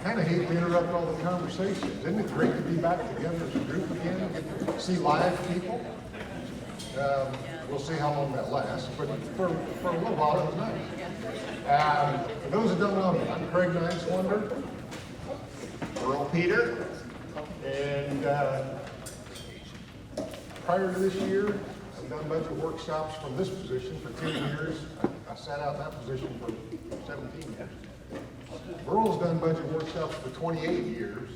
kind of hate to interrupt all the conversations. Isn't it great to be back together as a group again, get to see live people? We'll see how long that lasts, but for a little while it was nice. For those that don't know me, I'm Craig Nineswonder, Earl Peter, and prior to this year, I've done budget workshops from this position for 10 years. I sat out in that position for 17 years. Earl's done budget workshops for 28 years.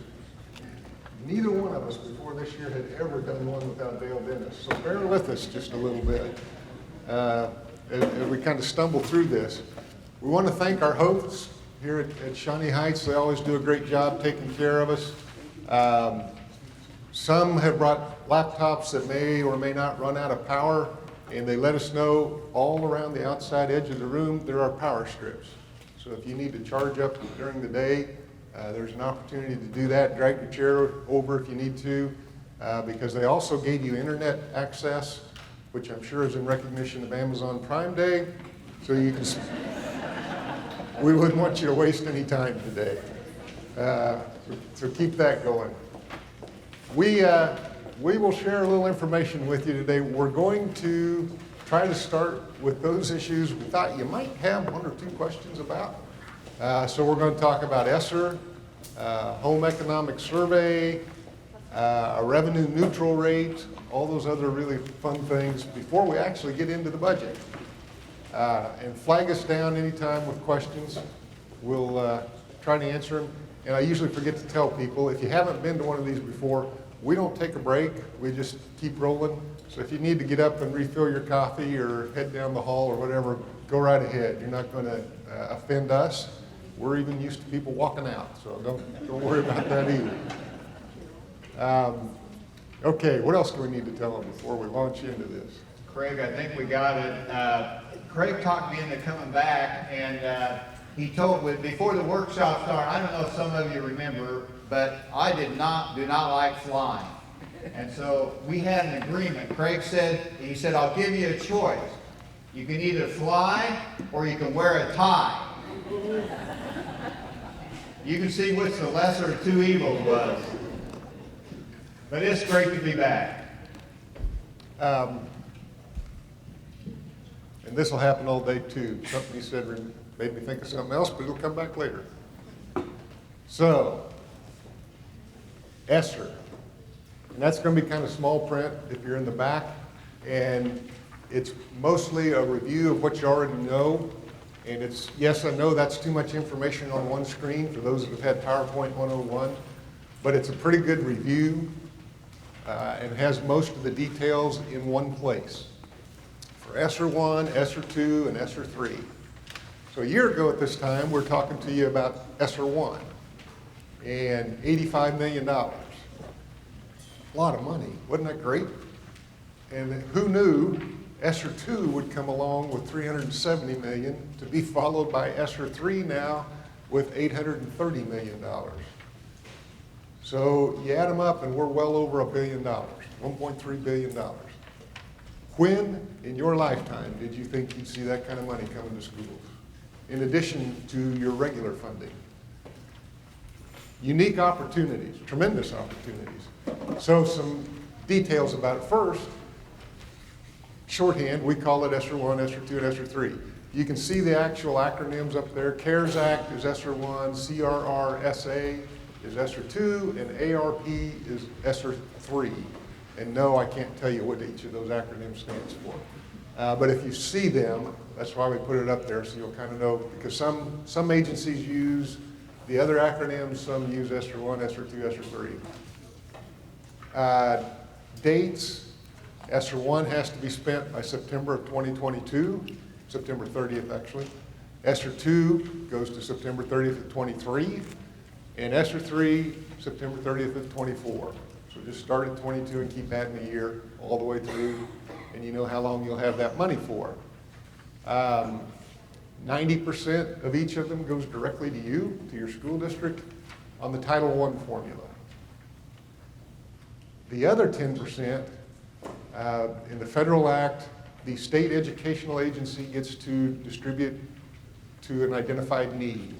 Neither one of us before this year had ever done one without Dale Dennis. So bear with us just a little bit as we kind of stumble through this. We want to thank our hosts here at Shawnee Heights. They always do a great job taking care of us. Some have brought laptops that may or may not run out of power, and they let us know all around the outside edge of the room there are power strips. So if you need to charge up during the day, there's an opportunity to do that. Drag your chair over if you need to, because they also gave you internet access, which I'm sure is in recognition of Amazon Prime Day. So you can, we wouldn't want you to waste any time today. So keep that going. We will share a little information with you today. We're going to try to start with those issues we thought you might have one or two questions about. So we're going to talk about ESSER, home economic survey, a revenue neutral rate, all those other really fun things before we actually get into the budget. And flag us down anytime with questions. We'll try to answer them. And I usually forget to tell people, if you haven't been to one of these before, we don't take a break, we just keep rolling. So if you need to get up and refill your coffee or head down the hall or whatever, go right ahead. You're not going to offend us. We're even used to people walking out, so don't worry about that either. Okay, what else do we need to tell them before we launch into this? Craig, I think we got it. Craig talked me into coming back, and he told me before the workshop started, I don't know if some of you remember, but I do not like flying. And so we had an agreement. Craig said, I'll give you a choice. You can either fly or you can wear a tie. You can see which the lesser of two evils was. But it's great to be back. And this will happen all day too. Something you said made me think of something else, but it'll come back later. So, ESSER. And that's going to be kind of small print if you're in the back. And it's mostly a review of what you already know. And it's, yes, I know that's too much information on one screen for those that have had PowerPoint 101, but it's a pretty good review and has most of the details in one place for ESSER 1, ESSER 2, and ESSER 3. So a year ago at this time, we're talking to you about ESSER 1 and $85 million. A lot of money, wasn't that great? And who knew ESSER 2 would come along with $370 million to be followed by ESSER 3 now with $830 million. So you add them up and we're well over $1 billion, $1.3 billion. When in your lifetime did you think you'd see that kind of money coming to schools, in addition to your regular funding? Unique opportunities, tremendous opportunities. So some details about it. First, shorthand, we call it ESSER 1, ESSER 2, and ESSER 3. You can see the actual acronyms up there. CARES Act is ESSER 1, CRRSA is ESSER 2, and ARP is ESSER 3. And no, I can't tell you what each of those acronyms stands for. But if you see them, that's why we put it up there, so you'll kind of know, because some agencies use the other acronyms, some use ESSER 1, ESSER 2, ESSER 3. Dates. ESSER 1 has to be spent by September of 2022, September 30th actually. ESSER 2 goes to September 30th of 23, and ESSER 3, September 30th of 24. So just start at 22 and keep adding a year all the way through, and you know how long you'll have that money for. 90% of each of them goes directly to you, to your school district, on the Title I formula. The other 10%, in the federal act, the state educational agency gets to distribute to an identified need.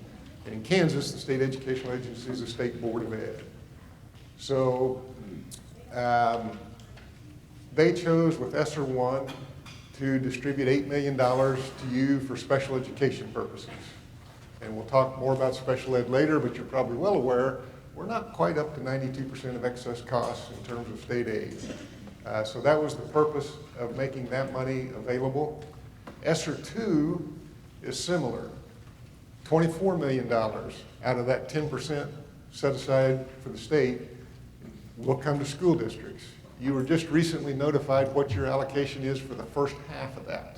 And in Kansas, the state educational agency is the State Board of Ed. So they chose with ESSER 1 to distribute $8 million to you for special education purposes. And we'll talk more about special ed later, but you're probably well aware, we're not quite up to 92% of excess costs in terms of state aid. So that was the purpose of making that money available. ESSER 2 is similar. $24 million out of that 10% set aside for the state will come to school districts. You were just recently notified what your allocation is for the first half of that.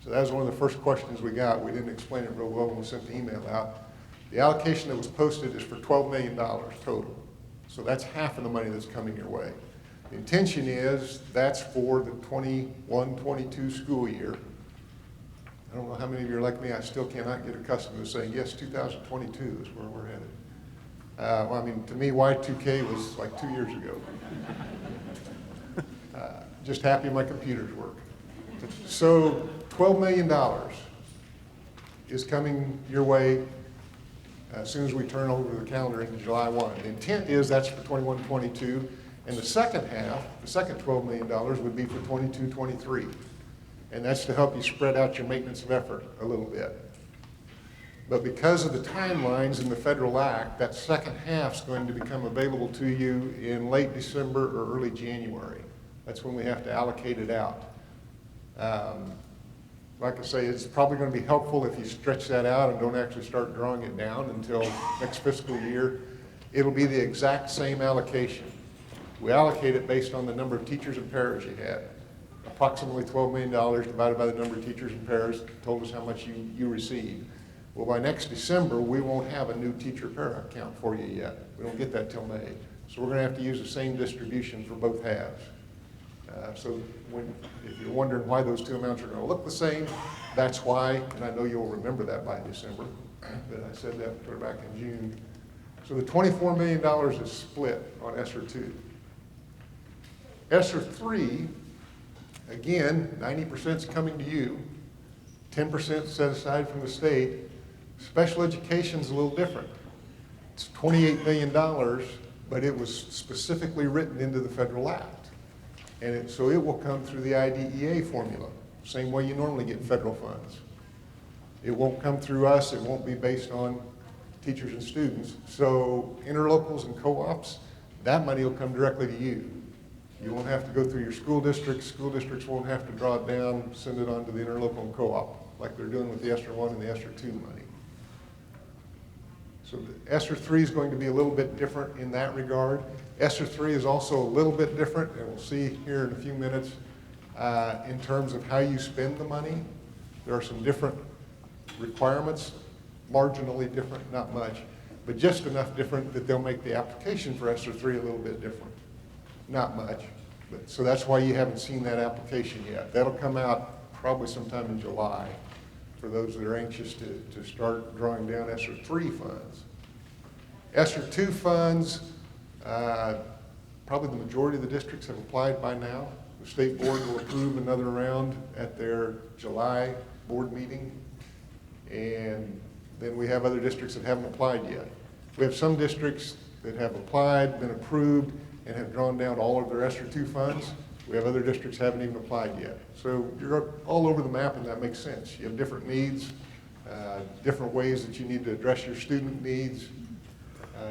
So that was one of the first questions we got. We didn't explain it real well when we sent the email out. The allocation that was posted is for $12 million total. So that's half of the money that's coming your way. The intention is that's for the 21-22 school year. I don't know how many of you are like me, I still cannot get accustomed to saying, yes, 2022 is where we're headed. Well, I mean, to me, Y2K was like 2 years ago. Just happy my computers work. So $12 million is coming your way as soon as we turn over the calendar into July 1. The intent is that's for 21-22, and the second half, the second $12 million would be for 22-23. And that's to help you spread out your maintenance of effort a little bit. But because of the timelines in the federal act, that second half is going to become available to you in late December or early January. That's when we have to allocate it out. Like I say, it's probably going to be helpful if you stretch that out and don't actually start drawing it down until next fiscal year. It'll be the exact same allocation. We allocate it based on the number of teachers and paras you had. Approximately $12 million divided by the number of teachers and paras told us how much you received. Well, by next December, we won't have a new teacher para count for you yet. We don't get that till May. So we're going to have to use the same distribution for both halves. So if you're wondering why those two amounts are going to look the same, that's why, and I know you'll remember that by December, but I said that back in June. So the $24 million is split on ESSER 2. ESSER 3, again, 90% is coming to you, 10% set aside from the state. Special education is a little different. It's $28 million, but it was specifically written into the federal act. And so it will come through the IDEA formula, same way you normally get federal funds. It won't come through us, it won't be based on teachers and students. So interlocals and co-ops, that money will come directly to you. You won't have to go through your school districts won't have to draw it down, send it on to the interlocal and co-op, like they're doing with the ESSER 1 and the ESSER 2 money. So the ESSER 3 is going to be a little bit different in that regard. ESSER 3 is also a little bit different, and we'll see here in a few minutes, in terms of how you spend the money. There are some different requirements, marginally different, not much, but just enough different that they'll make the application for ESSER 3 a little bit different. Not much, but so that's why you haven't seen that application yet. That'll come out probably sometime in July for those that are anxious to start drawing down ESSER 3 funds. ESSER 2 funds, probably the majority of the districts have applied by now. The state board will approve another round at their July board meeting. And then we have other districts that haven't applied yet. We have some districts that have applied, been approved, and have drawn down all of their ESSER 2 funds. We have other districts haven't even applied yet. So you're all over the map, and that makes sense. You have different needs, different ways that you need to address your student needs,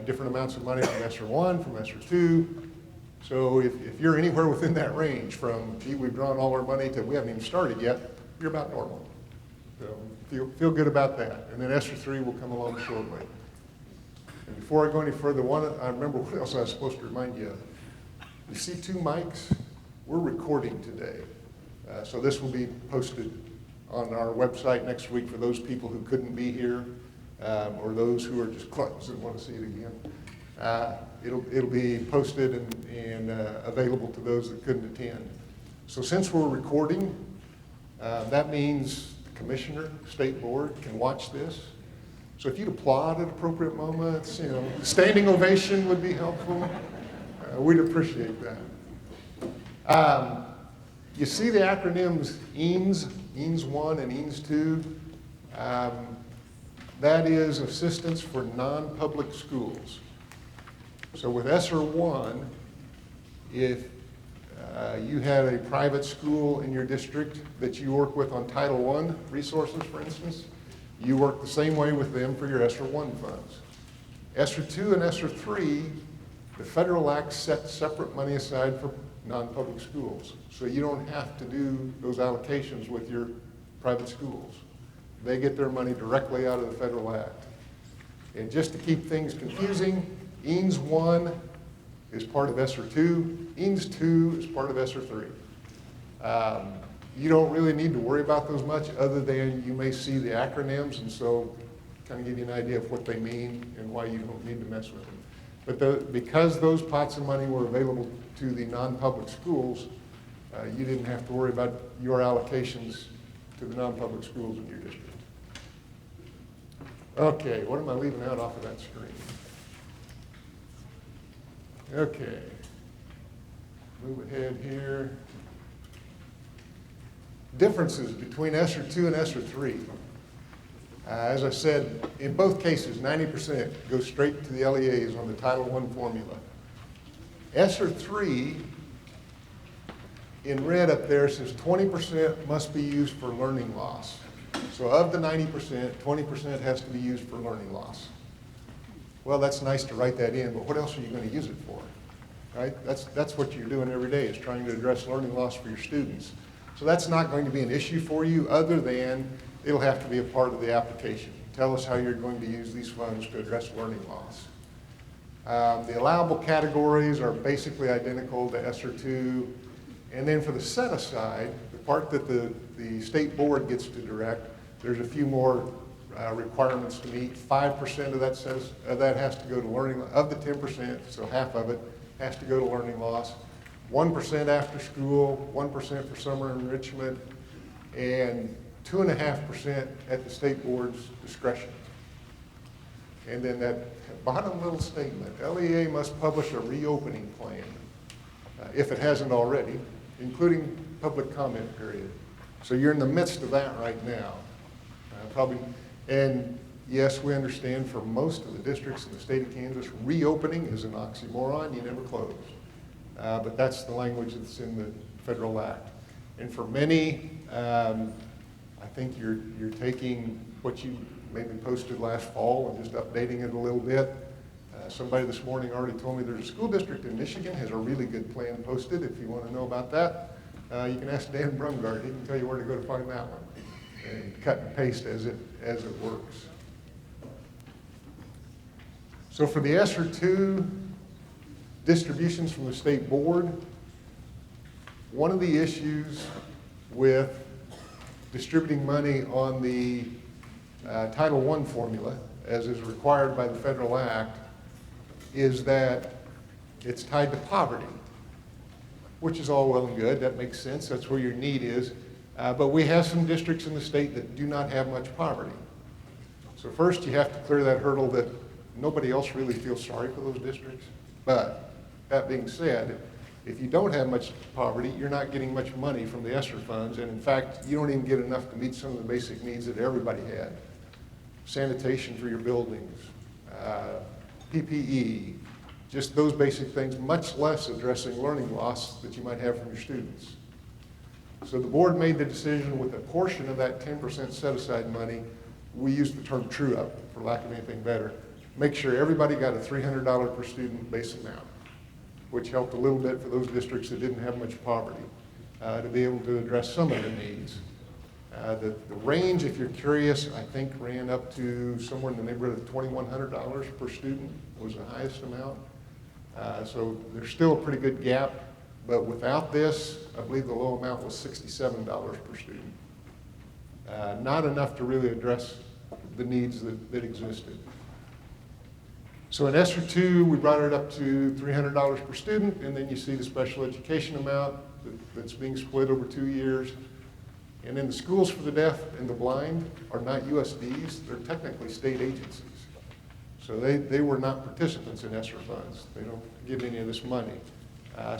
different amounts of money from ESSER 1, from ESSER 2. So if you're anywhere within that range from, gee, we've drawn all our money to we haven't even started yet, you're about normal. So feel good about that. And then ESSER 3 will come along shortly. And before I go any further, I remember what else I was supposed to remind you of. You see two mics? We're recording today. So this will be posted on our website next week for those people who couldn't be here, or those who are just close and want to see it again. It'll be posted and available to those that couldn't attend. So since we're recording, that means the commissioner, state board can watch this. So if you'd applaud at appropriate moments, standing ovation would be helpful. We'd appreciate that. You see the acronyms EAMS 1 and EAMS 2. that is assistance for non-public schools. So with ESSER 1, if you had a private school in your district that you work with on Title I resources, for instance, you work the same way with them for your ESSER 1 funds. ESSER 2 and ESSER 3, the federal act set separate money aside for non-public schools. So you don't have to do those allocations with your private schools. They get their money directly out of the federal act. And just to keep things confusing, EANS 1 is part of ESSER 2, EANS 2 is part of ESSER 3. You don't really need to worry about those much other than you may see the acronyms, and so kind of give you an idea of what they mean and why you don't need to mess with them. But because those pots of money were available to the non-public schools, you didn't have to worry about your allocations to the non-public schools in your district. Okay, what am I leaving out off of that screen? Okay, move ahead here. Differences between ESSER 2 and ESSER 3. As I said, in both cases, 90% goes straight to the LEAs on the Title I formula. ESSER 3, in red up there, says 20% must be used for learning loss. So of the 90%, 20% has to be used for learning loss. Well, that's nice to write that in, but what else are you going to use it for? Right? That's what you're doing every day, is trying to address learning loss for your students. So that's not going to be an issue for you, other than it'll have to be a part of the application. Tell us how you're going to use these funds to address learning loss. The allowable categories are basically identical to ESSER 2. And then for the set-aside, the part that the state board gets to direct, there's a few more requirements to meet. 5% of that has to go to learning, of the 10%, so half of it has to go to learning loss. 1% after school, 1% for summer enrichment, and 2.5% at the state board's discretion. And then that bottom little statement, LEA must publish a reopening plan, if it hasn't already, including public comment period. So you're in the midst of that right now. And yes, we understand for most of the districts in the state of Kansas, reopening is an oxymoron, you never close. But that's the language that's in the federal act. And for many, I think you're taking what you maybe posted last fall and just updating it a little bit. Somebody this morning already told me there's a school district in Michigan has a really good plan posted. If you want to know about that, you can ask Dan Brungard. He can tell you where to go to find that one. And cut and paste as it works. So for the ESSER 2 distributions from the state board, one of the issues with distributing money on the Title I formula, as is required by the federal act, is that it's tied to poverty, which is all well and good. That makes sense. That's where your need is. But we have some districts in the state that do not have much poverty. So first you have to clear that hurdle that nobody else really feels sorry for those districts. But that being said, if you don't have much poverty, you're not getting much money from the ESSER funds. And in fact, you don't even get enough to meet some of the basic needs that everybody had. Sanitation for your buildings, PPE, just those basic things, much less addressing learning loss that you might have from your students. So the board made the decision with a portion of that 10% set-aside money, we used the term true up, for lack of anything better, make sure everybody got a $300 per student base amount, which helped a little bit for those districts that didn't have much poverty, to be able to address some of the needs. The range, if you're curious, I think ran up to somewhere in the neighborhood of $2,100 per student was the highest amount. So there's still a pretty good gap, but without this, I believe the low amount was $67 per student. Not enough to really address the needs that existed. So in ESSER 2, we brought it up to $300 per student, and then you see the special education amount that's being split over 2 years. And then the schools for the deaf and the blind are not USDs, they're technically state agencies. So they were not participants in ESSER funds. They don't give any of this money.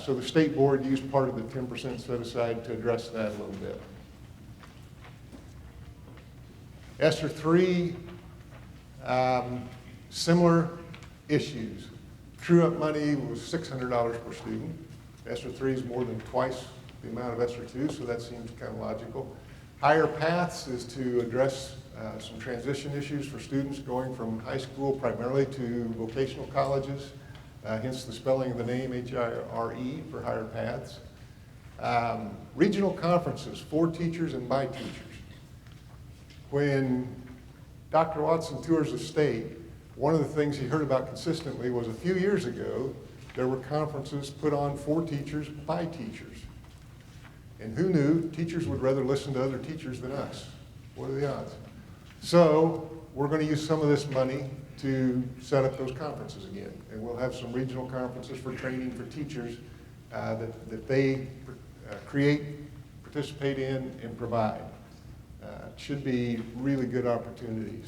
So the state board used part of the 10% set aside to address that a little bit. ESSER 3 Similar issues. True-up money was $600 per student. ESSER 3 is more than twice the amount of ESSER 2, so that seems kind of logical. Higher Paths is to address some transition issues for students going from high school primarily to vocational colleges, hence the spelling of the name H-I-R-E for Higher Paths. Regional conferences for teachers and by teachers. When Dr. Watson tours the state, one of the things he heard about consistently was a few years ago, there were conferences put on for teachers by teachers. And who knew teachers would rather listen to other teachers than us? What are the odds? So we're going to use some of this money to set up those conferences again. And we'll have some regional conferences for training for teachers that they create, participate in, and provide. Should be really good opportunities.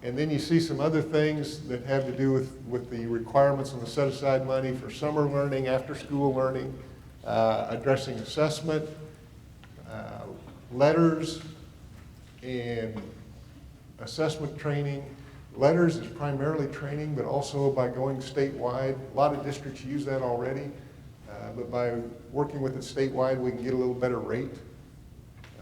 And then you see some other things that have to do with the requirements on the set-aside money for summer learning, after-school learning, addressing assessment, letters, and assessment training. Letters is primarily training, but also by going statewide. A lot of districts use that already, but by working with it statewide, we can get a little better rate.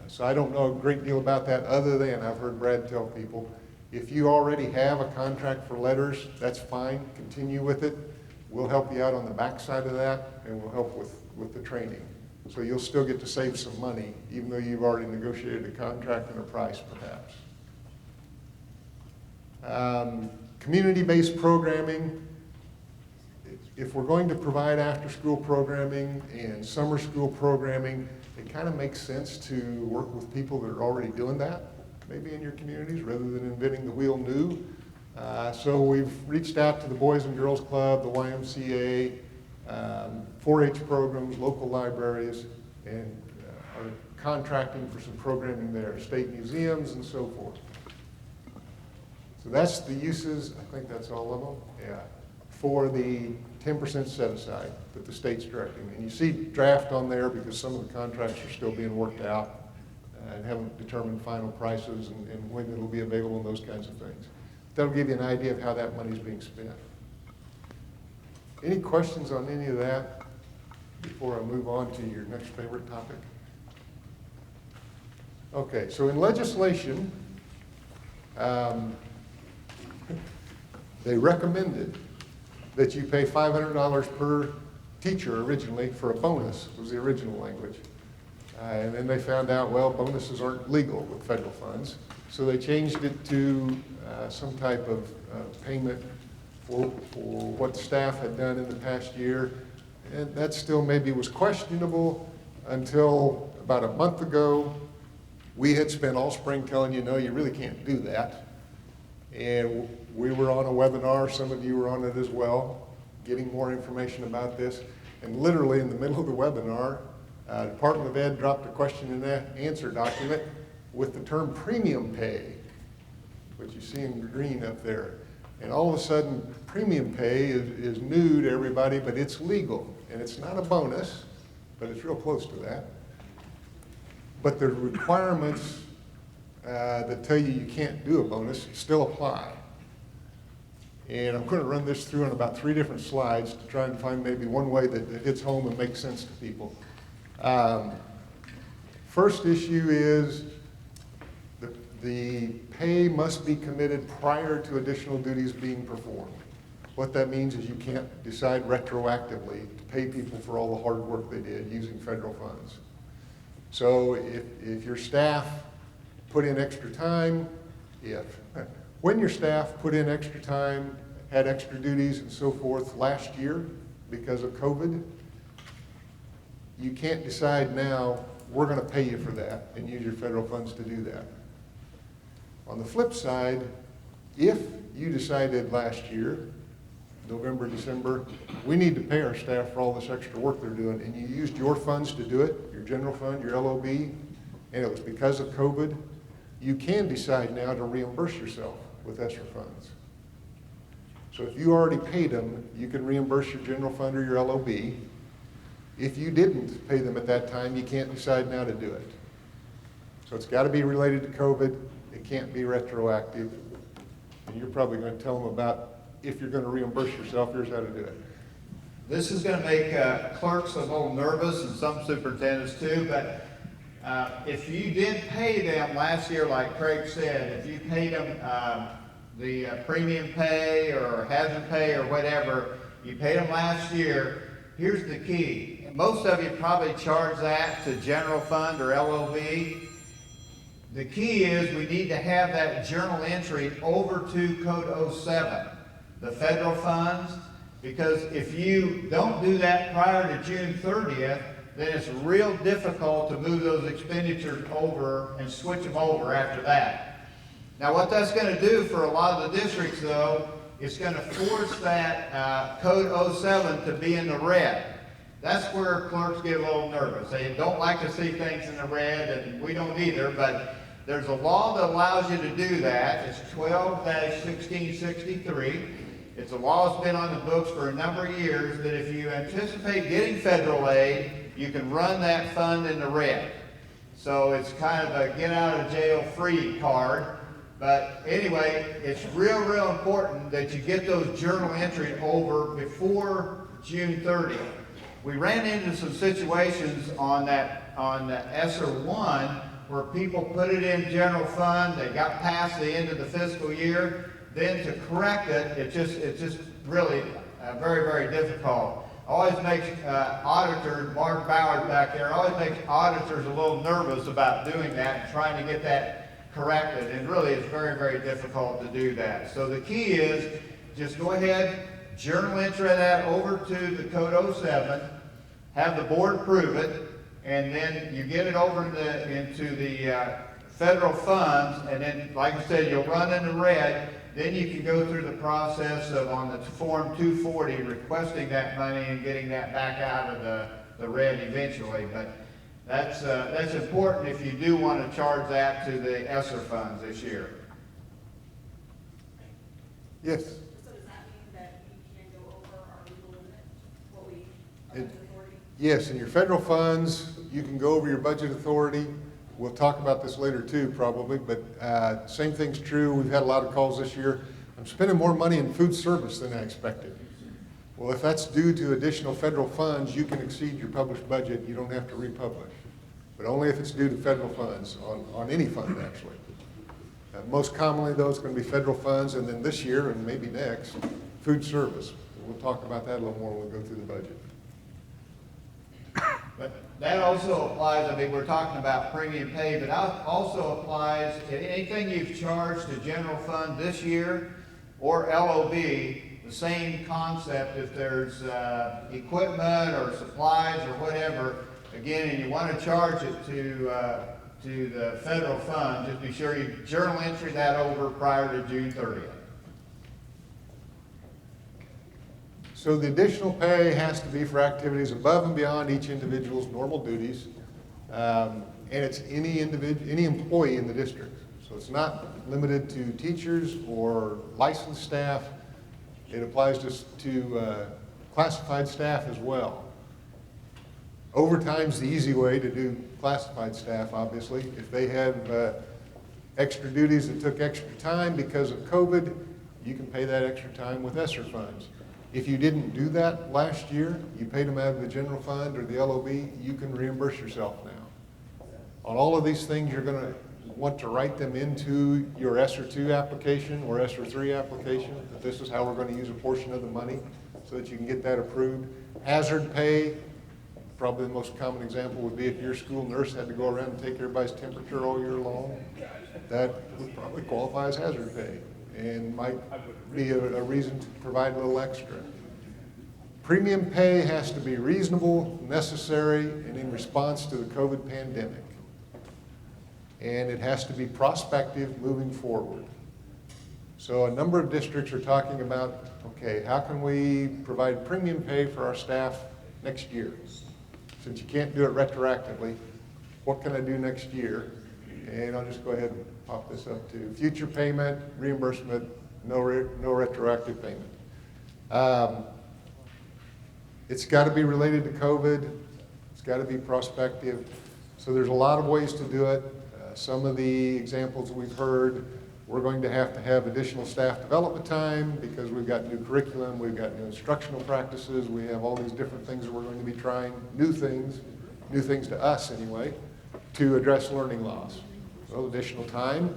So I don't know a great deal about that other than I've heard Brad tell people, if you already have a contract for letters, that's fine, continue with it. We'll help you out on the backside of that, and we'll help with the training. So you'll still get to save some money, even though you've already negotiated a contract and a price, perhaps. Community-based programming. If we're going to provide after-school programming and summer school programming, it kind of makes sense to work with people that are already doing that, maybe in your communities, rather than inventing the wheel new. So we've reached out to the Boys and Girls Club, the YMCA, 4-H programs, local libraries, and are contracting for some programming there, state museums and so forth. So that's the uses, I think that's all of them, yeah, for the 10% set aside that the state's directing. And you see draft on there because some of the contracts are still being worked out and haven't determined final prices and when it'll be available and those kinds of things. That'll give you an idea of how that money's being spent. Any questions on any of that before I move on to your next favorite topic? Okay, so in legislation, they recommended that you pay $500 per teacher originally for a bonus, was the original language. And then they found out, well, bonuses aren't legal with federal funds. So they changed it to some type of payment for what staff had done in the past year. And that still maybe was questionable until about a month ago. We had spent all spring telling you, no, you really can't do that. And we were on a webinar, some of you were on it as well, getting more information about this. And literally in the middle of the webinar, Department of Ed dropped a question and answer document with the term premium pay, which you see in green up there. And all of a sudden, premium pay is new to everybody, but it's legal. And it's not a bonus, but it's real close to that. But the requirements that tell you can't do a bonus still apply. And I'm going to run this through on about 3 different slides to try and find maybe one way that hits home and makes sense to people. First issue is the pay must be committed prior to additional duties being performed. What that means is you can't decide retroactively to pay people for all the hard work they did using federal funds. So if your staff put in extra time, when your staff put in extra time, had extra duties and so forth last year because of COVID, you can't decide now, we're going to pay you for that and use your federal funds to do that. On the flip side, if you decided last year, November, December, we need to pay our staff for all this extra work they're doing, and you used your funds to do it, your general fund, your LOB, and it was because of COVID, you can decide now to reimburse yourself with ESSER funds. So if you already paid them, you can reimburse your general fund or your LOB. If you didn't pay them at that time, you can't decide now to do it. So it's got to be related to COVID. It can't be retroactive. And you're probably going to tell them about if you're going to reimburse yourself, here's how to do it. This is going to make clerks a little nervous and some superintendents too, but if you did pay them last year, like Craig said, if you paid them the premium pay or hazard pay or whatever, you paid them last year, here's the key. Most of you probably charge that to general fund or LOB. The key is we need to have that journal entry over to Code 07, the federal funds, because if you don't do that prior to June 30th, then it's real difficult to move those expenditures over and switch them over after that. Now what that's going to do for a lot of the districts though, it's going to force that Code 07 to be in the red. That's where clerks get a little nervous. They don't like to see things in the red, and we don't either, but there's a law that allows you to do that. It's 12-1663. It's a law that's been on the books for a number of years that if you anticipate getting federal aid, you can run that fund in the red. So it's kind of a get out of jail free card. But anyway, it's real important that you get those journal entries over before June 30th. We ran into some situations on ESSER 1 where people put it in general fund, they got past the end of the fiscal year, then to correct it, it's just really very difficult. Always makes auditors, Mark Bowers back there, always makes auditors a little nervous about doing that and trying to get that corrected. And really it's very difficult to do that. So the key is just go ahead, journal entry that over to the Code 07, have the board approve it, and then you get it over into the federal funds, and then, like I said, you'll run in the red. Then you can go through the process of, on the Form 240, requesting that money and getting that back out of the red eventually. But that's important if you do want to charge that to the ESSER funds this year. Yes? So does that mean that we can go over our legal limit, what we, budget authority? Yes, in your federal funds, you can go over your budget authority. We'll talk about this later too, probably, but same thing's true. We've had a lot of calls this year. I'm spending more money in food service than I expected. Well, if that's due to additional federal funds, you can exceed your published budget. You don't have to republish, but only if it's due to federal funds, on any fund actually. Most commonly, though, it's going to be federal funds, and then this year, and maybe next, food service. We'll talk about that a little more when we go through the budget. But that also applies, I mean, we're talking about premium pay, but that also applies to anything you've charged to general fund this year or LOB, the same concept. If there's equipment or supplies or whatever, again, and you want to charge it to the federal fund, just be sure you journal entry that over prior to June 30th. So the additional pay has to be for activities above and beyond each individual's normal duties, and it's any employee in the district. So it's not limited to teachers or licensed staff. It applies to classified staff as well. Overtime's the easy way to do classified staff, obviously. If they have extra duties that took extra time because of COVID, you can pay that extra time with ESSER funds. If you didn't do that last year, you paid them out of the general fund or the LOB, you can reimburse yourself now. On all of these things, you're going to want to write them into your ESSER 2 application or ESSER 3 application, that this is how we're going to use a portion of the money so that you can get that approved. Hazard pay, probably the most common example would be if your school nurse had to go around and take everybody's temperature all year long. That would probably qualify as hazard pay and might be a reason to provide a little extra. Premium pay has to be reasonable, necessary, and in response to the COVID pandemic. And it has to be prospective moving forward. So a number of districts are talking about, okay, how can we provide premium pay for our staff next year? Since you can't do it retroactively, what can I do next year? And I'll just go ahead and pop this up to future payment, reimbursement, no retroactive payment. It's got to be related to COVID. It's got to be prospective. So there's a lot of ways to do it. Some of the examples we've heard, we're going to have additional staff development time because we've got new curriculum, we've got new instructional practices, we have all these different things that we're going to be trying, new things to us anyway, to address learning loss. Well, additional time,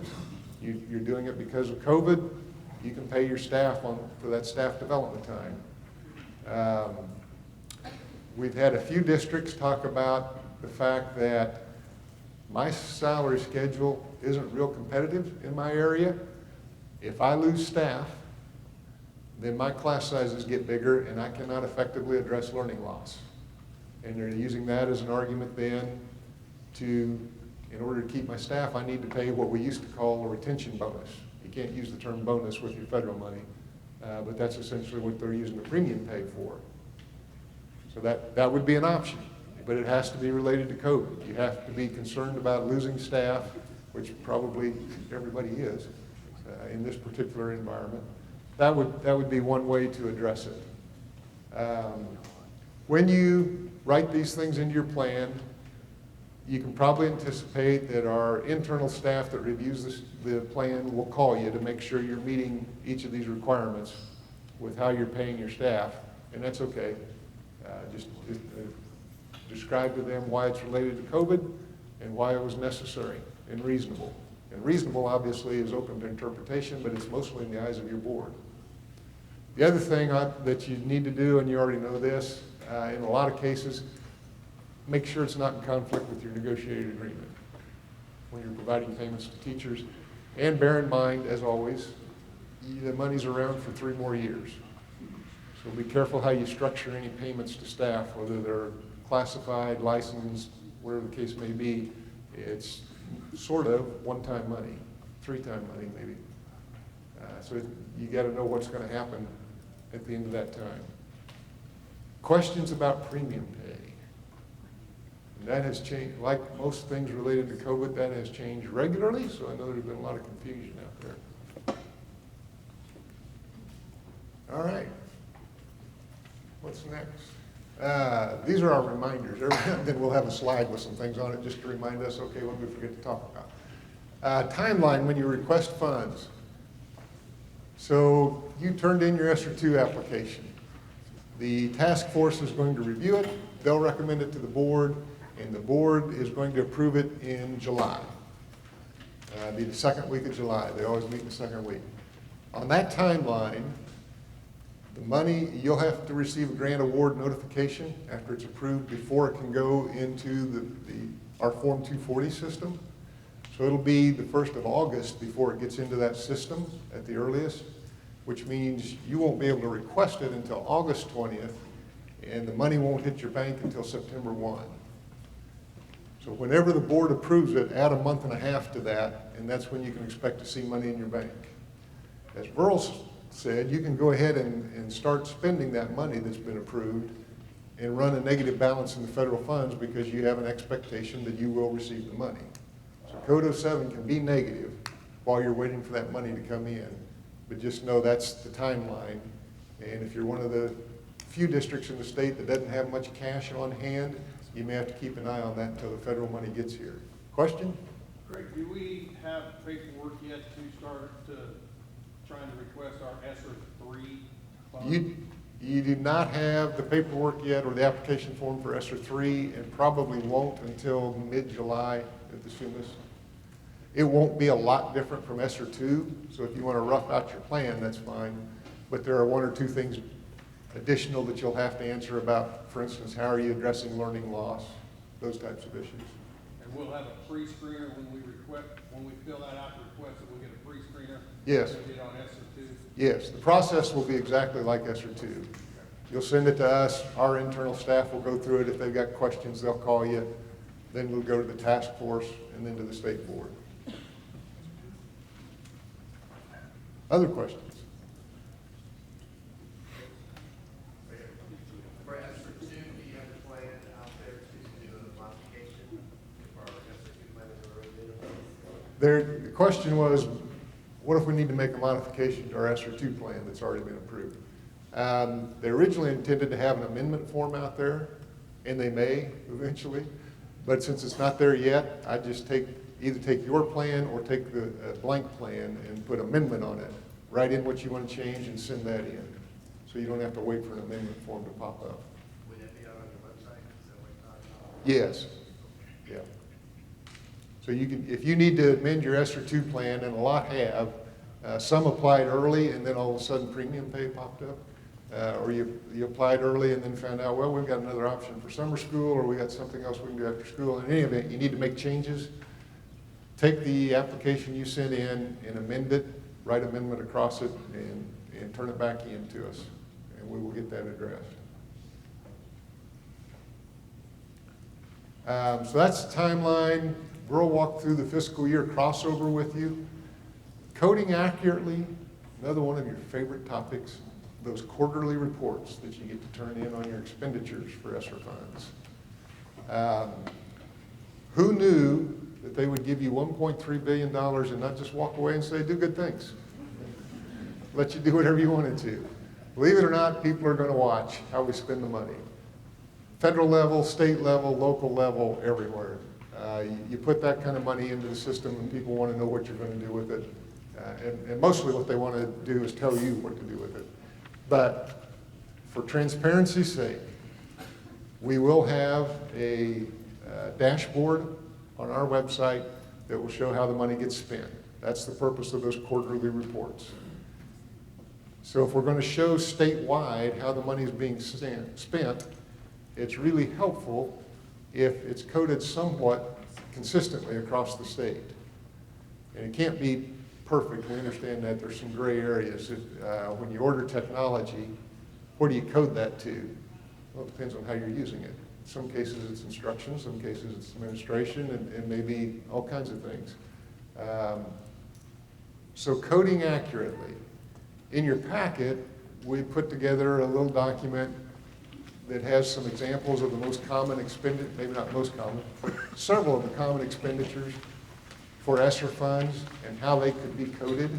you're doing it because of COVID, you can pay your staff for that staff development time. We've had a few districts talk about the fact that my salary schedule isn't real competitive in my area. If I lose staff, then my class sizes get bigger and I cannot effectively address learning loss. And they're using that as an argument then in order to keep my staff, I need to pay what we used to call a retention bonus. You can't use the term bonus with your federal money, but that's essentially what they're using the premium pay for. So that would be an option, but it has to be related to COVID. You have to be concerned about losing staff, which probably everybody is in this particular environment. That would be one way to address it. When you write these things into your plan, you can probably anticipate that our internal staff that reviews the plan will call you to make sure you're meeting each of these requirements with how you're paying your staff, and that's okay. Just describe to them why it's related to COVID and why it was necessary and reasonable. And reasonable, obviously, is open to interpretation, but it's mostly in the eyes of your board. The other thing that you need to do, and you already know this, in a lot of cases, make sure it's not in conflict with your negotiated agreement when you're providing payments to teachers. And bear in mind, as always, the money's around for 3 more years. So be careful how you structure any payments to staff, whether they're classified, licensed, whatever the case may be. It's sort of one-time money, 3-time money maybe. So you got to know what's going to happen at the end of that time. Questions about premium pay. And that has changed, like most things related to COVID, that has changed regularly, so I know there's been a lot of confusion out there. All right. What's next? These are our reminders. Every now and then we'll have a slide with some things on it just to remind us, okay, what did we forget to talk about? Timeline when you request funds. So you turned in your ESSER II application. The task force is going to review it. They'll recommend it to the board, and the board is going to approve it in July. Be the second week of July. They always meet the second week. On that timeline, the money, you'll have to receive a grant award notification after it's approved before it can go into our Form 240 system. So it'll be the 1st of August before it gets into that system at the earliest, which means you won't be able to request it until August 20th, and the money won't hit your bank until September 1. So whenever the board approves it, add a month and a half to that, and that's when you can expect to see money in your bank. As Burl said, you can go ahead and start spending that money that's been approved and run a negative balance in the federal funds because you have an expectation that you will receive the money. So Code 07 can be negative while you're waiting for that money to come in, but just know that's the timeline. And if you're one of the few districts in the state that doesn't have much cash on hand, you may have to keep an eye on that until the federal money gets here. Question? Greg, do we have paperwork yet to start trying to request our ESSER 3 funds? You do not have the paperwork yet or the application form for ESSER 3 and probably won't until mid-July at the soonest. It won't be a lot different from ESSER 2, so if you want to rough out your plan, that's fine. But there are 1 or 2 things additional that you'll have to answer about, for instance, how are you addressing learning loss, those types of issues. And we'll have a pre-screener when we fill that out to request it, we'll get a pre-screener? Yes. We did on ESSER 2? Yes, the process will be exactly like ESSER 2. You'll send it to us, our internal staff will go through it. If they've got questions, they'll call you. Then we'll go to the task force and then to the state board. Other questions? For ESSER 2, do you have a plan out there to do a modification for our ESSER 2 plan that we're already doing? The question was, what if we need to make a modification to our ESSER 2 plan that's already been approved? They originally intended to have an amendment form out there, and they may eventually, but since it's not there yet, I just take either take your plan or take the blank plan and put amendment on it. Write in what you want to change and send that in. So you don't have to wait for an amendment form to pop up. Would that be out on your website? Is that what you're talking about? Yes, yeah. So you can, if you need to amend your ESER 2 plan, and a lot have, some applied early and then all of a sudden premium pay popped up. Or you applied early and then found out, well, we've got another option for summer school, or we got something else we can do after school. In any event, you need to make changes. Take the application you sent in and amend it, write amendment across it, and turn it back in to us, and we will get that addressed. So that's the timeline. We'll walk through the fiscal year crossover with you. Coding accurately, another one of your favorite topics, those quarterly reports that you get to turn in on your expenditures for ESSER funds. Who knew that they would give you $1.3 billion and not just walk away and say, do good things? Let you do whatever you wanted to. Believe it or not, people are going to watch how we spend the money. Federal level, state level, local level, everywhere. You put that kind of money into the system and people want to know what you're going to do with it. And mostly what they want to do is tell you what to do with it. But for transparency's sake, we will have a dashboard on our website that will show how the money gets spent. That's the purpose of those quarterly reports. So if we're going to show statewide how the money is being spent, it's really helpful if it's coded somewhat consistently across the state. And it can't be perfect. We understand that there's some gray areas. When you order technology, where do you code that to? Well, it depends on how you're using it. In some cases it's instruction, some cases it's administration, and maybe all kinds of things. So coding accurately. In your packet, we put together a little document that has some examples of the most common expenditures, maybe not most common, but several of the common expenditures for ESSER funds and how they could be coded.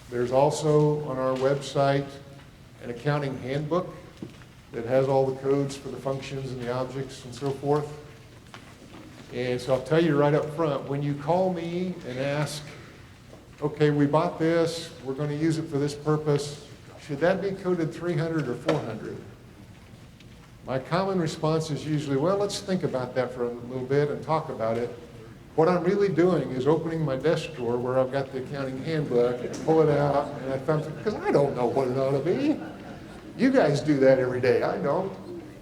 There's also on our website an accounting handbook that has all the codes for the functions and the objects and so forth. And so I'll tell you right up front, when you call me and ask, okay, we bought this, we're going to use it for this purpose, should that be coded 300 or 400? My common response is usually, well, let's think about that for a little bit and talk about it. What I'm really doing is opening my desk drawer where I've got the accounting handbook and pull it out and I thumb it, because I don't know what it ought to be. You guys do that every day, I don't.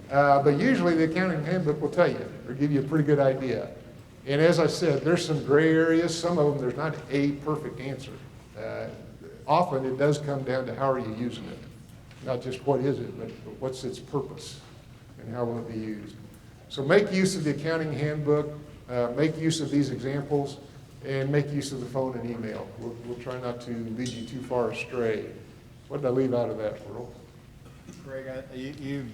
But usually the accounting handbook will tell you or give you a pretty good idea. And as I said, there's some gray areas. Some of them, there's not a perfect answer. Often it does come down to how are you using it. Not just what is it, but what's its purpose and how will it be used. So make use of the accounting handbook, make use of these examples, and make use of the phone and email. We'll try not to lead you too far astray. What did I leave out of that, Earl? Greg, you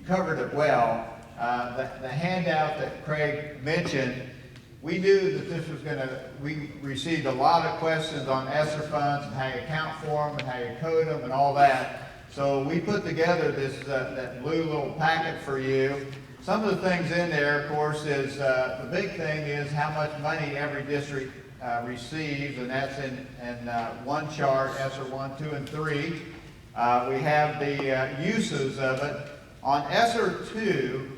covered it well. The handout that Craig mentioned, we knew that this was we received a lot of questions on ESSER funds and how you account for them and how you code them and all that. So we put together this, that blue little packet for you. Some of the things in there, of course, is the big thing is how much money every district receives, and that's in one chart, ESSER 1, 2, and 3. We have the uses of it. On ESSER 2,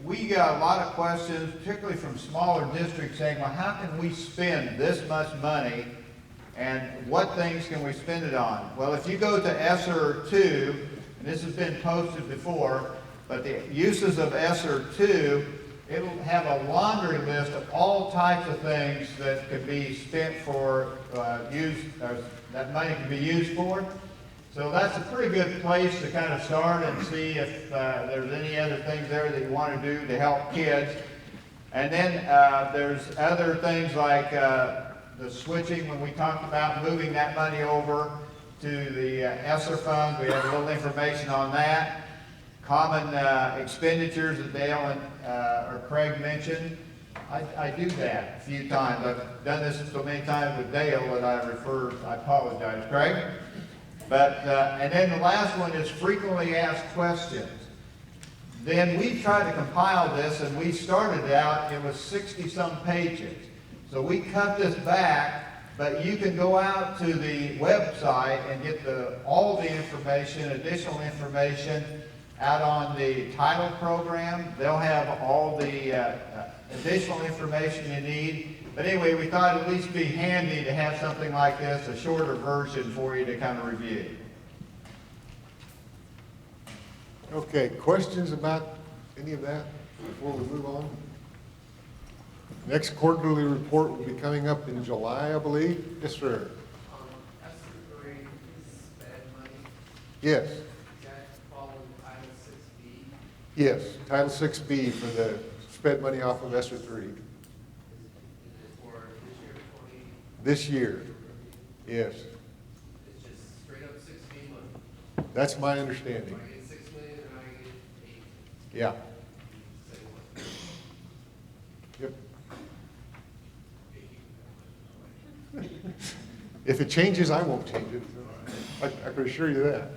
we got a lot of questions, particularly from smaller districts, saying, well, how can we spend this much money, and what things can we spend it on? Well, if you go to ESSER 2, and this has been posted before, but the uses of ESSER 2, it'll have a laundry list of all types of things that could be spent for that money can be used for. So that's a pretty good place to kind of start and see if there's any other things there that you want to do to help kids. And then there's other things like the switching, when we talked about moving that money over to the ESSER fund. We have a little information on that. Common expenditures that Dale or Craig mentioned. I do that a few times. I've done this so many times with Dale that I apologize. Craig? But, and then the last one is frequently asked questions. Then we tried to compile this, and we started out, it was 60-some pages. So we cut this back, but you can go out to the website and get all the information, additional information out on the title program. They'll have all the additional information you need. But anyway, we thought it'd at least be handy to have something like this, a shorter version for you to kind of review. Okay, questions about any of that before we move on? Next quarterly report will be coming up in July, I believe. Yes, sir. ESSER 3 is sped money. Yes, Is that following Title 6B? yes, Title 6B for the sped money off of ESSER 3. Is it for this year, 20? This year, yes. It's just straight up 6B money. That's my understanding. I get 6 million and I get 8. Yeah. Same one. Yep. If it changes, I won't change it. I can assure you that.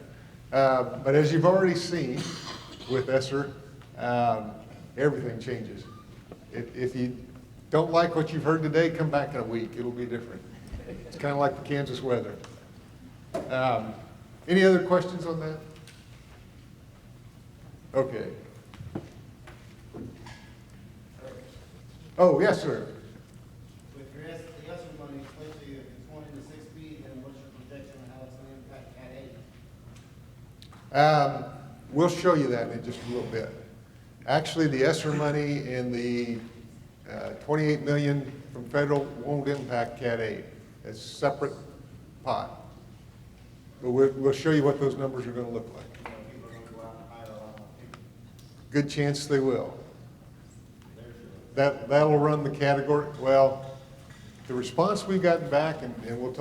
But as you've already seen with ESSER, everything changes. If you don't like what you've heard today, come back in a week. It'll be different. It's kind of like the Kansas weather. Any other questions on that? Okay. Oh, yes, sir. With your the ESSER money, especially if it's going into 6B, then what's your projection on how it's going to impact Cat 8? We'll show you that in just a little bit. Actually, the ESSER money and the 28 million from federal won't impact Cat 8. It's a separate pot. But we'll show you what those numbers are going to look like. People are going to go out and hire a lot more people. Good chance they will. That'll run the category. Well, the response we've gotten back, and we'll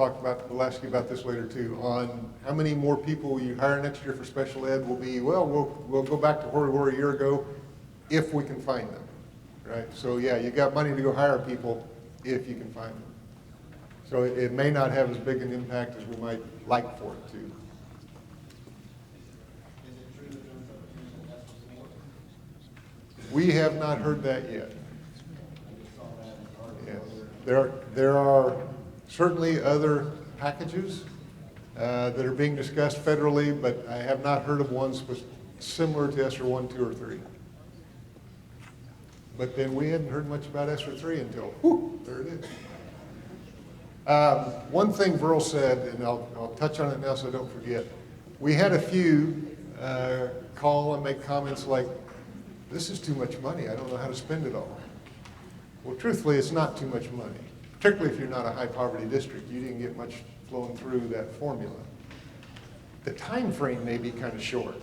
ask you about this later too, on how many more people you hire next year for special ed will be, well, we'll go back to where we were a year ago if we can find them, right? So yeah, you got money to go hire people if you can find them. So it may not have as big an impact as we might like for it to. Is it true that there's a ESSER more? We have not heard that yet. I just saw that in the Yes, article. there are certainly other packages that are being discussed federally, but I have not heard of ones similar to ESSER 1, 2, or 3. But then we hadn't heard much about ESSER 3 until, whew, there it is. One thing Verl said, and I'll touch on it now so I don't forget. We had a few call and make comments like, this is too much money, I don't know how to spend it all. Well, truthfully, it's not too much money, particularly if you're not a high poverty district. You didn't get much flowing through that formula. The time frame may be kind of short.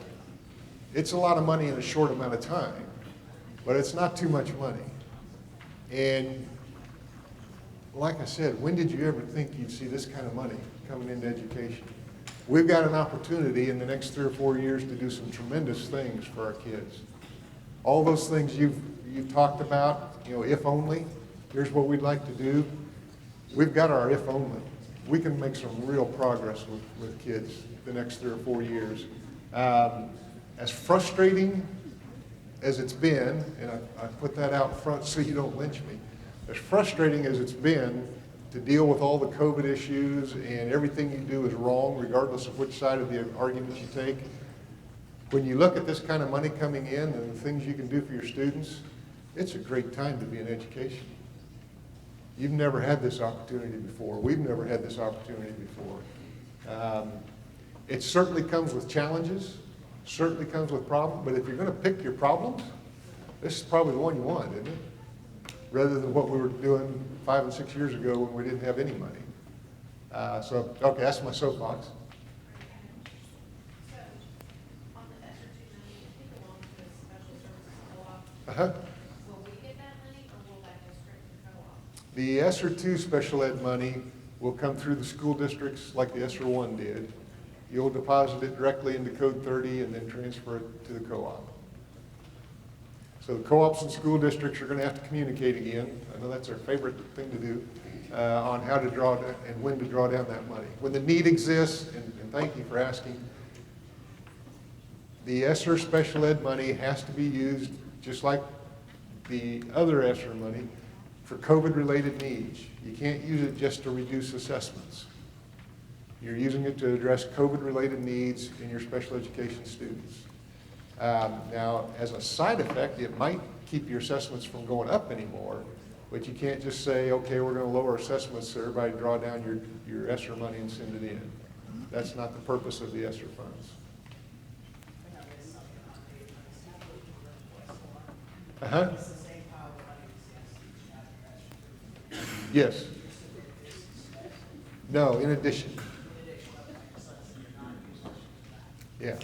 It's a lot of money in a short amount of time, but it's not too much money. And like I said, when did you ever think you'd see this kind of money coming into education? We've got an opportunity in the next 3 or 4 years to do some tremendous things for our kids. All those things you've talked about, if only, here's what we'd like to do. We've got our if only. We can make some real progress with kids the next 3 or 4 years. As frustrating as it's been, and I put that out front so you don't lynch me, as frustrating as it's been to deal with all the COVID issues and everything you do is wrong regardless of which side of the argument you take, when you look at this kind of money coming in and the things you can do for your students, it's a great time to be in education. You've never had this opportunity before. We've never had this opportunity before. It certainly comes with challenges, certainly comes with problems, but if you're going to pick your problems, this is probably the one you want, isn't it? Rather than what we were doing 5 and 6 years ago when we didn't have any money. Okay, that's my soapbox. So, on the ESSER 2 money, I think along with the special services co-op, Uh-huh. will we get that money or will that go straight to the co-op? The ESSER 2 special ed money will come through the school districts like the ESSER 1 did. You'll deposit it directly into Code 30 and then transfer it to the co-op. So the co-ops and school districts are going to have to communicate again. I know that's our favorite thing to do, on how to draw and when to draw down that money. When the need exists, and thank you for asking, the ESSER special ed money has to be used, just like the other ESSER money, for COVID-related needs. You can't use it just to reduce assessments. You're using it to address COVID-related needs in your special education students. Now, as a side effect, it might keep your assessments from going up anymore, but you can't just say, okay, we're going to lower assessments so everybody draw down your ESSER money and send it in. That's not the purpose of the ESSER funds. Uh-huh. Yes. No, in addition. Yeah.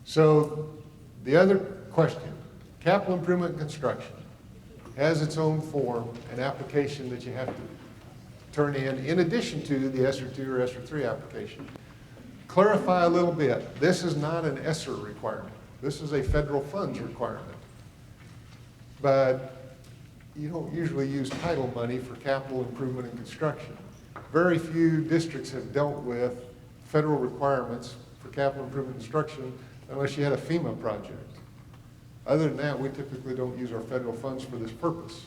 So the other question, capital improvement and construction has its own form and application that you have to turn in addition to the ESSER 2 or ESSER 3 application. Clarify a little bit. This is not an ESSER requirement. This is a federal funds requirement. But you don't usually use title money for capital improvement and construction. Very few districts have dealt with federal requirements for capital improvement and construction unless you had a FEMA project. Other than that, we typically don't use our federal funds for this purpose.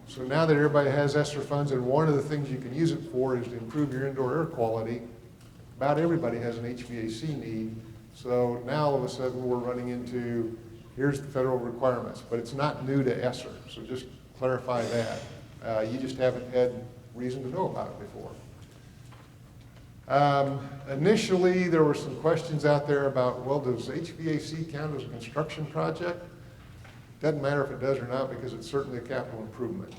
So now that everybody has ESSER funds, and one of the things you can use it for is to improve your indoor air quality, about everybody has an HVAC need. So now all of a sudden we're running into, here's the federal requirements, but it's not new to ESSER, so just clarify that. You just haven't had reason to know about it before. Initially, there were some questions out there about, well, does HVAC count as a construction project? Doesn't matter if it does or not, because it's certainly a capital improvement.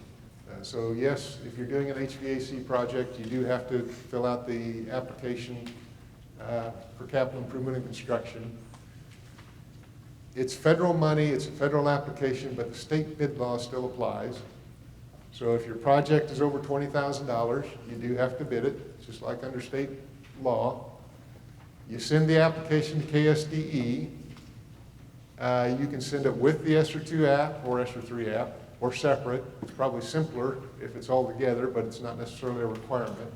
So yes, if you're doing an HVAC project, you do have to fill out the application for capital improvement and construction. It's federal money, it's a federal application, but the state bid law still applies. So if your project is over $20,000, you do have to bid it, just like under state law. You send the application to KSDE. You can send it with the ESSER 2 app or ESSER 3 app, or separate. It's probably simpler if it's all together, but it's not necessarily a requirement.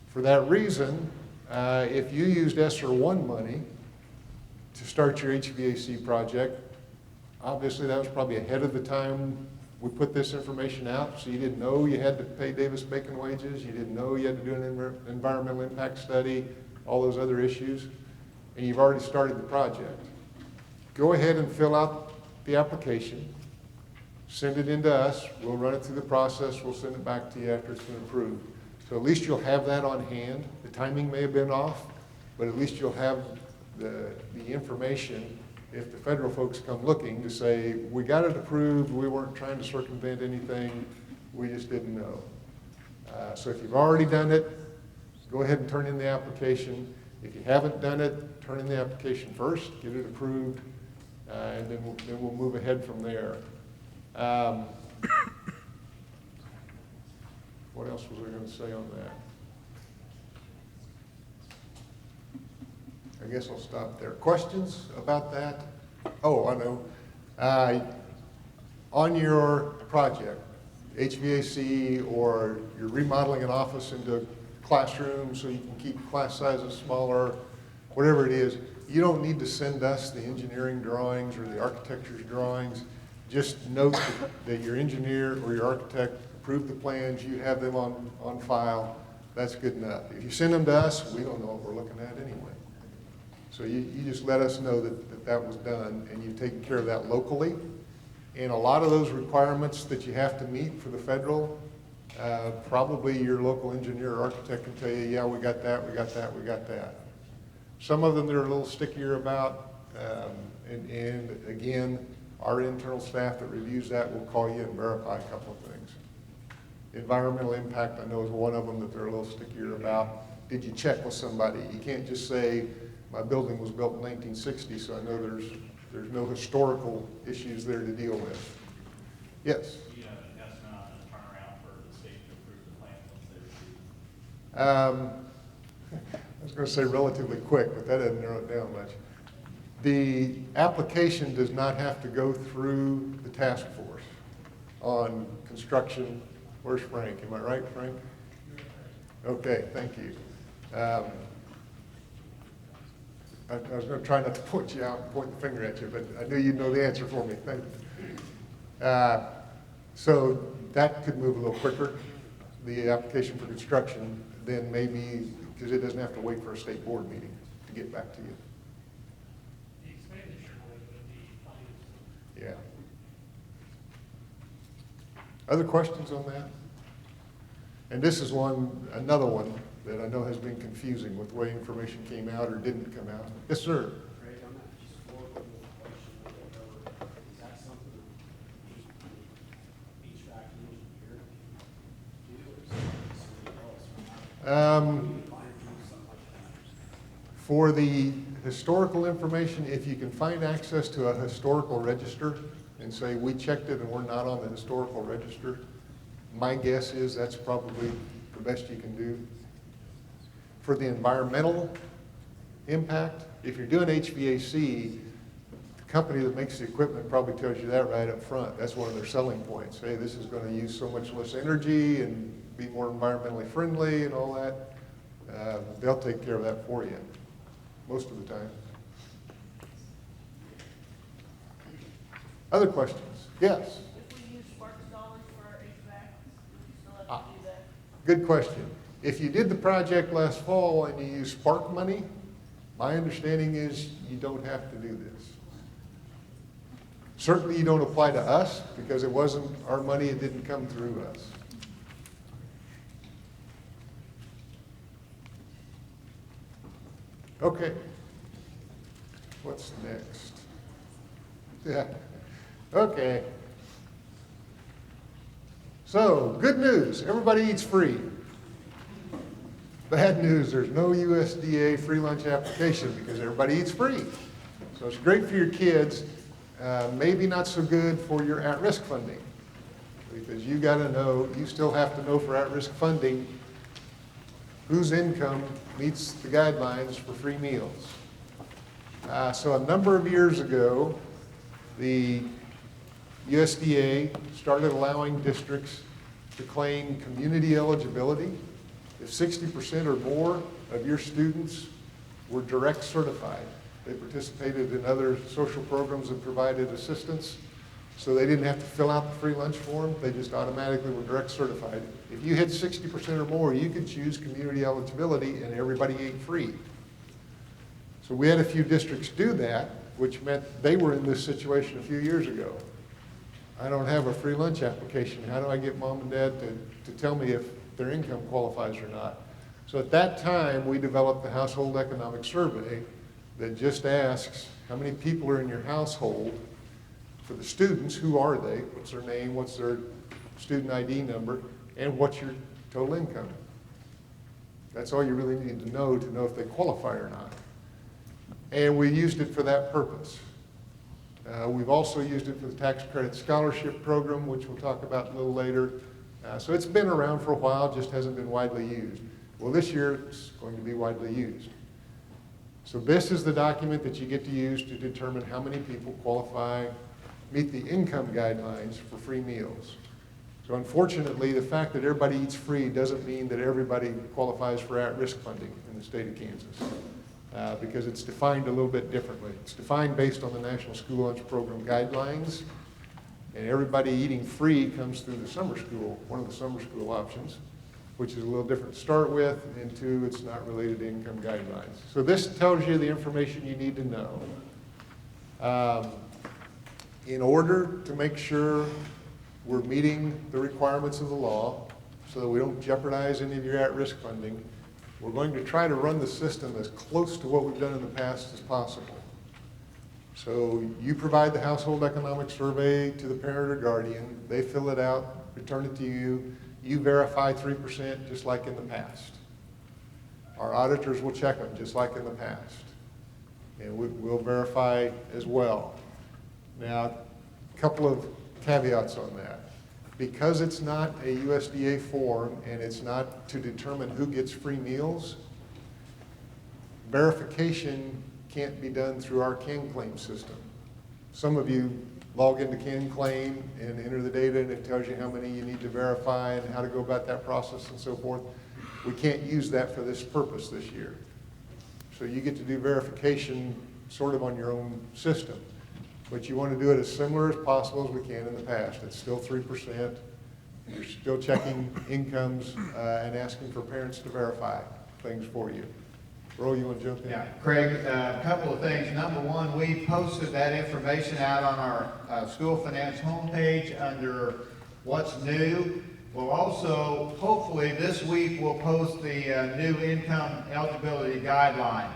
For that reason, if you used ESSER 1 money to start your HVAC project, obviously that was probably ahead of the time we put this information out, so you didn't know you had to pay Davis-Bacon wages, you didn't know you had to do an environmental impact study, all those other issues, and you've already started the project. Go ahead and fill out the application, send it in to us, we'll run it through the process, we'll send it back to you after it's been approved. So at least you'll have that on hand. The timing may have been off, but at least you'll have the information if the federal folks come looking to say, we got it approved, we weren't trying to circumvent anything, we just didn't know. So if you've already done it, go ahead and turn in the application. If you haven't done it, turn in the application first, get it approved, and then we'll move ahead from there. What else was I going to say on that? I guess I'll stop there. Questions about that? Oh, I know. On your project, HVAC, or you're remodeling an office into a classroom so you can keep class sizes smaller, whatever it is, you don't need to send us the engineering drawings or the architecture's drawings. Just note that your engineer or your architect approved the plans, you have them on file, that's good enough. If you send them to us, we don't know what we're looking at anyway. So you just let us know that was done, and you've taken care of that locally. And a lot of those requirements that you have to meet for the federal, probably your local engineer or architect can tell you, yeah, we got that, we got that, we got that. Some of them they're a little stickier about, and again, our internal staff that reviews that will call you and verify a couple of things. Environmental impact, I know, is one of them that they're a little stickier about. Did you check with somebody? You can't just say, my building was built in 1960, so I know there's no historical issues there to deal with. Yes? Do you have an estimate on the turnaround for the state to approve the plan once they receive? I was going to say relatively quick, but that doesn't narrow it down much. The application does not have to go through the task force on construction. Where's Frank? Am I right, Frank? Okay, thank you. I was gonna try not to point you out and point the finger at you, but I knew you'd know the answer for me, thank you. So that could move a little quicker, the application for construction, than maybe, because it doesn't have to wait for a state board meeting to get back to you. The expenditure would be obvious. Yeah. Other questions on that? And this is another one that I know has been confusing with the way information came out or didn't come out. Yes, sir. Greg, on that historical question or whatever, is that something that each HVAC engineer do, or is it somebody else? For the historical information, if you can find access to a historical register and say, we checked it and we're not on the historical register, my guess is that's probably the best you can do. For the environmental impact, if you're doing HVAC, the company that makes the equipment probably tells you that right up front. That's one of their selling points. Hey, this is going to use so much less energy and be more environmentally friendly and all that. They'll take care of that for you most of the time. Other questions? Yes? If we use Sparks dollars for our HVAC, we still have to do that. Good question. If you did the project last fall and you used Spark money, my understanding is you don't have to do this. Certainly you don't apply to us because it wasn't our money, it didn't come through us. Okay. What's next? Yeah. Okay. So, good news, everybody eats free. Bad news, there's no USDA free lunch application because everybody eats free. So it's great for your kids, maybe not so good for your at-risk funding. Because you gotta know, you still have to know for at-risk funding whose income meets the guidelines for free meals. So a number of years ago, the USDA started allowing districts to claim community eligibility if 60% or more of your students were direct certified. They participated in other social programs and provided assistance, so they didn't have to fill out the free lunch form, they just automatically were direct certified. If you hit 60% or more, you could choose community eligibility and everybody ate free. So we had a few districts do that, which meant they were in this situation a few years ago. I don't have a free lunch application. How do I get mom and dad to tell me if their income qualifies or not? So at that time, we developed the Household Economic Survey that just asks how many people are in your household. For the students, who are they? What's their name? What's their student ID number? And what's your total income? That's all you really need to know if they qualify or not. And we used it for that purpose. We've also used it for the tax credit scholarship program, which we'll talk about a little later. So it's been around for a while, just hasn't been widely used. Well, this year it's going to be widely used. So this is the document that you get to use to determine how many people qualify, meet the income guidelines for free meals. So unfortunately, the fact that everybody eats free doesn't mean that everybody qualifies for at-risk funding in the state of Kansas, because it's defined a little bit differently. It's defined based on the National School Lunch Program guidelines, and everybody eating free comes through the summer school, one of the summer school options, which is a little different to start with, and two, it's not related to income guidelines. So this tells you the information you need to know. In order to make sure we're meeting the requirements of the law so that we don't jeopardize any of your at-risk funding, we're going to try to run the system as close to what we've done in the past as possible. So you provide the Household Economic Survey to the parent or guardian, they fill it out, return it to you, you verify 3% just like in the past. Our auditors will check them just like in the past. And we'll verify as well. Now, a couple of caveats on that. Because it's not a USDA form and it's not to determine who gets free meals, verification can't be done through our CanClaim system. Some of you log into CanClaim and enter the data and it tells you how many you need to verify and how to go about that process and so forth. We can't use that for this purpose this year. So you get to do verification sort of on your own system. But you want to do it as similar as possible as we can in the past. It's still 3%. You're still checking incomes and asking for parents to verify things for you. Ro, you want to jump in? Yeah, Craig, a couple of things. Number one, we posted that information out on our school finance homepage under what's new. We'll also, hopefully this week, we'll post the new income eligibility guidelines.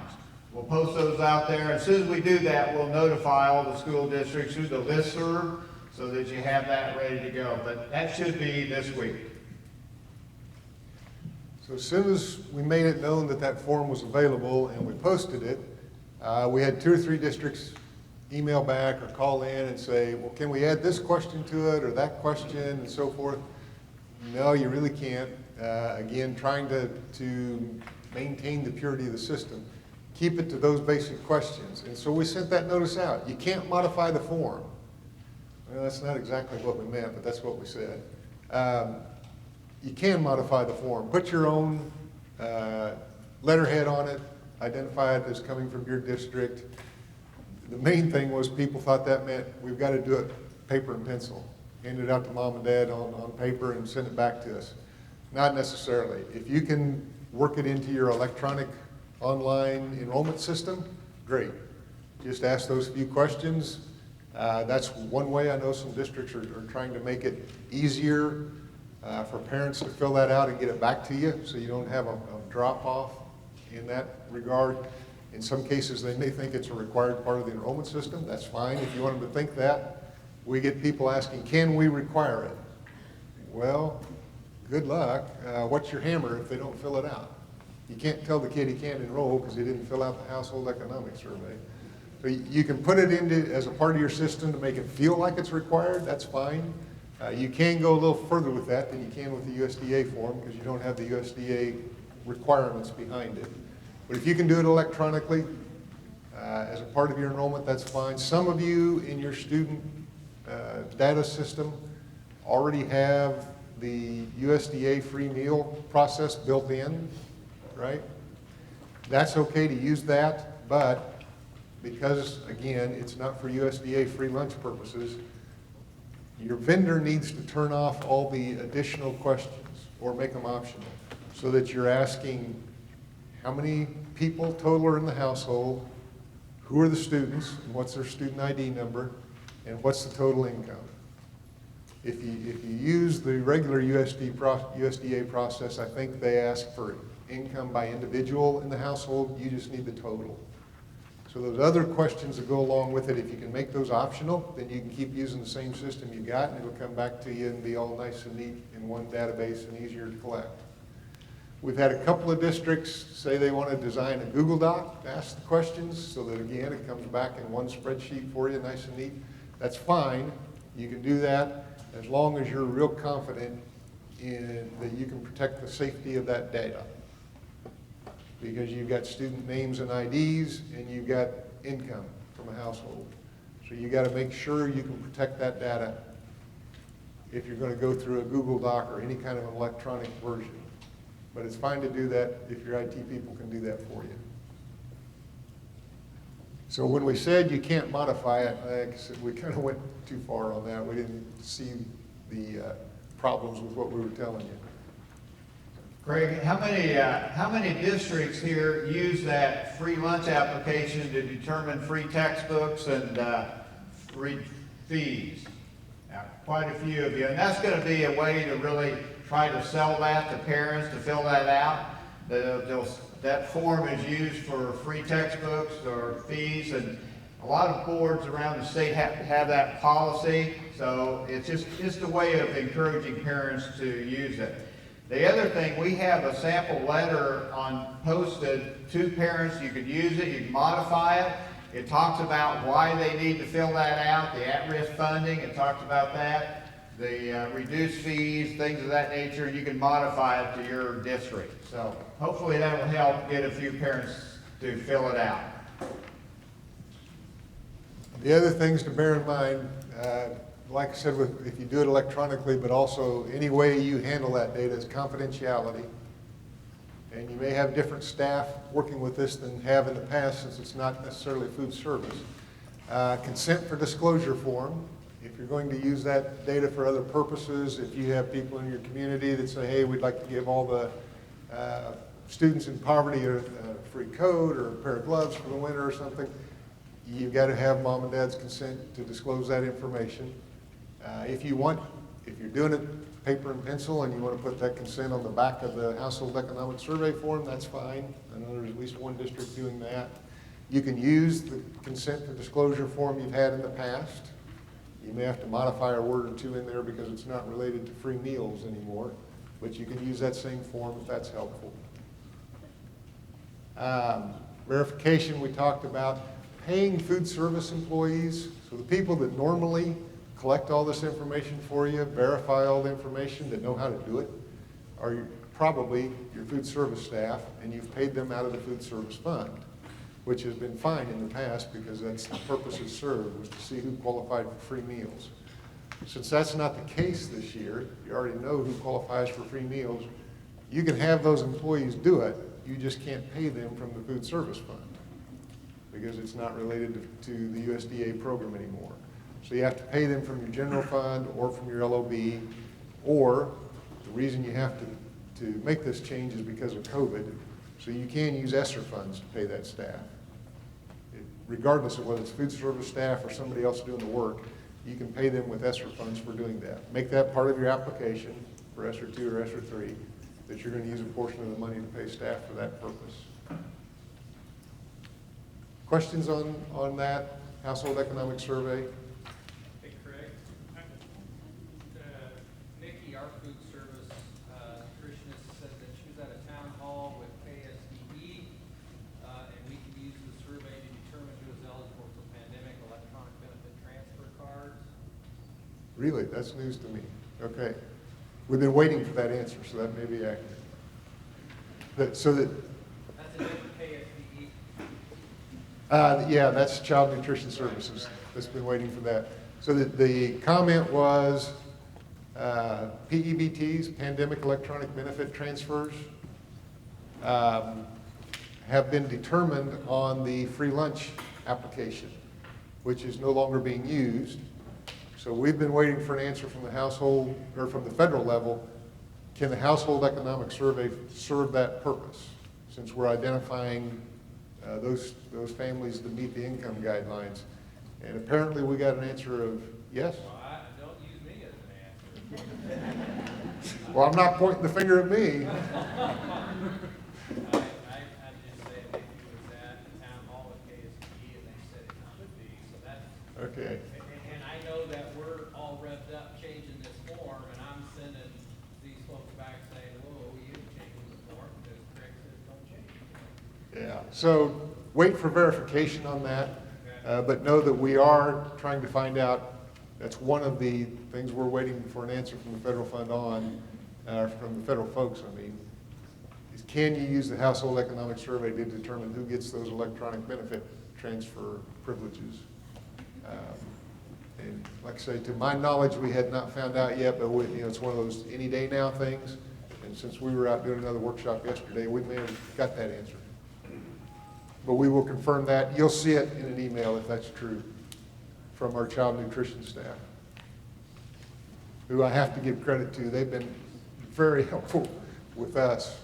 We'll post those out there. As soon as we do that, we'll notify all the school districts through the listserv so that you have that ready to go. But that should be this week. So as soon as we made it known that that form was available and we posted it, we had 2 or 3 districts email back or call in and say, well, can we add this question to it or that question and so forth? No, you really can't. Again, trying to maintain the purity of the system. Keep it to those basic questions. And so we sent that notice out. You can't modify the form. Well, that's not exactly what we meant, but that's what we said. You can modify the form. Put your own letterhead on it. Identify it as coming from your district. The main thing was people thought that meant we've got to do it paper and pencil. Hand it out to mom and dad on paper and send it back to us. Not necessarily. If you can work it into your electronic online enrollment system, great. Just ask those few questions. That's one way. I know some districts are trying to make it easier for parents to fill that out and get it back to you so you don't have a drop-off in that regard. In some cases, they may think it's a required part of the enrollment system. That's fine if you want them to think that. We get people asking, can we require it? Well, good luck. What's your hammer if they don't fill it out? You can't tell the kid he can't enroll because he didn't fill out the household economic survey. So you can put it into as a part of your system to make it feel like it's required. That's fine. You can go a little further with that than you can with the USDA form because you don't have the USDA requirements behind it. But if you can do it electronically as a part of your enrollment, that's fine. Some of you in your student data system already have the USDA free meal process built in, right? That's okay to use that, but because, again, it's not for USDA free lunch purposes, your vendor needs to turn off all the additional questions or make them optional so that you're asking how many people total are in the household, who are the students, and what's their student ID number, and what's the total income. If you use the regular USDA process, I think they ask for income by individual in the household. You just need the total. So those other questions that go along with it, if you can make those optional, then you can keep using the same system you got, and it'll come back to you and be all nice and neat in one database and easier to collect. We've had a couple of districts say they want to design a Google Doc to ask the questions so that, again, it comes back in one spreadsheet for you, nice and neat. That's fine. You can do that as long as you're real confident in that you can protect the safety of that data. Because you've got student names and IDs and you've got income from a household. So you got to make sure you can protect that data if you're going to go through a Google Doc or any kind of an electronic version. But it's fine to do that if your IT people can do that for you. So when we said you can't modify it, like I said, we kind of went too far on that. We didn't see the problems with what we were telling you. Craig, how many districts here use that free lunch application to determine free textbooks and free fees? Now, quite a few of you, and that's going to be a way to really try to sell that to parents to fill that out. That form is used for free textbooks or fees, and a lot of boards around the state have that policy. So it's just a way of encouraging parents to use it. The other thing, we have a sample letter posted to parents. You could use it, you can modify it. It talks about why they need to fill that out, the at-risk funding, it talks about that. The reduced fees, things of that nature, you can modify it to your district. So hopefully that will help get a few parents to fill it out. The other things to bear in mind, like I said, if you do it electronically, but also any way you handle that data is confidentiality. And you may have different staff working with this than have in the past, since it's not necessarily food service. Consent for disclosure form. If you're going to use that data for other purposes, if you have people in your community that say, hey, we'd like to give all the students in poverty a free coat or a pair of gloves for the winter or something, you've got to have mom and dad's consent to disclose that information. If you're doing it paper and pencil and you want to put that consent on the back of the household economic survey form, that's fine. I know there's at least one district doing that. You can use the consent to disclosure form you've had in the past. You may have to modify a word or two in there because it's not related to free meals anymore, but you can use that same form if that's helpful. Verification, we talked about. Paying food service employees, so the people that normally collect all this information for you, verify all the information, that know how to do it, are probably your food service staff, and you've paid them out of the food service fund, which has been fine in the past because that's the purpose it served, was to see who qualified for free meals. Since that's not the case this year, you already know who qualifies for free meals, you can have those employees do it, you just can't pay them from the food service fund because it's not related to the USDA program anymore. So you have to pay them from your general fund or from your LOB, or the reason you have to make this change is because of COVID, so you can use ESSER funds to pay that staff. Regardless of whether it's food service staff or somebody else doing the work, you can pay them with ESSER funds for doing that. Make that part of your application for ESSER 2 or ESSER 3, that you're going to use a portion of the money to pay staff for that purpose. Questions on that household economic survey? Hey, Craig. Nikki, our food service nutritionist, said that she was at a town hall with KSDE, and we could use the survey to determine who is eligible for pandemic electronic benefit transfer cards. Really? That's news to me. Okay. We've been waiting for that answer, so that may be accurate. That's a different KSDE. Yeah, that's Child Nutrition Services that's been waiting for that. So the comment was PEBTs, Pandemic Electronic Benefit Transfers, have been determined on the free lunch application, which is no longer being used. So we've been waiting for an answer from the household, or from the federal level. Can the household economic survey serve that purpose? Since we're identifying those families that meet the income guidelines. And apparently we got an answer of yes. Well, don't use me as an answer. Well, I'm not pointing the finger at me. I'm just saying, Nikki was at the town hall with KSDE, and they said it could be, so that's. Okay. And I know that we're all revved up changing this form, and I'm sending these folks back saying, whoa, you didn't change the form, because Craig says don't change it. Yeah, so wait for verification on that, but know that we are trying to find out, that's one of the things we're waiting for an answer from the federal fund on, from the federal folks, I mean, is can you use the household economic survey to determine who gets those electronic benefit transfer privileges? And like I say, to my knowledge, we had not found out yet, but it's one of those any day now things. And since we were out doing another workshop yesterday, we may have got that answer. But we will confirm that. You'll see it in an email if that's true from our child nutrition staff, who I have to give credit to. They've been very helpful with us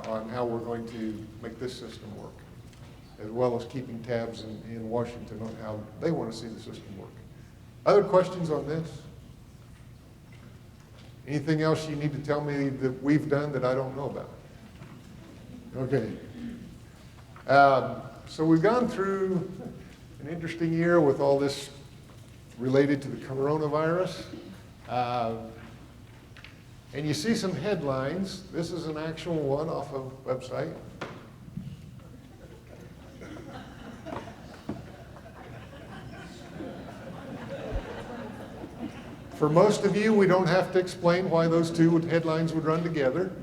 on how we're going to make this system work, as well as keeping tabs in Washington on how they want to see the system work. Other questions on this? Anything else you need to tell me that we've done that I don't know about? Okay. So we've gone through an interesting year with all this related to the coronavirus. And you see some headlines. This is an actual one off of website. For most of you, we don't have to explain why those two headlines would run together.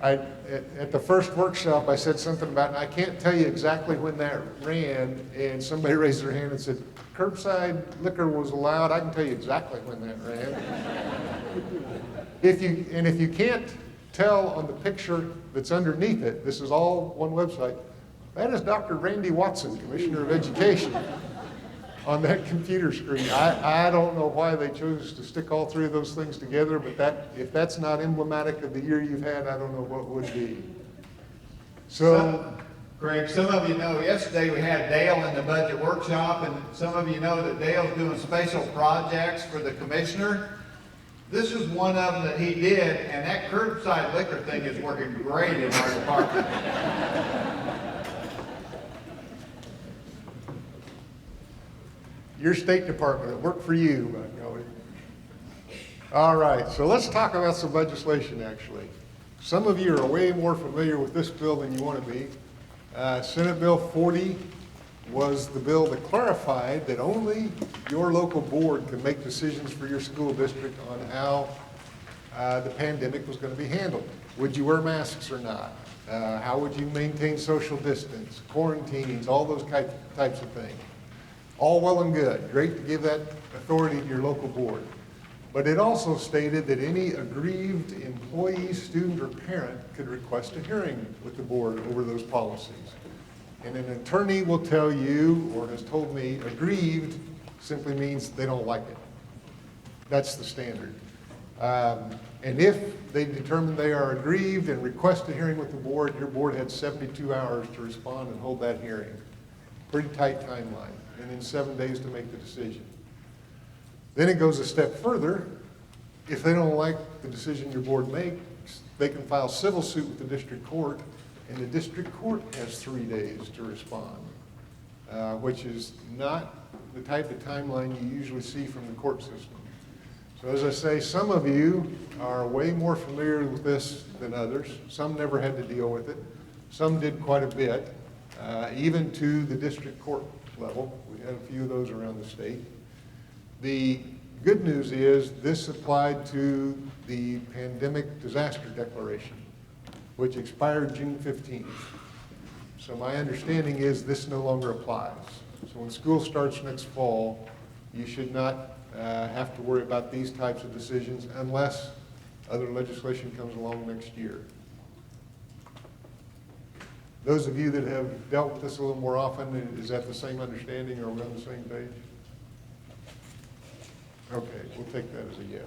At the first workshop, I said something about, and I can't tell you exactly when that ran, and somebody raised their hand and said, curbside liquor was allowed. I can tell you exactly when that ran. If you can't tell on the picture that's underneath it, this is all one website, that is Dr. Randy Watson, Commissioner of Education, on that computer screen. I don't know why they chose to stick all three of those things together, but if that's not emblematic of the year you've had, I don't know what would be. So, Greg, some of you know, yesterday we had Dale in the budget workshop, and some of you know that Dale's doing special projects for the commissioner. This is one of them that he did, and that curbside liquor thing is working great in our department. your State Department, it worked for you, by golly. All right, so let's talk about some legislation, actually. Some of you are way more familiar with this bill than you want to be. Senate Bill 40 was the bill that clarified that only your local board can make decisions for your school district on how the pandemic was going to be handled. Would you wear masks or not? How would you maintain social distance, quarantines, all those types of things. All well and good. Great to give that authority to your local board. But it also stated that any aggrieved employee, student, or parent could request a hearing with the board over those policies. And an attorney will tell you, or has told me, aggrieved simply means they don't like it. That's the standard. And if they determine they are aggrieved and request a hearing with the board, your board had 72 hours to respond and hold that hearing. Pretty tight timeline. And then 7 days to make the decision. Then it goes a step further. If they don't like the decision your board makes, they can file civil suit with the district court, and the district court has 3 days to respond, which is not the type of timeline you usually see from the court system. So as I say, some of you are way more familiar with this than others. Some never had to deal with it. Some did quite a bit, even to the district court level. We had a few of those around the state. The good news is this applied to the pandemic disaster declaration, which expired June 15th. So my understanding is this no longer applies. So when school starts next fall, you should not have to worry about these types of decisions unless other legislation comes along next year. Those of you that have dealt with this a little more often, is that the same understanding? Are we on the same page? Okay, we'll take that as a yes.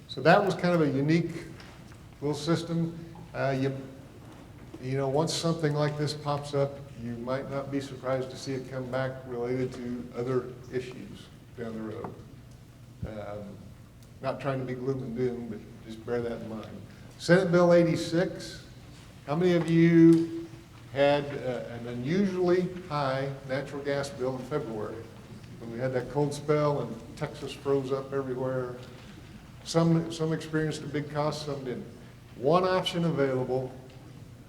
So that was kind of a unique little system. You know, once something like this pops up, you might not be surprised to see it come back related to other issues down the road. Not trying to be gloom and doom, but just bear that in mind. Senate Bill 86. How many of you had an unusually high natural gas bill in February when we had that cold spell and Texas froze up everywhere? Some experienced a big cost, some didn't. One option available,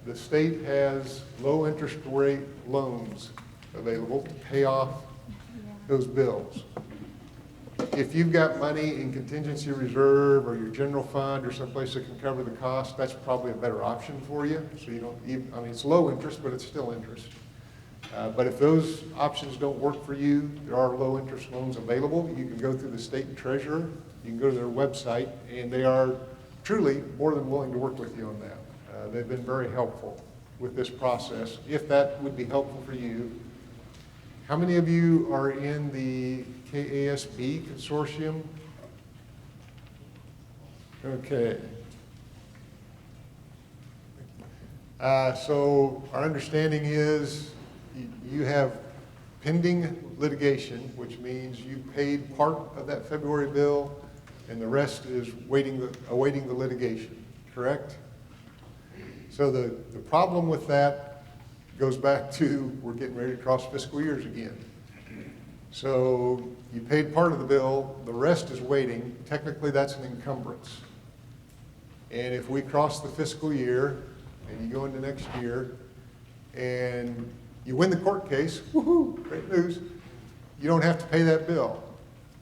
the state has low interest rate loans available to pay off those bills. If you've got money in contingency reserve or your general fund or someplace that can cover the cost, that's probably a better option for you. So you don't even, I mean, it's low interest, but it's still interest. But if those options don't work for you, there are low interest loans available. You can go through the state treasurer, you can go to their website, and they are truly more than willing to work with you on that. They've been very helpful with this process. If that would be helpful for you, how many of you are in the KSDE consortium? Okay. So our understanding is you have pending litigation, which means you paid part of that February bill and the rest is awaiting the litigation, correct? So the problem with that goes back to we're getting ready to cross fiscal years again. So you paid part of the bill, the rest is waiting. Technically, that's an encumbrance. And if we cross the fiscal year and you go into next year and you win the court case, woohoo, great news, you don't have to pay that bill.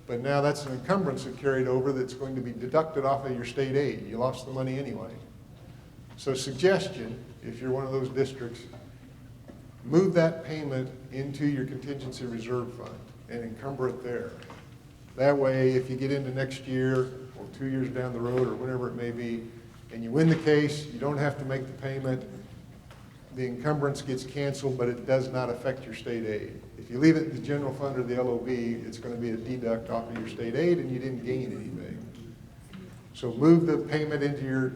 But now that's an encumbrance that carried over that's going to be deducted off of your state aid. You lost the money anyway. So suggestion, if you're one of those districts, move that payment into your contingency reserve fund and encumber it there. That way, if you get into next year or 2 years down the road or whenever it may be, and you win the case, you don't have to make the payment. The encumbrance gets canceled, but it does not affect your state aid. If you leave it in the general fund or the LOB, it's going to be a deduct off of your state aid and you didn't gain anything. So move the payment into your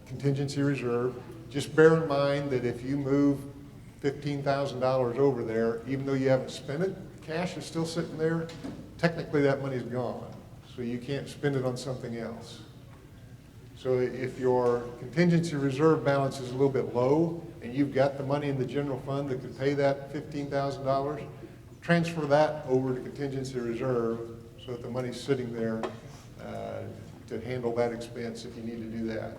contingency reserve. Just bear in mind that if you move $15,000 over there, even though you haven't spent it, cash is still sitting there, technically that money's gone. So you can't spend it on something else. So if your contingency reserve balance is a little bit low and you've got the money in the general fund that could pay that $15,000, transfer that over to contingency reserve so that the money's sitting there to handle that expense if you need to do that.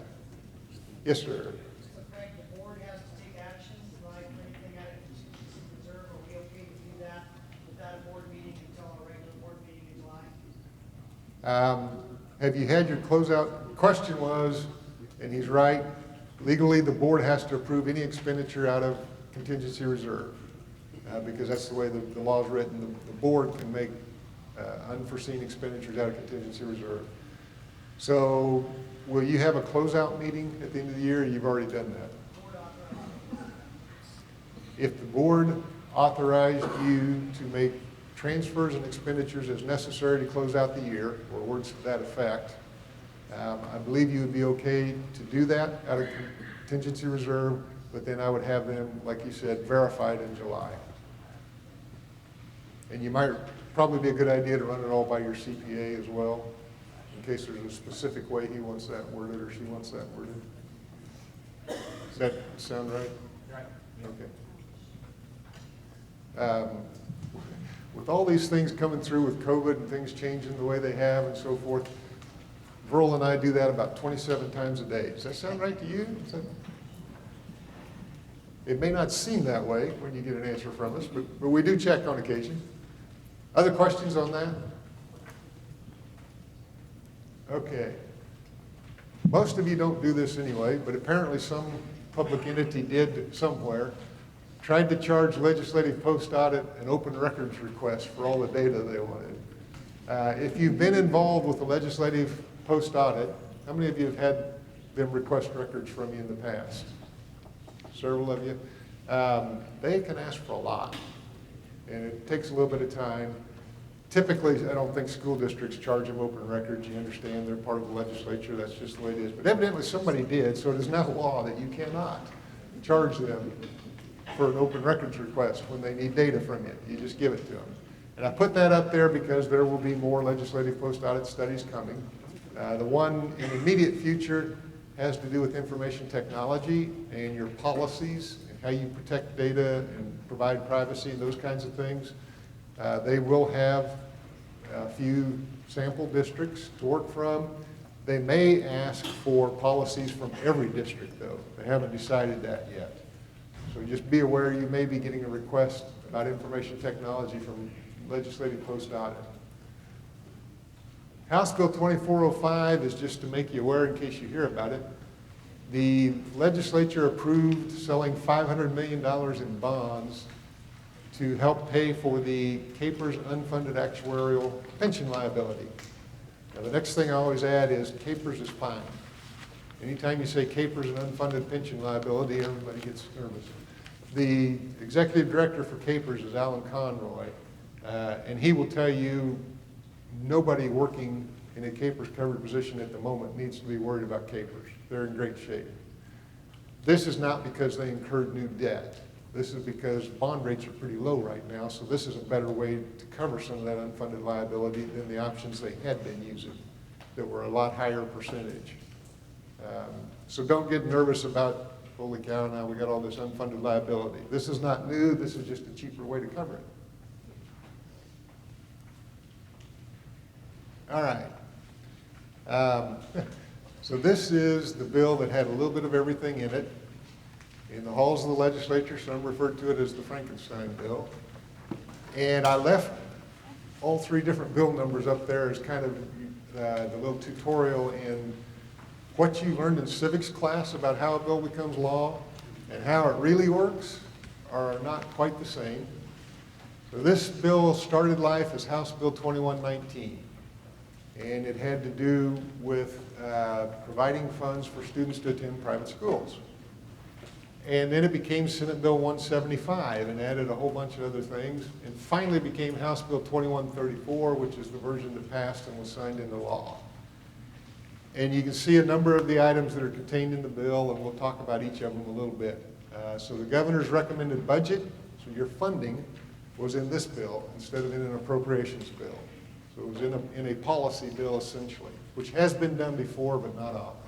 Yes, sir. So Craig, the board has to take action, like anything out of contingency reserve, are we okay to do that without a board meeting until our regular board meeting in July? Have you had your closeout? Question was, and he's right, legally the board has to approve any expenditure out of contingency reserve because that's the way the law is written. The board can make unforeseen expenditures out of contingency reserve. So will you have a closeout meeting at the end of the year, or you've already done that? If the board authorized you to make transfers and expenditures as necessary to close out the year, or words to that effect, I believe you would be okay to do that out of contingency reserve, but then I would have them, like you said, verified in July. And you might probably be a good idea to run it all by your CPA as well, in case there's a specific way he wants that worded or she wants that worded. Does that sound right? Right. Okay. With all these things coming through with COVID and things changing the way they have and so forth, Verl and I do that about 27 times a day. Does that sound right to you? It may not seem that way when you get an answer from us, but we do check on occasion. Other questions on that? Okay. Most of you don't do this anyway, but apparently some public entity did somewhere, tried to charge legislative post audit and open records request for all the data they wanted. If you've been involved with the legislative post audit, how many of you have had them request records from you in the past? Several of you. They can ask for a lot, and it takes a little bit of time. Typically, I don't think school districts charge them open records. You understand they're part of the legislature. That's just the way it is. But evidently somebody did, so it is now law that you cannot charge them for an open records request when they need data from you. You just give it to them. And I put that up there because there will be more legislative post-audit studies coming. The one in the immediate future has to do with information technology and your policies and how you protect data and provide privacy and those kinds of things. They will have a few sample districts to work from. They may ask for policies from every district, though. They haven't decided that yet. So just be aware you may be getting a request about information technology from legislative post-audit. House Bill 2405 is just to make you aware in case you hear about it. The legislature approved selling $500 million in bonds to help pay for the KPERS unfunded actuarial pension liability. Now, the next thing I always add is KPERS is fine. Anytime you say KPERS and unfunded pension liability, everybody gets nervous. The executive director for KPERS is Alan Conroy, and he will tell you nobody working in a KPERS covered position at the moment needs to be worried about KPERS. They're in great shape. This is not because they incurred new debt. This is because bond rates are pretty low right now, so this is a better way to cover some of that unfunded liability than the options they had been using that were a lot higher percentage. So don't get nervous about, holy cow, now we got all this unfunded liability. This is not new, this is just a cheaper way to cover it. All right. So this is the bill that had a little bit of everything in it. In the halls of the legislature, some referred to it as the Frankenstein bill. And I left all three different bill numbers up there as kind of the little tutorial in what you learned in civics class about how a bill becomes law and how it really works are not quite the same. So this bill started life as House Bill 2119. and it had to do with providing funds for students to attend private schools. And then it became Senate Bill 175 and added a whole bunch of other things, and finally became House Bill 2134, which is the version that passed and was signed into law. And you can see a number of the items that are contained in the bill, and we'll talk about each of them a little bit. So the governor's recommended budget, so your funding was in this bill instead of in an appropriations bill. So it was in a policy bill essentially, which has been done before but not often.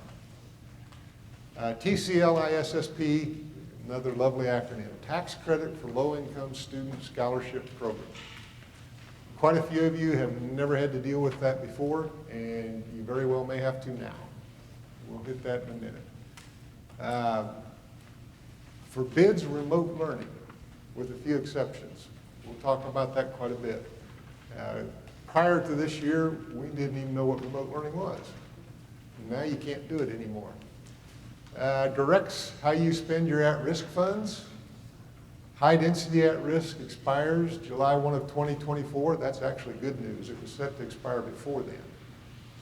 TCLISSP, another lovely acronym, Tax Credit for Low-Income Student Scholarship Program. Quite a few of you have never had to deal with that before, and you very well may have to now. We'll hit that in a minute. Forbids remote learning, with a few exceptions. We'll talk about that quite a bit. Prior to this year, we didn't even know what remote learning was. Now you can't do it anymore. Directs how you spend your at-risk funds. High density at-risk expires July 1 of 2024. That's actually good news. It was set to expire before then.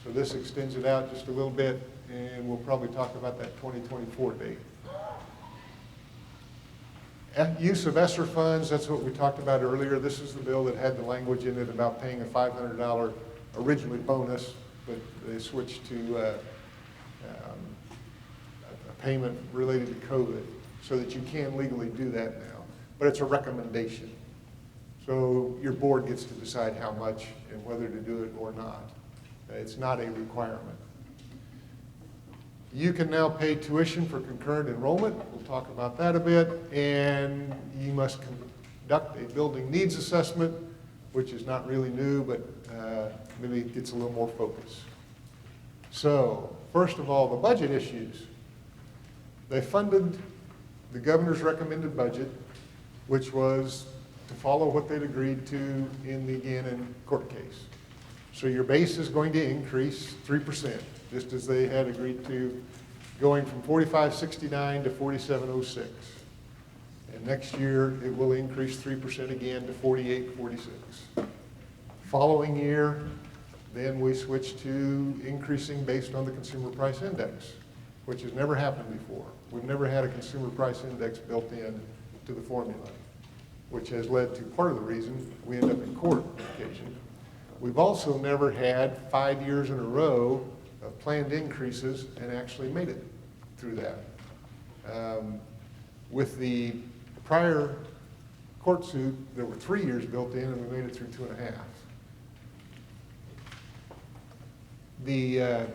So this extends it out just a little bit, and we'll probably talk about that 2024 date. Use of ESSER funds, that's what we talked about earlier. This is the bill that had the language in it about paying a $500 originally bonus, but they switched to a payment related to COVID so that you can legally do that now. But it's a recommendation. So your board gets to decide how much and whether to do it or not. It's not a requirement. You can now pay tuition for concurrent enrollment. We'll talk about that a bit. And you must conduct a building needs assessment, which is not really new, but maybe it gets a little more focus. So, first of all, the budget issues. They funded the governor's recommended budget, which was to follow what they'd agreed to in the Gannon court case. So your base is going to increase 3%, just as they had agreed to, going from 4569 to 4706. And next year, it will increase 3% again to 4846. Following year, then we switch to increasing based on the consumer price index, which has never happened before. We've never had a consumer price index built in to the formula, which has led to part of the reason we end up in court on occasion. We've also never had 5 years in a row of planned increases and actually made it through that. With the prior court suit, there were 3 years built in and we made it through 2.5. The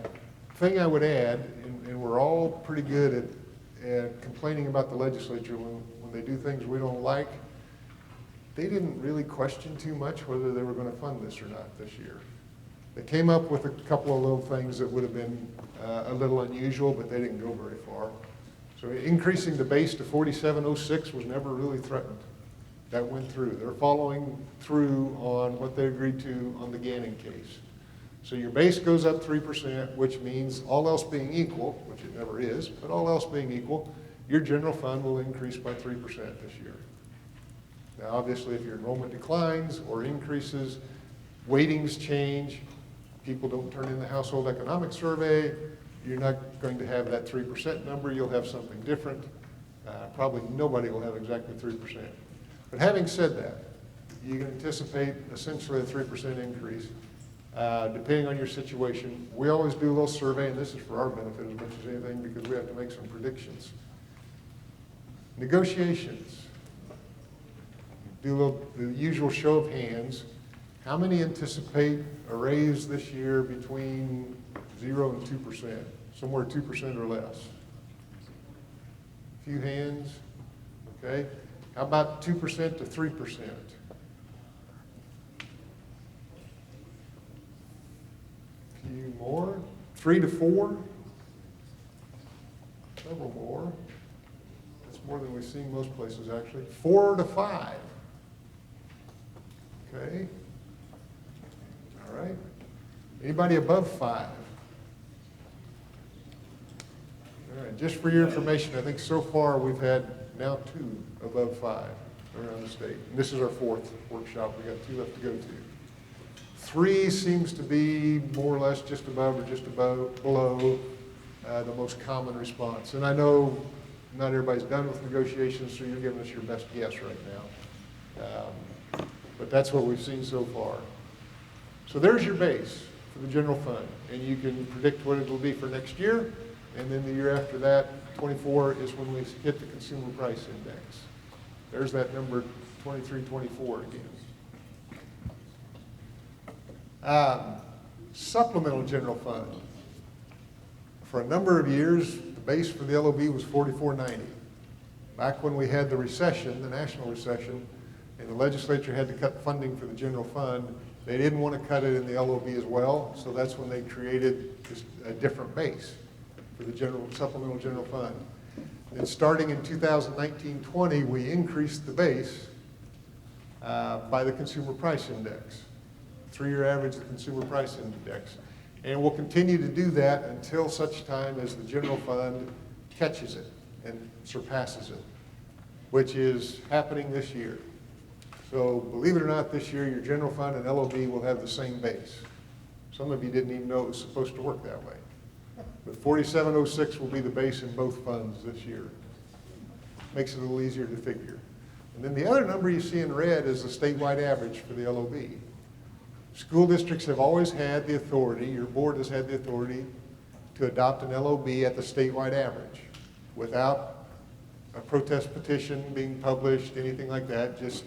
thing I would add, and we're all pretty good at complaining about the legislature when they do things we don't like, they didn't really question too much whether they were going to fund this or not this year. They came up with a couple of little things that would have been a little unusual, but they didn't go very far. So increasing the base to 4706 was never really threatened. That went through. They're following through on what they agreed to on the Gannon case. So your base goes up 3%, which means all else being equal, which it never is, but all else being equal, your general fund will increase by 3% this year. Now, obviously, if your enrollment declines or increases, weightings change, people don't turn in the household economic survey, you're not going to have that 3% number, you'll have something different. Probably nobody will have exactly 3%. But having said that, you can anticipate essentially a 3% increase. Depending on your situation. We always do a little survey, and this is for our benefit as much as anything because we have to make some predictions. Negotiations. Do the usual show of hands. How many anticipate a raise this year between 0 and 2%? Somewhere 2% or less. A few hands. Okay. How about 2% to 3%? Few more, 3 to 4, several more. That's more than we've seen most places actually. 4 to 5. Okay. All right. Anybody above 5? All right. Just for your information, I think so far we've had now 2 above 5 around the state. And this is our 4th workshop. We got 2 left to go to. 3 seems to be more or less just above or just above, below the most common response. And I know not everybody's done with negotiations, so you're giving us your best guess right now. But that's what we've seen so far. So there's your base for the general fund, and you can predict what it will be for next year, and then the year after that, 24, is when we hit the consumer price index. There's that number, 23, 24 again. Supplemental general fund. For a number of years, the base for the LOB was 44.90. Back when we had the recession, the national recession, and the legislature had to cut funding for the general fund, they didn't want to cut it in the LOB as well, so that's when they created a different base for the supplemental general fund. And starting in 2019-20, we increased the base by the consumer price index, 3-year average of the consumer price index. And we'll continue to do that until such time as the general fund catches it and surpasses it, which is happening this year. So believe it or not, this year your general fund and LOB will have the same base. Some of you didn't even know it was supposed to work that way. But 4706 will be the base in both funds this year. Makes it a little easier to figure. And then the other number you see in red is the statewide average for the LOB. School districts have always had the authority, your board has had the authority to adopt an LOB at the statewide average without a protest petition being published, anything like that, just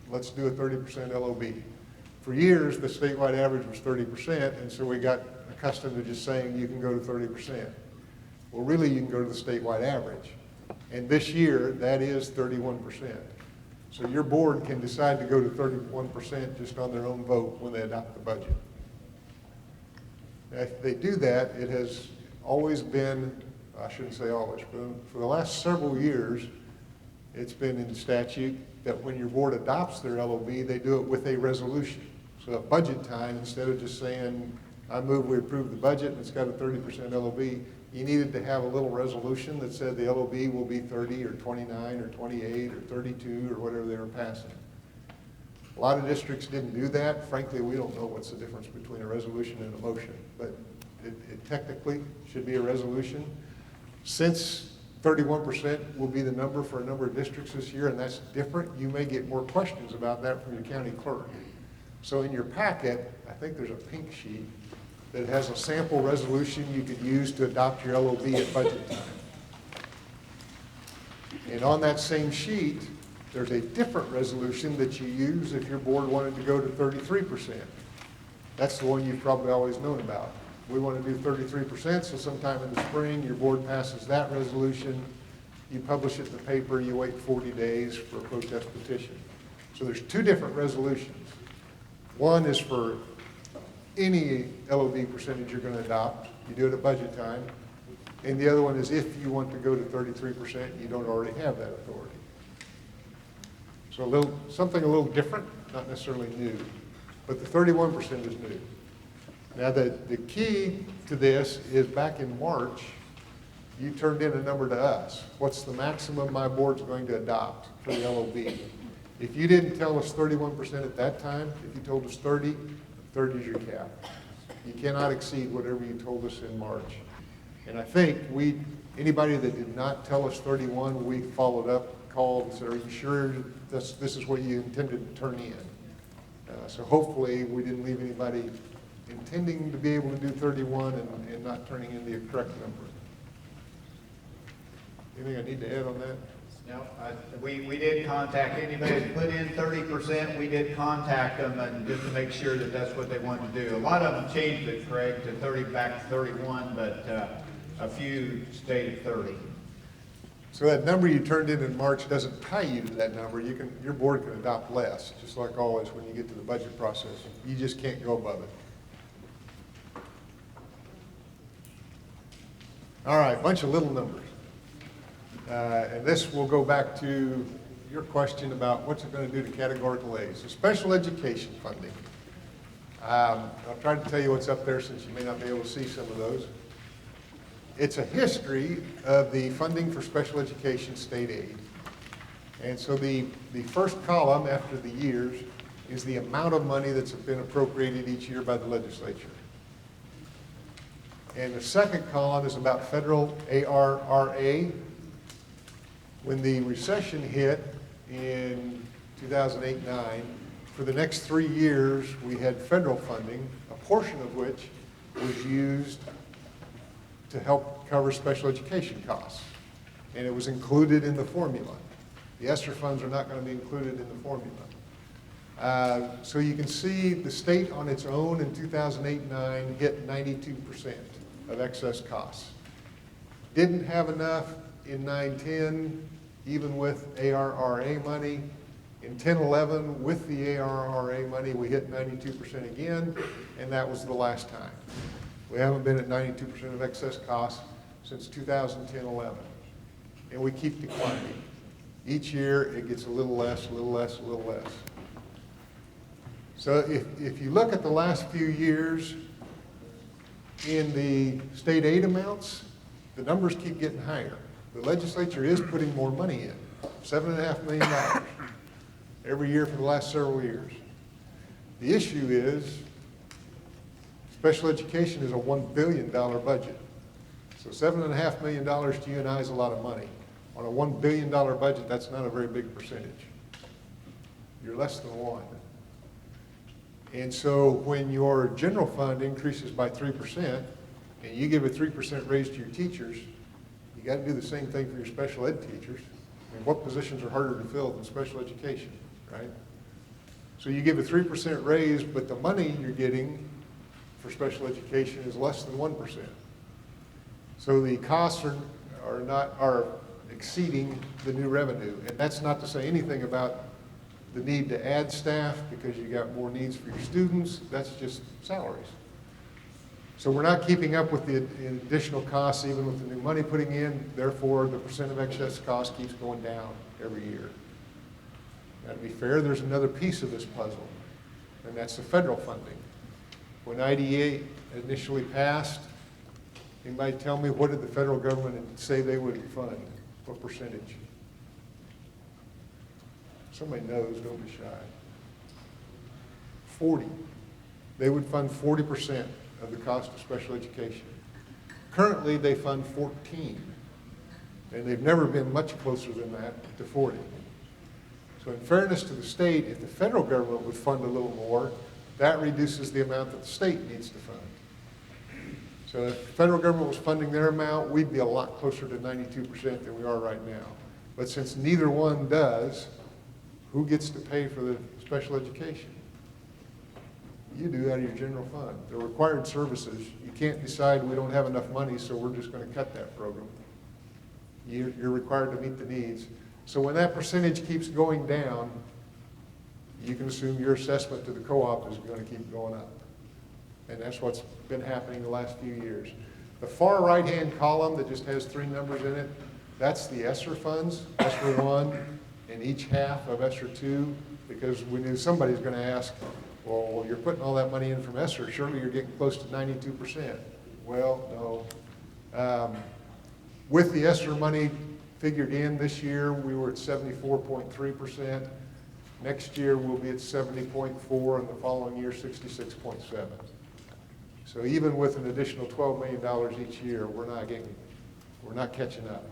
let's do a 30% LOB. For years, the statewide average was 30%, and so we got accustomed to just saying you can go to 30%. Well, really, you can go to the statewide average. And this year, that is 31%. So your board can decide to go to 31% just on their own vote when they adopt the budget. If they do that, it has always been, I shouldn't say always, but for the last several years, it's been in statute that when your board adopts their LOB, they do it with a resolution. So at budget time, instead of just saying, I move we approve the budget and it's got a 30% LOB, you needed to have a little resolution that said the LOB will be 30 or 29 or 28 or 32 or whatever they were passing. A lot of districts didn't do that. Frankly, we don't know what's the difference between a resolution and a motion, but it technically should be a resolution. Since 31% will be the number for a number of districts this year, and that's different, you may get more questions about that from your county clerk. So in your packet, I think there's a pink sheet that has a sample resolution you could use to adopt your LOB at budget time. And on that same sheet, there's a different resolution that you use if your board wanted to go to 33%. That's the one you've probably always known about. We want to do 33%, so sometime in the spring, your board passes that resolution, you publish it in the paper, you wait 40 days for a protest petition. So there's two different resolutions. One is for any LOB percentage you're going to adopt, you do it at budget time, and the other one is if you want to go to 33%, you don't already have that authority. So something a little different, not necessarily new, but the 31% is new. Now the key to this is back in March, you turned in a number to us. What's the maximum my board's going to adopt for the LOB? If you didn't tell us 31% at that time, if you told us 30, 30 is your cap. You cannot exceed whatever you told us in March. And I think anybody that did not tell us 31, we followed up, called and said, are you sure this is what you intended to turn in? So hopefully we didn't leave anybody intending to be able to do 31 and not turning in the correct number. Anything I need to add on that? No, we did contact anybody that put in 30%, we did contact them and just to make sure that that's what they wanted to do. A lot of them changed it, Craig, to 30 back to 31, but a few stayed at 30. So that number you turned in March doesn't tie you to that number. Your board can adopt less, just like always when you get to the budget process. You just can't go above it. All right, bunch of little numbers. And this will go back to your question about what's it going to do to categorical A's. So special education funding. I'll try to tell you what's up there since you may not be able to see some of those. It's a history of the funding for special education state aid. And so the first column after the years is the amount of money that's been appropriated each year by the legislature. And the second column is about federal ARRA. When the recession hit in 2008-9, for the next 3 years, we had federal funding, a portion of which was used to help cover special education costs. And it was included in the formula. The ESSER funds are not going to be included in the formula. So you can see the state on its own in 2008-9 hit 92% of excess costs. Didn't have enough in 9-10, even with ARRA money. In 10-11, with the ARRA money, we hit 92% again, and that was the last time. We haven't been at 92% of excess costs since 2010-11, and we keep declining. Each year, it gets a little less, a little less, a little less. So if you look at the last few years in the state aid amounts, the numbers keep getting higher. The legislature is putting more money in, $7.5 million every year for the last several years. The issue is special education is a $1 billion budget. So $7.5 million to you and I is a lot of money. On a $1 billion budget, that's not a very big percentage. You're less than 1. And so when your general fund increases by 3%, and you give a 3% raise to your teachers, you got to do the same thing for your special ed teachers. I mean, what positions are harder to fill than special education, right? So you give a 3% raise, but the money you're getting for special education is less than 1%. So the costs are exceeding the new revenue. And that's not to say anything about the need to add staff because you got more needs for your students. That's just salaries. So we're not keeping up with the additional costs even with the new money putting in. Therefore, the percent of excess cost keeps going down every year. Now, to be fair, there's another piece of this puzzle, and that's the federal funding. When IDA initially passed, anybody tell me what did the federal government say they would fund? What percentage? Somebody knows, don't be shy. 40. They would fund 40% of the cost of special education. Currently, they fund 14. And they've never been much closer than that to 40. So in fairness to the state, if the federal government would fund a little more, that reduces the amount that the state needs to fund. So if the federal government was funding their amount, we'd be a lot closer to 92% than we are right now. But since neither one does, who gets to pay for the special education? You do out of your general fund. They're required services. You can't decide we don't have enough money, so we're just going to cut that program. You're required to meet the needs. So when that percentage keeps going down, you can assume your assessment to the co-op is going to keep going up. And that's what's been happening the last few years. The far right-hand column that just has 3 numbers in it, that's the ESSER funds, ESSER 1, and each half of ESSER 2, because we knew somebody's going to ask, well, you're putting all that money in from ESSER, surely you're getting close to 92%. Well, no. With the ESSER money figured in this year, we were at 74.3%. Next year, we'll be at 70.4%, and the following year, 66.7%. So even with an additional $12 million each year, we're not catching up.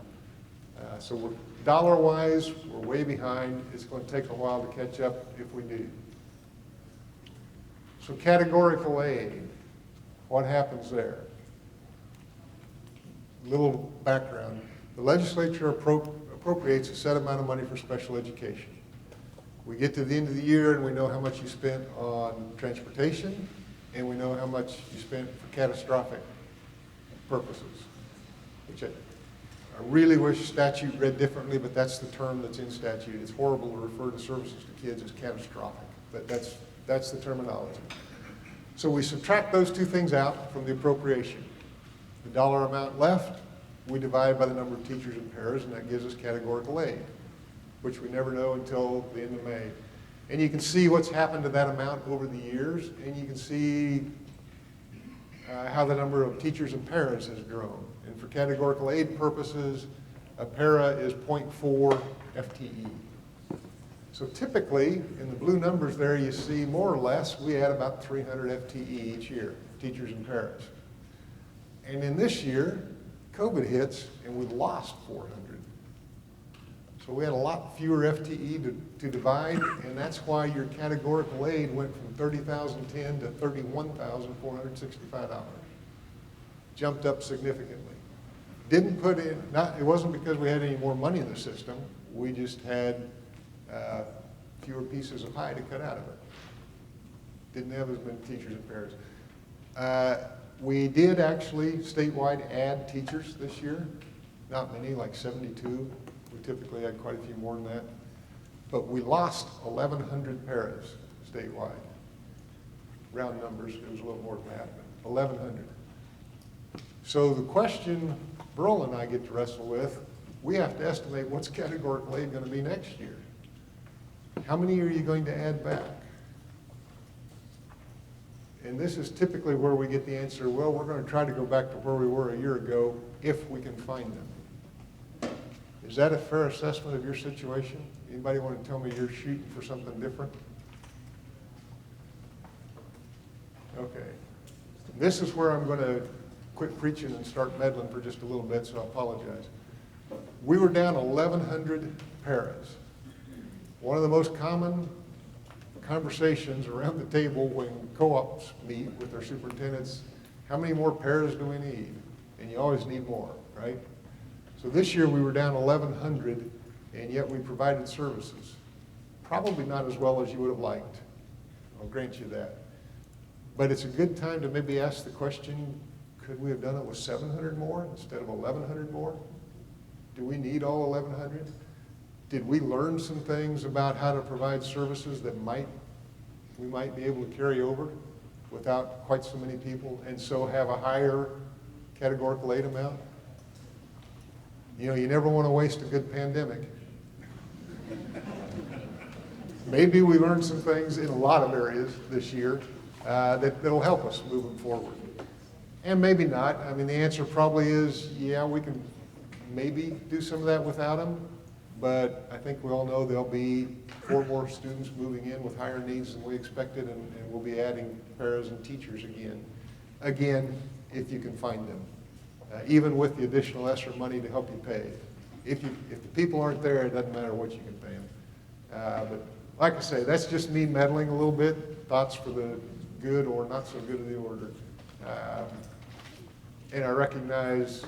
So we're dollar-wise, we're way behind. It's going to take a while to catch up if we do. So categorical aid, what happens there? Little background. The legislature appropriates a set amount of money for special education. We get to the end of the year and we know how much you spent on transportation, and we know how much you spent for catastrophic purposes, which I really wish statute read differently, but that's the term that's in statute. It's horrible to refer to services to kids as catastrophic, but that's the terminology. So we subtract those 2 things out from the appropriation. The dollar amount left, we divide by the number of teachers and paras, and that gives us categorical aid, which we never know until the end of May. And you can see what's happened to that amount over the years, and you can see how the number of teachers and paras has grown. And for categorical aid purposes, a para is 0.4 FTE. So So typically, in the blue numbers there, you see more or less, we add about 300 FTE each year, teachers and parents. And in this year, COVID hits and we lost 400. So we had a lot fewer FTE to divide, and that's why your categorical aid went from $30,010 to $31,465. Jumped up significantly. Didn't put in, it wasn't because we had any more money in the system, we just had fewer pieces of pie to cut out of it. Didn't have as many teachers and parents. We did actually statewide add teachers this year. Not many, like 72. We typically had quite a few more than that. But we lost 1,100 paras statewide. Round numbers, it was a little more than that, but 1,100. So the question Burl and I get to wrestle with, we have to estimate what's categorical aid going to be next year. How many are you going to add back? And this is typically where we get the answer, well, we're going to try to go back to where we were a year ago if we can find them. Is that a fair assessment of your situation? Anybody want to tell me you're shooting for something different? Okay. This is where I'm going to quit preaching and start meddling for just a little bit, so I apologize. We were down 1,100 paras. One of the most common conversations around the table when co-ops meet with their superintendents, how many more paras do we need? And you always need more, right? So this year we were down 1,100, and yet we provided services. Probably not as well as you would have liked. I'll grant you that. But it's a good time to maybe ask the question, could we have done it with 700 more instead of 1,100 more? Do we need all 1,100? Did we learn some things about how to provide services that we might be able to carry over without quite so many people, and so have a higher categorical aid amount? You know, you never want to waste a good pandemic. Maybe we learned some things in a lot of areas this year that'll help us moving forward. And maybe not. I mean, the answer probably is, yeah, we can maybe do some of that without them, but I think we all know there'll be 4 more students moving in with higher needs than we expected, and we'll be adding paras and teachers again, if you can find them. Even with the additional ESSER money to help you pay. If the people aren't there, it doesn't matter what you can pay them. But like I say, that's just me meddling a little bit, thoughts for the good or not so good of the order. And I recognize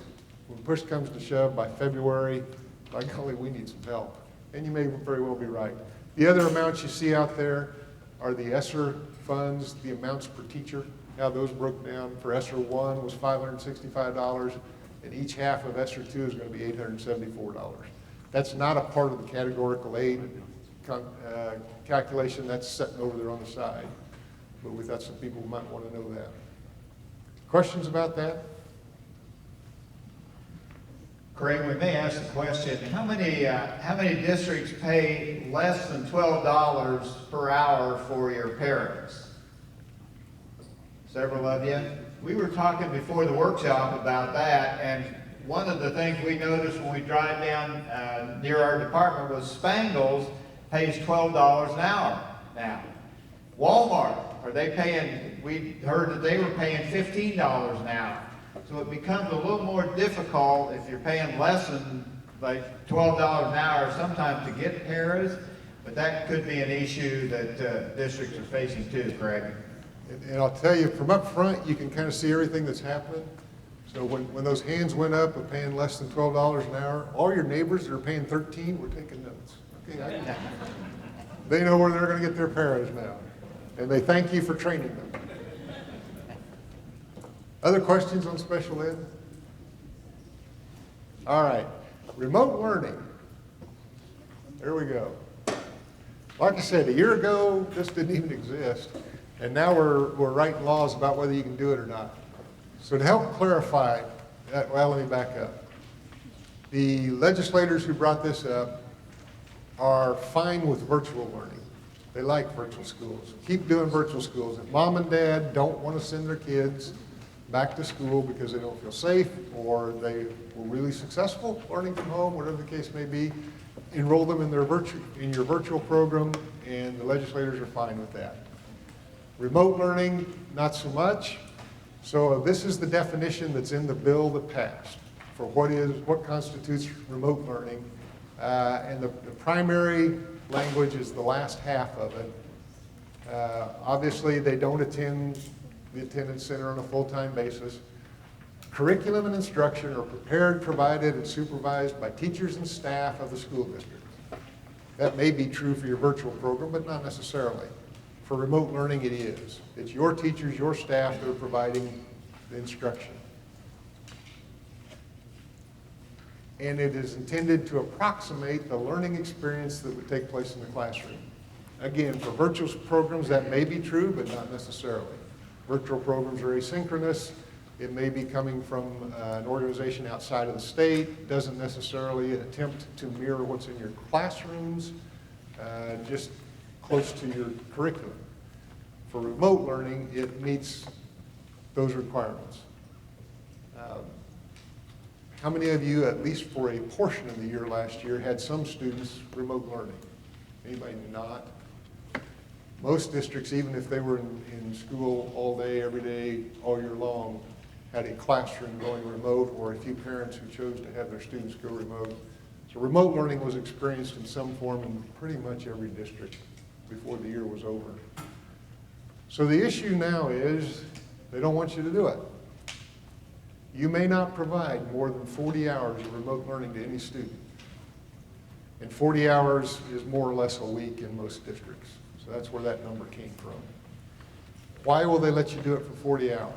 when push comes to shove by February, by golly, we need some help. And you may very well be right. The other amounts you see out there are the ESSER funds, the amounts per teacher, how those broke down. For ESSER 1 was $565, and each half of ESSER 2 is going to be $874. That's not a part of the categorical aid calculation. That's sitting over there on the side. But we thought some people might want to know that. Questions about that? Craig, we may ask the question, how many districts pay less than $12 per hour for your paras? Several of you. We were talking before the workshop about that, and one of the things we noticed when we drive down near our department was Spangles pays $12 an hour now. Walmart, are they paying, we heard that they were paying $15 an hour. So it becomes a little more difficult if you're paying less than like $12 an hour sometimes to get paras, but that could be an issue that districts are facing too, Craig. And I'll tell you, from up front, you can kind of see everything that's happening. So when those hands went up of paying less than $12 an hour, all your neighbors that are paying $13 were taking notes. Okay, they know where they're going to get their paras now. And they thank you for training them. Other questions on special ed? All right, remote learning. There we go. Like I said, a year ago, this didn't even exist. And now we're writing laws about whether you can do it or not. So to help clarify, well, let me back up. The legislators who brought this up are fine with virtual learning. They like virtual schools. Keep doing virtual schools. If mom and dad don't want to send their kids back to school because they don't feel safe, or they were really successful learning from home, whatever the case may be, enroll them in in your virtual program, and the legislators are fine with that. Remote learning, not so much. So this is the definition that's in the bill that passed for what constitutes remote learning. And the primary language is the last half of it. Obviously, they don't attend the attendance center on a full-time basis. Curriculum and instruction are prepared, provided, and supervised by teachers and staff of the school district. That may be true for your virtual program, but not necessarily. For remote learning, it is. It's your teachers, your staff that are providing the instruction. And it is intended to approximate the learning experience that would take place in the classroom. Again, for virtual programs, that may be true, but not necessarily. Virtual programs are asynchronous. It may be coming from an organization outside of the state, doesn't necessarily attempt to mirror what's in your classrooms, just close to your curriculum. For remote learning, it meets those requirements. How many of you, at least for a portion of the year last year, had some students remote learning? Anybody not? Most districts, even if they were in school all day, every day, all year long, had a classroom going remote, or a few parents who chose to have their students go remote. So remote learning was experienced in some form in pretty much every district before the year was over. So the issue now is they don't want you to do it. You may not provide more than 40 hours of remote learning to any student. And 40 hours is more or less a week in most districts. So that's where that number came from. Why will they let you do it for 40 hours?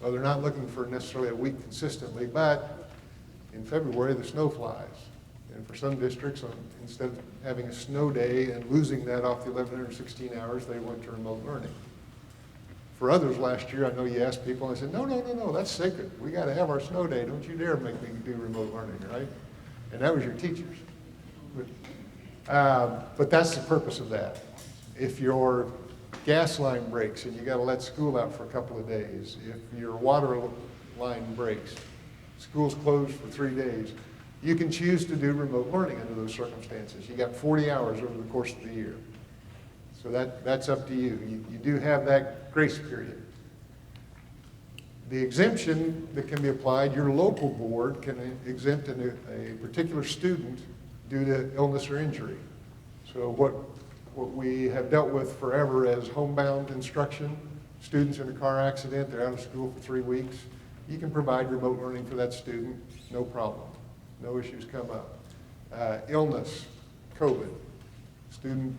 Well, they're not looking for necessarily a week consistently, but in February, the snow flies. And for some districts, instead of having a snow day and losing that off the 1,116 hours, they went to remote learning. For others last year, I know you asked people, and I said, no, that's sacred. We got to have our snow day. Don't you dare make me do remote learning, right? And that was your teachers. But that's the purpose of that. If your gas line breaks and you got to let school out for a couple of days, if your water line breaks, school's closed for 3 days, you can choose to do remote learning under those circumstances. You got 40 hours over the course of the year. So that's up to you. You do have that grace period. The exemption that can be applied, your local board can exempt a particular student due to illness or injury. So what we have dealt with forever as homebound instruction, students in a car accident, they're out of school for 3 weeks, you can provide remote learning for that student, no problem. No issues come up. Illness, COVID. Student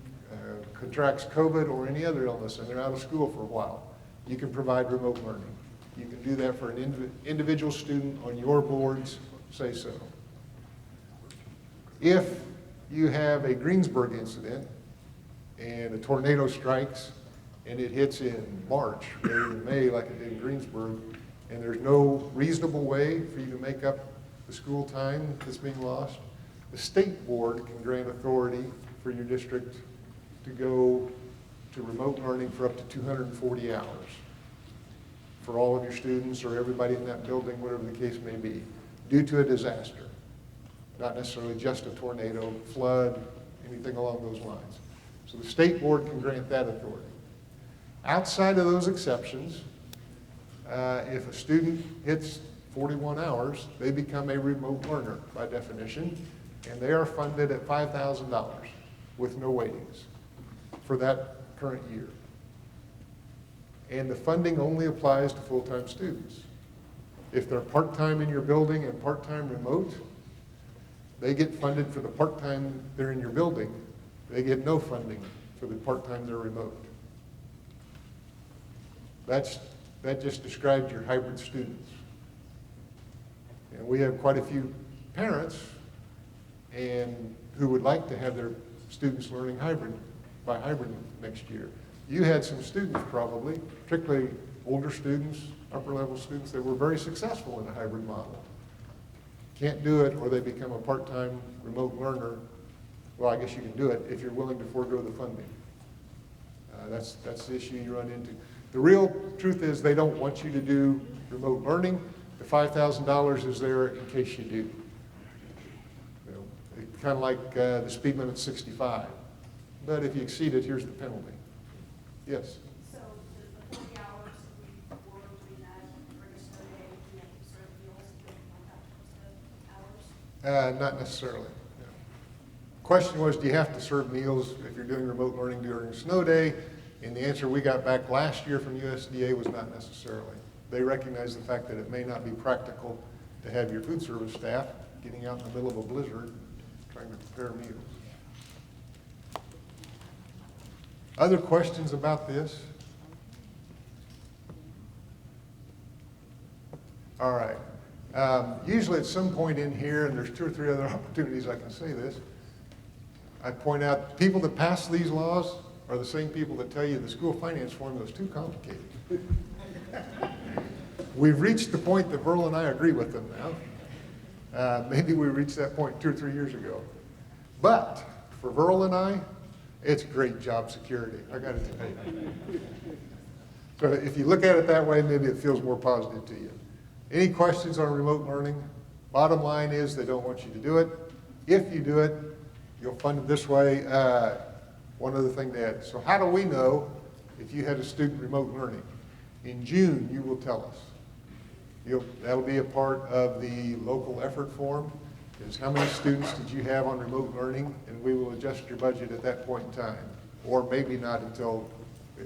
contracts COVID or any other illness and they're out of school for a while. You can provide remote learning. You can do that for an individual student on your boards, say so. If you have a Greensburg incident and a tornado strikes and it hits in March or in May like it did in Greensburg, and there's no reasonable way for you to make up the school time that's being lost, the state board can grant authority for your district to go to remote learning for up to 240 hours for all of your students or everybody in that building, whatever the case may be, due to a disaster. Not necessarily just a tornado, flood, anything along those lines. So the state board can grant that authority. Outside of those exceptions, if a student hits 41 hours, they become a remote learner by definition, and they are funded at $5,000 with no weightings for that current year. And the funding only applies to full-time students. If they're part-time in your building and part-time remote, they get funded for the part-time they're in your building. They get no funding for the part-time they're remote. That just describes your hybrid students. And we have quite a few parents who would like to have their students learning by hybrid next year. You had some students probably, particularly older students, upper level students, that were very successful in a hybrid model. Can't do it, or they become a part-time remote learner. Well, I guess you can do it if you're willing to forego the funding. That's the issue you run into. The real truth is they don't want you to do remote learning. The $5,000 is there in case you do. You know, it kind of like the speed limit 65. But if you exceed it, here's the penalty. Yes? So the 40 hours, if we were doing that for a snow day, we have to serve meals, we don't have to hours? Not necessarily. No. Question was, do you have to serve meals if you're doing remote learning during a snow day? And the answer we got back last year from USDA was not necessarily. They recognize the fact that it may not be practical to have your food service staff getting out in the middle of a blizzard trying to prepare meals. Other questions about this? All right. Usually at some point in here, and there's 2 or 3 other opportunities I can say this, I point out people that pass these laws are the same people that tell you the school finance formula is too complicated. We've reached the point that Verl and I agree with them now. Maybe we reached that point 2 or 3 years ago. But for Verl and I, it's great job security, I gotta tell you. So if you look at it that way, maybe it feels more positive to you. Any questions on remote learning? Bottom line is they don't want you to do it. If you do it, you'll fund it this way. One other thing to add. So how do we know if you had a student remote learning? In June, you will tell us. That'll be a part of the local effort form, is how many students did you have on remote learning, and we will adjust your budget at that point in time. Or maybe not until,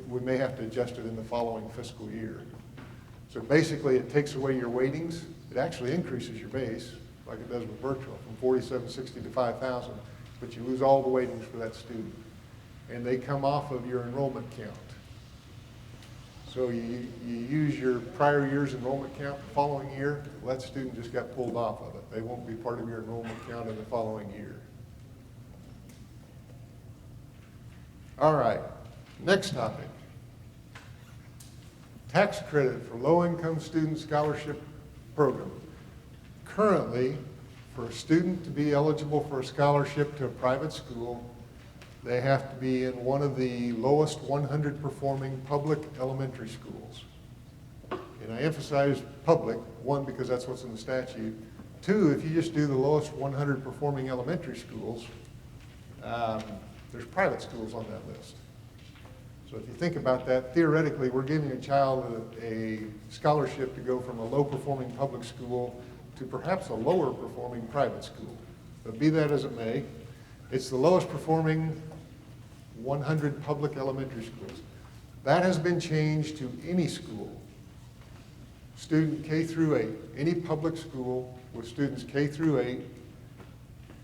we may have to adjust it in the following fiscal year. So basically it takes away your weightings. It actually increases your base, like it does with virtual, from 4,760 to 5,000, but you lose all the weightings for that student. And they come off of your enrollment count. So you use your prior year's enrollment count the following year, well, that student just got pulled off of it. They won't be part of your enrollment count in the following year. All right, next topic. Tax credit for low-income student scholarship program. Currently, for a student to be eligible for a scholarship to a private school, they have to be in one of the lowest 100 performing public elementary schools. And I emphasize public, 1, because that's what's in the statute. 2, if you just do the lowest 100 performing elementary schools, there's private schools on that list. So if you think about that, theoretically, we're giving a child a scholarship to go from a low-performing public school to perhaps a lower-performing private school. But be that as it may, it's the lowest performing 100 public elementary schools. That has been changed to any school, student K through 8, any public school with students K through 8,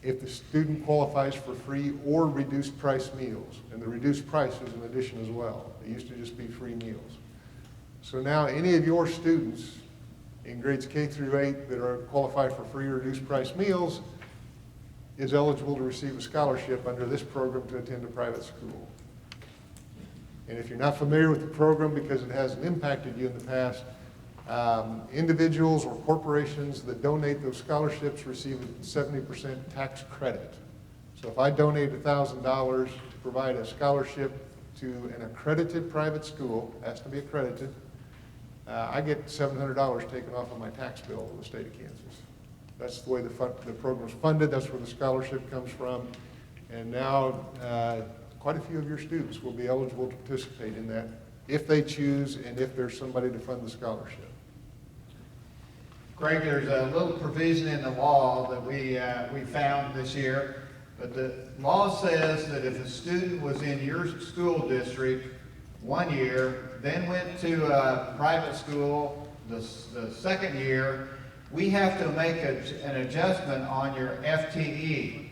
if the student qualifies for free or reduced price meals. And the reduced price is an addition as well. It used to just be free meals. So now any of your students in grades K through 8 that are qualified for free or reduced price meals is eligible to receive a scholarship under this program to attend a private school. And if you're not familiar with the program because it hasn't impacted you in the past, individuals or corporations that donate those scholarships receive a 70% tax credit. So if I donate $1,000 to provide a scholarship to an accredited private school, has to be accredited, I get $700 taken off of my tax bill in the state of Kansas. That's the way the program's funded. That's where the scholarship comes from. And now quite a few of your students will be eligible to participate in that if they choose and if there's somebody to fund the scholarship. Greg, there's a little provision in the law that we found this year, but the law says that if a student was in your school district 1 year, then went to a private school the second year, we have to make an adjustment on your FTE.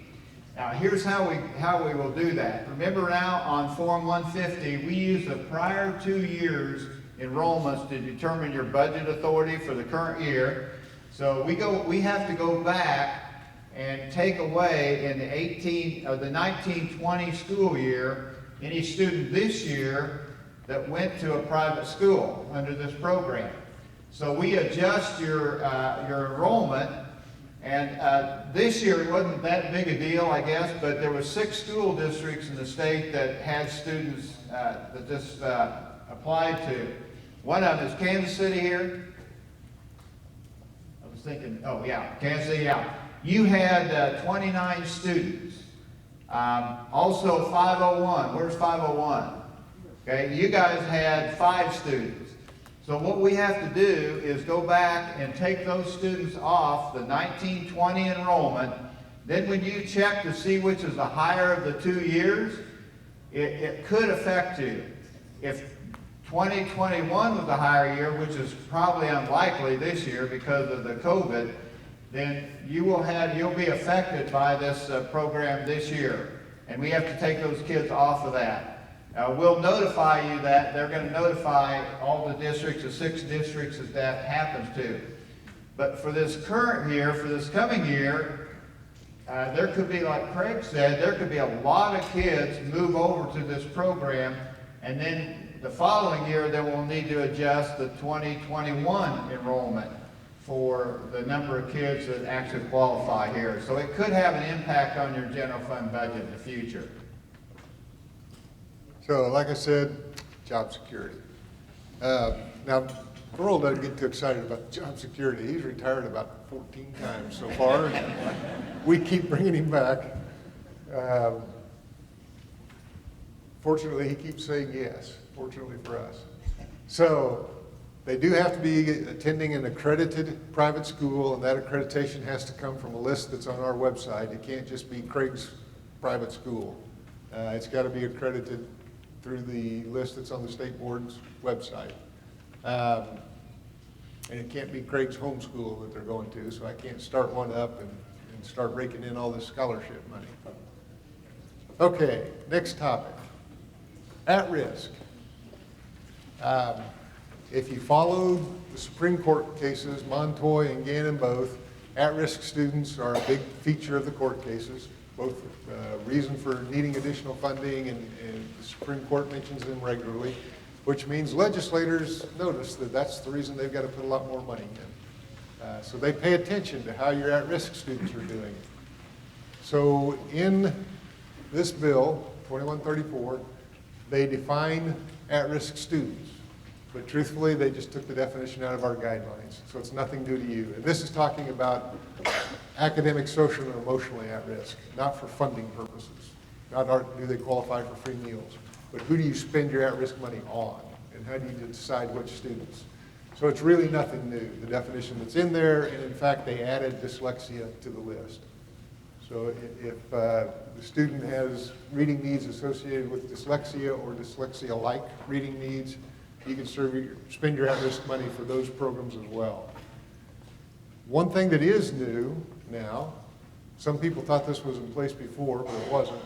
Now, here's how we will do that. Remember now, on Form 150, we use the prior 2 years enrollments to determine your budget authority for the current year. So we have to go back and take away in the 19-20 school year any student this year that went to a private school under this program. So we adjust your enrollment, and this year it wasn't that big a deal, I guess, but there were 6 school districts in the state that had students that this applied to. One of them is Kansas City here. I was thinking, oh yeah, Kansas City, yeah. you had 29 students. Also 501, where's 501? Okay, you guys had 5 students. So what we have to do is go back and take those students off the 1920 enrollment. Then when you check to see which is the higher of the 2 years, it could affect you. If 2021 was the higher year, which is probably unlikely this year because of the COVID, then you'll be affected by this program this year. And we have to take those kids off of that. We'll notify you that. They're going to notify all the districts, the 6 districts that happens to. But for this current year, for this coming year, there could be, like Craig said, there could be a lot of kids move over to this program, and then the following year, then we'll need to adjust the 2021 enrollment for the number of kids that actually qualify here. So it could have an impact on your general fund budget in the future. So, like I said, job security. Now, Earl doesn't get too excited about job security. He's retired about 14 times so far. We keep bringing him back. Fortunately, he keeps saying yes, fortunately for us. So, they do have to be attending an accredited private school, and that accreditation has to come from a list that's on our website. It can't just be Craig's private school. It's got to be accredited through the list that's on the state board's website. And it can't be Craig's homeschool that they're going to, so I can't start one up and start raking in all this scholarship money. Okay, next topic. At risk. If you followed the Supreme Court cases, Montoy and Gannon both, at-risk students are a big feature of the court cases, both reason for needing additional funding, and the Supreme Court mentions them regularly, which means legislators notice that that's the reason they've got to put a lot more money in. So they pay attention to how your at-risk students are doing. So in this bill, 2134, they define at-risk students. But truthfully, they just took the definition out of our guidelines, so it's nothing new to you. And this is talking about academic, social, and emotionally at risk, not for funding purposes. Not do they qualify for free meals, but who do you spend your at-risk money on, and how do you decide which students? So it's really nothing new, the definition that's in there, and in fact, they added dyslexia to the list. So if the student has reading needs associated with dyslexia or dyslexia-like reading needs, you can spend your at-risk money for those programs as well. One thing that is new now, some people thought this was in place before, but it wasn't.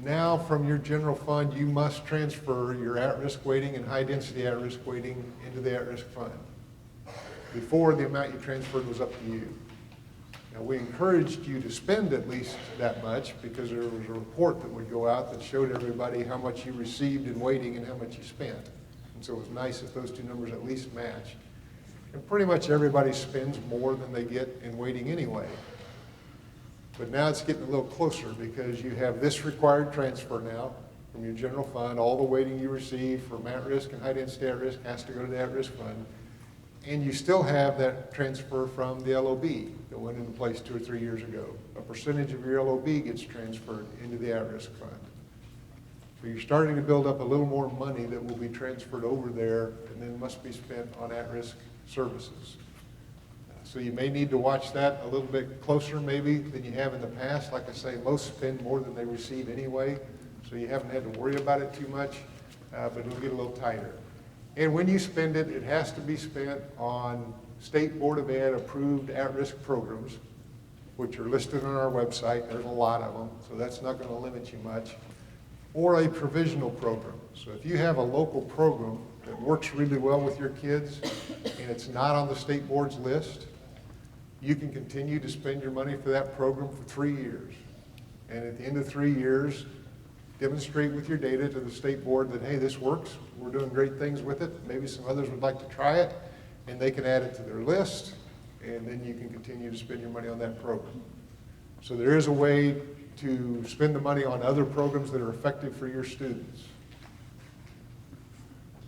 Now from your general fund, you must transfer your at-risk weighting and high-density at-risk weighting into the at-risk fund. Before, the amount you transferred was up to you. Now, we encouraged you to spend at least that much because there was a report that would go out that showed everybody how much you received in weighting and how much you spent. And so it was nice if those two numbers at least matched. And pretty much everybody spends more than they get in weighting anyway. But now it's getting a little closer because you have this required transfer now from your general fund. All the weighting you receive from at-risk and high-density at-risk has to go to the at-risk fund. And you still have that transfer from the LOB that went into place 2 or 3 years ago. A percentage of your LOB gets transferred into the at-risk fund. So you're starting to build up a little more money that will be transferred over there and then must be spent on at-risk services. So you may need to watch that a little bit closer maybe than you have in the past. Like I say, most spend more than they receive anyway, so you haven't had to worry about it too much, but it'll get a little tighter. And when you spend it, it has to be spent on State Board of Ed approved at-risk programs, which are listed on our website. There's a lot of them, so that's not going to limit you much. Or a provisional program. So if you have a local program that works really well with your kids and it's not on the state board's list, you can continue to spend your money for that program for 3 years. And at the end of 3 years, demonstrate with your data to the state board that, hey, this works, we're doing great things with it, maybe some others would like to try it, and they can add it to their list, and then you can continue to spend your money on that program. So there is a way to spend the money on other programs that are effective for your students.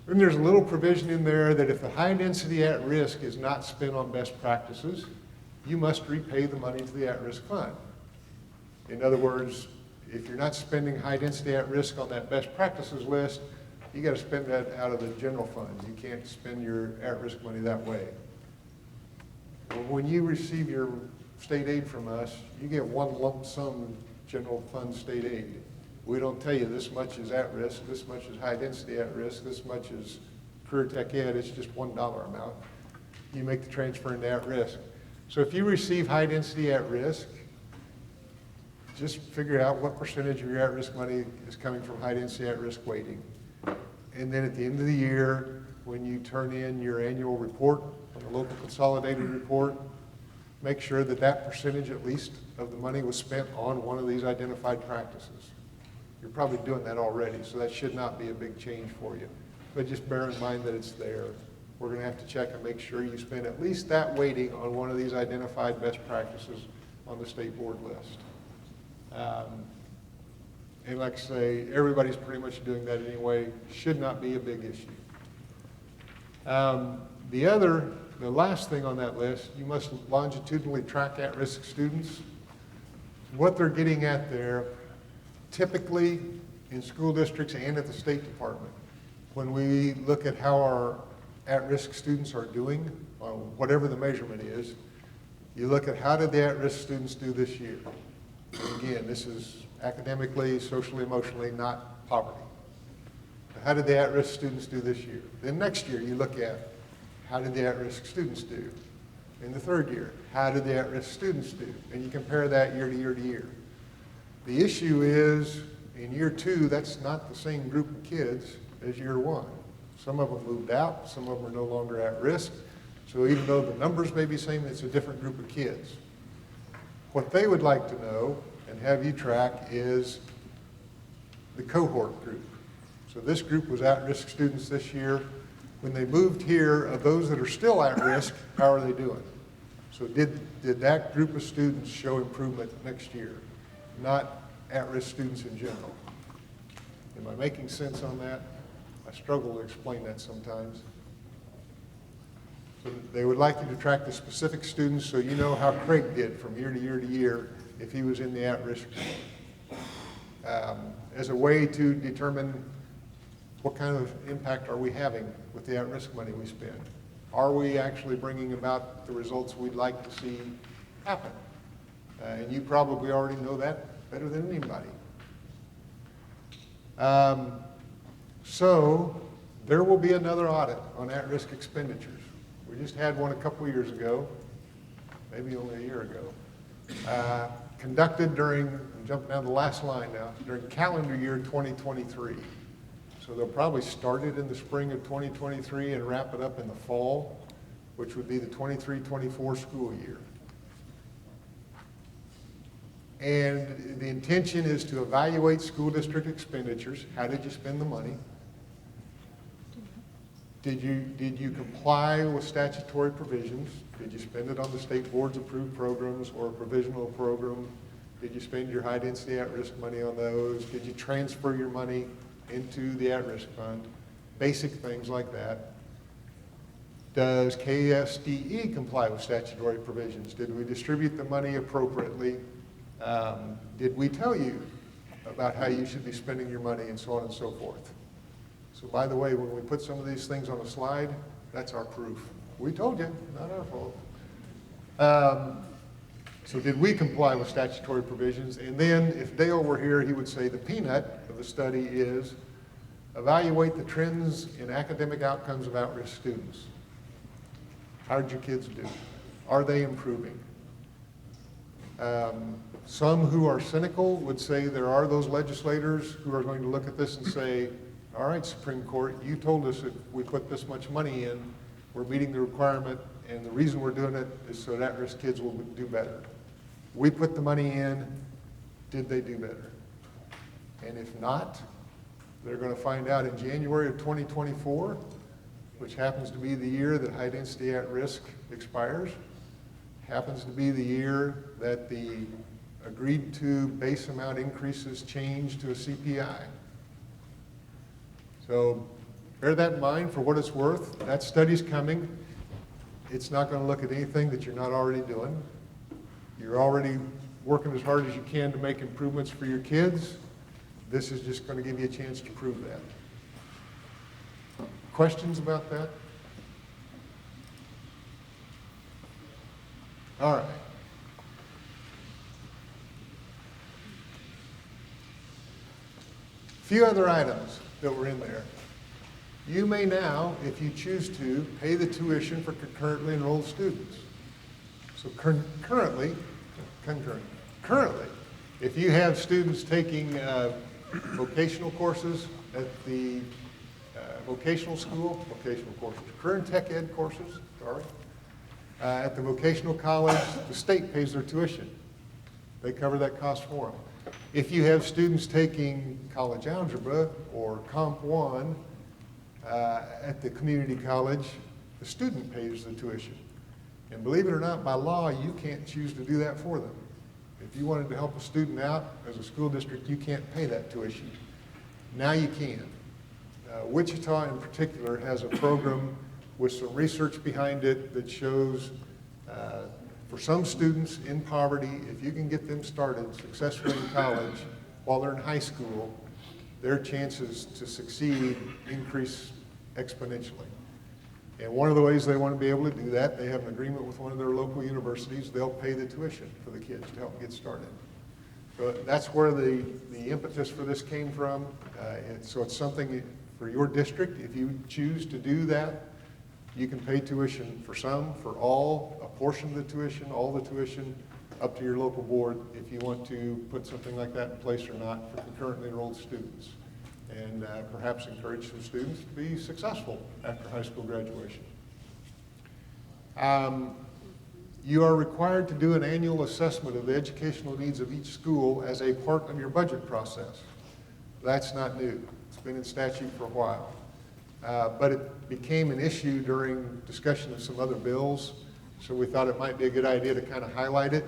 And there's a little provision in there that if the high density at risk is not spent on best practices, you must repay the money to the at-risk fund. In other words, if you're not spending high-density at-risk on that best practices list, you got to spend that out of the general fund. You can't spend your at-risk money that way. Well, when you receive your state aid from us, you get one lump sum general fund state aid. We don't tell you this much is at risk, this much is high density at risk, this much is career tech ed, it's just $1 amount. You make the transfer into at risk. So if you receive high density at risk, just figure out what percentage of your at risk money is coming from high density at risk weighting. And then at the end of the year, when you turn in your annual report, on the local consolidated report, make sure that that percentage at least of the money was spent on one of these identified practices. You're probably doing that already, so that should not be a big change for you. But just bear in mind that it's there. We're going to have to check and make sure you spend at least that weighting on one of these identified best practices on the state board list. And like I say, everybody's pretty much doing that anyway. Should not be a big issue. The last thing on that list, you must longitudinally track at-risk students. What they're getting at there, typically in school districts and at the State Department, when we look at how our at-risk students are doing, on whatever the measurement is, you look at how did the at-risk students do this year. And again, this is academically, socially, emotionally, not poverty. How did the at-risk students do this year? Then next year, you look at how did the at-risk students do? In the third year, how did the at-risk students do? And you compare that year to year to year. The issue is, in year 2, that's not the same group of kids as year 1. Some of them moved out, some of them are no longer at risk. So even though the numbers may be the same, it's a different group of kids. What they would like to know and have you track is the cohort group. So this group was at-risk students this year. When they moved here, of those that are still at risk, how are they doing? So did that group of students show improvement next year? Not at-risk students in general. Am I making sense on that? I struggle to explain that sometimes. So they would like you to track the specific students so you know how Craig did from year to year to year if he was in the at-risk group. As a way to determine what kind of impact are we having with the at-risk money we spend? Are we actually bringing about the results we'd like to see happen? And you probably already know that better than anybody. So there will be another audit on at-risk expenditures. We just had one a couple years ago, maybe only a year ago, conducted during, I'm jumping down the last line now, during calendar year 2023. So they'll probably start it in the spring of 2023 and wrap it up in the fall, which would be the 23-24 school year. And the intention is to evaluate school district expenditures. How did you spend the money? Did you comply with statutory provisions? Did you spend it on the state board's approved programs or a provisional program? Did you spend your high density at-risk money on those? Did you transfer your money into the at-risk fund? Basic things like that. Does KSDE comply with statutory provisions? Did we distribute the money appropriately? Did we tell you about how you should be spending your money and so on and so forth? So by the way, when we put some of these things on a slide, that's our proof. We told you, not our fault. So did we comply with statutory provisions? And then if Dale were here, he would say the peanut of the study is evaluate the trends in academic outcomes of at-risk students. How did your kids do? Are they improving? Some who are cynical would say there are those legislators who are going to look at this and say, all right, Supreme Court, you told us if we put this much money in, we're meeting the requirement, and the reason we're doing it is so that at-risk kids will do better. We put the money in, did they do better? And if not, they're going to find out in January of 2024, which happens to be the year that high density at-risk expires, happens to be the year that the agreed to base amount increases change to a CPI. So bear that in mind for what it's worth. That study's coming. It's not going to look at anything that you're not already doing. You're already working as hard as you can to make improvements for your kids. This is just going to give you a chance to prove that. Questions about that? All right. A few other items that were in there. You may now, if you choose to, pay the tuition for concurrently enrolled students. So currently, if you have students taking vocational courses at the vocational school, current tech ed courses, at the vocational college, the state pays their tuition. They cover that cost for them. If you have students taking college algebra or Comp 1 at the community college, the student pays the tuition. And believe it or not, by law, you can't choose to do that for them. If you wanted to help a student out as a school district, you can't pay that tuition. Now you can. Wichita in particular has a program with some research behind it that shows for some students in poverty, if you can get them started successfully in college while they're in high school, their chances to succeed increase exponentially. And one of the ways they want to be able to do that, they have an agreement with one of their local universities. They'll pay the tuition for the kids to help get started. So that's where the impetus for this came from. And so it's something for your district. If you choose to do that, you can pay tuition for some, for all, a portion of the tuition, all the tuition, up to your local board if you want to put something like that in place or not for concurrently enrolled students. And perhaps encourage some students to be successful after high school graduation. You are required to do an annual assessment of the educational needs of each school as a part of your budget process. That's not new. It's been in statute for a while. But it became an issue during discussion of some other bills, so we thought it might be a good idea to kind of highlight it.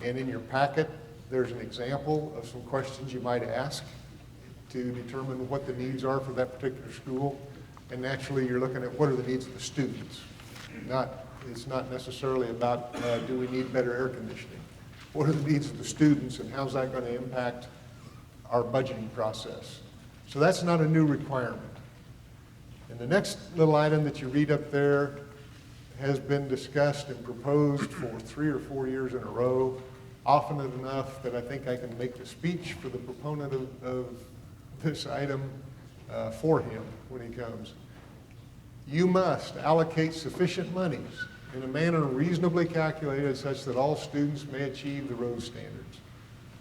And in your packet, there's an example of some questions you might ask to determine what the needs are for that particular school. And naturally, you're looking at what are the needs of the students. It's not necessarily about do we need better air conditioning. What are the needs of the students and how's that going to impact our budgeting process? So that's not a new requirement. And the next little item that you read up there has been discussed and proposed for 3 or 4 years in a row, often enough that I think I can make the speech for the proponent of this item for him when he comes. You must allocate sufficient monies in a manner reasonably calculated such that all students may achieve the Rose Standards.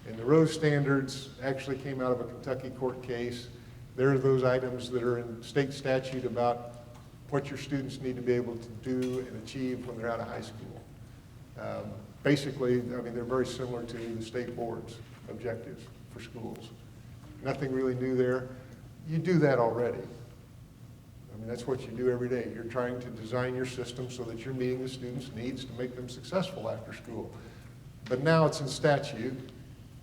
And the Rose Standards actually came out of a Kentucky court case. There are those items that are in state statute about what your students need to be able to do and achieve when they're out of high school. Basically, I mean, they're very similar to the state board's objectives for schools. Nothing really new there. You do that already. I mean, that's what you do every day. You're trying to design your system so that you're meeting the students' needs to make them successful after school. But now it's in statute.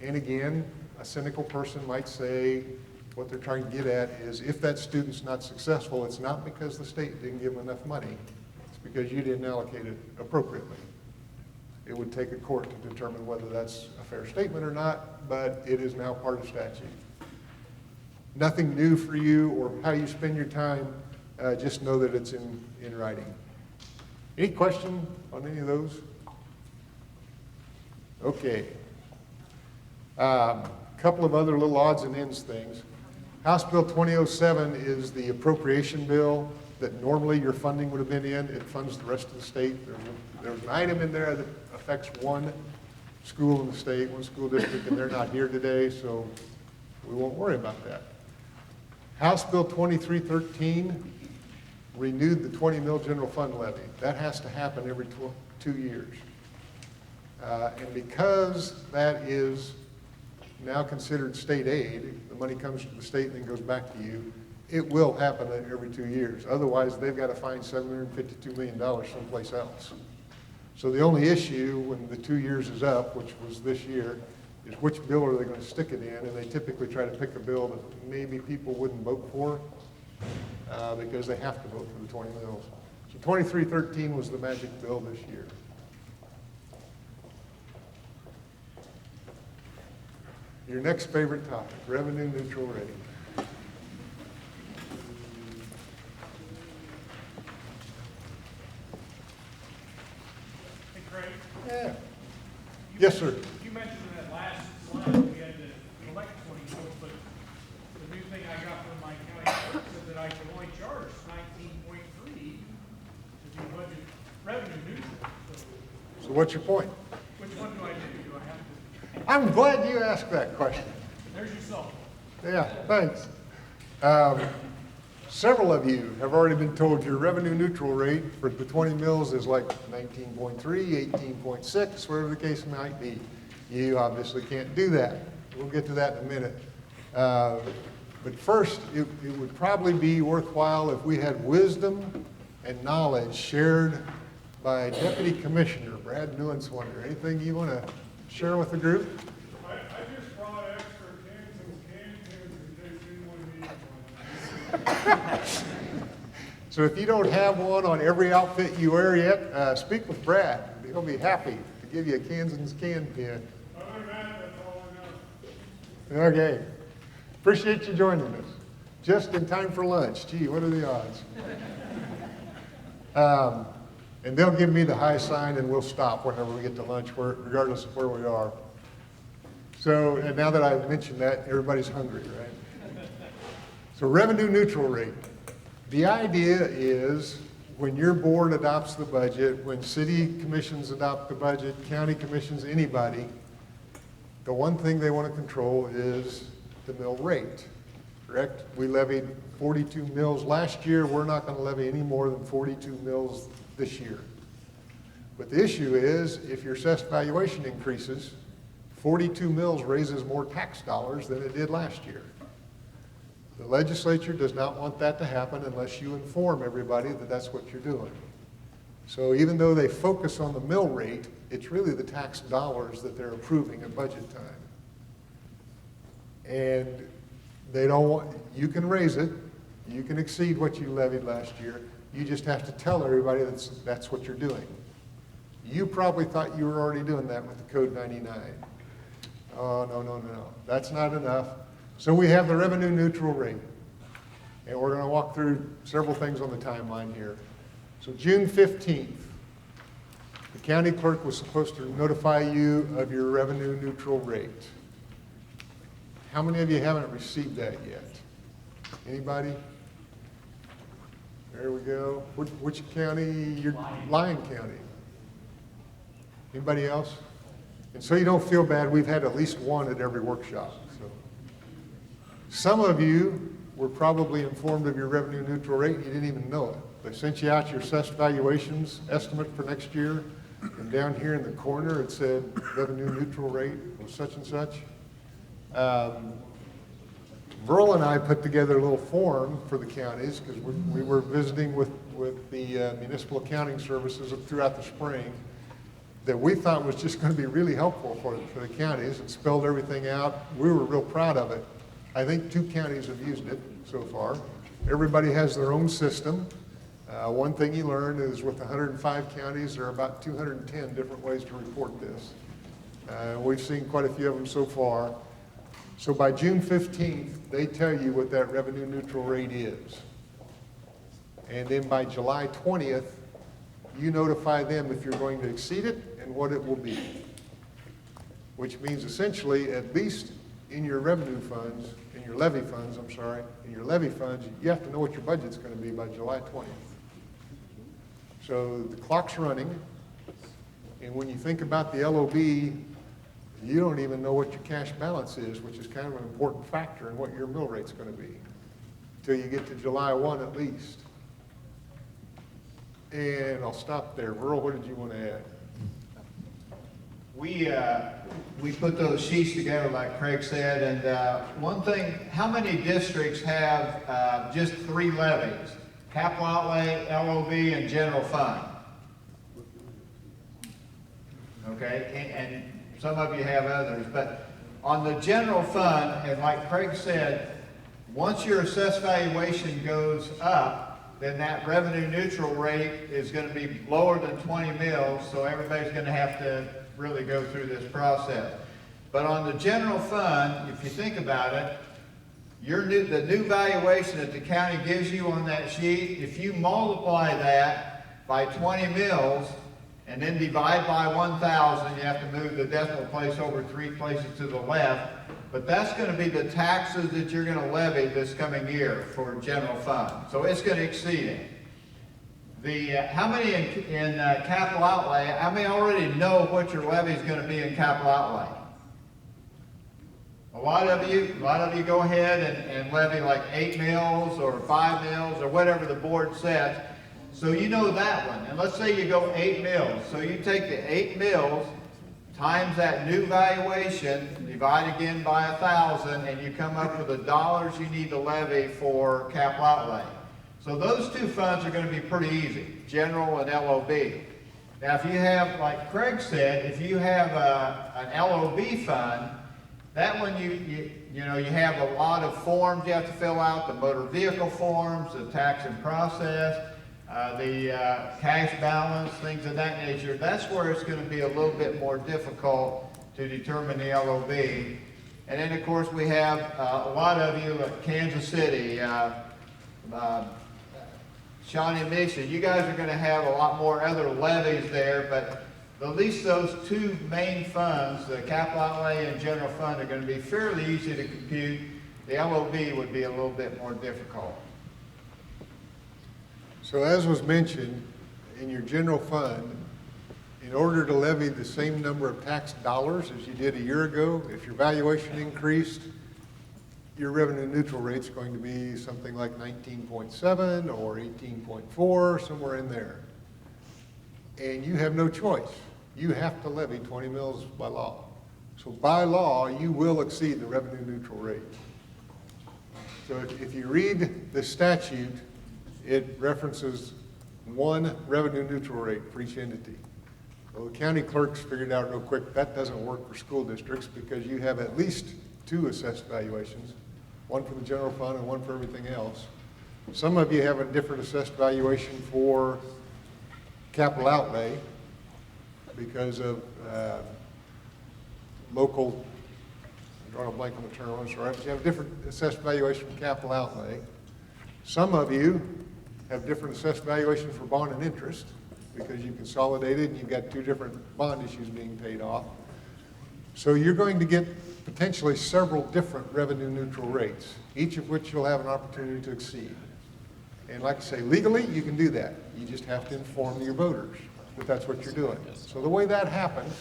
And again, a cynical person might say, what they're trying to get at is if that student's not successful, it's not because the state didn't give them enough money. It's because you didn't allocate it appropriately. It would take a court to determine whether that's a fair statement or not, but it is now part of statute. Nothing new for you or how you spend your time, just know that it's in writing. Any question on any of those? Okay. Couple of other little odds and ends things. House Bill 2007 is the appropriation bill that normally your funding would have been in. It funds the rest of the state. There's an item in there that affects one school in the state, one school district, and they're not here today, so we won't worry about that. House Bill 2313 renewed the 20 mil general fund levy. That has to happen every 2 years. And because that is now considered state aid, the money comes to the state and then goes back to you, it will happen every 2 years. Otherwise, they've got to find $752 million someplace else. So the only issue when the 2 years is up, which was this year, is which bill are they going to stick it in, and they typically try to pick a bill that maybe people wouldn't vote for because they have to vote for the 20 mils. So 2313 was the magic bill this year. Your next favorite topic, revenue neutral rate. Hey, Craig, Yeah. Yes, sir. you mentioned in that last slide, we had to elect 20 votes, but the new thing I got from my county clerk said that I can only charge 19.3 to be budget revenue neutral. So So what's your point? which one do I do? Do I have to, I'm glad you asked that question. there's your cell phone. Yeah, thanks. Several of you have already been told your revenue neutral rate for the 20 mills is like 19.3, 18.6, whatever the case might be. You obviously can't do that. We'll get to that in a minute. But first, it would probably be worthwhile if we had wisdom and knowledge shared by Deputy Commissioner Brad Newenswonder. Anything you want to share with the group? I just brought extra cans in case anyone needs one. So if you don't have one on every outfit you wear yet, speak with Brad. He'll be happy to give you a Kansas can pin. Other than that, that's all I know. Okay. Appreciate you joining us. Just in time for lunch. Gee, what are the odds? And they'll give me the high sign and we'll stop whenever we get to lunch, regardless of where we are. So, and now that I've mentioned that, everybody's hungry, right? So revenue neutral rate. The idea is when your board adopts the budget, when city commissions adopt the budget, county commissions, anybody, the one thing they want to control is the mill rate, correct? We levied 42 mills last year. We're not going to levy any more than 42 mills this year. But the issue is if your assessed valuation increases, 42 mills raises more tax dollars than it did last year. The legislature does not want that to happen unless you inform everybody that that's what you're doing. So even though they focus on the mill rate, it's really the tax dollars that they're approving at budget time. And they don't want, you can raise it, you can exceed what you levied last year, you just have to tell everybody that's what you're doing. You probably thought you were already doing that with the Code 99. Oh, no, that's not enough. So we have the revenue neutral rate. And we're gonna walk through several things on the timeline here. So June 15th, the county clerk was supposed to notify you of your revenue neutral rate. How many of you haven't received that yet? Anybody? There we go. Which county? Lyon County. Anybody else? And so you don't feel bad, we've had at least one at every workshop. So some of you were probably informed of your revenue neutral rate and you didn't even know it. They sent you out your assessed valuations estimate for next year, and down here in the corner it said revenue neutral rate was such and such. Verl and I put together a little form for the counties because we were visiting with the municipal accounting services throughout the spring that we thought was just going to be really helpful for the counties and spelled everything out. We were real proud of it. I think 2 counties have used it so far. Everybody has their own system. One thing you learn is with 105 counties, there are about 210 different ways to report this. We've seen quite a few of them so far. So by June 15th, they tell you what that revenue neutral rate is. And then by July 20th, you notify them if you're going to exceed it and what it will be. Which means essentially, at least in your revenue funds, in your levy funds, you have to know what your budget's going to be by July 20th. So the clock's running, and when you think about the LOB, you don't even know what your cash balance is, which is kind of an important factor in what your mill rate's going to be, until you get to July 1 at least. And I'll stop there. Verl, what did you want to add? We put those sheets together like Craig said, and one thing, how many districts have just 3 levies? Capital outlay, LOB, and general fund. Okay, and some of you have others, but on the general fund, and like Craig said, once your assessed valuation goes up, then that revenue neutral rate is gonna be lower than 20 mils, so everybody's gonna have to really go through this process. But on the general fund, if you think about it, the new valuation that the county gives you on that sheet, if you multiply that by 20 mils and then divide by 1,000, you have to move the decimal place over 3 places to the left. But that's going to be the taxes that you're going to levy this coming year for general fund. So it's going to exceed it. How many in capital outlay, how many already know what your levy is going to be in capital outlay? A lot of you go ahead and levy like 8 mils or 5 mils or whatever the board says. So you know that one. And let's say you go 8 mils. So you take the 8 mils times that new valuation, divide again by 1,000, and you come up with the dollars you need to levy for capital outlay. So those two funds are going to be pretty easy, general and LOB. Now if you have, like Craig said, if you have an LOB fund, that one you have a lot of forms you have to fill out, the motor vehicle forms, the tax and process, the cash balance, things of that nature. That's where it's going to be a little bit more difficult to determine the LOB. And then of course we have a lot of you like Kansas City, Shawnee and Misha, you guys are going to have a lot more other levies there, but at least those two main funds, the capital outlay and general fund, are going to be fairly easy to compute. The LOB would be a little bit more difficult. So as was mentioned, in your general fund, in order to levy the same number of tax dollars as you did a year ago, if your valuation increased, your revenue neutral rate's going to be something like 19.7 or 18.4, somewhere in there. And you have no choice. You have to levy 20 mils by law. So by law, you will exceed the revenue neutral rate. So if you read the statute, it references one revenue neutral rate for each entity. Well, the county clerks figured out real quick that doesn't work for school districts because you have at least two assessed valuations, one for the general fund and one for everything else. Some of you have a different assessed valuation for capital outlay because of local, I'm drawing a blank on the term, I'm sorry, but you have a different assessed valuation for capital outlay. Some of you have different assessed valuation for bond and interest because you consolidated and you've got two different bond issues being paid off. So you're going to get potentially several different revenue neutral rates, each of which you'll have an opportunity to exceed. And like I say, legally, you can do that. You just have to inform your voters that that's what you're doing. So the way that happens,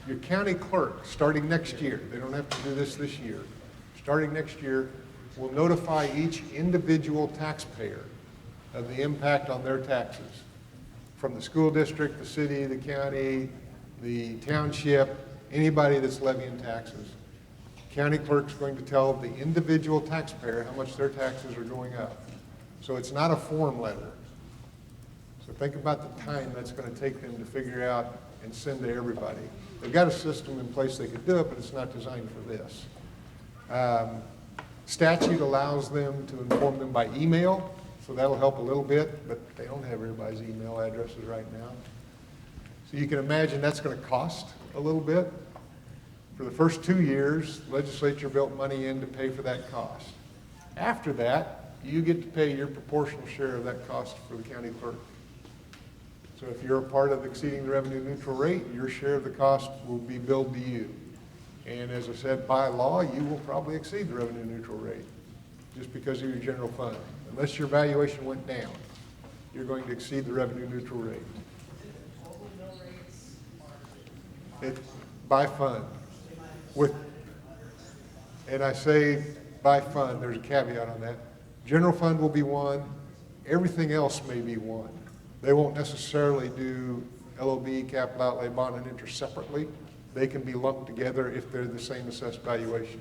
your county clerk, starting next year, they don't have to do this year, starting next year, will notify each individual taxpayer of the impact on their taxes from the school district, the city, the county, the township, anybody that's levying taxes. County clerk's going to tell the individual taxpayer how much their taxes are going up. So it's not a form letter. So think about the time that's going to take them to figure out and send to everybody. They've got a system in place they could do it, but it's not designed for this. Statute allows them to inform them by email, so that'll help a little bit, but they don't have everybody's email addresses right now. So you can imagine that's going to cost a little bit. For the first 2 years, the legislature built money in to pay for that cost. After that, you get to pay your proportional share of that cost for the county clerk. So if you're a part of exceeding the revenue neutral rate, your share of the cost will be billed to you. And as I said, by law, you will probably exceed the revenue neutral rate just because of your general fund. Unless your valuation went down, you're going to exceed the revenue neutral rate. It's by fund. And I say by fund, there's a caveat on that. General fund will be one, everything else may be one. They won't necessarily do LOB, capital outlay, bond, and interest separately. They can be lumped together if they're the same assessed valuation.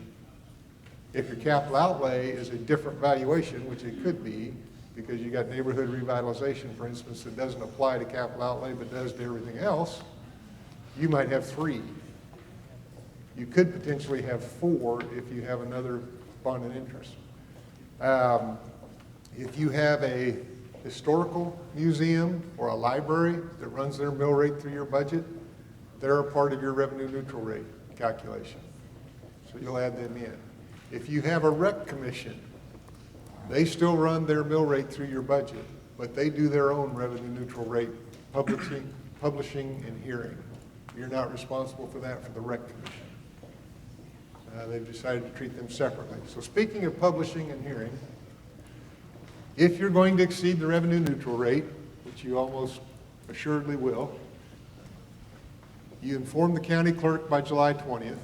If your capital outlay is a different valuation, which it could be, because you got neighborhood revitalization, for instance, that doesn't apply to capital outlay but does to everything else, you might have 3. You could potentially have 4 if you have another bond and interest. If you have a historical museum or a library that runs their mill rate through your budget, they're a part of your revenue neutral rate calculation. So you'll add them in. If you have a rec commission, they still run their mill rate through your budget, but they do their own revenue neutral rate publishing and hearing. You're not responsible for that for the rec commission. They've decided to treat them separately. So speaking of publishing and hearing, if you're going to exceed the revenue neutral rate, which you almost assuredly will, you inform the county clerk by July 20th,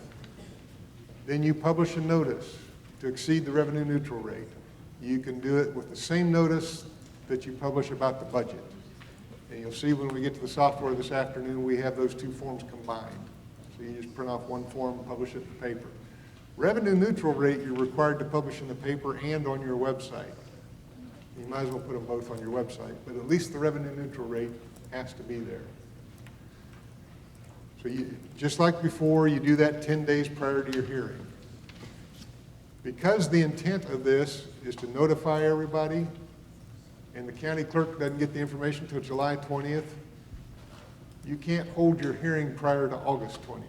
then you publish a notice to exceed the revenue neutral rate. You can do it with the same notice that you publish about the budget. And you'll see when we get to the software this afternoon, we have those two forms combined. So you just print off one form and publish it in the paper. Revenue neutral rate, you're required to publish in the paper and on your website. You might as well put them both on your website, but at least the revenue neutral rate has to be there. So you, just like before, you do that 10 days prior to your hearing. Because the intent of this is to notify everybody, and the county clerk doesn't get the information until July 20th, you can't hold your hearing prior to August 20th.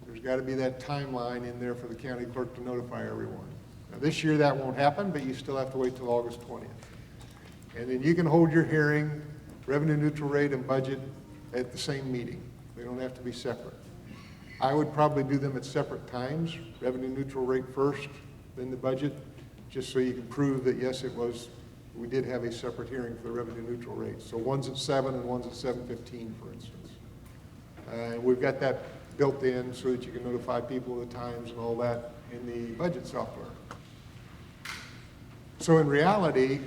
There's got to be that timeline in there for the county clerk to notify everyone. Now, this year that won't happen, but you still have to wait till August 20th. And then you can hold your hearing, revenue neutral rate and budget at the same meeting. They don't have to be separate. I would probably do them at separate times, revenue neutral rate first, then the budget, just so you can prove that, yes, we did have a separate hearing for the revenue neutral rate. So one's at 7 and one's at 7:15, for instance. And we've got that built in so that you can notify people of the times and all that in the budget software. So in reality,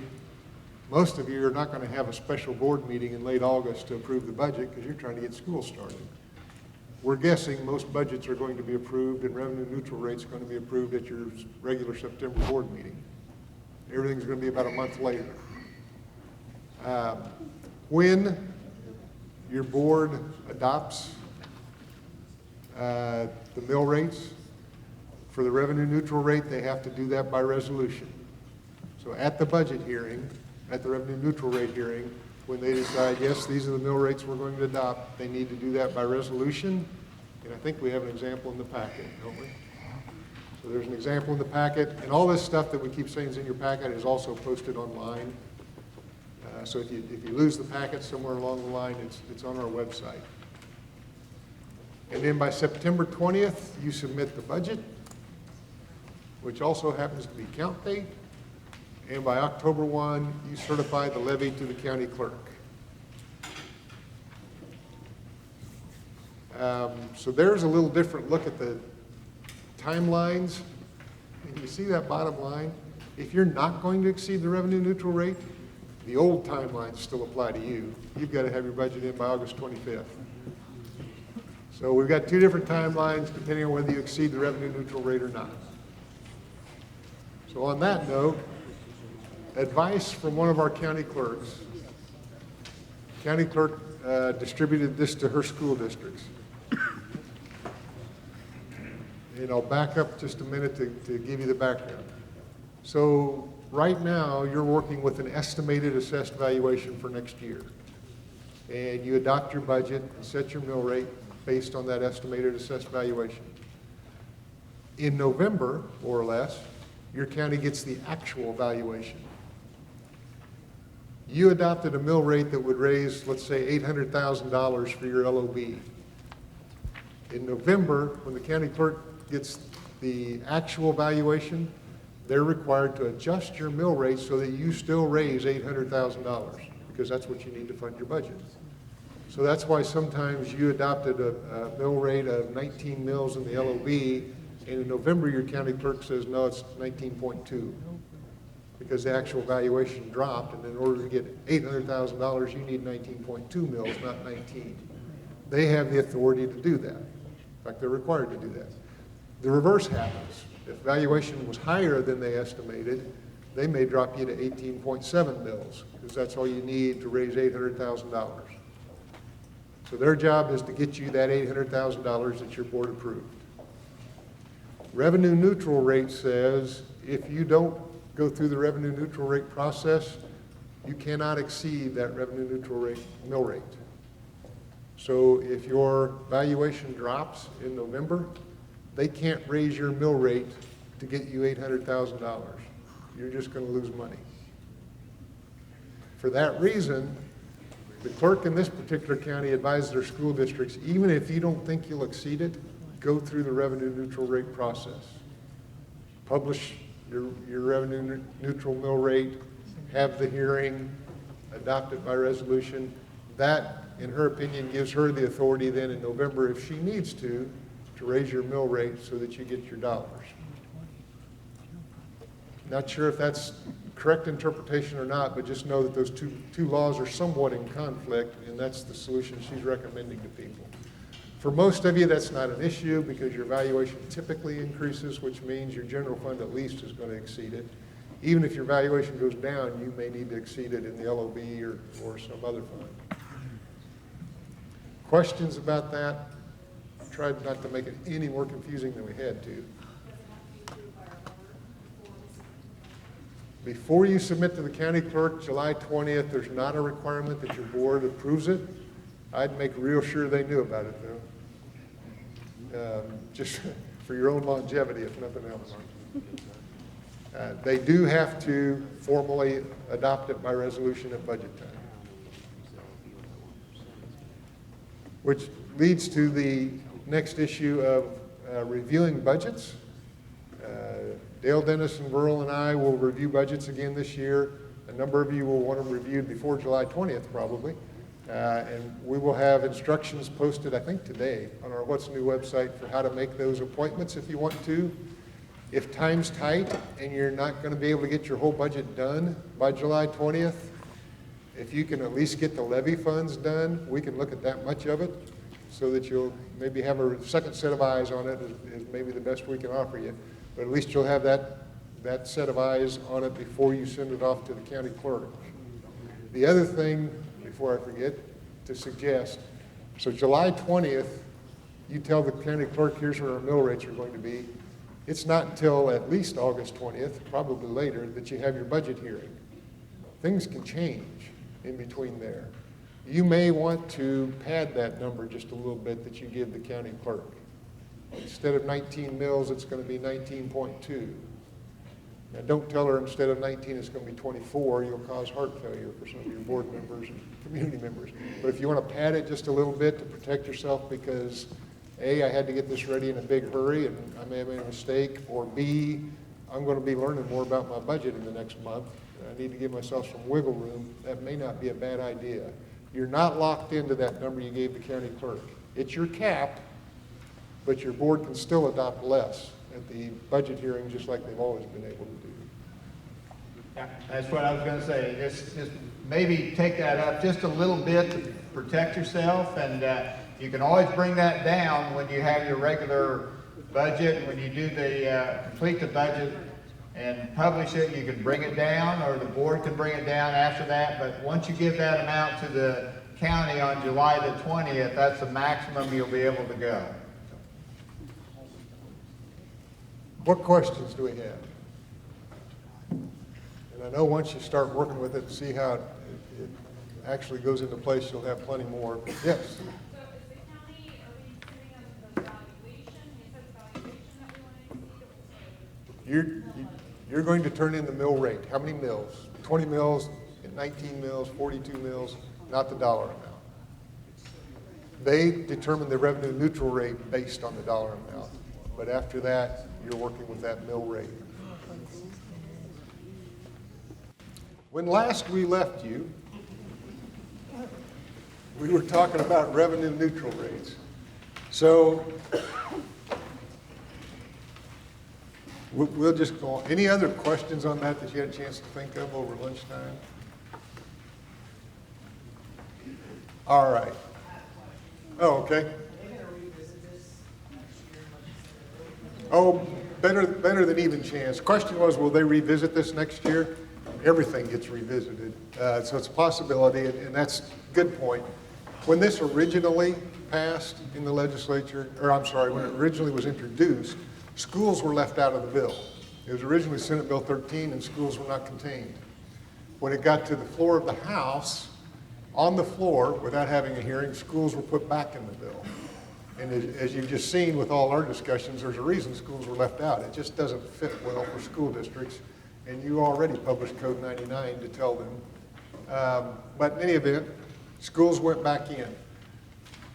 most of you are not going to have a special board meeting in late August to approve the budget because you're trying to get school started. We're guessing most budgets are going to be approved and revenue neutral rates are going to be approved at your regular September board meeting. Everything's going to be about a month later. When your board adopts the mill rates, for the revenue neutral rate, they have to do that by resolution. So at the budget hearing, at the revenue neutral rate hearing, when they decide, yes, these are the mill rates we're going to adopt, they need to do that by resolution. And I think we have an example in the packet, don't we? So there's an example in the packet, and all this stuff that we keep saying is in your packet is also posted online. So if you lose the packet somewhere along the line, it's on our website. And then by September 20th, you submit the budget, which also happens to be count date. And by October 1, you certify the levy to the county clerk. So there's a little different look at the timelines. And you see that bottom line? If you're not going to exceed the revenue neutral rate, the old timelines still apply to you. You've got to have your budget in by August 25th. So we've got two different timelines depending on whether you exceed the revenue neutral rate or not. So on that note, advice from one of our county clerks. County clerk distributed this to her school districts. And I'll back up just a minute to give you the background. So right now, you're working with an estimated assessed valuation for next year. And you adopt your budget and set your mill rate based on that estimated assessed valuation. In November, more or less, your county gets the actual valuation. You adopted a mill rate that would raise, let's say, $800,000 for your LOB. In November, when the county clerk gets the actual valuation, they're required to adjust your mill rate so that you still raise $800,000 because that's what you need to fund your budget. So that's why sometimes you adopted a mill rate of 19 mills in the LOB, and in November your county clerk says, no, it's 19.2 because the actual valuation dropped, and in order to get $800,000, you need 19.2 mills, not 19. They have the authority to do that. In fact, they're required to do that. The reverse happens. If valuation was higher than they estimated, they may drop you to 18.7 mills because that's all you need to raise $800,000. So their job is to get you that $800,000 that your board approved. Revenue neutral rate says if you don't go through the revenue neutral rate process, you cannot exceed that revenue neutral rate, mill rate. So if your valuation drops in November, they can't raise your mill rate to get you $800,000. You're just going to lose money. For that reason, the clerk in this particular county advised their school districts, even if you don't think you'll exceed it, go through the revenue neutral rate process. Publish your revenue neutral mill rate, have the hearing, adopt it by resolution. That, in her opinion, gives her the authority then in November, if she needs to raise your mill rate so that you get your dollars. Not sure if that's correct interpretation or not, but just know that those two laws are somewhat in conflict, and that's the solution she's recommending to people. For most of you, that's not an issue because your valuation typically increases, which means your general fund at least is going to exceed it. Even if your valuation goes down, you may need to exceed it in the LOB or some other fund. Questions about that? I tried not to make it any more confusing than we had to. Before you submit to the county clerk July 20th, there's not a requirement that your board approves it. I'd make real sure they knew about it though. Just for your own longevity, if nothing else. They do have to formally adopt it by resolution at budget time. Which leads to the next issue of reviewing budgets. Dale Dennis and Burl and I will review budgets again this year. A number of you will want them reviewed before July 20th probably. And we will have instructions posted, I think today, on our What's New website for how to make those appointments if you want to. If time's tight and you're not going to be able to get your whole budget done by July 20th, if you can at least get the levy funds done, we can look at that much of it so that you'll maybe have a second set of eyes on it is maybe the best we can offer you. But at least you'll have that set of eyes on it before you send it off to the county clerk. The other thing, before I forget, to suggest, so July 20th, you tell the county clerk, here's where our mill rates are going to be. It's not until at least August 20th, probably later, that you have your budget hearing. Things can change in between there. You may want to pad that number just a little bit that you give the county clerk. Instead of 19 mils, it's going to be 19.2. Now, don't tell her instead of 19, it's going to be 24. You'll cause heart failure for some of your board members and community members. But if you want to pad it just a little bit to protect yourself because, A, I had to get this ready in a big hurry and I may have made a mistake, or B, I'm going to be learning more about my budget in the next month. I need to give myself some wiggle room. That may not be a bad idea. You're not locked into that number you gave the county clerk. It's your cap, but your board can still adopt less at the budget hearing, just like they've always been able to do. Yeah, that's what I was going to say. Just maybe take that up just a little bit to protect yourself, and you can always bring that down when you have your regular budget. When you do the complete the budget and publish it, you can bring it down, or the board can bring it down after that. But once you give that amount to the county on July the 20th, that's the maximum you'll be able to go. What questions do we have? And I know once you start working with it and see how it actually goes into place, you'll have plenty more. Yes? So is the county, are we sitting on the valuation? He says valuation that we want to exceed? You're going to turn in the mill rate. How many mills? 20 mills, 19 mills, 42 mills, not the dollar amount. They determine the revenue neutral rate based on the dollar amount. But after that, you're working with that mill rate. When last we left you, we were talking about revenue neutral rates. So we'll just go on. Any other questions on that you had a chance to think of over lunchtime? All right. Oh, okay. Oh, better than even chance. Question was, will they revisit this next year? Everything gets revisited. So it's a possibility, and that's a good point. When this originally passed in the legislature, or I'm sorry, when it originally was introduced, schools were left out of the bill. It was originally Senate Bill 13 and schools were not contained. When it got to the floor of the House, on the floor, without having a hearing, schools were put back in the bill. And as you've just seen with all our discussions, there's a reason schools were left out. It just doesn't fit well for school districts, and you already published Code 99 to tell them. But in any event, schools went back in.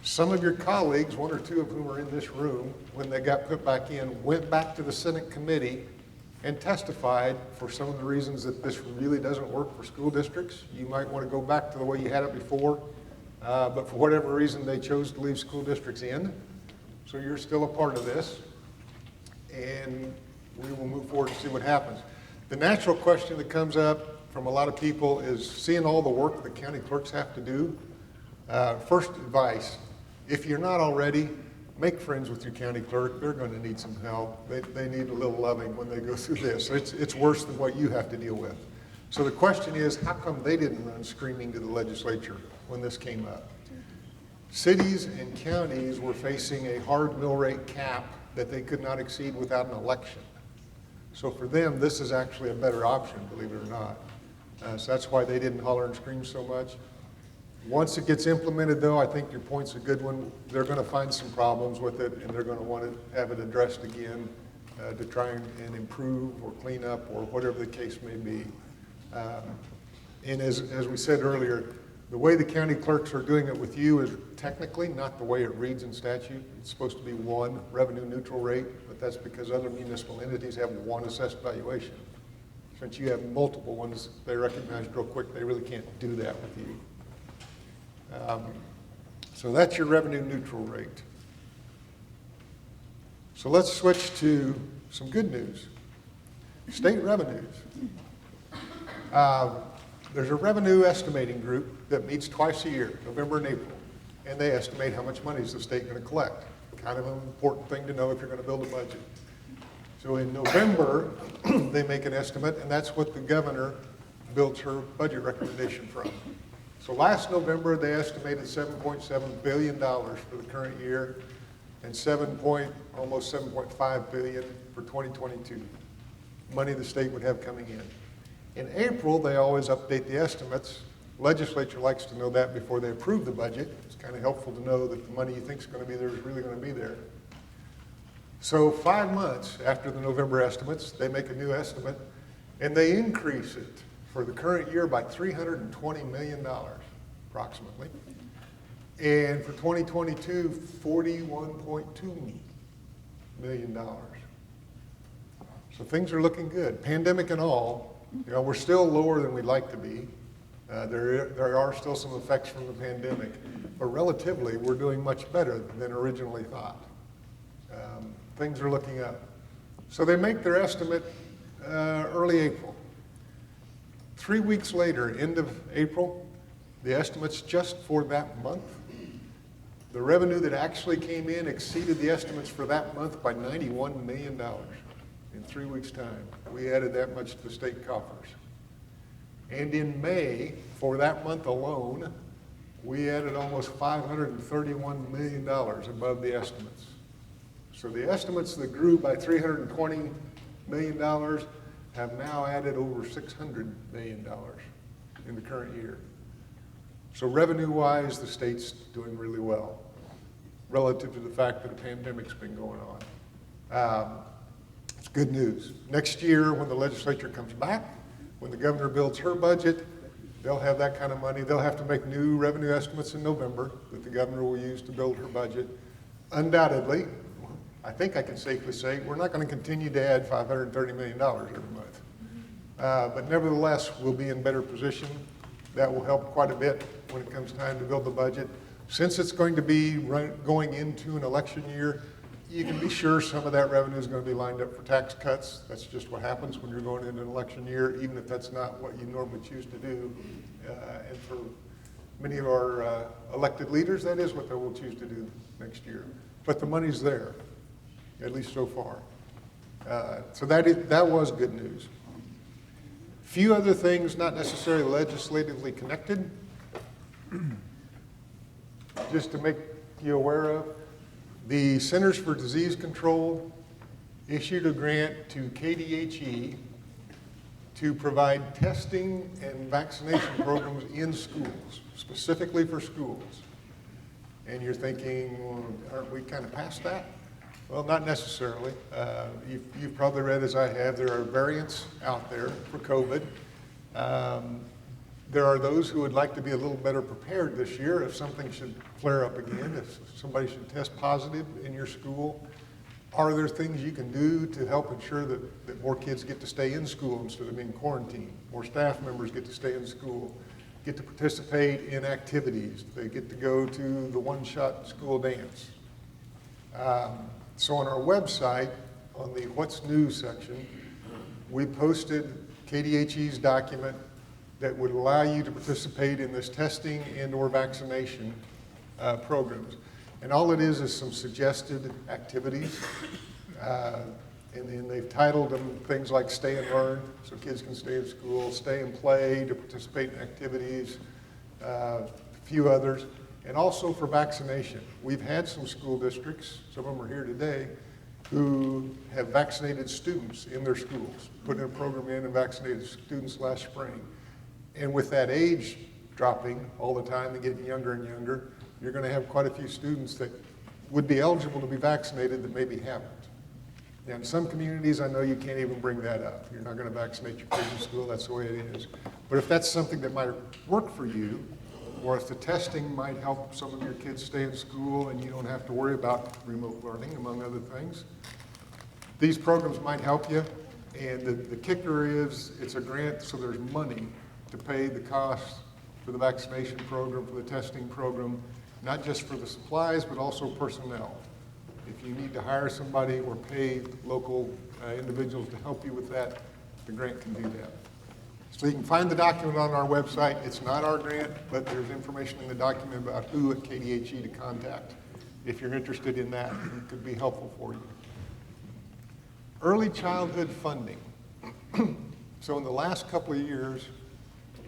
Some of your colleagues, one or two of whom are in this room, when they got put back in, went back to the Senate committee and testified for some of the reasons that this really doesn't work for school districts. You might want to go back to the way you had it before, but for whatever reason, they chose to leave school districts in. So you're still a part of this, and we will move forward and see what happens. The natural question that comes up from a lot of people is seeing all the work the county clerks have to do. First advice, if you're not already, make friends with your county clerk. They're going to need some help. They need a little loving when they go through this. It's worse than what you have to deal with. So the question is, how come they didn't run screaming to the legislature when this came up? Cities and counties were facing a hard mill rate cap that they could not exceed without an election. So for them, this is actually a better option, believe it or not. So that's why they didn't holler and scream so much. Once it gets implemented, though, I think your point's a good one. They're going to find some problems with it, and they're going to want to have it addressed again to try and improve or clean up or whatever the case may be. And as we said earlier, the way the county clerks are doing it with you is technically not the way it reads in statute. It's supposed to be one revenue neutral rate, but that's because other municipal entities have one assessed valuation. Since you have multiple ones they recognized real quick, they really can't do that with you. So that's your revenue neutral rate. So let's switch to some good news. State revenues. There's a revenue estimating group that meets twice a year, November and April, and they estimate how much money is the state going to collect. Kind of an important thing to know if you're going to build a budget. So in November, they make an estimate, and that's what the governor builds her budget recommendation from. So last November, they estimated $7.7 billion for the current year and almost $7.5 billion for 2022, money the state would have coming in. In April, they always update the estimates. Legislature likes to know that before they approve the budget. It's kind of helpful to know that the money you think is going to be there is really going to be there. So 5 months after the November estimates, they make a new estimate, and they increase it for the current year by $320 million, approximately. And for 2022, $41.2 million. So things are looking good. Pandemic and all, we're still lower than we'd like to be. There are still some effects from the pandemic, but relatively, we're doing much better than originally thought. Things are looking up. So they make their estimate early April. 3 weeks later, end of April, the estimates just for that month, the revenue that actually came in exceeded the estimates for that month by $91 million in 3 weeks' time. We added that much to the state coffers. And in May, for that month alone, we added almost $531 million above the estimates. So the estimates that grew by $320 million have now added over $600 million in the current year. So revenue-wise, the state's doing really well relative to the fact that a pandemic's been going on. It's good news. Next year, when the legislature comes back, when the governor builds her budget, they'll have that kind of money. They'll have to make new revenue estimates in November that the governor will use to build her budget. Undoubtedly, I think I can safely say, we're not going to continue to add $530 million every month. But nevertheless, we'll be in better position. That will help quite a bit when it comes time to build the budget. Since it's going to be going into an election year, you can be sure some of that revenue is going to be lined up for tax cuts. That's just what happens when you're going into an election year, even if that's not what you normally choose to do. And for many of our elected leaders, that is what they will choose to do next year. But the money's there, at least so far. So that was good news. Few other things not necessarily legislatively connected. Just to make you aware of, the Centers for Disease Control issued a grant to KDHE to provide testing and vaccination programs in schools, specifically for schools. And you're thinking, well, aren't we kind of past that? Well, not necessarily. You've probably read, as I have, there are variants out there for COVID. There are those who would like to be a little better prepared this year if something should flare up again, if somebody should test positive in your school. Are there things you can do to help ensure that more kids get to stay in school instead of being quarantined? More staff members get to stay in school, get to participate in activities. They get to go to the one-shot school dance. So on our website, on the What's New section, we posted KDHE's document that would allow you to participate in this testing and/or vaccination programs. And all it is some suggested activities. And they've titled them things like Stay and Learn, so kids can stay in school, Stay and Play to participate in activities, a few others. And also for vaccination. We've had some school districts, some of them are here today, who have vaccinated students in their schools, put in a program in and vaccinated students last spring. And with that age dropping all the time and getting younger and younger, you're going to have quite a few students that would be eligible to be vaccinated that maybe haven't. Now, in some communities, I know you can't even bring that up. You're not going to vaccinate your kids in school, that's the way it is. But if that's something that might work for you, or if the testing might help some of your kids stay in school and you don't have to worry about remote learning, among other things, these programs might help you. And the kicker is it's a grant, so there's money to pay the costs for the vaccination program, for the testing program, not just for the supplies, but also personnel. If you need to hire somebody or pay local individuals to help you with that, the grant can do that. So you can find the document on our website. It's not our grant, but there's information in the document about who at KDHE to contact. If you're interested in that, it could be helpful for you. Early childhood funding. So in the last couple of years,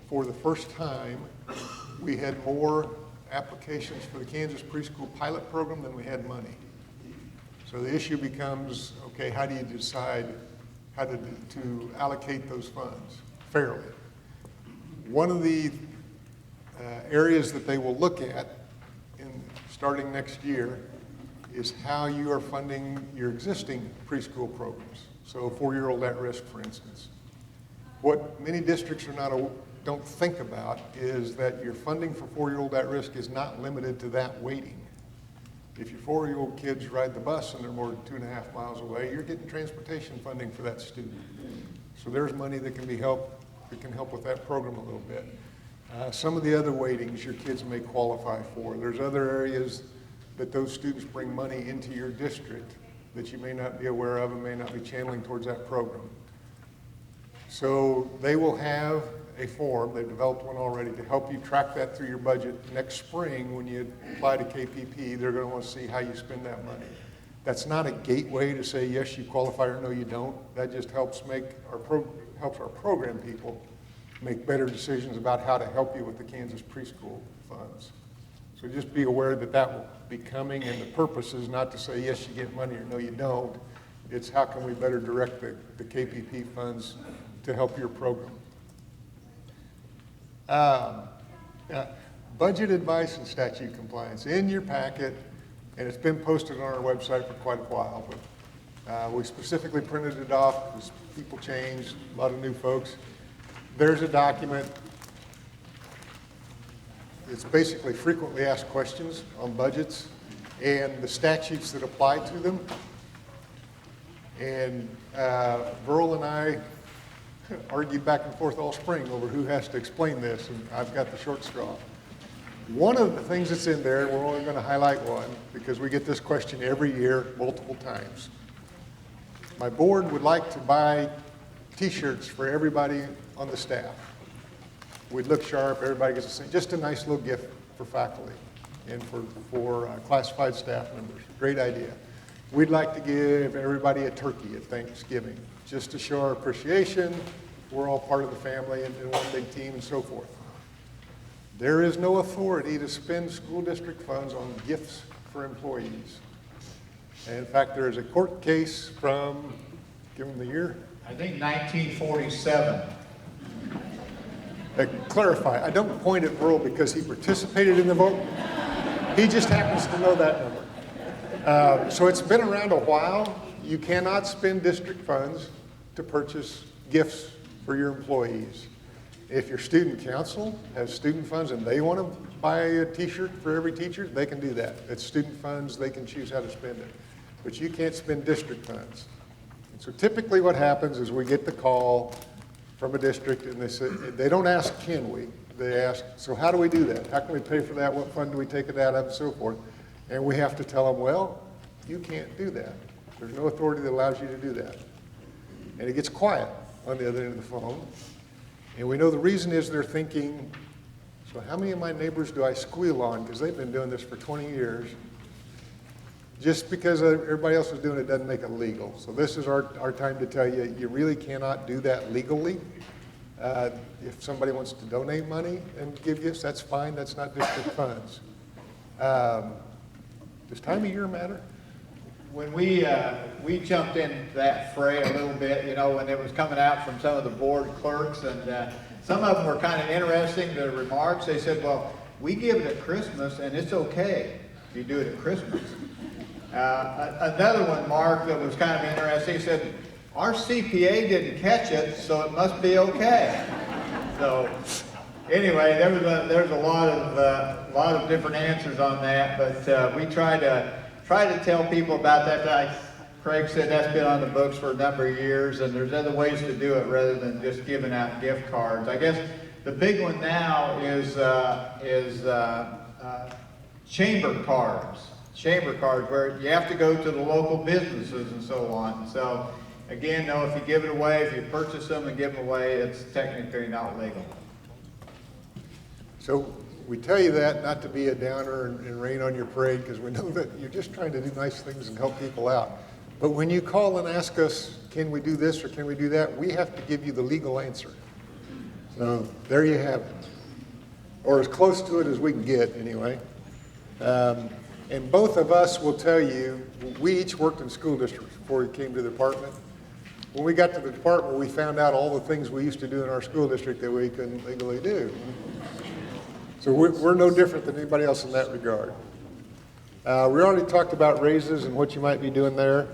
for the first time, we had more applications for the Kansas Preschool Pilot Program than we had money. So the issue becomes, okay, how do you decide how to allocate those funds fairly? One of the areas that they will look at starting next year is how you are funding your existing preschool programs. So 4-year-old at risk, for instance. What many districts don't think about is that your funding for 4-year-old at risk is not limited to that waiting. If your 4-year-old kids ride the bus and they're more than 2.5 miles away, you're getting transportation funding for that student. So there's money that can help with that program a little bit. Some of the other weightings your kids may qualify for. There's other areas that those students bring money into your district that you may not be aware of and may not be channeling towards that program. So they will have a form, they've developed one already, to help you track that through your budget. Next spring, when you apply to KPP, they're going to want to see how you spend that money. That's not a gateway to say, yes, you qualify or no, you don't. That just helps helps our program people make better decisions about how to help you with the Kansas preschool funds. So just be aware that that will be coming, and the purpose is not to say, yes, you get money or no, you don't. It's how can we better direct the KPP funds to help your program. Budget advice and statute compliance in your packet, and it's been posted on our website for quite a while, but we specifically printed it off because people changed, a lot of new folks. There's a document. It's basically frequently asked questions on budgets and the statutes that apply to them. And Burl and I argued back and forth all spring over who has to explain this, and I've got the short straw. One of the things that's in there, we're only going to highlight one because we get this question every year, multiple times. My board would like to buy t-shirts for everybody on the staff. We'd look sharp, everybody gets the same, just a nice little gift for faculty and for classified staff members. Great idea. We'd like to give everybody a turkey at Thanksgiving, just to show our appreciation. We're all part of the family and one big team and so forth. There is no authority to spend school district funds on gifts for employees. And in fact, there is a court case from, give them the year. I think 1947. Clarify, I don't point at Earl because he participated in the vote. He just happens to know that number. So it's been around a while. You cannot spend district funds to purchase gifts for your employees. If your student council has student funds and they want to buy a t-shirt for every teacher, they can do that. It's student funds, they can choose how to spend it. But you can't spend district funds. And so typically what happens is we get the call from a district and they say, they don't ask, can we? They ask, so how do we do that? How can we pay for that? What fund do we take it out of and so forth? And we have to tell them, well, you can't do that. There's no authority that allows you to do that. And it gets quiet on the other end of the phone. And we know the reason is they're thinking, so how many of my neighbors do I squeal on? Because they've been doing this for 20 years. Just because everybody else is doing it doesn't make it legal. So this is our time to tell you, you really cannot do that legally. If somebody wants to donate money and give gifts, that's fine. That's not district funds. Does time of year matter? When we jumped in that fray a little bit, you know, when it was coming out from some of the board clerks, and some of them were kind of interesting, the remarks. They said, well, we give it at Christmas, and it's okay if you do it at Christmas. Another one, Mark, that was kind of interesting, he said, our CPA didn't catch it, so it must be okay. So anyway, there was a lot of different answers on that, but we try to tell people about that. Like Craig said, that's been on the books for a number of years, and there's other ways to do it rather than just giving out gift cards. I guess the big one now is chamber cards. Chamber cards, where you have to go to the local businesses and so on. So again, though, if you give it away, if you purchase them and give them away, it's technically not legal. So we tell you that not to be a downer and rain on your parade, because we know that you're just trying to do nice things and help people out. But when you call and ask us, can we do this or can we do that, we have to give you the legal answer. So there you have it. Or as close to it as we can get, anyway. And both of us will tell you, we each worked in school districts before we came to the department. When we got to the department, we found out all the things we used to do in our school district that we couldn't legally do. So we're no different than anybody else in that regard. We already talked about raises and what you might be doing there.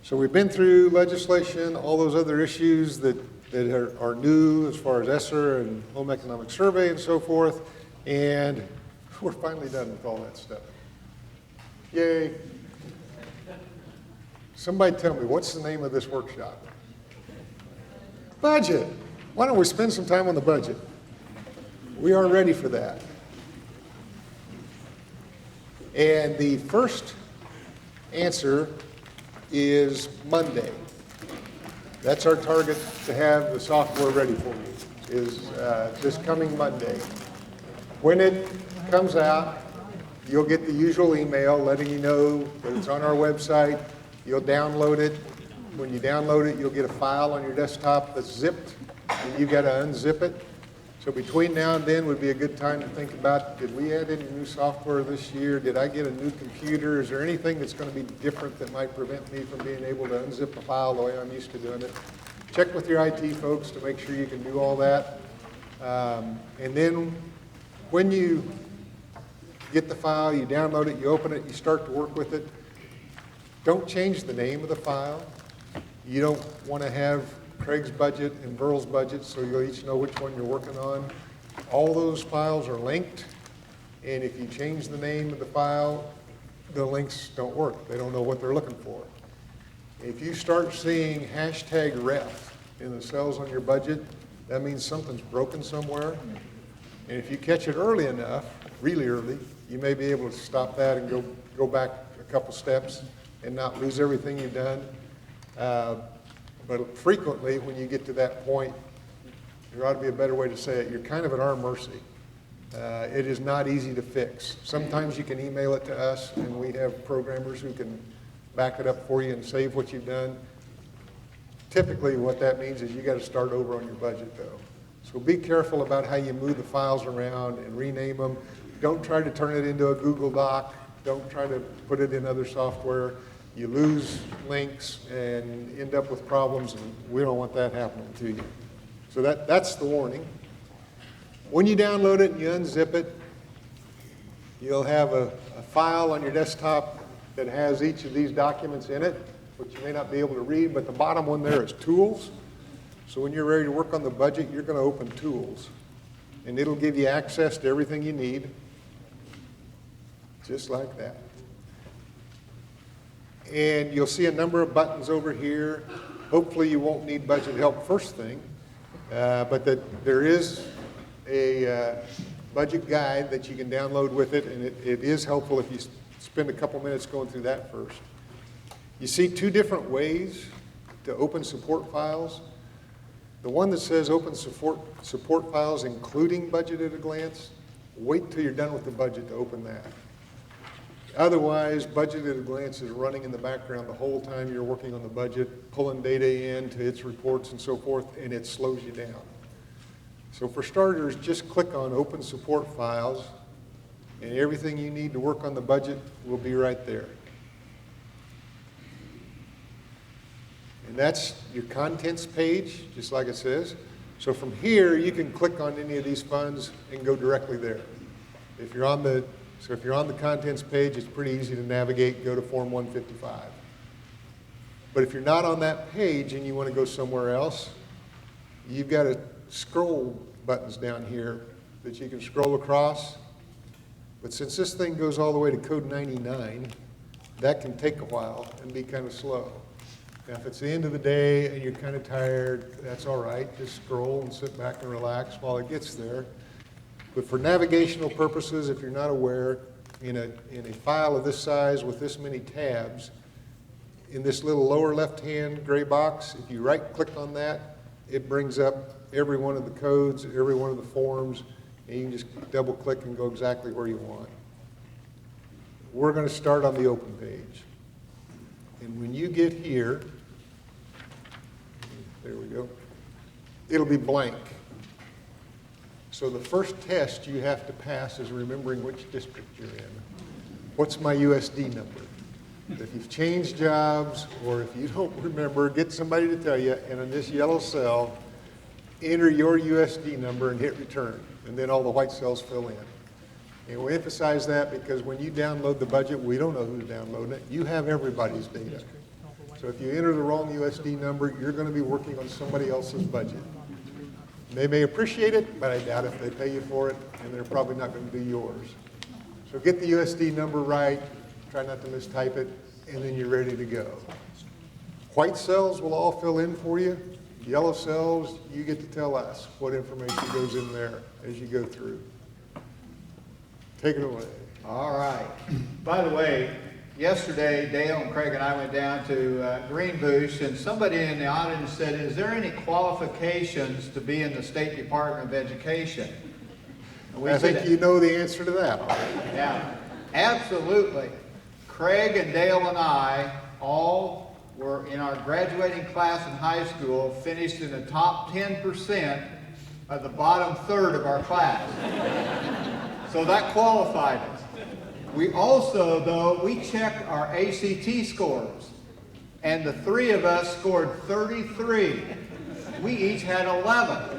So we've been through legislation, all those other issues that are new as far as ESSER and home economic survey and so forth. And we're finally done with all that stuff. Yay. Somebody tell me, what's the name of this workshop? Budget. Why don't we spend some time on the budget? We are ready for that. And the first answer is Monday. That's our target to have the software ready for you, is this coming Monday. When it comes out, you'll get the usual email letting you know that it's on our website. You'll download it. When you download it, you'll get a file on your desktop that's zipped, and you've got to unzip it. So between now and then would be a good time to think about, did we add any new software this year? Did I get a new computer? Is there anything that's going to be different that might prevent me from being able to unzip a file the way I'm used to doing it? Check with your IT folks to make sure you can do all that. And then when you get the file, you download it, you open it, you start to work with it. Don't change the name of the file. You don't want to have Craig's budget and Burl's budget, so you'll each know which one you're working on. All those files are linked, and if you change the name of the file, the links don't work. They don't know what they're looking for. If you start seeing #ref in the cells on your budget, that means something's broken somewhere. And if you catch it early enough, really early, you may be able to stop that and go back a couple steps and not lose everything you've done. But frequently, when you get to that point, there ought to be a better way to say it, you're kind of at our mercy. It is not easy to fix. Sometimes you can email it to us, and we have programmers who can back it up for you and save what you've done. Typically, what that means is you got to start over on your budget, though. So be careful about how you move the files around and rename them. Don't try to turn it into a Google Doc. Don't try to put it in other software. you lose links and end up with problems, and we don't want that happening to you. So that's the warning. When you download it and you unzip it, you'll have a file on your desktop that has each of these documents in it, which you may not be able to read, but the bottom one there is Tools. So when you're ready to work on the budget, you're going to open Tools, and it'll give you access to everything you need, just like that. And you'll see a number of buttons over here. Hopefully you won't need budget help first thing, but that there is a budget guide that you can download with it, and it is helpful if you spend a couple minutes going through that first. You see two different ways to open support files. The one that says open support files including budget at a glance, wait till you're done with the budget to open that. Otherwise, budget at a glance is running in the background the whole time you're working on the budget, pulling data in to its reports and so forth, and it slows you down. So for starters, just click on Open Support Files, and everything you need to work on the budget will be right there. And that's your contents page, just like it says. So from here, you can click on any of these funds and go directly there. If you're on the contents page, it's pretty easy to navigate, go to Form 155. But if you're not on that page and you want to go somewhere else, you've got a scroll buttons down here that you can scroll across. But since this thing goes all the way to code 99, that can take a while and be kind of slow. Now, if it's the end of the day and you're kind of tired, that's all right. Just scroll and sit back and relax while it gets there. But for navigational purposes, if you're not aware, in a file of this size with this many tabs, in this little lower left-hand gray box, if you right-click on that, it brings up every one of the codes, every one of the forms, and you can just double-click and go exactly where you want. We're going to start on the open page. And when you get here, there we go, it'll be blank. So the first test you have to pass is remembering which district you're in. What's my USD number? If you've changed jobs, or if you don't remember, get somebody to tell you, and in this yellow cell, enter your USD number and hit return, and then all the white cells fill in. And we emphasize that because when you download the budget, we don't know who's downloading it. You have everybody's data. So if you enter the wrong USD number, you're going to be working on somebody else's budget. They may appreciate it, but I doubt if they pay you for it, and they're probably not going to do yours. So get the USD number right, try not to mistype it, and then you're ready to go. White cells will all fill in for you. Yellow cells, you get to tell us what information goes in there as you go through. Take it away. All right. By the way, yesterday, Dale and Craig and I went down to Greenbush, and somebody in the audience said, is there any qualifications to be in the State Department of Education? And I think you know the answer to that. Yeah, absolutely. Craig and Dale and I all were in our graduating class in high school, finished in the top 10% of the bottom third of our class. So that qualified us. We also, though, we checked our ACT scores, and the three of us scored 33. We each had 11.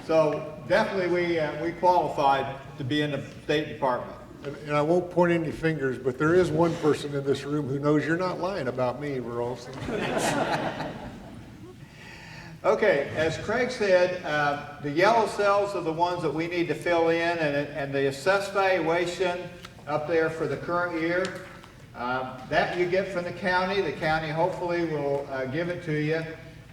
So definitely we qualified to be in the State Department. And I won't point any fingers, but there is one person in this room who knows you're not lying about me, Rolston. Okay, as Craig said, the yellow cells are the ones that we need to fill in, and the assessed valuation up there for the current year, that you get from the county. The county hopefully will give it to you.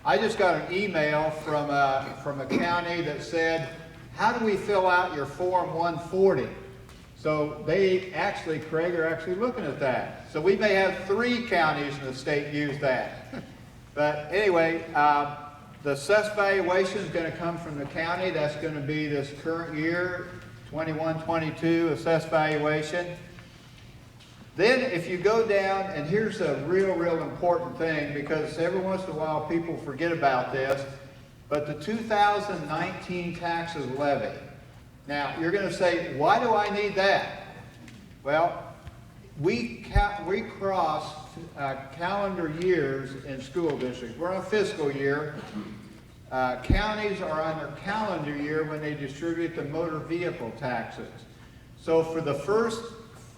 I just got an email from a county that said, how do we fill out your Form 140? So they actually, Craig, are actually looking at that. So we may have 3 counties in the state use that. But anyway, the assessed valuation is going to come from the county. That's going to be this current year, 21-22 assessed valuation. Then if you go down, and here's a real important thing, because every once in a while people forget about this, but the 2019 taxes levy. Now, you're going to say, why do I need that? Well, we cross calendar years in school districts. We're on a fiscal year. Counties are on their calendar year when they distribute the motor vehicle taxes. So for the first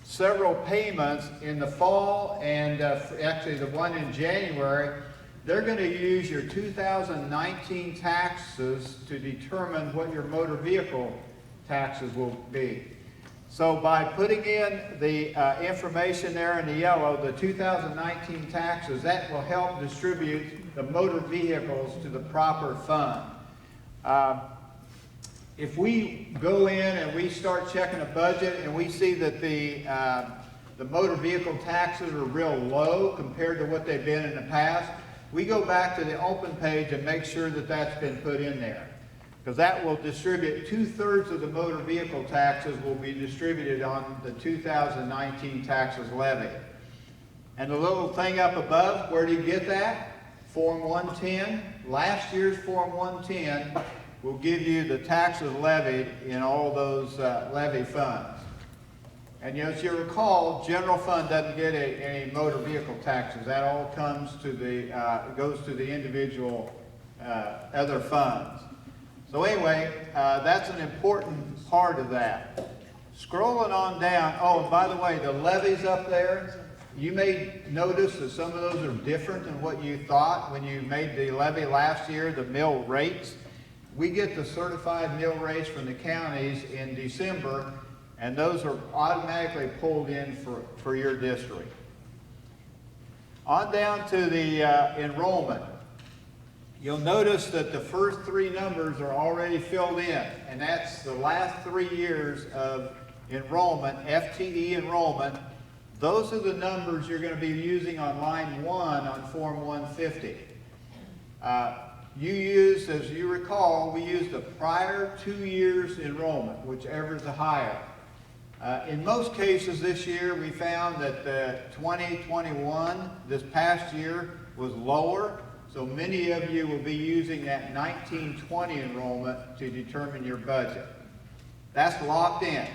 several payments in the fall and actually the one in January, they're going to use your 2019 taxes to determine what your motor vehicle taxes will be. So by putting in the information there in the yellow, the 2019 taxes, that will help distribute the motor vehicles to the proper fund. If we go in and we start checking a budget and we see that the motor vehicle taxes are real low compared to what they've been in the past, we go back to the open page and make sure that that's been put in there. Because that will distribute 2/3 of the motor vehicle taxes will be distributed on the 2019 taxes levied. And the little thing up above, where do you get that? Form 110. Last year's Form 110 will give you the taxes levied in all those levy funds. And as you recall, general fund doesn't get any motor vehicle taxes. That all comes to the, goes to the individual other funds. So anyway, that's an important part of that. Scrolling on down, oh, and by the way, the levies up there, you may notice that some of those are different than what you thought when you made the levy last year, the mill rates. We get the certified mill rates from the counties in December, and those are automatically pulled in for your district. On down to the enrollment. You'll notice that the first three numbers are already filled in, and that's the last 3 years of enrollment, FTE enrollment. Those are the numbers you're going to be using on line 1 on Form 150. You used, as you recall, we used the prior 2 years enrollment, whichever is the higher. In most cases this year, we found that 2021, this past year, was lower. So many of you will be using that 1920 enrollment to determine your budget. That's locked in.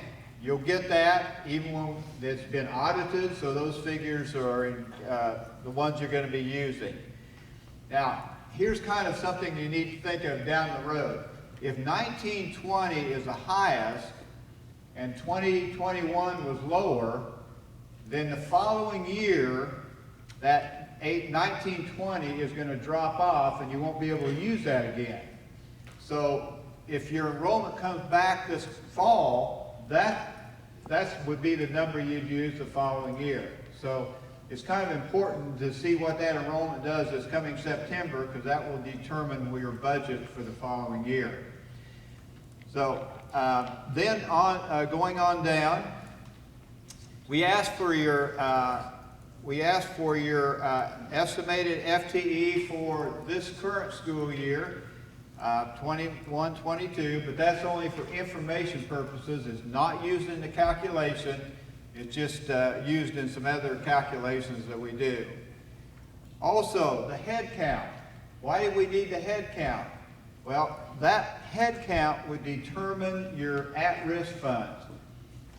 You'll get that even when it's been audited, so those figures are the ones you're going to be using. Now, here's kind of something you need to think of down the road. If 1920 is the highest and 2021 was lower, then the following year, that 1920 is going to drop off and you won't be able to use that again. So if your enrollment comes back this fall, that would be the number you'd use the following year. So it's kind of important to see what that enrollment does this coming September, because that will determine your budget for the following year. So then going on down, we asked for your estimated FTE for this current school year, 21-22, but that's only for information purposes. It's not used in the calculation. It's just used in some other calculations that we do. Also, the head count. Why do we need the head count? Well, that head count would determine your at-risk funds.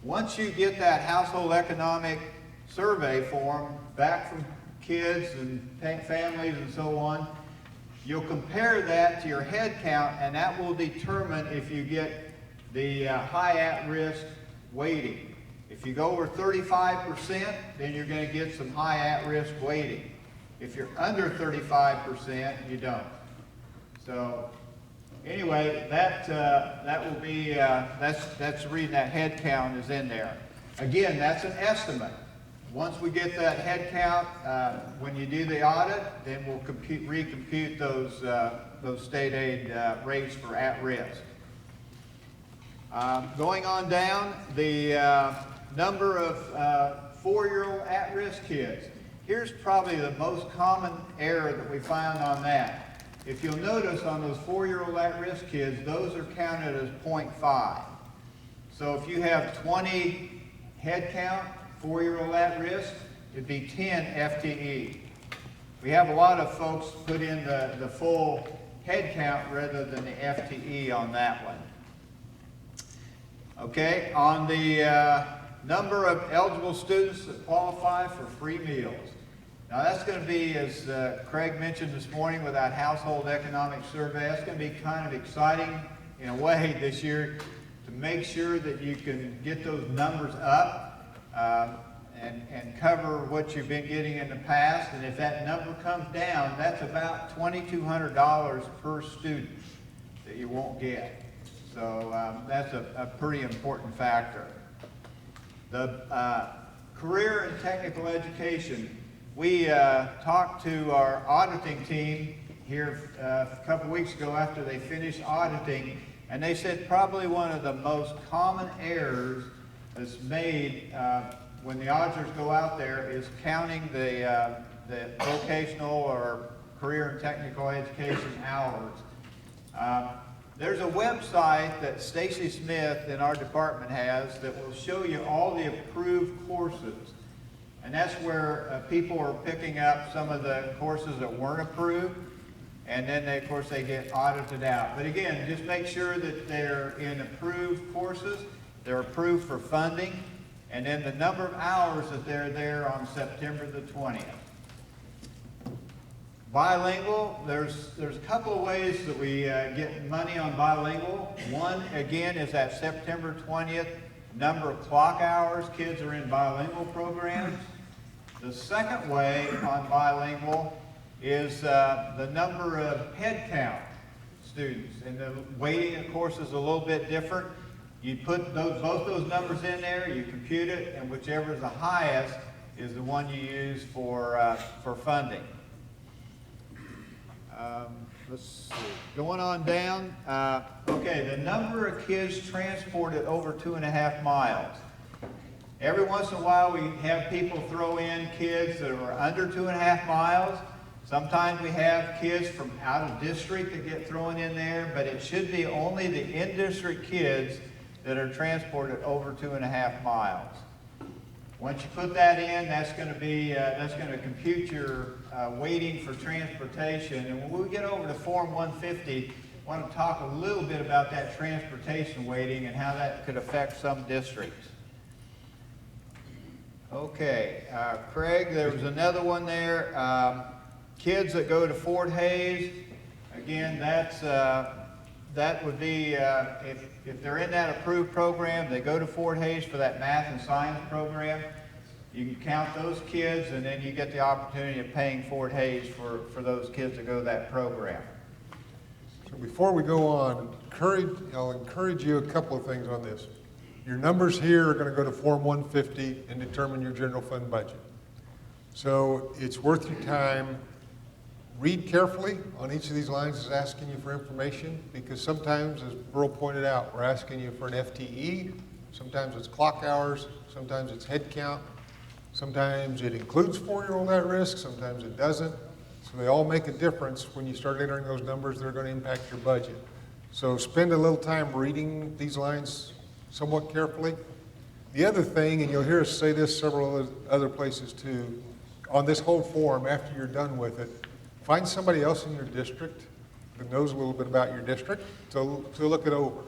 Once you get that household economic survey form back from kids and families and so on, you'll compare that to your head count, and that will determine if you get the high at-risk weighting. If you go over 35%, then you're going to get some high at-risk weighting. If you're under 35%, you don't. So anyway, that will be, that's the reason that head count is in there. Again, that's an estimate. Once we get that head count, when you do the audit, then we'll recompute those state aid rates for at-risk. Going on down, the number of 4-year-old at-risk kids. Here's probably the most common error that we found on that. If you'll notice on those 4-year-old at-risk kids, those are counted as 0.5. So if you have 20 head count, 4-year-old at risk, it'd be 10 FTE. We have a lot of folks put in the full head count rather than the FTE on that one. Okay, on the number of eligible students that qualify for free meals. Now that's going to be, as Craig mentioned this morning with that household economic survey, that's going to be kind of exciting in a way this year to make sure that you can get those numbers up and cover what you've been getting in the past. And if that number comes down, that's about $2,200 per student that you won't get. So that's a pretty important factor. The career and technical education. We talked to our auditing team here a couple weeks ago after they finished auditing, and they said probably one of the most common errors that's made when the auditors go out there is counting the vocational or career and technical education hours. There's a website that Stacy Smith in our department has that will show you all the approved courses. And that's where people are picking up some of the courses that weren't approved, and then of course they get audited out. But again, just make sure that they're in approved courses, they're approved for funding, and then the number of hours that they're there on September the 20th. Bilingual, there's a couple of ways that we get money on bilingual. One, again, is that September 20th number of clock hours kids are in bilingual programs. The second way on bilingual is the number of head count students. And the weighting, of course, is a little bit different. You put both those numbers in there, you compute it, and whichever is the highest is the one you use for funding. Let's see. Going on down. Okay, the number of kids transported over 2.5 miles. Every once in a while we have people throw in kids that are under 2.5 miles. Sometimes we have kids from out of district that get thrown in there, but it should be only the in-district kids that are transported over 2.5 miles. Once you put that in, that's going to compute your weighting for transportation. And when we get over to Form 150, I want to talk a little bit about that transportation weighting and how that could affect some districts. Okay, Craig, there was another one there. Kids that go to Fort Hays, again, that would be, if they're in that approved program, they go to Fort Hays for that math and science program. You can count those kids, and then you get the opportunity of paying Fort Hays for those kids to go to that program. So before we go on, I'll encourage you a couple of things on this. Your numbers here are going to go to Form 150 and determine your general fund budget. So it's worth your time. Read carefully on each of these lines is asking you for information, because sometimes, as Burl pointed out, we're asking you for an FTE, sometimes it's clock hours, sometimes it's head count, sometimes it includes 4-year-old at risk, sometimes it doesn't. So they all make a difference. When you start entering those numbers, they're going to impact your budget. So spend a little time reading these lines somewhat carefully. The other thing, and you'll hear us say this several other places too, on this whole form, after you're done with it, find somebody else in your district that knows a little bit about your district to look it over.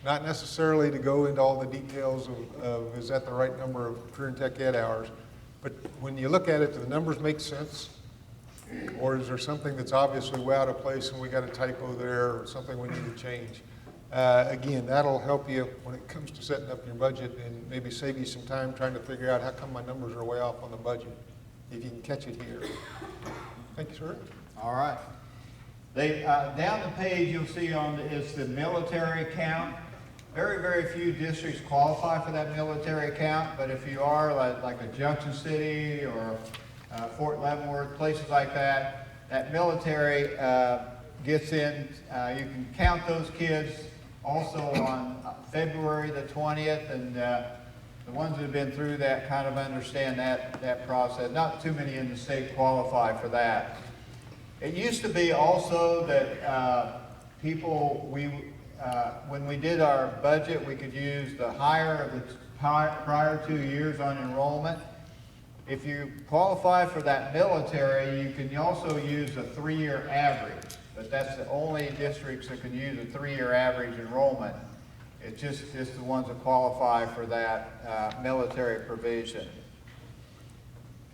Not necessarily to go into all the details of is that the right number of career and tech ed hours, but when you look at it, do the numbers make sense? Or is there something that's obviously way out of place and we got a typo there or something we need to change? Again, that'll help you when it comes to setting up your budget and maybe save you some time trying to figure out how come my numbers are way off on the budget, if you can catch it here. Thank you, sir. All right. Down the page you'll see is the military count. Very, very few districts qualify for that military count, but if you are like a Junction City or Fort Leavenworth, places like that, that military gets in. You can count those kids also on February the 20th, and the ones that have been through that kind of understand that process. Not too many in the state qualify for that. It used to be also that when we did our budget, we could use the higher of the prior 2 years on enrollment. If you qualify for that military, you can also use a 3-year average, but that's the only districts that can use a 3-year average enrollment. It's just the ones that qualify for that military provision.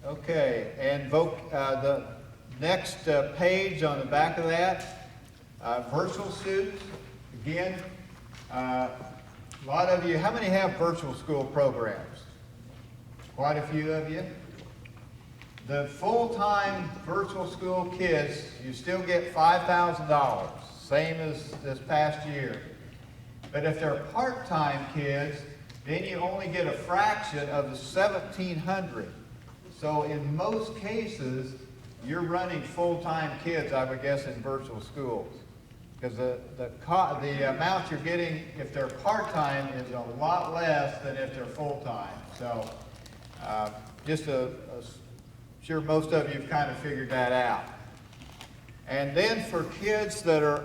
Okay, and the next page on the back of that, virtual students. Again, a lot of you, how many have virtual school programs? Quite a few of you. The full-time virtual school kids, you still get $5,000, same as this past year. But if they're part-time kids, then you only get a fraction of the $1,700. So in most cases, you're running full-time kids, I would guess, in virtual schools. Because the amount you're getting if they're part-time is a lot less than if they're full-time. So sure most of you have kind of figured that out. And then for kids that are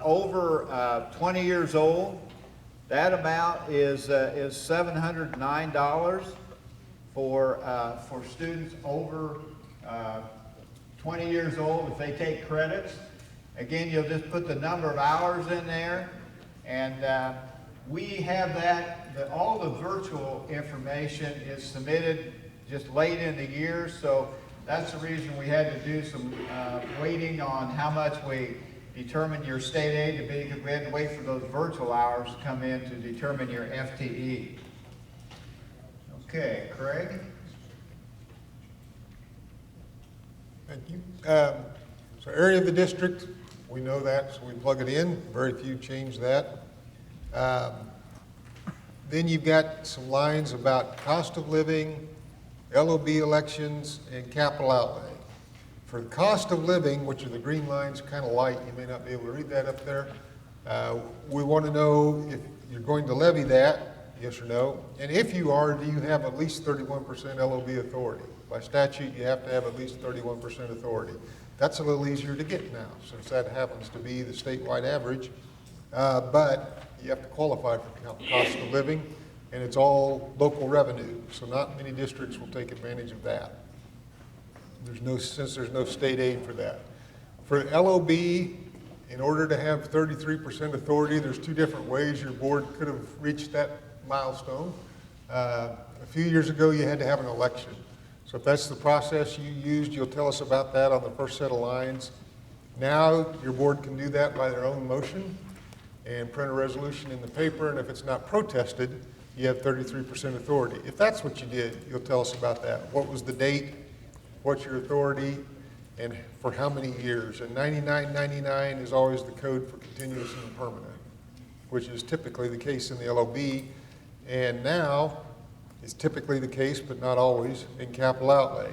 over 20 years old, that amount is $709 for students over 20 years old if they take credits. Again, you'll just put the number of hours in there, and we have all the virtual information is submitted just late in the year, so that's the reason we had to do some waiting on how much we determine your state aid to be, because we had to wait for those virtual hours to come in to determine your FTE. Okay, Craig? Thank you. So area of the district, we know that, so we plug it in. Very few change that. Then you've got some lines about cost of living, LOB elections, and capital outlay. For the cost of living, which are the green lines, kind of light, you may not be able to read that up there. We want to know if you're going to levy that, yes or no. And if you are, do you have at least 31% LOB authority? By statute, you have to have at least 31% authority. That's a little easier to get now, since that happens to be the statewide average. But you have to qualify for cost of living, and it's all local revenue, so not many districts will take advantage of that. Since there's no state aid for that. For LOB, in order to have 33% authority, there's two different ways your board could have reached that milestone. A few years ago, you had to have an election. So if that's the process you used, you'll tell us about that on the first set of lines. Now, your board can do that by their own motion and print a resolution in the paper, and if it's not protested, you have 33% authority. If that's what you did, you'll tell us about that. What was the date? What's your authority? And for how many years? And 9999 is always the code for continuous and permanent, which is typically the case in the LOB. And now, it's typically the case, but not always, in capital outlay.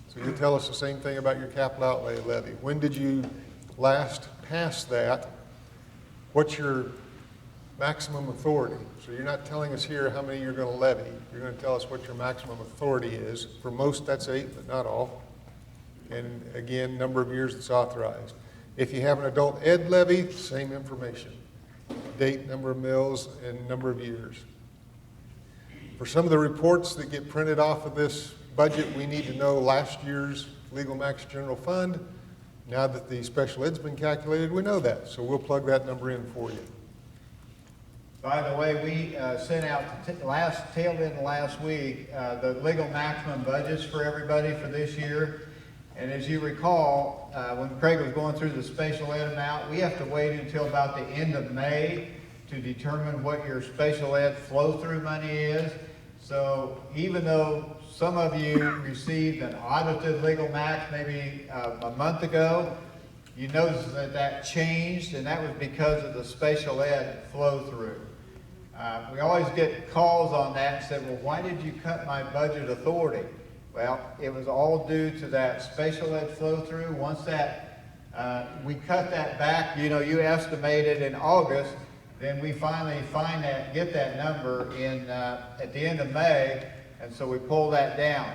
So you'll tell us the same thing about your capital outlay levy. When did you last pass that? What's your maximum authority? So you're not telling us here how many you're going to levy. You're going to tell us what your maximum authority is. For most, that's 8, but not all. And again, number of years it's authorized. If you have an adult ed levy, same information. Date, number of mills, and number of years. For some of the reports that get printed off of this budget, we need to know last year's legal max general fund. Now that the special ed's been calculated, we know that. So we'll plug that number in for you. By the way, we sent out tail end last week the legal maximum budgets for everybody for this year. And as you recall, when Craig was going through the special ed amount, we have to wait until about the end of May to determine what your special ed flow-through money is. So even though some of you received an audited legal max maybe a month ago, you notice that changed, and that was because of the special ed flow-through. We always get calls on that and said, well, why did you cut my budget authority? Well, it was all due to that special ed flow-through. Once that, we cut that back, you estimated in August, then we finally get that number at the end of May, and so we pull that down.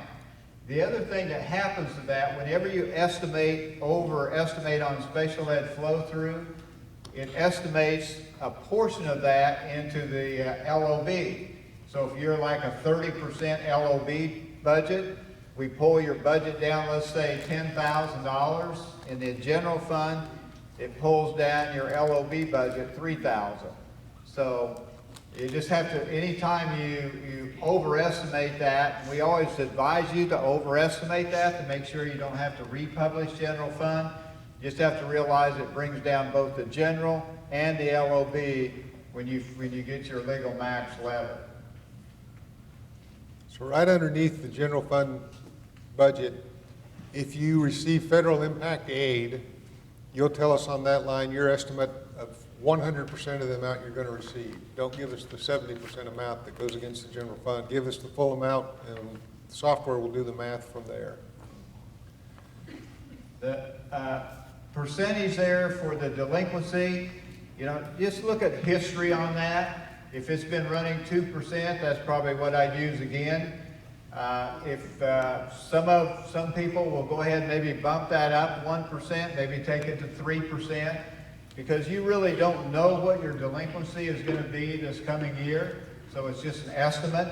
The other thing that happens to that, whenever you overestimate on special ed flow-through, it estimates a portion of that into the LOB. So if you're like a 30% LOB budget, we pull your budget down, let's say $10,000 in the general fund, it pulls down your LOB budget $3,000. So You just have to, anytime you overestimate that, and we always advise you to overestimate that to make sure you don't have to republish general fund. You just have to realize it brings down both the general and the LOB when you get your legal max levy. So right underneath the general fund budget, if you receive federal impact aid, you'll tell us on that line your estimate of 100% of the amount you're going to receive. Don't give us the 70% amount that goes against the general fund. Give us the full amount, and the software will do the math from there. The percentage there for the delinquency, you know, just look at history on that. If it's been running 2%, that's probably what I'd use again. Some people will go ahead and maybe bump that up 1%, maybe take it to 3%, because you really don't know what your delinquency is going to be this coming year, so it's just an estimate.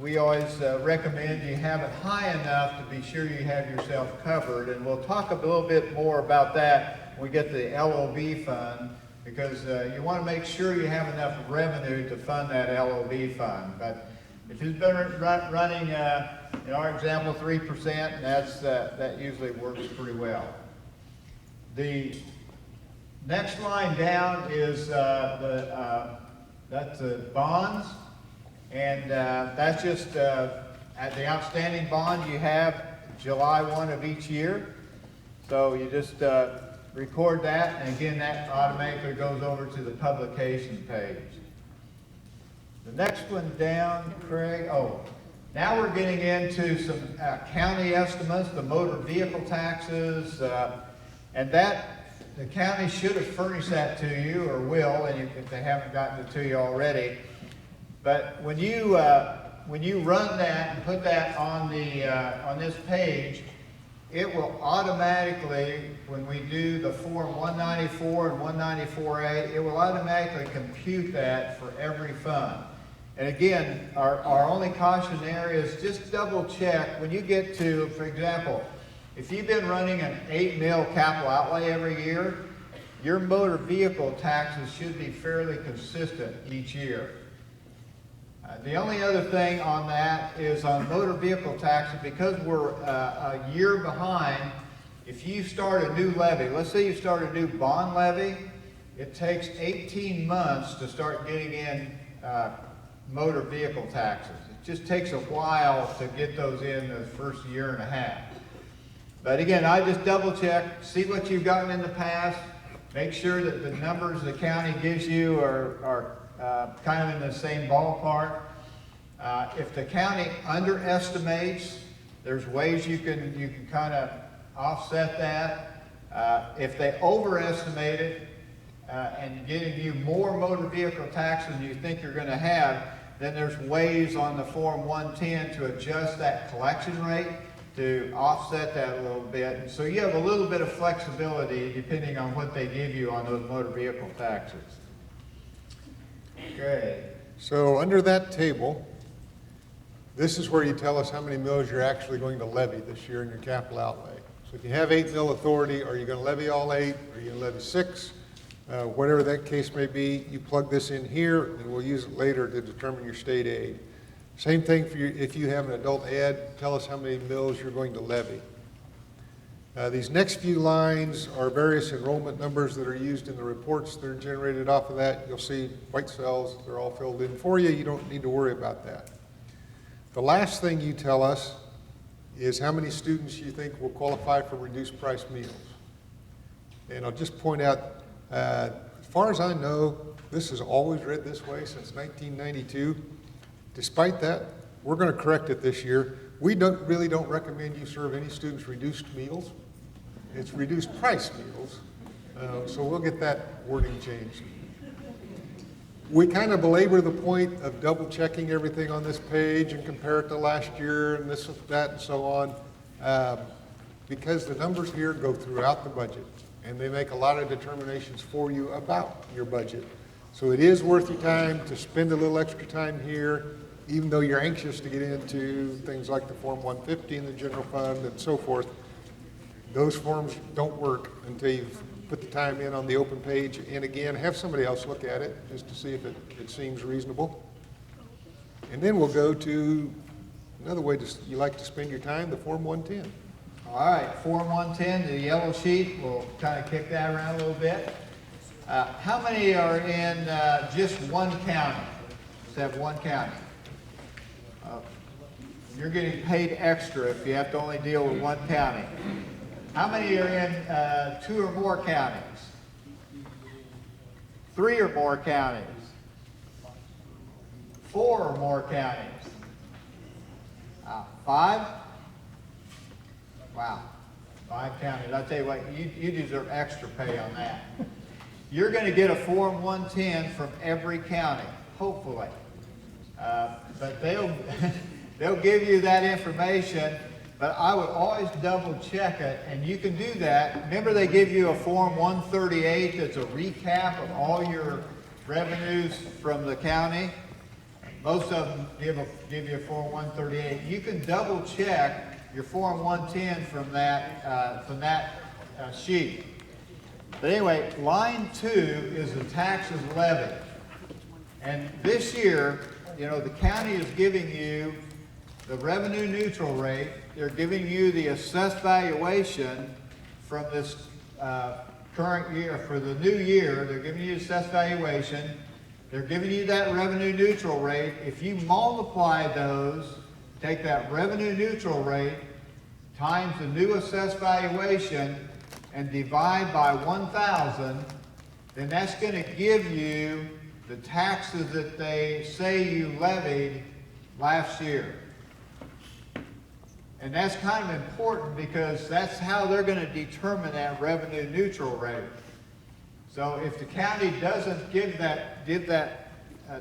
We always recommend you have it high enough to be sure you have yourself covered, and we'll talk a little bit more about that when we get the LOB fund, because you want to make sure you have enough revenue to fund that LOB fund. But if it's been running, in our example, 3%, that usually works pretty well. The next line down is that's the bonds, and that's just at the outstanding bond you have July 1 of each year. So you just record that, and again, that automatically goes over to the publication page. The next one down, Craig, now we're getting into some county estimates, the motor vehicle taxes, and that, the county should have furnished that to you, or will, and if they haven't gotten it to you already. But when you run that and put that on this page, it will automatically, when we do the Form 194 and 194A, it will automatically compute that for every fund. And again, our only caution there is just double check when you get to, for example, if you've been running an 8 mil capital outlay every year, your motor vehicle taxes should be fairly consistent each year. The only other thing on that is on motor vehicle taxes, because we're a year behind, if you start a new levy, let's say you start a new bond levy, it takes 18 months to start getting in motor vehicle taxes. It just takes a while to get those in the first year and a half. But again, I just double check, see what you've gotten in the past, make sure that the numbers the county gives you are kind of in the same ballpark. If the county underestimates, there's ways you can kind of offset that. If they overestimate it and giving you more motor vehicle taxes than you think you're going to have, then there's ways on the Form 110 to adjust that collection rate to offset that a little bit. So you have a little bit of flexibility depending on what they give you on those motor vehicle taxes. Okay. So under that table, this is where you tell us how many mills you're actually going to levy this year in your capital outlay. So if you have 8 mil authority, are you going to levy all 8? Are you going to levy 6? Whatever that case may be, you plug this in here, and we'll use it later to determine your state aid. Same thing for if you have an adult ed, tell us how many mills you're going to levy. These next few lines are various enrollment numbers that are used in the reports that are generated off of that. You'll see white cells, they're all filled in for you. You don't need to worry about that. The last thing you tell us is how many students you think will qualify for reduced price meals. And I'll just point out, as far as I know, this has always read this way since 1992. Despite that, we're going to correct it this year. We really don't recommend you serve any students reduced meals. It's reduced price meals. So we'll get that wording changed. We kind of belabor the point of double checking everything on this page and compare it to last year and this, that, and so on, because the numbers here go throughout the budget and they make a lot of determinations for you about your budget. So it is worth your time to spend a little extra time here, even though you're anxious to get into things like the Form 150 and the general fund and so forth. Those forms don't work until you've put the time in on the open page, and again, have somebody else look at it, just to see if it seems reasonable. And then we'll go to another way you like to spend your time, the Form 110. All right, Form 110, the yellow sheet, we'll kind of kick that around a little bit. How many are in just one county? Just have one county. You're getting paid extra if you have to only deal with one county. How many are in 2 or more counties? 3 or more counties? 4 or more counties? 5? Wow, 5 counties. I'll tell you what, you deserve extra pay on that. You're going to get a Form 110 from every county, hopefully. But they'll give you that information, but I would always double check it, and you can do that. Remember, they give you a Form 138 that's a recap of all your revenues from the county. Most of them give you a Form 138. You can double check your Form 110 from that sheet. But anyway, line 2 is the taxes levied. And this year, you know, the county is giving you the revenue neutral rate. They're giving you the assessed valuation from this current year. For the new year, they're giving you assessed valuation. They're giving you that revenue neutral rate. If you multiply those, take that revenue neutral rate times the new assessed valuation and divide by 1,000, then that's going to give you the taxes that they say you levied last year. And that's kind of important because that's how they're going to determine that revenue neutral rate. So if the county doesn't give that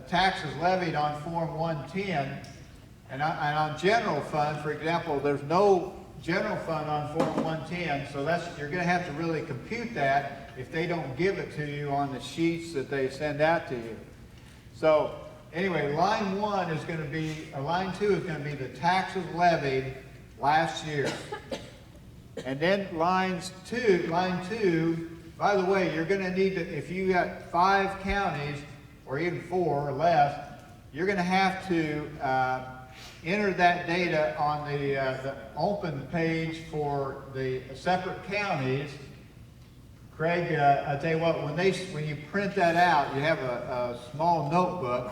taxes levied on Form 110, and on general fund, for example, there's no general fund on Form 110, so you're going to have to really compute that if they don't give it to you on the sheets that they send out to you. So anyway, line 1 is going to be, line 2 is going to be the taxes levied last year. And then line 2, by the way, you're going to need to, if you got 5 counties, or even 4 or less, you're going to have to enter that data on the open page for the separate counties. Craig, I tell you what, when you print that out, you have a small notebook.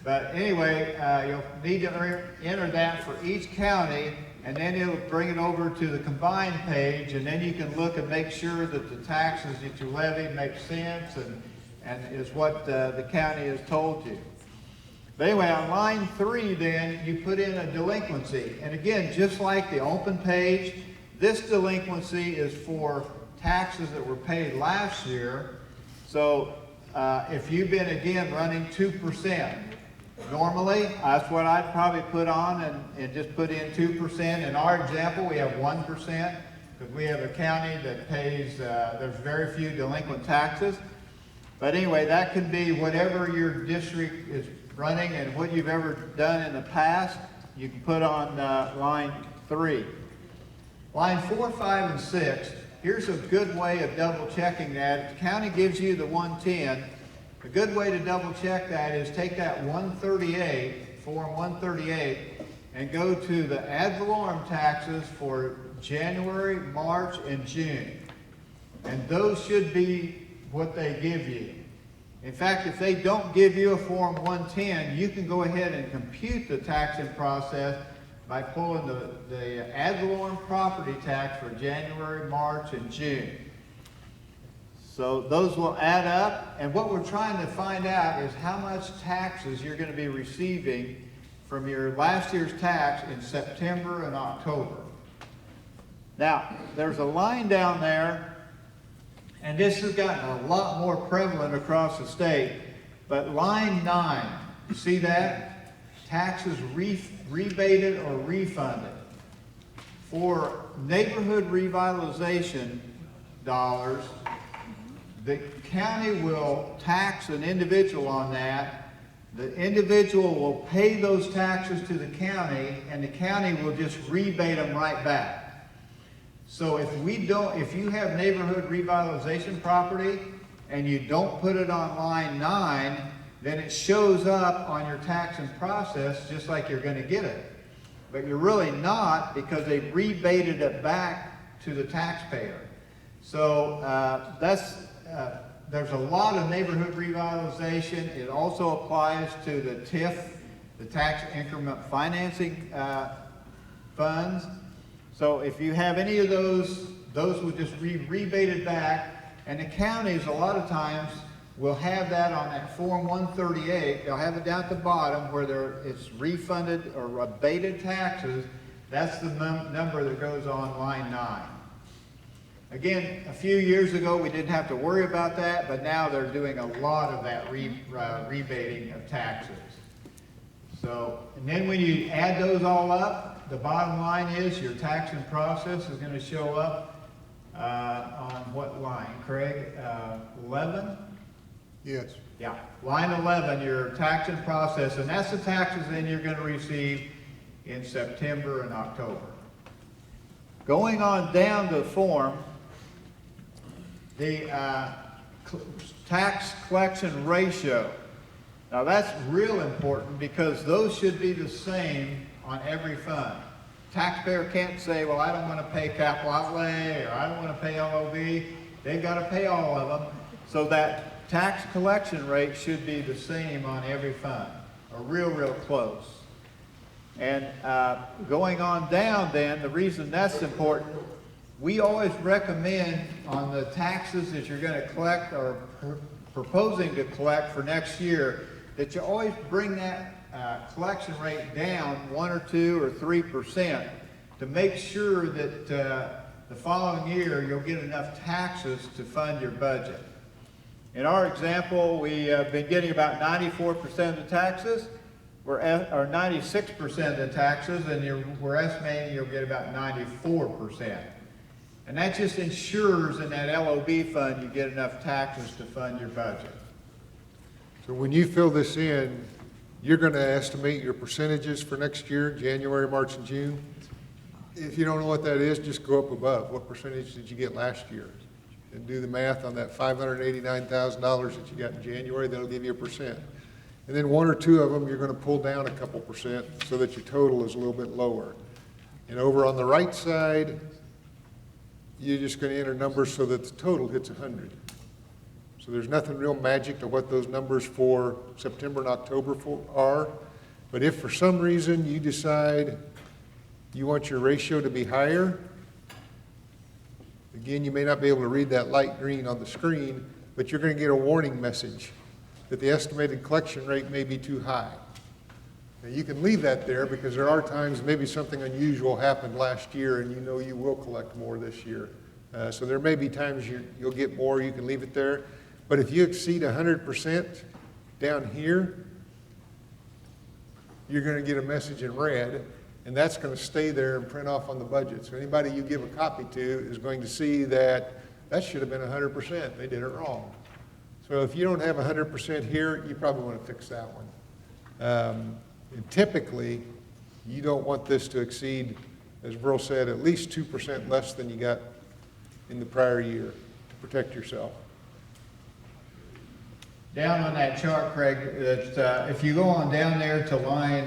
But anyway, you'll need to enter that for each county, and then it'll bring it over to the combined page, and then you can look and make sure that the taxes that you levy make sense and is what the county has told you. But anyway, on line 3 then, you put in a delinquency. And again, just like the open page, this delinquency is for taxes that were paid last year. So if you've been, again, running 2%, normally, that's what I'd probably put on and just put in 2%. In our example, we have 1% because we have a county that pays, there's very few delinquent taxes. But anyway, that could be whatever your district is running and what you've ever done in the past, you can put on line 3. Line 4, 5, and 6, here's a good way of double checking that. If the county gives you the 110, a good way to double check that is take that 138, Form 138, and go to the ad valorem taxes for January, March, and June. And those should be what they give you. In fact, if they don't give you a Form 110, you can go ahead and compute the taxing process by pulling the ad valorem property tax for January, March, and June. So those will add up, and what we're trying to find out is how much taxes you're going to be receiving from your last year's tax in September and October. Now, there's a line down there, and this has gotten a lot more prevalent across the state, but line 9, you see that? Taxes rebated or refunded. For neighborhood revitalization dollars, the county will tax an individual on that. The individual will pay those taxes to the county, and the county will just rebate them right back. So if you have neighborhood revitalization property and you don't put it on line 9, then it shows up on your tax and process just like you're going to get it. But you're really not, because they rebated it back to the taxpayer. So there's a lot of neighborhood revitalization. It also applies to the TIF, the tax increment financing funds. So if you have any of those would just be rebated back. And the counties, a lot of times, will have that on that Form 138. They'll have it down at the bottom where it's refunded or abated taxes. That's the number that goes on line 9. Again, a few years ago, we didn't have to worry about that, but now they're doing a lot of that rebating of taxes. So, and then when you add those all up, the bottom line is your tax and process is going to show up on what line, Craig? 11? Yes. Yeah, line 11, your tax and process, and that's the taxes then you're going to receive in September and October. Going on down the form, the tax collection ratio. Now that's real important because those should be the same on every fund. Taxpayer can't say, well, I don't want to pay capital outlay, or I don't want to pay LOB. They've got to pay all of them. So that tax collection rate should be the same on every fund, or real close. And going on down then, the reason that's important, we always recommend on the taxes that you're going to collect or proposing to collect for next year, that you always bring that collection rate down 1 or 2 or 3% to make sure that the following year you'll get enough taxes to fund your budget. In our example, we have been getting about 94% of the taxes, or 96% of the taxes, and we're estimating you'll get about 94%. And that just ensures in that LOB fund you get enough taxes to fund your budget. So when you fill this in, you're going to estimate your percentages for next year, January, March, and June. If you don't know what that is, just go up above. What percentage did you get last year? And do the math on that $589,000 that you got in January. That'll give you a percent. And then 1 or 2 of them, you're going to pull down a couple percent so that your total is a little bit lower. And over on the right side, you're just going to enter numbers so that the total hits 100. So there's nothing real magic to what those numbers for September and October are. But if for some reason you decide you want your ratio to be higher, again, you may not be able to read that light green on the screen, but you're going to get a warning message that the estimated collection rate may be too high. Now, you can leave that there because there are times maybe something unusual happened last year and you know you will collect more this year. So there may be times you'll get more, you can leave it there. But if you exceed 100% down here, you're going to get a message in red, and that's going to stay there and print off on the budget. So anybody you give a copy to is going to see that should have been 100%. They did it wrong. So if you don't have 100% here, you probably want to fix that one. And typically, you don't want this to exceed, as Burl said, at least 2% less than you got in the prior year to protect yourself. Down on that chart, Craig, if you go on down there to line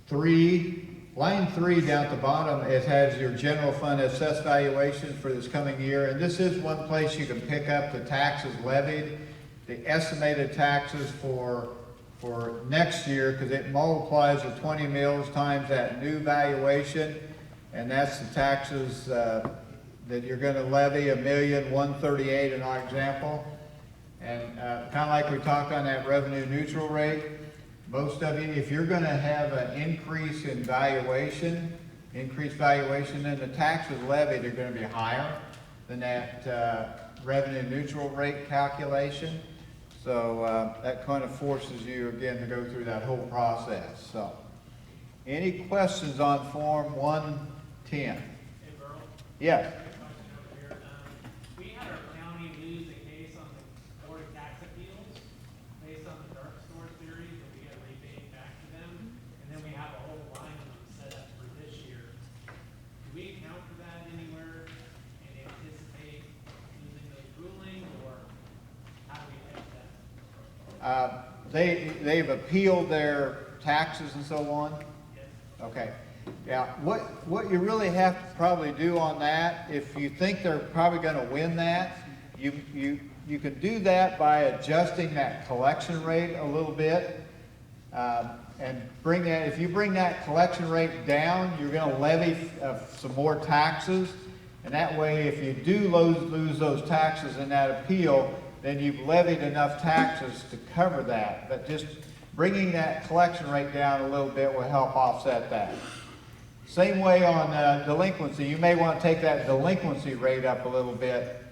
3, line 3 down at the bottom, it has your general fund assessed valuation for this coming year. And this is one place you can pick up the taxes levied, the estimated taxes for next year, because it multiplies the 20 mills times that new valuation. And that's the taxes that you're going to levy, $1,138,000 in our example. And kind of like we talked on that revenue neutral rate, most of you, if you're going to have an increase in valuation, then the taxes levied are going to be higher than that revenue neutral rate calculation. So that kind of forces you again to go through that whole process. So, any questions on Form 110? Hey, Burl. Yes. We had our county lose a case on the Board of Tax Appeals based on the dark store theory that we got rebate back to them, and then we have a whole line of them set up for this year. Do they've appealed their taxes and so on? Okay. Yeah, what you really have to probably do on that, if you think they're probably gonna win that, you can do that by adjusting that collection rate a little bit. And bring that, if you bring that collection rate down, you're gonna levy some more taxes. And that way, if you do lose those taxes in that appeal, then you've levied enough taxes to cover that. But just bringing that collection rate down a little bit will help offset that. Same way on delinquency. You may want to take that delinquency rate up a little bit,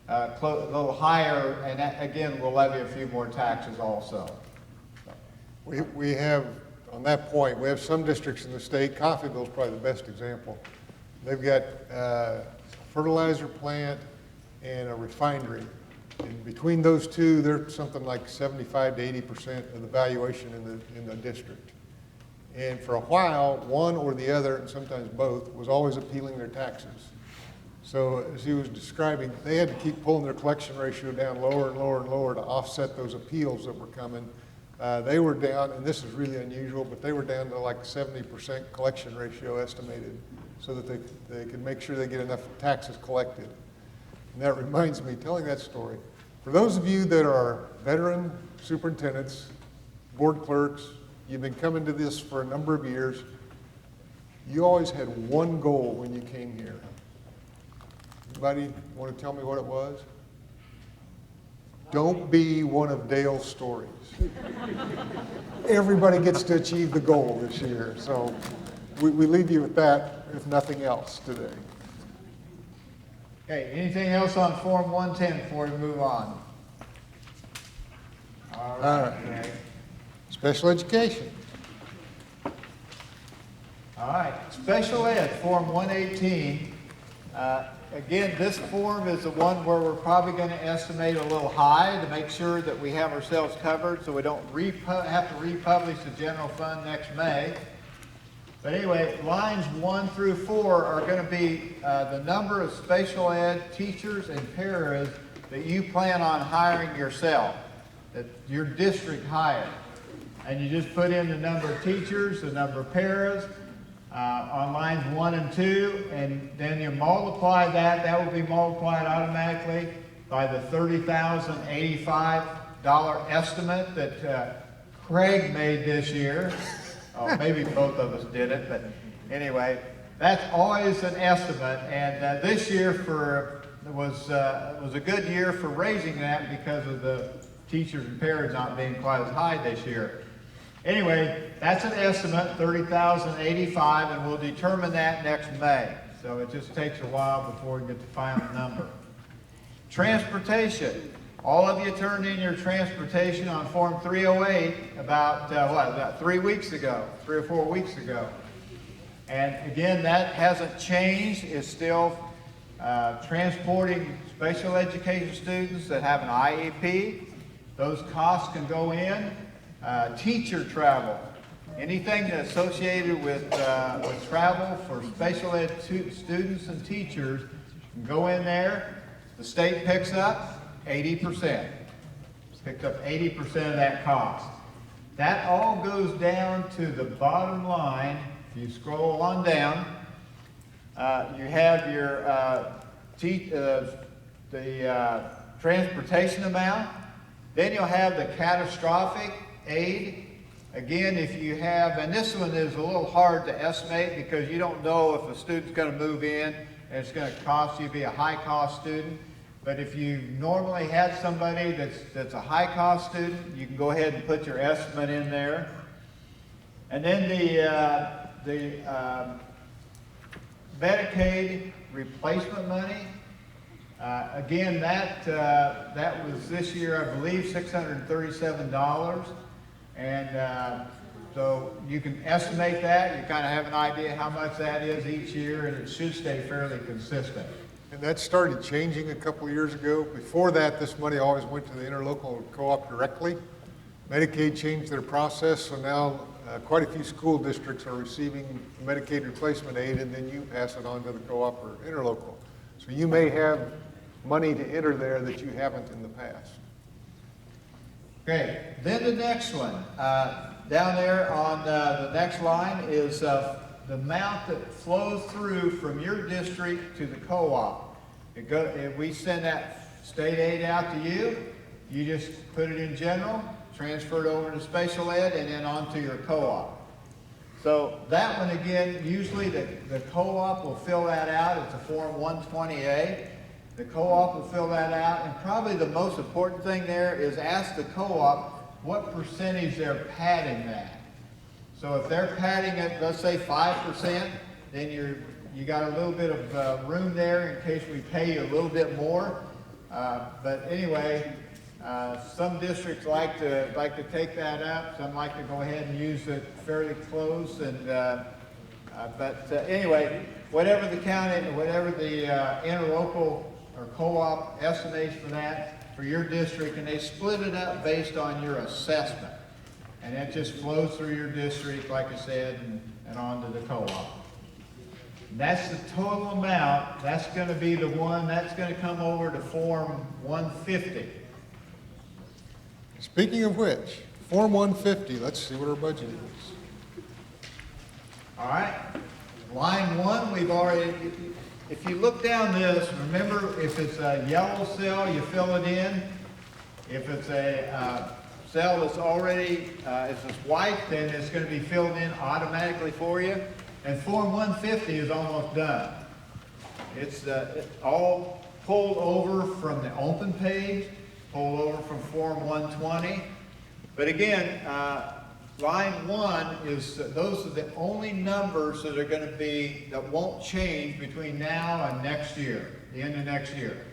a little higher, and that, again, will levy a few more taxes also. We have, on that point, we have some districts in the state, Coffeyville's probably the best example. They've got a fertilizer plant and a refinery. And between those two, they're something like 75 to 80% of the valuation in the district. And for a while, one or the other, and sometimes both, was always appealing their taxes. So as he was describing, they had to keep pulling their collection ratio down lower and lower and lower to offset those appeals that were coming. They were down, and this is really unusual, but they were down to like 70% collection ratio estimated so that they could make sure they get enough taxes collected. And that reminds me, telling that story, for those of you that are veteran superintendents, board clerks, you've been coming to this for a number of years, you always had one goal when you came here. Anybody want to tell me what it was? Don't be one of Dale's stories. Everybody gets to achieve the goal this year, so we leave you with that, if nothing else, today. Okay, anything else on Form 110 before we move on? All right. Okay. Special education. All right, special ed, Form 118. Again, this form is the one where we're probably going to estimate a little high to make sure that we have ourselves covered so we don't have to republish the general fund next May. But anyway, lines 1 through 4 are going to be the number of special ed teachers and paras that you plan on hiring yourself, that your district hired. And you just put in the number of teachers, the number of paras, on lines 1 and 2, and then you multiply that. That will be multiplied automatically by the $30,085 estimate that Craig made this year. Oh, maybe both of us did it, but anyway, that's always an estimate. And this year was a good year for raising that because of the teachers and paras not being quite as high this year. Anyway, that's an estimate, $30,085, and we'll determine that next May. So it just takes a while before we get the final number. Transportation. All of you turned in your transportation on Form 308 about 3 weeks ago, 3 or 4 weeks ago. And again, that hasn't changed. It's still transporting special education students that have an IEP. Those costs can go in. Teacher travel, anything that's associated with travel for special ed students and teachers can go in there. The state picks up 80%. Picks up 80% of that cost. That all goes down to the bottom line. If you scroll on down, you have your transportation amount. Then you'll have the catastrophic aid. Again, if you have, and this one is a little hard to estimate because you don't know if a student's going to move in and it's going to cost you, be a high-cost student. But if you normally had somebody that's a high-cost student, you can go ahead and put your estimate in there. And then the Medicaid replacement money. Again, that was this year, I believe, $637. And so you can estimate that. You kind of have an idea how much that is each year, and it should stay fairly consistent. And that started changing a couple of years ago. Before that, this money always went to the interlocal co-op directly. Medicaid changed their process, so now quite a few school districts are receiving Medicaid replacement aid, and then you pass it on to the co-op or interlocal. So you may have money to enter there that you haven't in the past. Okay, then the next one, down there on the next line is the amount that flows through from your district to the co-op. We send that state aid out to you, you just put it in general, transfer it over to special ed, and then on to your co-op. So that one again, usually the co-op will fill that out. It's a Form 120A. The co-op will fill that out, and probably the most important thing there is ask the co-op what percentage they're padding that. So if they're padding it, let's say 5%, then you got a little bit of room there in case we pay you a little bit more. But anyway, some districts like to take that up. Some like to go ahead and use it fairly close. And anyway, whatever the county, whatever the interlocal or co-op estimates for that for your district, and they split it up based on your assessment, and it just flows through your district, like I said, and on to the co-op. That's the total amount. That's going to be the one that's going to come over to Form 150. Speaking of which, Form 150, let's see what our budget is. All right, line 1, we've already, if you look down this, remember if it's a yellow cell, you fill it in. If it's a cell that's already, if it's white, then it's going to be filled in automatically for you. And Form 150 is almost done. It's all pulled over from the open page, pulled over from Form 120. But again, line 1 is, those are the only numbers that are going to be, that won't change between now and next year, the end of next year.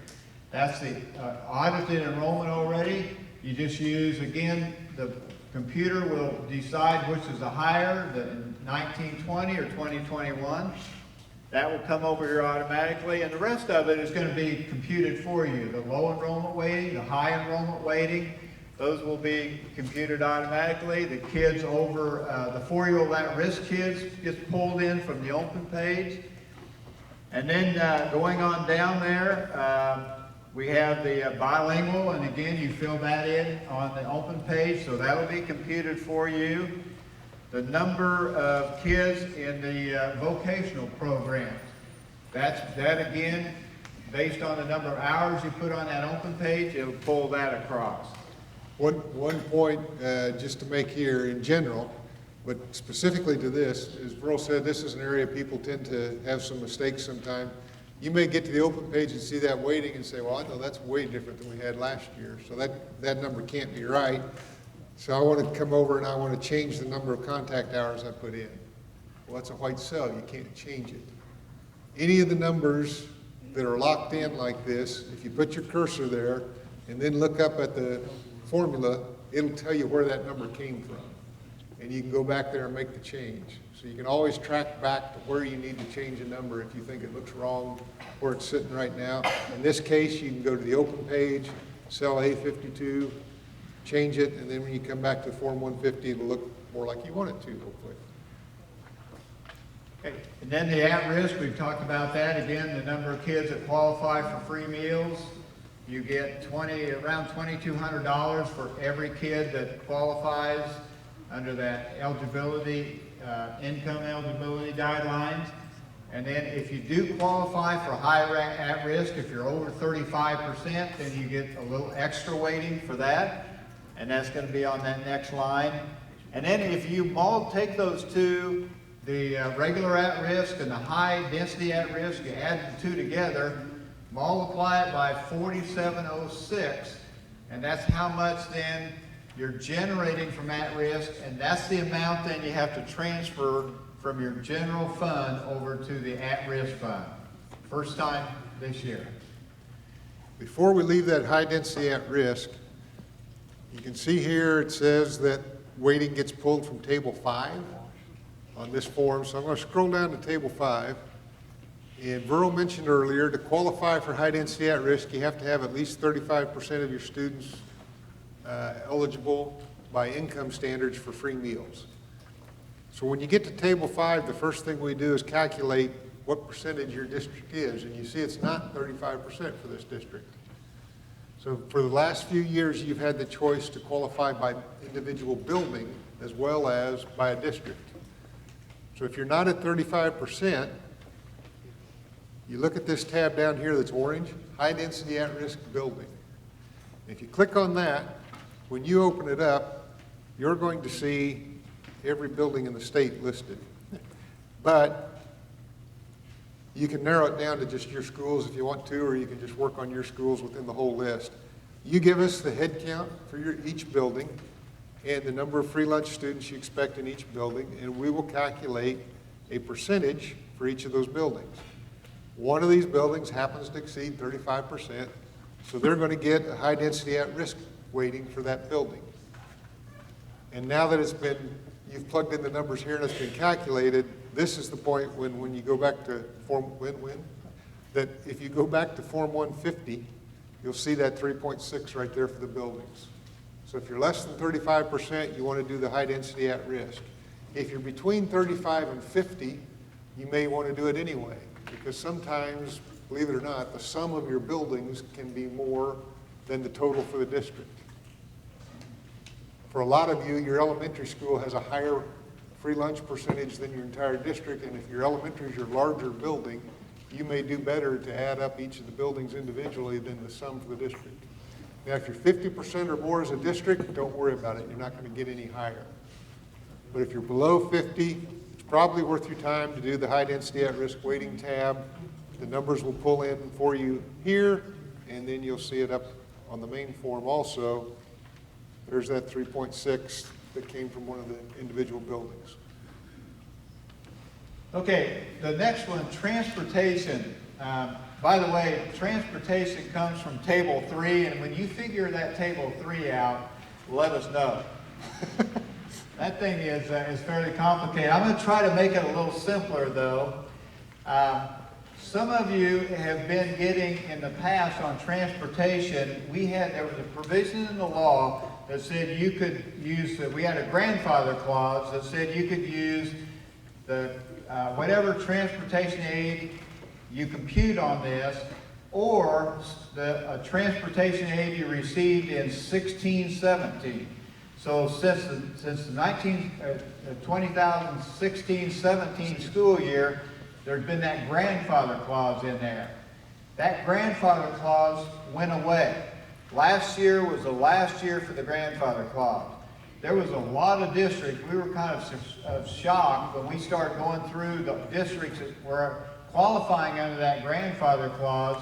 That's the audited enrollment already. You just use, again, the computer will decide which is the higher, the 1920 or 2021. That will come over here automatically, and the rest of it is going to be computed for you. The low enrollment weighting, the high enrollment weighting, those will be computed automatically. The kids over, the 4-year-old at-risk kids gets pulled in from the open page. And then going on down there, we have the bilingual, and again, you fill that in on the open page, so that'll be computed for you. The number of kids in the vocational programs, that again, based on the number of hours you put on that open page, it'll pull that across. One point just to make here in general, but specifically to this, as Burl said, this is an area people tend to have some mistakes sometimes. You may get to the open page and see that weighting and say, well, I know that's way different than we had last year, so that number can't be right. So I want to come over and I want to change the number of contact hours I put in. Well, that's a white cell, you can't change it. Any of the numbers that are locked in like this, if you put your cursor there and then look up at the formula, it'll tell you where that number came from. And you can go back there and make the change. So you can always track back to where you need to change a number if you think it looks wrong where it's sitting right now. In this case, you can go to the open page, cell A52, change it, and then when you come back to Form 150, it'll look more like you want it to, hopefully. Okay. And then the at-risk, we've talked about that. Again, the number of kids that qualify for free meals. You get around $2,200 for every kid that qualifies under that eligibility, income eligibility guidelines. And then if you do qualify for high at-risk, if you're over 35%, then you get a little extra weighting for that. And that's going to be on that next line. And then if you take those two, the regular at-risk and the high density at-risk, you add the two together, multiply it by 4706, and that's how much then you're generating from at-risk, and that's the amount then you have to transfer from your general fund over to the at-risk fund. First time this year. Before we leave that high density at-risk, you can see here it says that weighting gets pulled from Table 5 on this form. So I'm going to scroll down to Table 5. And Burl mentioned earlier, to qualify for high density at-risk, you have to have at least 35% of your students eligible by income standards for free meals. So when you get to Table 5, the first thing we do is calculate what percentage your district is. And you see it's not 35% for this district. So for the last few years, you've had the choice to qualify by individual building as well as by a district. So if you're not at 35%, you look at this tab down here that's orange, high density at-risk building. If you click on that, when you open it up, you're going to see every building in the state listed. But you can narrow it down to just your schools if you want to, or you can just work on your schools within the whole list. You give us the head count for each building and the number of free lunch students you expect in each building, and we will calculate a percentage for each of those buildings. One of these buildings happens to exceed 35%, so they're going to get a high density at-risk weighting for that building. And now that you've plugged in the numbers here and it's been calculated, this is the point when you go back to that if you go back to Form 150, you'll see that 3.6 right there for the buildings. So if you're less than 35%, you want to do the high density at risk. If you're between 35 and 50, you may want to do it anyway, because sometimes, believe it or not, the sum of your buildings can be more than the total for the district. For a lot of you, your elementary school has a higher free lunch percentage than your entire district, and if your elementary is your larger building, you may do better to add up each of the buildings individually than the sum for the district. Now, if you're 50% or more as a district, don't worry about it. You're not going to get any higher. But if you're below 50, it's probably worth your time to do the high density at-risk weighting tab. The numbers will pull in for you here, and then you'll see it up on the main form also. There's that 3.6 that came from one of the individual buildings. Okay, the next one, transportation. By the way, transportation comes from Table 3, and when you figure that Table 3 out, let us know. That thing is fairly complicated. I'm going to try to make it a little simpler, though. Some of you have been getting, in the past on transportation, there was a provision in the law that said you could use, we had a grandfather clause that said you could use the whatever transportation aid you compute on this, or the transportation aid you received in 16-17. So since the 2016-17 school year, there's been that grandfather clause in there. That grandfather clause went away. Last year was the last year for the grandfather clause. There was a lot of districts, we were kind of shocked when we started going through the districts that were qualifying under that grandfather clause,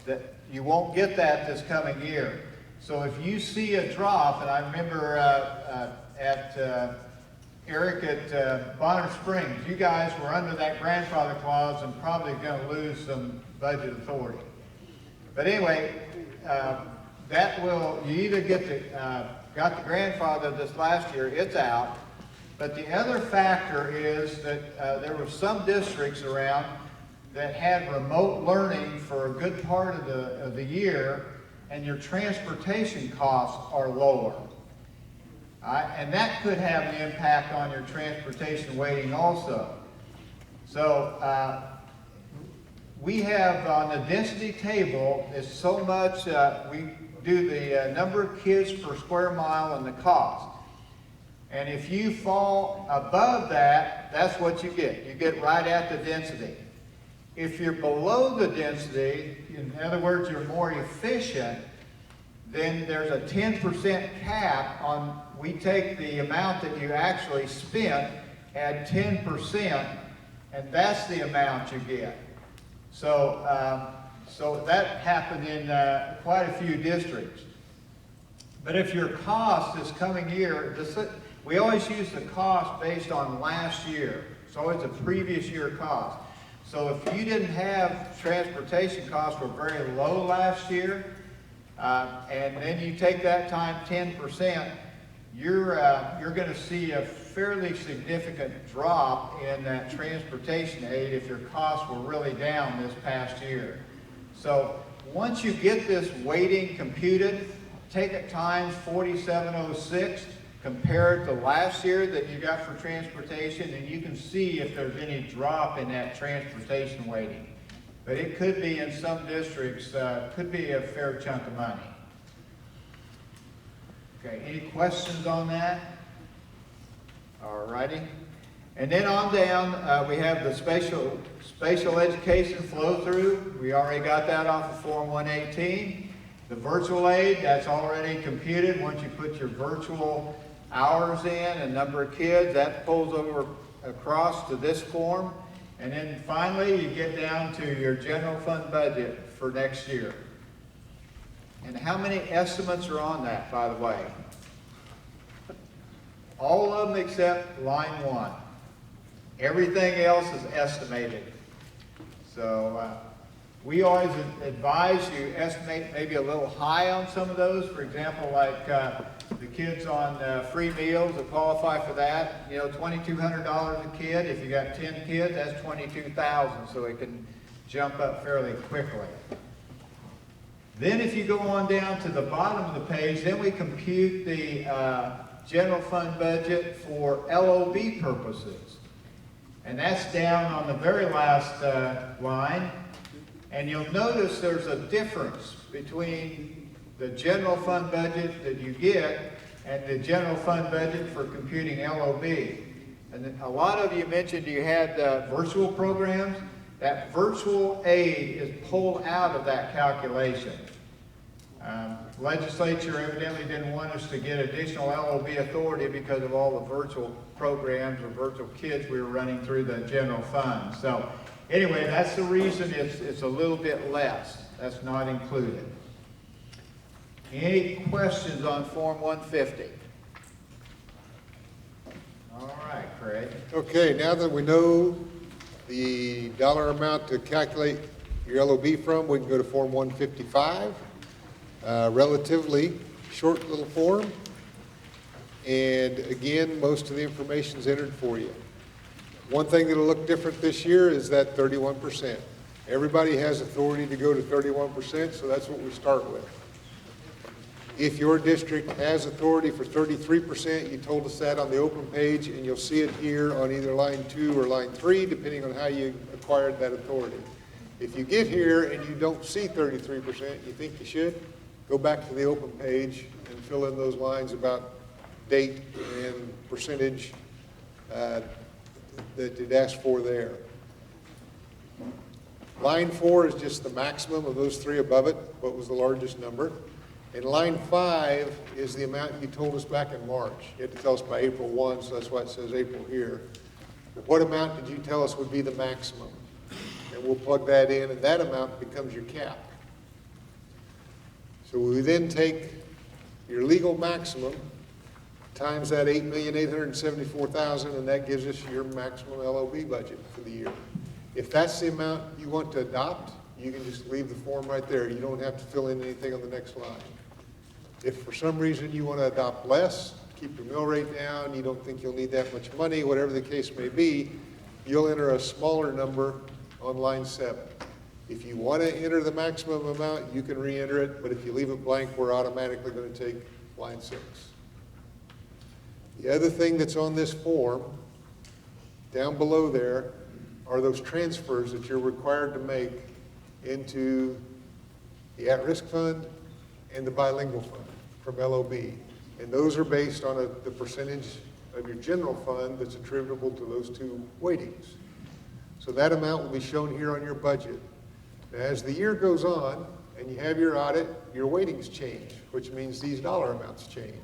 that you won't get that this coming year. So if you see a drop, and I remember Eric at Bonner Springs, you guys were under that grandfather clause and probably going to lose some budget authority. But anyway, you either got the grandfather this last year, it's out. But the other factor is that there were some districts around that had remote learning for a good part of the year, and your transportation costs are lower. And that could have an impact on your transportation weighting also. So we have on the density table, it's so much, we do the number of kids per square mile and the cost. And if you fall above that, that's what you get. You get right at the density. If you're below the density, in other words, you're more efficient, then there's a 10% cap on, we take the amount that you actually spent, add 10%, and that's the amount you get. So, so that happened in quite a few districts. But if your cost is coming year, we always use the cost based on last year. So it's a previous year cost. So if you didn't have transportation costs were very low last year, and then you take that time 10%, you're going to see a fairly significant drop in that transportation aid if your costs were really down this past year. So once you get this weighting computed, take it times 4706, compare it to last year that you got for transportation, and you can see if there's any drop in that transportation weighting. But it could be in some districts, could be a fair chunk of money. Okay, any questions on that? All righty. And then on down, we have the spatial education flow through. We already got that off of Form 118. The virtual aid, that's already computed. Once you put your virtual hours in and number of kids, that pulls over across to this form. And then finally, you get down to your general fund budget for next year. And how many estimates are on that, by the way? All of them except line 1. Everything else is estimated. So we always advise you estimate maybe a little high on some of those. For example, like the kids on free meals that qualify for that, you know, $2,200 a kid. If you got 10 kids, that's $22,000, so it can jump up fairly quickly. Then if you go on down to the bottom of the page, then we compute the general fund budget for LOB purposes. And that's down on the very last line. And you'll notice there's a difference between the general fund budget that you get and the general fund budget for computing LOB. And a lot of you mentioned you had virtual programs. That virtual aid is pulled out of that calculation. Legislature evidently didn't want us to get additional LOB authority because of all the virtual programs or virtual kids we were running through the general fund. So anyway, that's the reason it's a little bit less. That's not included. Any questions on Form 150? All right, Craig. Okay, now that we know the dollar amount to calculate your LOB from, we can go to Form 155. Relatively short little form. And again, most of the information is entered for you. One thing that'll look different this year is that 31%. Everybody has authority to go to 31%, so that's what we start with. If your district has authority for 33%, you told us that on the open page, and you'll see it here on either line 2 or line 3, depending on how you acquired that authority. If you get here and you don't see 33%, you think you should, go back to the open page and fill in those lines about date and percentage that it asked for there. Line 4 is just the maximum of those 3 above it, what was the largest number. And line 5 is the amount you told us back in March. You had to tell us by April 1, so that's why it says April here. What amount did you tell us would be the maximum? And we'll plug that in, and that amount becomes your cap. So we then take your legal maximum times that $8,874,000, and that gives us your maximum LOB budget for the year. If that's the amount you want to adopt, you can just leave the form right there. You don't have to fill in anything on the next line. If for some reason you want to adopt less, keep your mill rate down, you don't think you'll need that much money, whatever the case may be, you'll enter a smaller number on line 7. If you want to enter the maximum amount, you can re-enter it, but if you leave it blank, we're automatically going to take line 6. The other thing that's on this form, down below there, are those transfers that you're required to make into the at-risk fund and the bilingual fund from LOB. And those are based on the percentage of your general fund that's attributable to those 2 weightings. So that amount will be shown here on your budget. Now, as the year goes on and you have your audit, your weightings change, which means these dollar amounts change.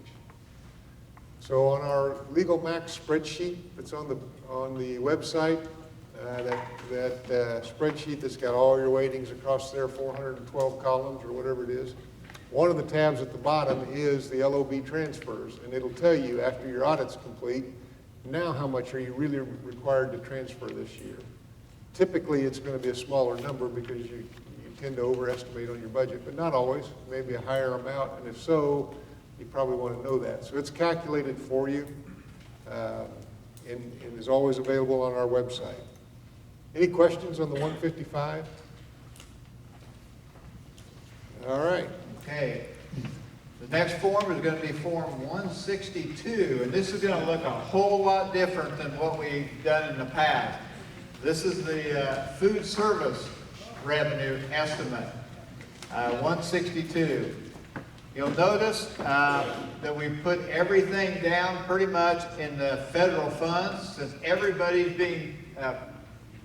So on our legal max spreadsheet that's on the website, that spreadsheet that's got all your weightings across there, 412 columns or whatever it is, one of the tabs at the bottom is the LOB transfers, and it'll tell you after your audit's complete, now how much are you really required to transfer this year. Typically, it's going to be a smaller number because you tend to overestimate on your budget, but not always, maybe a higher amount, and if so, you probably want to know that. So it's calculated for you and is always available on our website. Any questions on the 155? All right. Okay. The next form is going to be Form 162, and this is going to look a whole lot different than what we've done in the past. This is the food service revenue estimate, 162. You'll notice that we put everything down pretty much in the federal funds, since everybody's being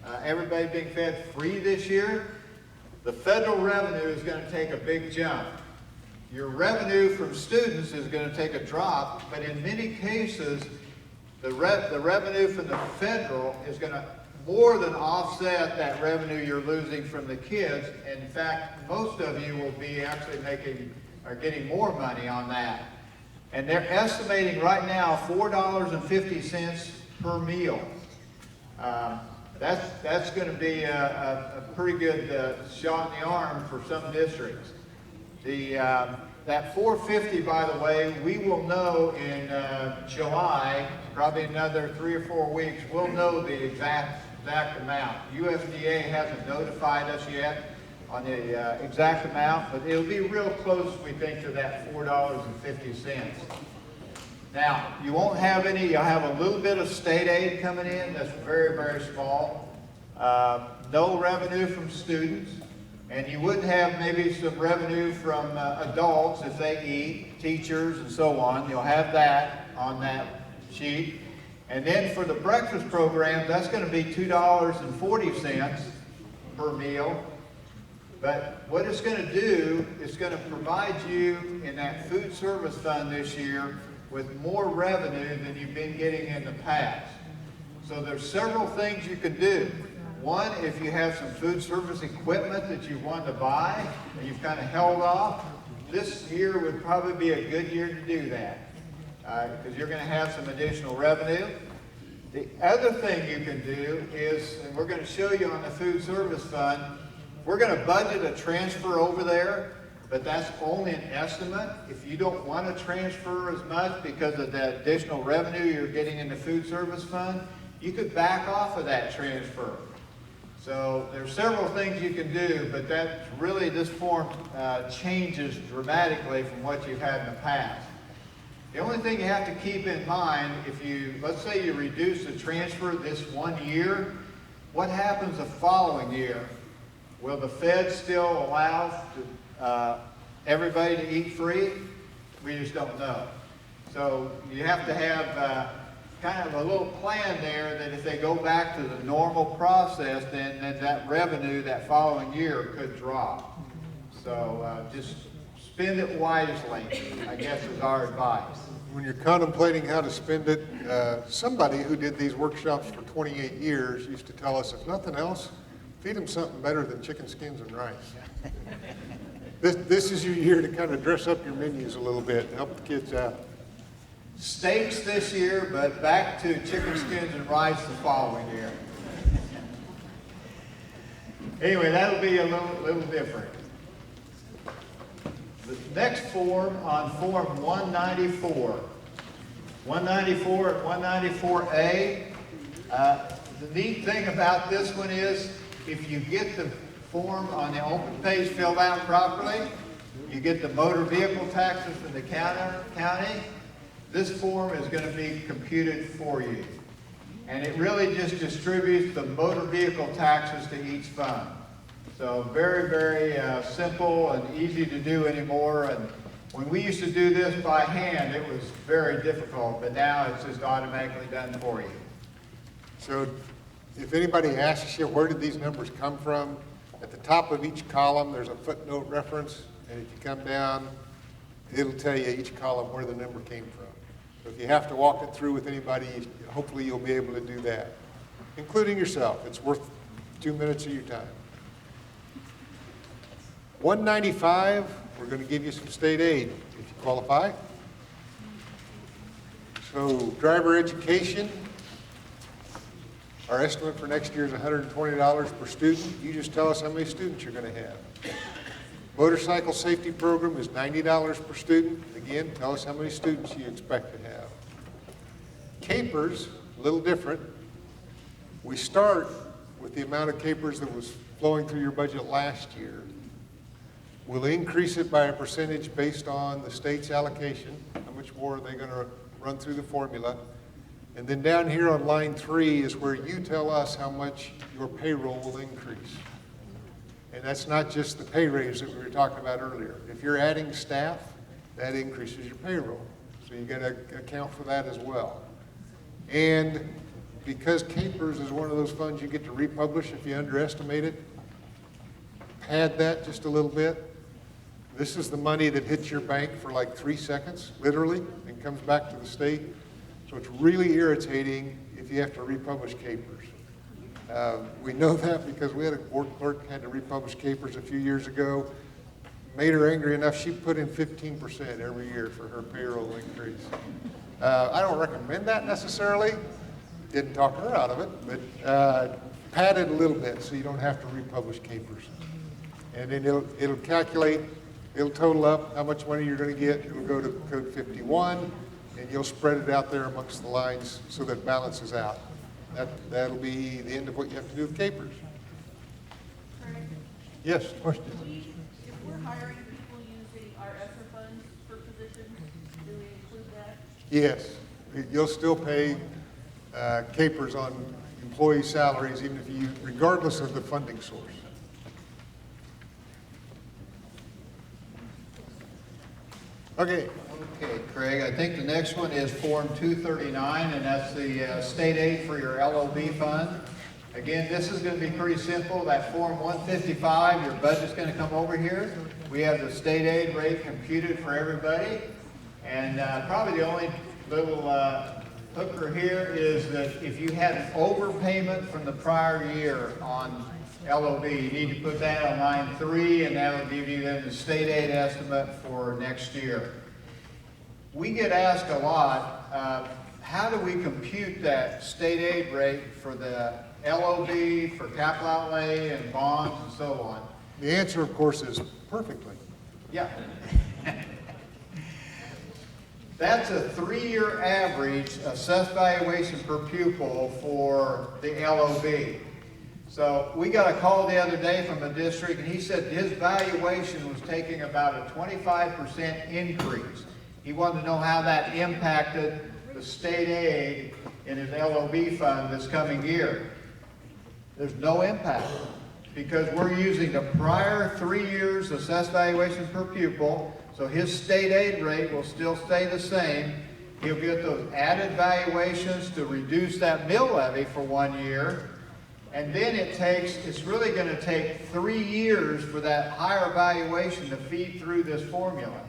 fed free this year. The federal revenue is going to take a big jump. Your revenue from students is going to take a drop, but in many cases, the revenue from the federal is going to more than offset that revenue you're losing from the kids. In fact, most of you will be actually getting more money on that. And they're estimating right now $4.50 per meal. That's going to be a pretty good shot in the arm for some districts. That $4.50, by the way, we will know in July, probably another 3 or 4 weeks. We'll know the exact amount. USDA hasn't notified us yet on the exact amount, but it'll be real close, we think, to that $4.50. Now, you won't have any, you'll have a little bit of state aid coming in, that's very, very small. No revenue from students, and you would have maybe some revenue from adults if they eat, teachers and so on. You'll have that on that sheet. And then for the breakfast program, that's going to be $2.40 per meal. But what it's going to do is going to provide you in that food service fund this year with more revenue than you've been getting in the past. So there's several things you can do. One, if you have some food service equipment that you want to buy and you've kind of held off, this year would probably be a good year to do that because you're going to have some additional revenue. The other thing you can do is, and we're going to show you on the food service fund, we're going to budget a transfer over there, but that's only an estimate. If you don't want to transfer as much because of that additional revenue you're getting in the food service fund, you could back off of that transfer. So there's several things you can do, but that really, this form changes dramatically from what you've had in the past. The only thing you have to keep in mind, if you, let's say you reduce the transfer this 1 year, what happens the following year? Will the Fed still allow everybody to eat free? We just don't know. So you have to have kind of a little plan there that if they go back to the normal process, then that revenue that following year could drop. So just spend it wisely, I guess is our advice. When you're contemplating how to spend it, somebody who did these workshops for 28 years used to tell us, if nothing else, feed them something better than chicken skins and rice. This is your year to kind of dress up your menus a little bit and help the kids out. Steaks this year, but back to chicken skins and rice the following year. Anyway, that'll be a little different. The next form on Form 194. 194 and 194A. The neat thing about this one is if you get the form on the open page filled out properly, you get the motor vehicle taxes from the county. This form is going to be computed for you. And it really just distributes the motor vehicle taxes to each fund. So very, very simple and easy to do anymore. And when we used to do this by hand, it was very difficult, but now it's just automatically done for you. So if anybody asks you where did these numbers come from, at the top of each column there's a footnote reference, and if you come down, it'll tell you each column where the number came from. So if you have to walk it through with anybody, hopefully you'll be able to do that, including yourself. It's worth 2 minutes of your time. 195, we're going to give you some state aid if you qualify. So driver education, our estimate for next year is $120 per student. You just tell us how many students you're going to have. Motorcycle safety program is $90 per student. Again, tell us how many students you expect to have. Capers, a little different. We start with the amount of capers that was flowing through your budget last year. We'll increase it by a percentage based on the state's allocation. How much more are they going to run through the formula? And then down here on line 3 is where you tell us how much your payroll will increase. And that's not just the pay raise that we were talking about earlier. If you're adding staff, that increases your payroll. So you gotta account for that as well. And because Capers is one of those funds you get to republish if you underestimate it, pad that just a little bit. This is the money that hits your bank for like 3 seconds, literally, and comes back to the state. So it's really irritating if you have to republish Capers. We know that because we had a board clerk had to republish Capers a few years ago. Made her angry enough, she put in 15% every year for her payroll increase. I don't recommend that necessarily. Didn't talk her out of it, but pad it a little bit so you don't have to republish Capers. And then it'll calculate, it'll total up how much money you're going to get. It'll go to code 51, and you'll spread it out there amongst the lines so that it balances out. That'll be the end of what you have to do with Capers. Craig, Yes, question? if we're hiring people using our ESSER funds for positions, do we include that? Yes, you'll still pay Capers on employee salaries even if you, regardless of the funding source. Okay, Okay, Craig, I think the next one is Form 239, and that's the state aid for your LOB fund. Again, this is going to be pretty simple. That Form 155, your budget's going to come over here. We have the state aid rate computed for everybody. And probably the only little hooker here is that if you had an overpayment from the prior year on LOB, you need to put that on line 3, and that'll give you then the state aid estimate for next year. We get asked a lot, how do we compute that state aid rate for the LOB, for capital outlay and bonds and so on? the answer, of course, is perfectly. Yeah. That's a 3-year average assessed valuation per pupil for the LOB. So we got a call the other day from a district, and he said his valuation was taking about a 25% increase. He wanted to know how that impacted the state aid in his LOB fund this coming year. There's no impact because we're using the prior 3 years assessed valuation per pupil, so his state aid rate will still stay the same. He'll get those added valuations to reduce that mill levy for 1 year. And then it's really going to take 3 years for that higher valuation to feed through this formula.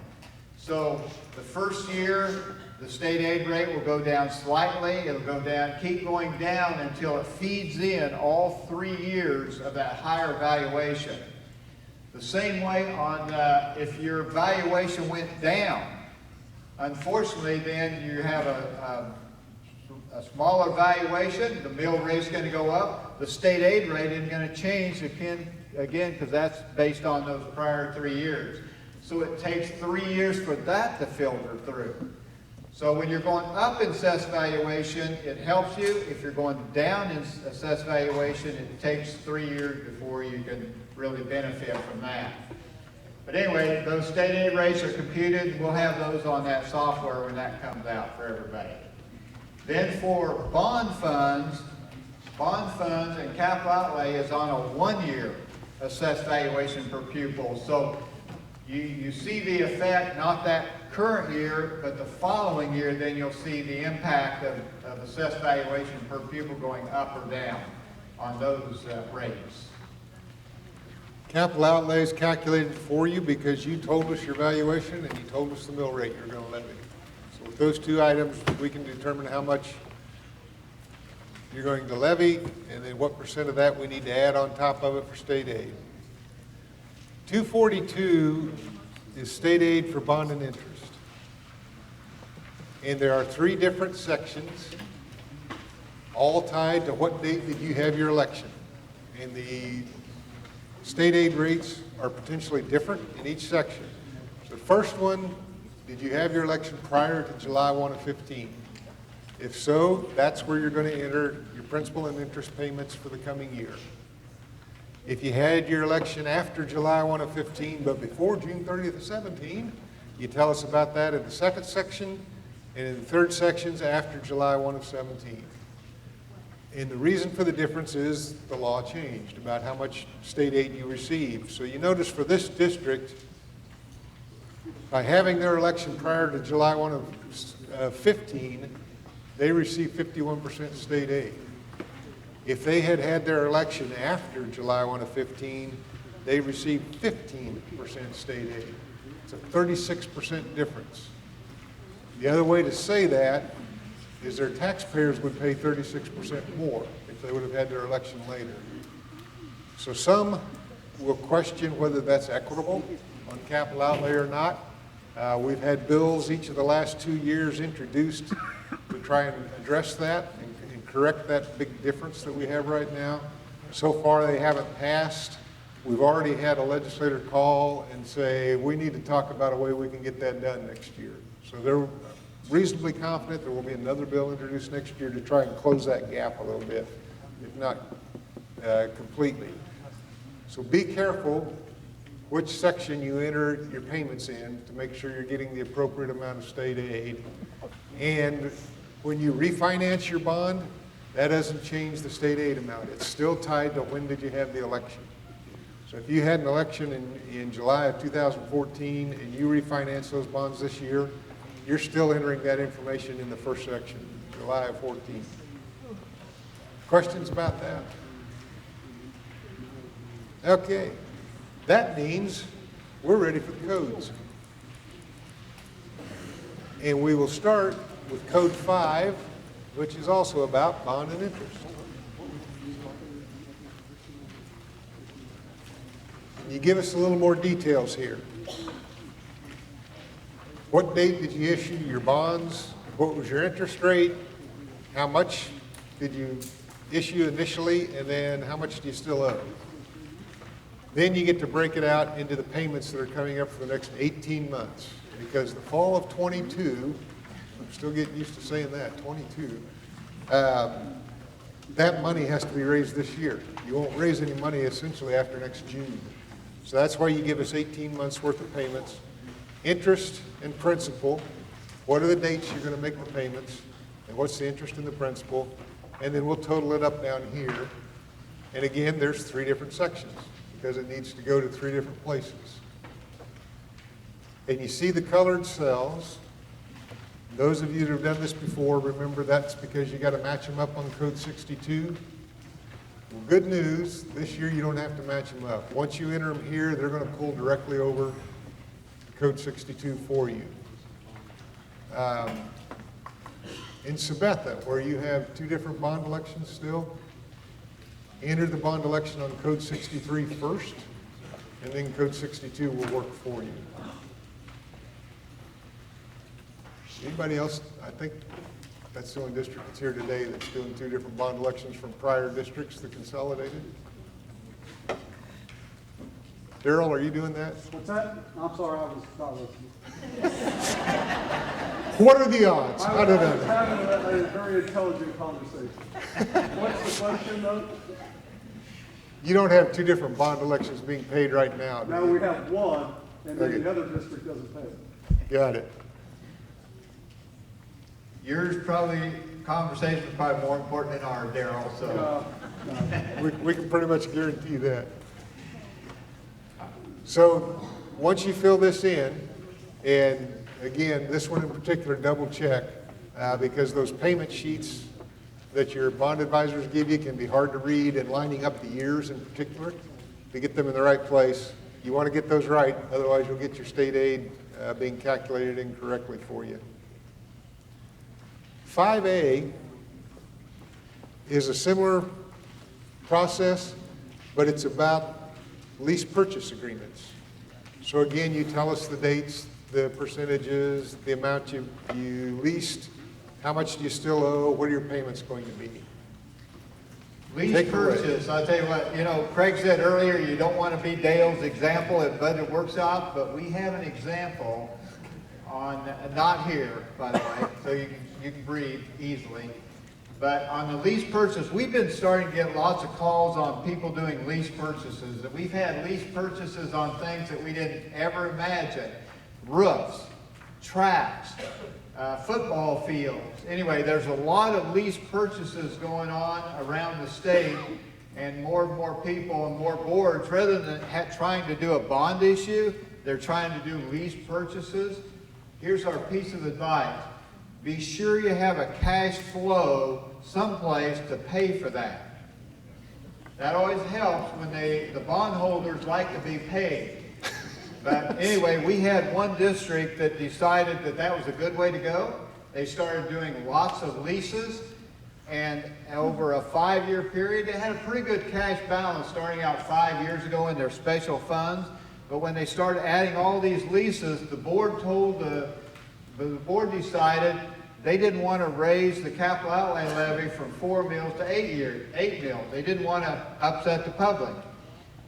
So the first year, the state aid rate will go down slightly. It'll go down, keep going down until it feeds in all 3 years of that higher valuation. The same way on if your valuation went down, unfortunately, then you have a smaller valuation, the mill rate's going to go up, the state aid rate isn't going to change again because that's based on those prior 3 years. So it takes 3 years for that to filter through. So when you're going up in assessed valuation, it helps you. If you're going down in assessed valuation, it takes 3 years before you can really benefit from that. But anyway, those state aid rates are computed. We'll have those on that software when that comes out for everybody. Then for bond funds and capital outlay is on a 1-year assessed valuation per pupil. So you see the effect, not that current year, but the following year, then you'll see the impact of assessed valuation per pupil going up or down on those rates. Capital outlay is calculated for you because you told us your valuation and you told us the mill rate you're going to levy. So with those 2 items, we can determine how much you're going to levy and then what % of that we need to add on top of it for state aid. 242 is state aid for bond and interest. And there are 3 different sections, all tied to what date did you have your election. And the state aid rates are potentially different in each section. So the first one, did you have your election prior to July 1 of 15? If so, that's where you're going to enter your principal and interest payments for the coming year. If you had your election after July 1 of 15, but before June 30th of 17, you tell us about that in the second section, and in the third sections after July 1 of 17. And the reason for the difference is the law changed about how much state aid you receive. So you notice for this district, By having their election prior to July 1 of 15, they received 51% state aid. If they had had their election after July 1 of 15, they received 15% state aid. It's a 36% difference. The other way to say that is their taxpayers would pay 36% more if they would have had their election later. So some will question whether that's equitable on capital outlay or not. We've had bills each of the last 2 years introduced to try and address that and correct that big difference that we have right now. So far, they haven't passed. We've already had a legislator call and say, we need to talk about a way we can get that done next year. So they're reasonably confident there will be another bill introduced next year to try and close that gap a little bit, if not completely. So be careful which section you enter your payments in to make sure you're getting the appropriate amount of state aid. And when you refinance your bond, that doesn't change the state aid amount. It's still tied to when did you have the election. So if you had an election in July of 2014 and you refinance those bonds this year, you're still entering that information in the first section, July of 14. Questions about that? Okay. That means we're ready for the codes. And we will start with Code 5, which is also about bond and interest. You give us a little more details here. What date did you issue your bonds? What was your interest rate? How much did you issue initially? And then how much do you still owe? Then you get to break it out into the payments that are coming up for the next 18 months. Because the fall of 22, I'm still getting used to saying that, 22, that money has to be raised this year. You won't raise any money essentially after next June. So that's why you give us 18 months worth of payments. Interest and principal, what are the dates you're going to make the payments, and what's the interest and the principal, and then we'll total it up down here. And again, there's 3 different sections, because it needs to go to 3 different places. And you see the colored cells. Those of you that have done this before, remember that's because you got to match them up on Code 62. Well, good news, this year you don't have to match them up. Once you enter them here, they're going to pull directly over to Code 62 for you. In Sabetha, where you have 2 different bond elections still, enter the bond election on Code 63 first, and then Code 62 will work for you. Anybody else? I think that's the only district that's here today that's doing 2 different bond elections from prior districts that consolidated. Daryl, are you doing that? What's that? I'm sorry, I was not listening. What are the odds? I was having a very intelligent conversation. What's the question, though? You don't have 2 different bond elections being paid right now, do No, you? we have one, and then Okay. the other district doesn't pay it. Got it. Yours probably, conversation is probably more important than ours, Daryl, so. We can pretty much guarantee that. So once you fill this in, and again, this one in particular, double check, because those payment sheets that your bond advisors give you can be hard to read, and lining up the years in particular to get them in the right place. You want to get those right, otherwise you'll get your state aid being calculated incorrectly for you. 5A is a similar process, but it's about lease purchase agreements. So again, you tell us the dates, the percentages, the amount you leased, how much do you still owe, what are your payments going to be? Lease Take it away. purchase, I'll tell you what, you know, Craig said earlier, you don't want to be Dale's example at Budget Workshop, but we have an example on, not here, by the way, so you can breathe easily. But on the lease purchase, we've been starting to get lots of calls on people doing lease purchases. And we've had lease purchases on things that we didn't ever imagine. Roofs, tracks, football fields. Anyway, there's a lot of lease purchases going on around the state, and more people and more boards, rather than trying to do a bond issue, they're trying to do lease purchases, here's our piece of advice. Be sure you have a cash flow someplace to pay for that. That always helps when the bondholders like to be paid. But anyway, we had one district that decided that that was a good way to go. They started doing lots of leases, and over a 5-year period, they had a pretty good cash balance starting out 5 years ago in their special funds. But when they started adding all these leases, the board decided they didn't want to raise the capital outlay levy from 4 mills to 8 mills. They didn't want to upset the public.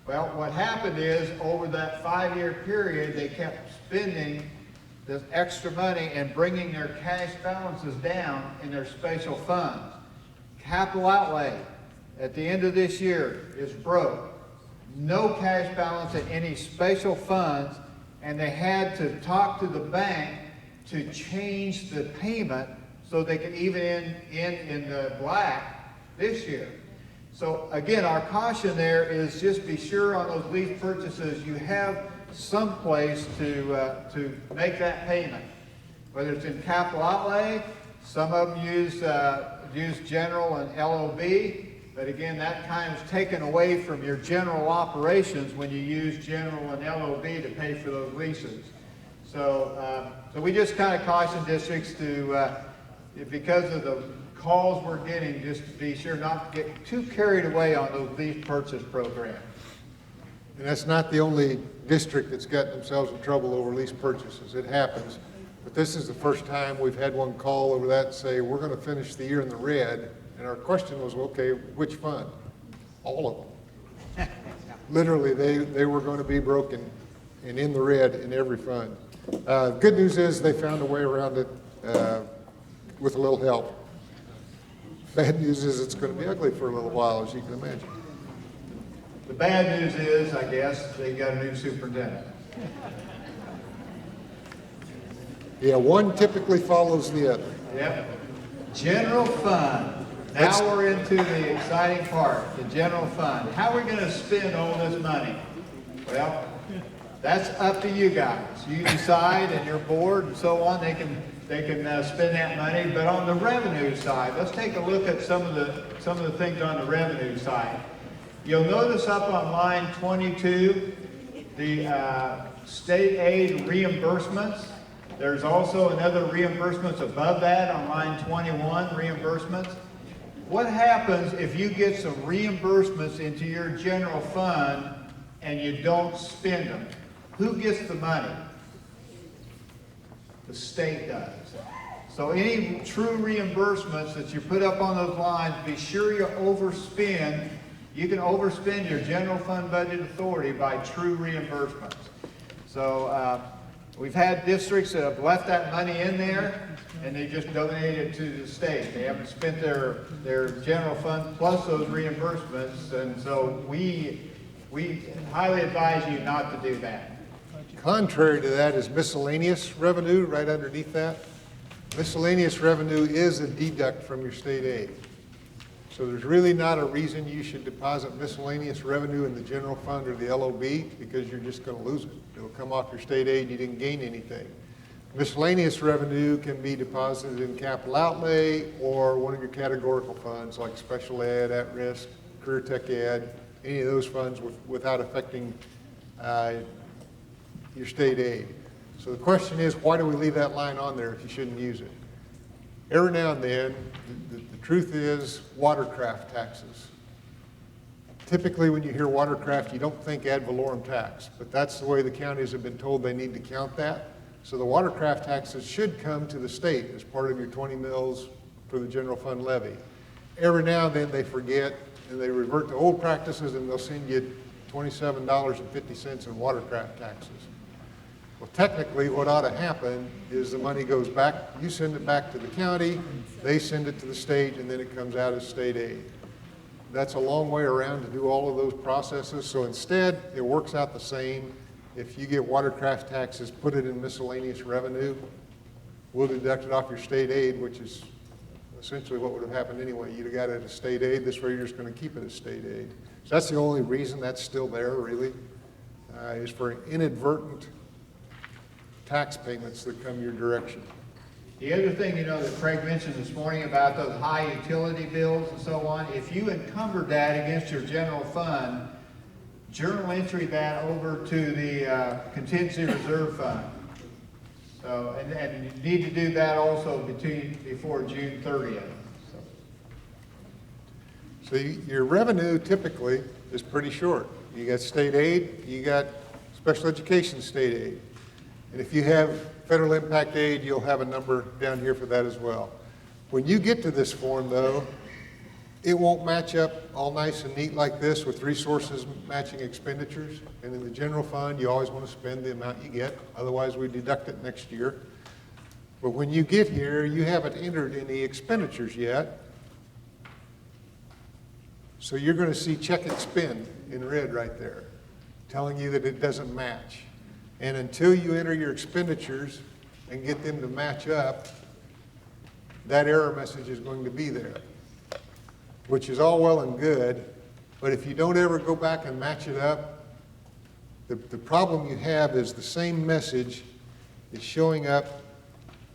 Well, what happened is, over that 5-year period, they kept spending this extra money and bringing their cash balances down in their special funds. Capital outlay at the end of this year is broke. No cash balance in any special funds, and they had to talk to the bank to change the payment so they could even end in the black this year. So again, our caution there is just be sure on those lease purchases you have some place to make that payment. Whether it's in capital outlay, some of them use general and LOB, but again, that kind of is taken away from your general operations when you use general and LOB to pay for those leases. So we just kind of caution districts to, because of the calls we're getting, just to be sure not to get too carried away on those lease purchase programs. And that's not the only district that's gotten themselves in trouble over lease purchases. It happens. But this is the first time we've had one call over that and say, we're going to finish the year in the red. And our question was, okay, which fund? All of them. Literally, they were going to be broken and in the red in every fund. Good news is they found a way around it with a little help. Bad news is it's going to be ugly for a little while, as you can imagine. The bad news is, I guess, they got a new superintendent. Yeah, one typically follows the other. Yep. General fund. Now we're into the exciting part, the general fund. How are we going to spend all this money? Well, that's up to you guys. You decide, and your board and so on, they can spend that money. But on the revenue side, let's take a look at some of the things on the revenue side. You'll notice up on line 22, the state aid reimbursements. There's also another reimbursements above that on line 21, reimbursements. What happens if you get some reimbursements into your general fund and you don't spend them? Who gets the money? The state does. So any true reimbursements that you put up on those lines, be sure you overspend. You can overspend your general fund budget authority by true reimbursements. So we've had districts that have left that money in there and they just donate it to the state. They haven't spent their general fund plus those reimbursements, and so we highly advise you not to do that. Contrary to that is miscellaneous revenue right underneath that. Miscellaneous revenue is a deduct from your state aid. So there's really not a reason you should deposit miscellaneous revenue in the general fund or the LOB, because you're just going to lose it. It'll come off your state aid, you didn't gain anything. Miscellaneous revenue can be deposited in capital outlay or one of your categorical funds like special ed, at-risk, career tech ed, any of those funds without affecting your state aid. So the question is, why do we leave that line on there if you shouldn't use it? Every now and then, the truth is watercraft taxes. Typically when you hear watercraft, you don't think ad valorem tax, but that's the way the counties have been told they need to count that. So the watercraft taxes should come to the state as part of your 20 mills for the general fund levy. Every now and then they forget and they revert to old practices and they'll send you $27.50 in watercraft taxes. Well, technically what ought to happen is the money goes back, you send it back to the county, they send it to the state, and then it comes out as state aid. That's a long way around to do all of those processes, so instead it works out the same. If you get watercraft taxes, put it in miscellaneous revenue, we'll deduct it off your state aid, which is essentially what would have happened anyway. You'd have got it as state aid, this way you're just going to keep it as state aid. So that's the only reason that's still there, really, is for inadvertent tax payments that come your direction. The other thing, you know, that Craig mentioned this morning about those high utility bills and so on, if you encumbered that against your general fund, journal entry that over to the contingency reserve fund. So, and you need to do that also before June 30th. So your revenue typically is pretty short. You got state aid, you got special education state aid. And if you have federal impact aid, you'll have a number down here for that as well. When you get to this form though, it won't match up all nice and neat like this with resources matching expenditures. And in the general fund, you always want to spend the amount you get, otherwise we deduct it next year. But when you get here, you haven't entered any expenditures yet. So you're going to see check expend in red right there, telling you that it doesn't match. And until you enter your expenditures and get them to match up, that error message is going to be there, which is all well and good, but if you don't ever go back and match it up, the problem you have is the same message is showing up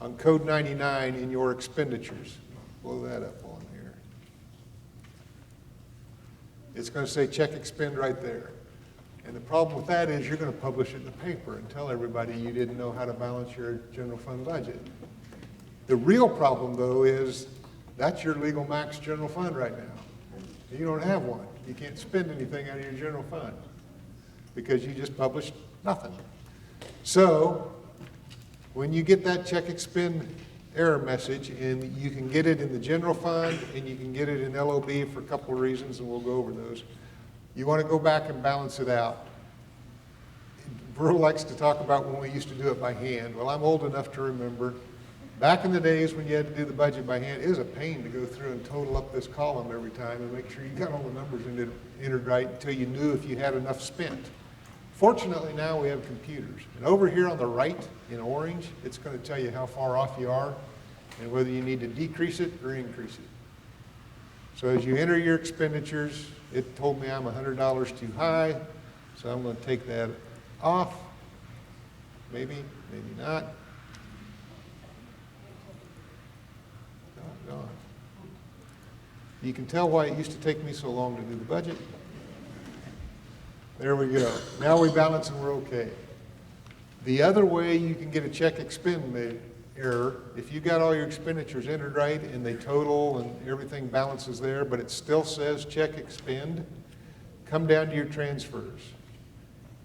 on code 99 in your expenditures. Blow that up on here. It's going to say check expend right there. And the problem with that is you're going to publish it in the paper and tell everybody you didn't know how to balance your general fund budget. The real problem, though, is that's your legal max general fund right now. You don't have one. You can't spend anything out of your general fund because you just published nothing. So when you get that check expend error message, and you can get it in the general fund and you can get it in LOB for a couple of reasons, and we'll go over those. You want to go back and balance it out. Burl likes to talk about when we used to do it by hand. Well, I'm old enough to remember back in the days when you had to do the budget by hand, it was a pain to go through and total up this column every time and make sure you got all the numbers entered right until you knew if you had enough spent. Fortunately, now we have computers. And over here on the right in orange, it's going to tell you how far off you are and whether you need to decrease it or increase it. So as you enter your expenditures, it told me I'm $100 too high, so I'm going to take that off. Maybe, maybe not. Gone. You can tell why it used to take me so long to do the budget. There we go. Now we balance and we're okay. The other way you can get a check expend error, if you got all your expenditures entered right and they total and everything balances there, but it still says check expend, come down to your transfers.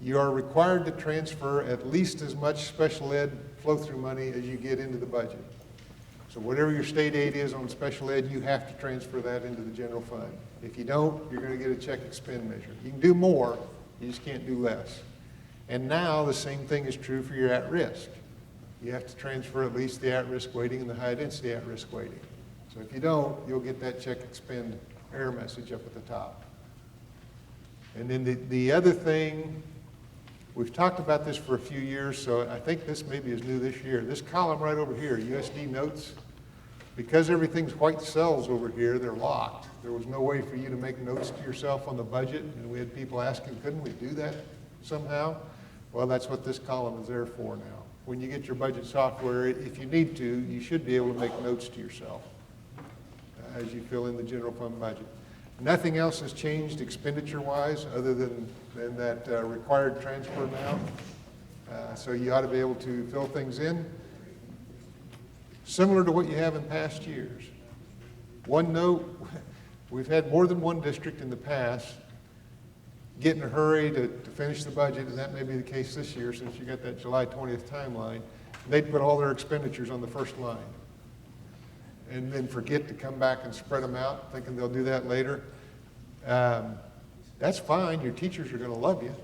You are required to transfer at least as much special ed flow-through money as you get into the budget. So whatever your state aid is on special ed, you have to transfer that into the general fund. If you don't, you're going to get a check expend measure. You can do more, you just can't do less. And now the same thing is true for your at-risk. You have to transfer at least the at-risk weighting and the high-density at-risk weighting. So if you don't, you'll get that check expend error message up at the top. And then the other thing, we've talked about this for a few years, so I think this maybe is new this year. This column right over here, USD notes, because everything's white cells over here, they're locked. There was no way for you to make notes to yourself on the budget, and we had people asking, couldn't we do that somehow? Well, that's what this column is there for now. When you get your budget software, if you need to, you should be able to make notes to yourself as you fill in the general fund budget. Nothing else has changed expenditure-wise other than that required transfer amount. So you ought to be able to fill things in similar to what you have in past years. One note, we've had more than one district in the past get in a hurry to finish the budget, and that may be the case this year since you got that July 20th timeline. They'd put all their expenditures on the first line and then forget to come back and spread them out, thinking they'll do that later. That's fine. Your teachers are going to love you.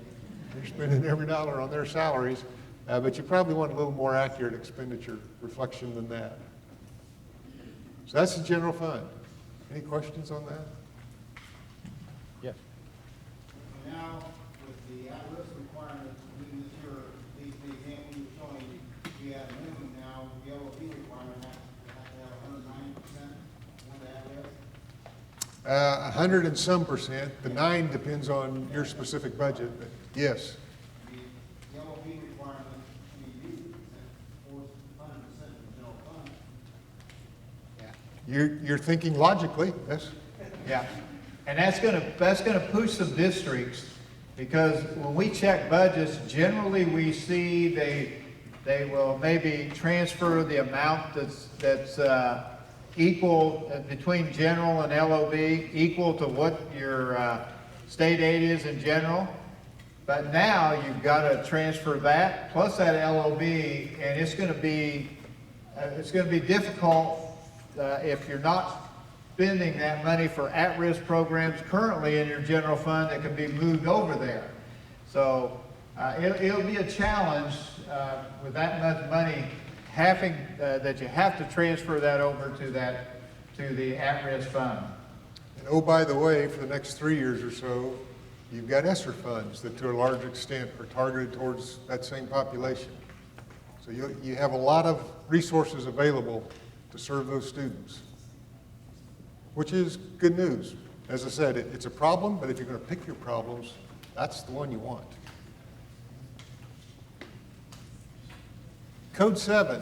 You're spending every dollar on their salaries, but you probably want a little more accurate expenditure reflection than that. So that's the general fund. Any questions on that? Yes. Now, with the at-risk requirements, we sure the example you're showing, we have minimum now, the LOP requirement have to have 109% on the at-risk. 100 and some percent. The 9 depends on your specific budget, but yes. The LOP requirement we use, You're thinking logically, yes? Yeah, and that's gonna push some districts, because when we check budgets, generally we see they will maybe transfer the amount that's equal between general and LOB, equal to what your state aid is in general. But now you've got to transfer that plus that LOB, and it's going to be difficult if you're not spending that money for at-risk programs currently in your general fund that can be moved over there. So it'll be a challenge with that much money having that you have to transfer that over to the at-risk fund. And oh, by the way, for the next 3 years or so, you've got ESSER funds that to a large extent are targeted towards that same population. So you have a lot of resources available to serve those students, which is good news. As I said, it's a problem, but if you're going to pick your problems, that's the one you want. Code 7,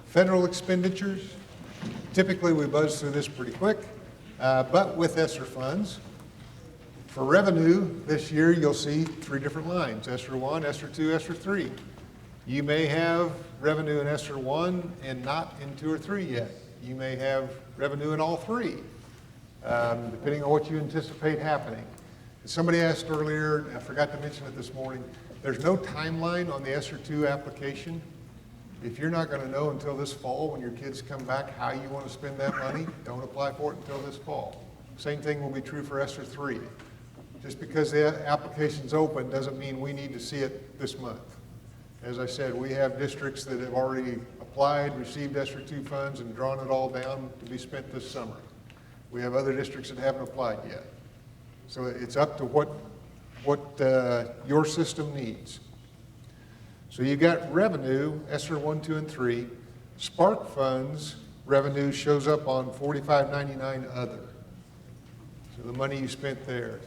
federal expenditures. Typically, we buzz through this pretty quick, but with ESSER funds, for revenue this year, you'll see 3 different lines, ESSER 1, ESSER 2, ESSER 3. You may have revenue in ESSER 1 and not in 2 or 3 yet. You may have revenue in all 3, depending on what you anticipate happening. Somebody asked earlier, I forgot to mention it this morning, there's no timeline on the ESSER 2 application. If you're not going to know until this fall when your kids come back how you want to spend that money, don't apply for it until this fall. Same thing will be true for ESSER 3. Just because the application's open doesn't mean we need to see it this month. As I said, we have districts that have already applied, received ESSER 2 funds, and drawn it all down to be spent this summer. We have other districts that haven't applied yet. So it's up to what your system needs. So you got revenue, ESSER 1, 2, and 3. Spark funds revenue shows up on 4599 other. So the money you spent there.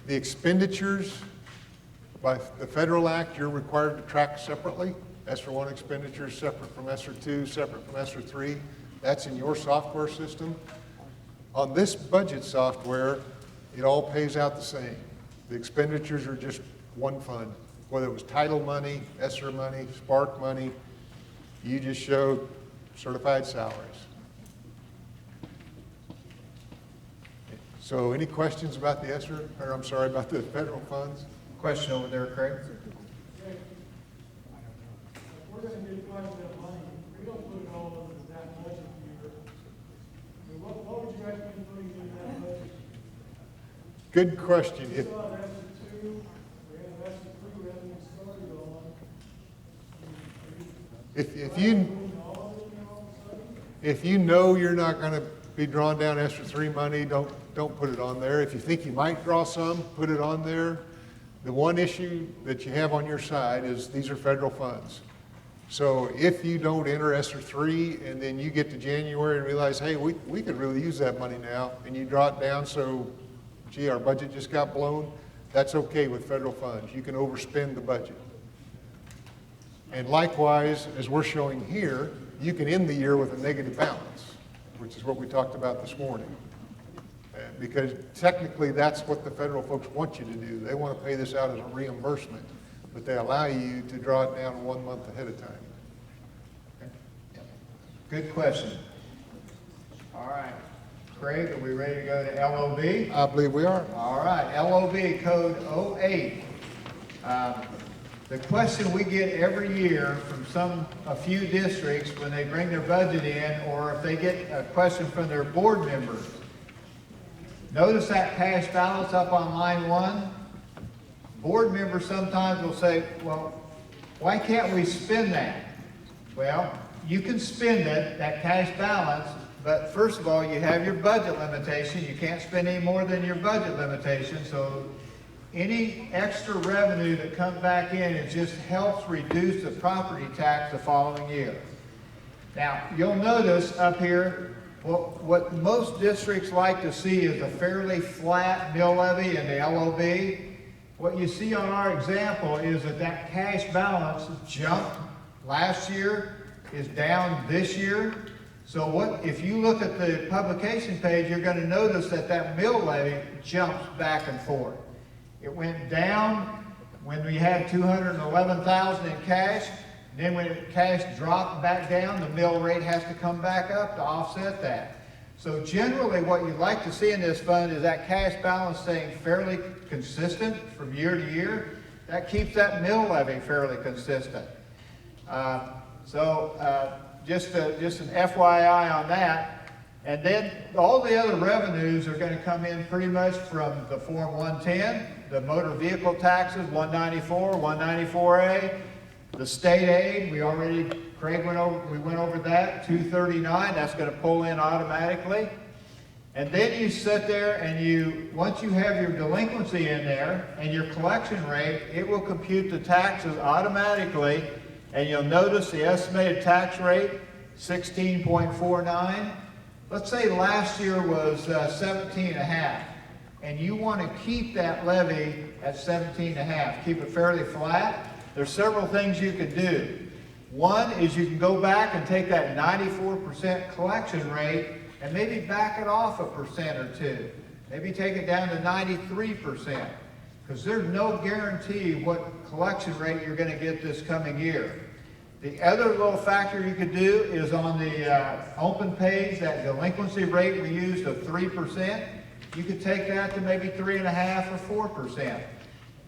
The expenditures, by the federal act, you're required to track separately. ESSER 1 expenditures separate from ESSER 2, separate from ESSER 3. That's in your software system. On this budget software, it all pays out the same. The expenditures are just one fund. Whether it was title money, ESSER money, Spark money, you just showed certified salaries. So any questions about the ESSER, or I'm sorry, about the federal funds? Question over there, Craig? We're gonna get quite a bit of money, we don't put it all into that budget year. I mean, what would you recommend putting in that budget? Good question. We still have ESSER 2, we have ESSER 3, we haven't even started on. If you know you're not going to be drawing down ESSER 3 money, don't put it on there. If you think you might draw some, put it on there. The one issue that you have on your side is these are federal funds. So if you don't enter ESSER 3 and then you get to January and realize, hey, we could really use that money now, and you draw it down so, gee, our budget just got blown, that's okay with federal funds. You can overspend the budget. And likewise, as we're showing here, you can end the year with a negative balance, which is what we talked about this morning. Because technically that's what the federal folks want you to do. They want to pay this out as a reimbursement, but they allow you to draw it down 1 month ahead of time. Okay. Good question. All right. Craig, are we ready to go to LOB? I believe we are. All right, LOB code 08. The question we get every year from a few districts when they bring their budget in, or if they get a question from their board members. Notice that cash balance up on line 1. Board members sometimes will say, well, why can't we spend that? Well, you can spend it, that cash balance, but first of all, you have your budget limitation. You can't spend any more than your budget limitation, so any extra revenue that comes back in, it just helps reduce the property tax the following year. Now, you'll notice up here, what most districts like to see is a fairly flat mill levy in the LOB. What you see on our example is that cash balance jumped last year is down this year. So what, if you look at the publication page, you're gonna notice that that mill levy jumps back and forth. It went down when we had 211,000 in cash. Then when cash dropped back down, the mill rate has to come back up to offset that. So generally what you'd like to see in this fund is that cash balance staying fairly consistent from year to year. That keeps that mill levy fairly consistent. Just an FYI on that. And then all the other revenues are going to come in pretty much from the Form 110, the motor vehicle taxes, 194, 194A, the state aid, we went over that, 239, that's going to pull in automatically. And then you sit there and once you have your delinquency in there and your collection rate, it will compute the taxes automatically. And you'll notice the estimated tax rate, 16.49. Let's say last year was 17.5, and you want to keep that levy at 17.5, keep it fairly flat. There's several things you can do. One is you can go back and take that 94% collection rate and maybe back it off 1% or 2. Maybe take it down to 93%, because there's no guarantee what collection rate you're going to get this coming year. The other little factor you could do is on the open page, that delinquency rate we used of 3%, you could take that to maybe 3.5% or 4%.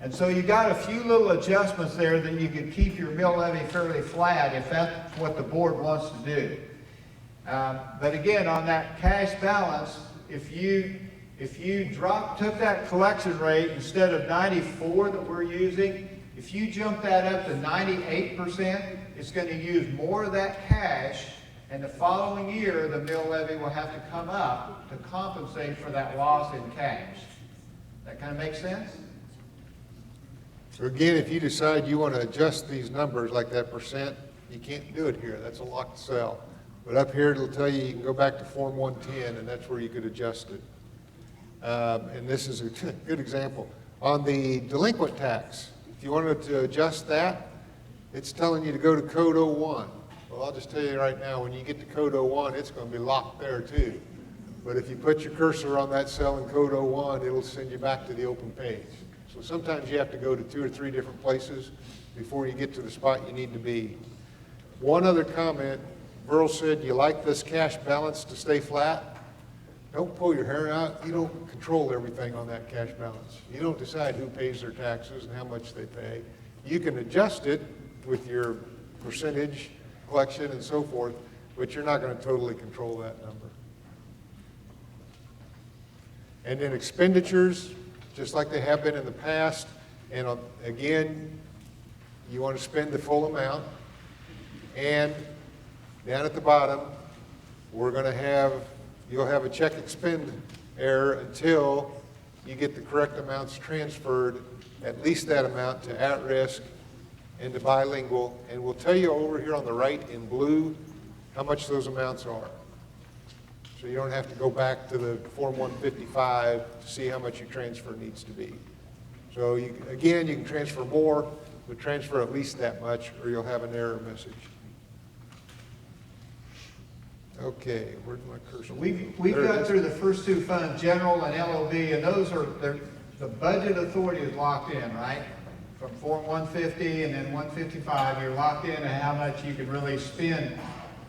And so you got a few little adjustments there that you could keep your mill levy fairly flat if that's what the board wants to do. But again, on that cash balance, if you took that collection rate instead of 94 that we're using, if you jump that up to 98%, it's going to use more of that cash, and the following year the mill levy will have to come up to compensate for that loss in cash. That kind of makes sense? So again, if you decide you want to adjust these numbers like that percent, you can't do it here. That's a locked cell. But up here it'll tell you can go back to Form 110, and that's where you could adjust it. And this is a good example. On the delinquent tax, if you wanted to adjust that, it's telling you to go to Code 01. Well, I'll just tell you right now, when you get to Code 01, it's going to be locked there too. But if you put your cursor on that cell in Code 01, it'll send you back to the open page. So sometimes you have to go to 2 or 3 different places before you get to the spot you need to be. One other comment, Burl said, you like this cash balance to stay flat? Don't pull your hair out. You don't control everything on that cash balance. You don't decide who pays their taxes and how much they pay. You can adjust it with your percentage collection and so forth, but you're not going to totally control that number. And then expenditures, just like they have been in the past, and again, you want to spend the full amount. And down at the bottom, you'll have a check expend error until you get the correct amounts transferred, at least that amount, to at-risk and to bilingual. And we'll tell you over here on the right in blue how much those amounts are. So you don't have to go back to the Form 155 to see how much your transfer needs to be. So again, you can transfer more, but transfer at least that much or you'll have an error message. Okay, where's my cursor? We've got through the first 2 funds, general and LOB, and those are, the budget authority is locked in, right? From Form 150 and then 155, you're locked in and how much you can really spend.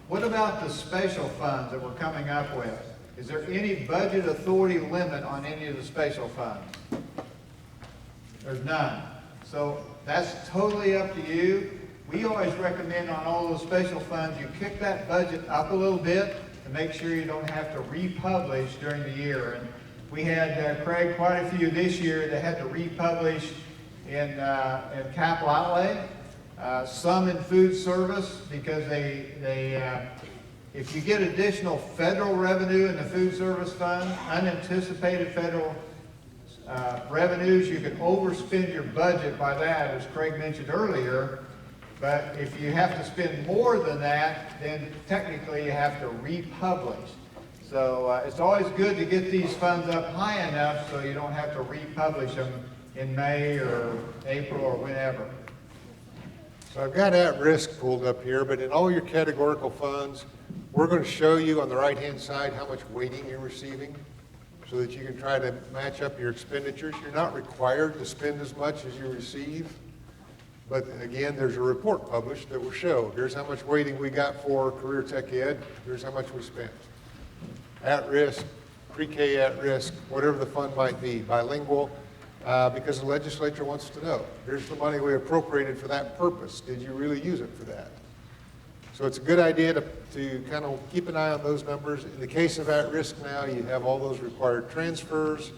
What about the special funds that we're coming up with? Is there any budget authority limit on any of the special funds? There's none. So that's totally up to you. We always recommend on all those special funds, you kick that budget up a little bit to make sure you don't have to republish during the year. And we had, Craig, quite a few this year that had to republish in capital outlay. Some in food service because if you get additional federal revenue in the food service fund, unanticipated federal revenues, you can overspend your budget by that, as Craig mentioned earlier. But if you have to spend more than that, then technically you have to republish. So it's always good to get these funds up high enough so you don't have to republish them in May or April or whenever. So I've got at-risk pulled up here, but in all your categorical funds, we're going to show you on the right-hand side how much weighting you're receiving so that you can try to match up your expenditures. You're not required to spend as much as you receive, but again, there's a report published that will show, here's how much weighting we got for career tech ed, here's how much we spent. At-risk, pre-K at-risk, whatever the fund might be, bilingual, because the legislature wants to know. Here's the money we appropriated for that purpose. Did you really use it for that? So it's a good idea to kind of keep an eye on those numbers. In the case of at-risk now, you have all those required transfers.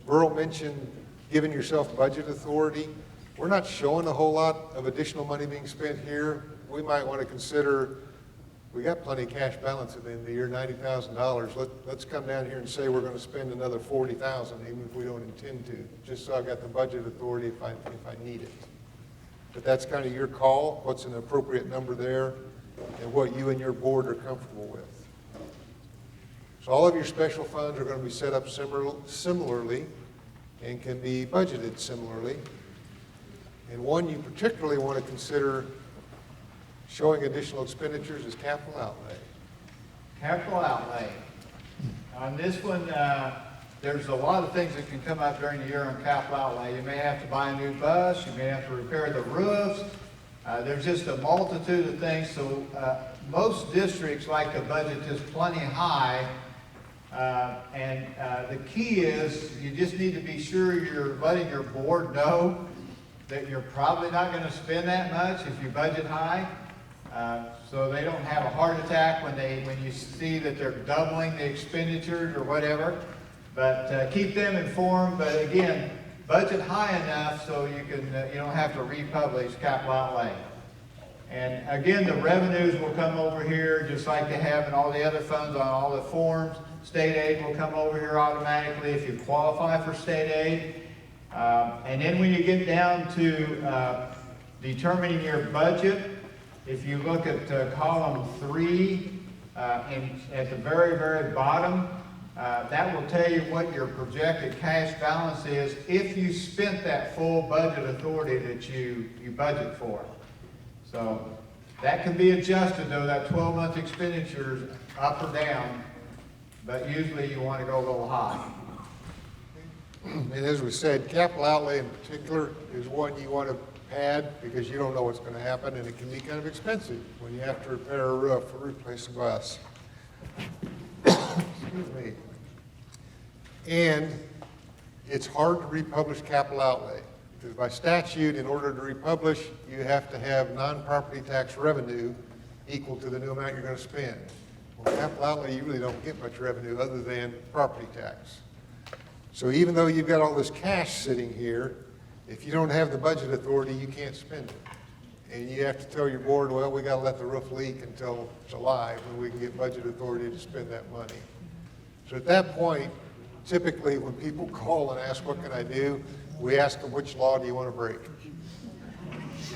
Burl mentioned giving yourself budget authority. We're not showing a whole lot of additional money being spent here. We might want to consider, we got plenty of cash balance at the end of the year, $90,000. Let's come down here and say we're going to spend another $40,000, even if we don't intend to, just so I've got the budget authority if I need it. But that's kind of your call, what's an appropriate number there, and what you and your board are comfortable with. So all of your special funds are going to be set up similarly and can be budgeted similarly. And one you particularly want to consider showing additional expenditures is capital outlay. Capital outlay. On this one, there's a lot of things that can come up during the year on capital outlay. You may have to buy a new bus, you may have to repair the roofs. There's just a multitude of things. So most districts like to budget just plenty high. And the key is you just need to be sure you're letting your board know that you're probably not going to spend that much if you budget high. So they don't have a heart attack when you see that they're doubling the expenditures or whatever. But keep them informed. But again, budget high enough so you don't have to republish capital outlay. And again, the revenues will come over here just like they have in all the other funds on all the forms. State aid will come over here automatically if you qualify for state aid. And then when you get down to determining your budget, if you look at column 3, at the very, very bottom, that will tell you what your projected cash balance is if you spent that full budget authority that you budget for. So that can be adjusted though, that 12-month expenditures up or down, but usually you want to go a little high. And as we said, capital outlay in particular is one you want to pad because you don't know what's going to happen, and it can be kind of expensive when you have to repair a roof or replace a bus. Excuse me. And it's hard to republish capital outlay because by statute, in order to republish, you have to have non-property tax revenue equal to the new amount you're going to spend. Well, capital outlay, you really don't get much revenue other than property tax. So even though you've got all this cash sitting here, if you don't have the budget authority, you can't spend it. And you have to tell your board, well, we got to let the roof leak until July when we can get budget authority to spend that money. So at that point, typically when people call and ask, what can I do? We ask them, which law do you want to break?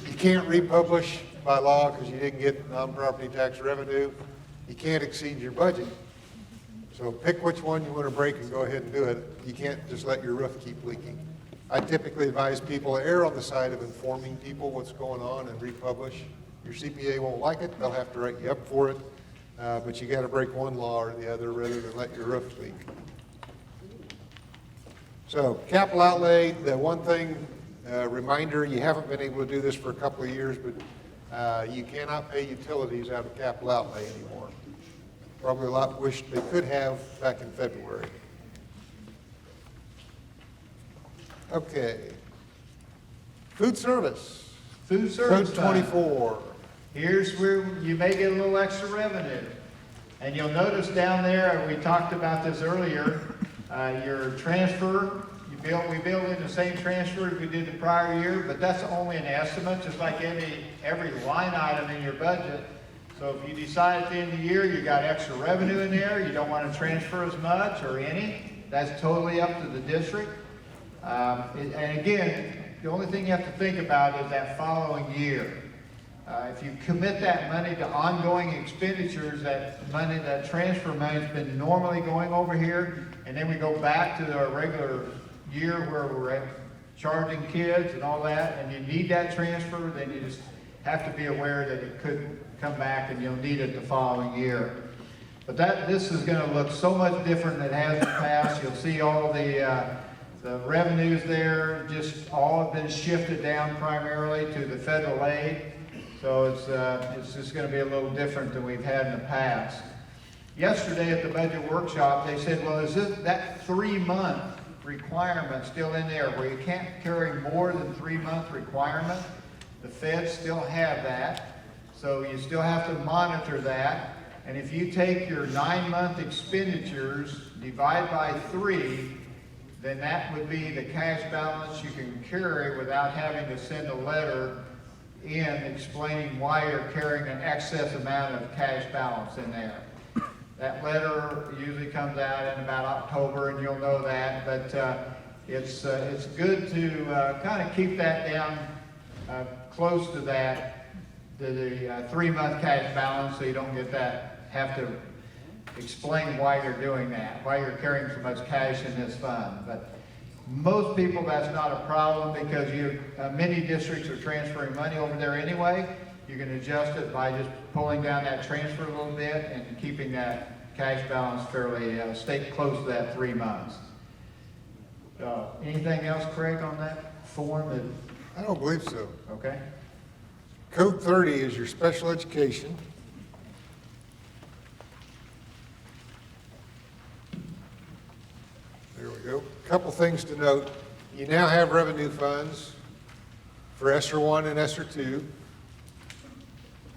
You can't republish by law because you didn't get non-property tax revenue. You can't exceed your budget. So pick which one you want to break and go ahead and do it. You can't just let your roof keep leaking. I typically advise people to err on the side of informing people what's going on and republish. Your CPA won't like it, they'll have to write you up for it, but you got to break one law or the other rather than let your roof leak. So capital outlay, the one thing, reminder, you haven't been able to do this for a couple of years, but you cannot pay utilities out of capital outlay anymore. Probably a lot wished they could have back in February. Okay. Food service. Food service Code fund. 24. Here's where you may get a little extra revenue. And you'll notice down there, we talked about this earlier, your transfer, we build in the same transfer as we did the prior year, but that's only an estimate, just like every line item in your budget. So if you decide at the end of the year you got extra revenue in there, you don't want to transfer as much or any, that's totally up to the district. And again, the only thing you have to think about is that following year. If you commit that money to ongoing expenditures, that transfer money's been normally going over here, and then we go back to our regular year where we're charging kids and all that, and you need that transfer, then have to be aware that it could come back and you'll need it the following year. But this is gonna look so much different than it has in the past. You'll see all the revenues there, just all have been shifted down primarily to the federal aid. So it's just gonna be a little different than we've had in the past. Yesterday at the budget workshop, they said, well, is that 3-month requirement still in there where you can't carry more than 3-month requirement? The feds still have that. So you still have to monitor that. And if you take your 9-month expenditures, divide by 3, then that would be the cash balance you can carry without having to send a letter in explaining why you're carrying an excess amount of cash balance in there. That letter usually comes out in about October, and you'll know that, but it's good to kind of keep that down close to that, the 3-month cash balance, so you don't have to explain why you're doing that, why you're carrying so much cash in this fund. But most people, that's not a problem because many districts are transferring money over there anyway. You can adjust it by just pulling down that transfer a little bit and keeping that cash balance fairly, stay close to that 3 months. Anything else, Craig, on that form? I don't believe so. Okay. Code 30 is your special education. There we go. Couple things to note. You now have revenue funds for ESSER 1 and ESSER 2.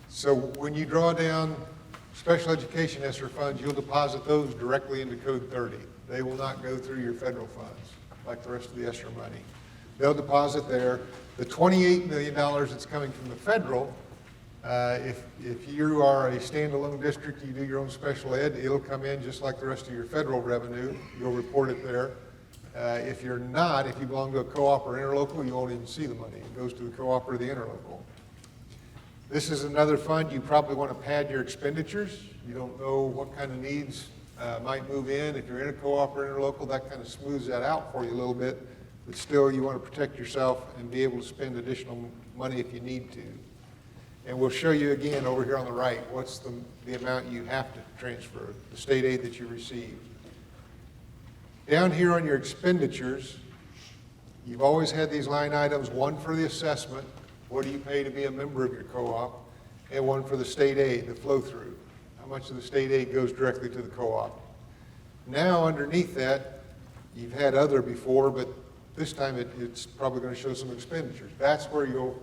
So when you draw down special education ESSER funds, you'll deposit those directly into Code 30. They will not go through your federal funds like the rest of the ESSER money. They'll deposit there. The $28 million that's coming from the federal, if you are a standalone district, you do your own special ed, it'll come in just like the rest of your federal revenue. You'll report it there. If you're not, if you belong to a co-op or interlocal, you won't even see the money. It goes to the co-op or the interlocal. This is another fund you probably want to pad your expenditures. You don't know what kind of needs might move in. If you're in a co-op or interlocal, that kind of smooths that out for you a little bit. But still, you want to protect yourself and be able to spend additional money if you need to. And we'll show you again over here on the right, what's the amount you have to transfer, the state aid that you receive. Down here on your expenditures, you've always had these line items, one for the assessment, what do you pay to be a member of your co-op, and one for the state aid, the flow-through. How much of the state aid goes directly to the co-op. Now underneath that, you've had other before, but this time it's probably going to show some expenditures. That's where you'll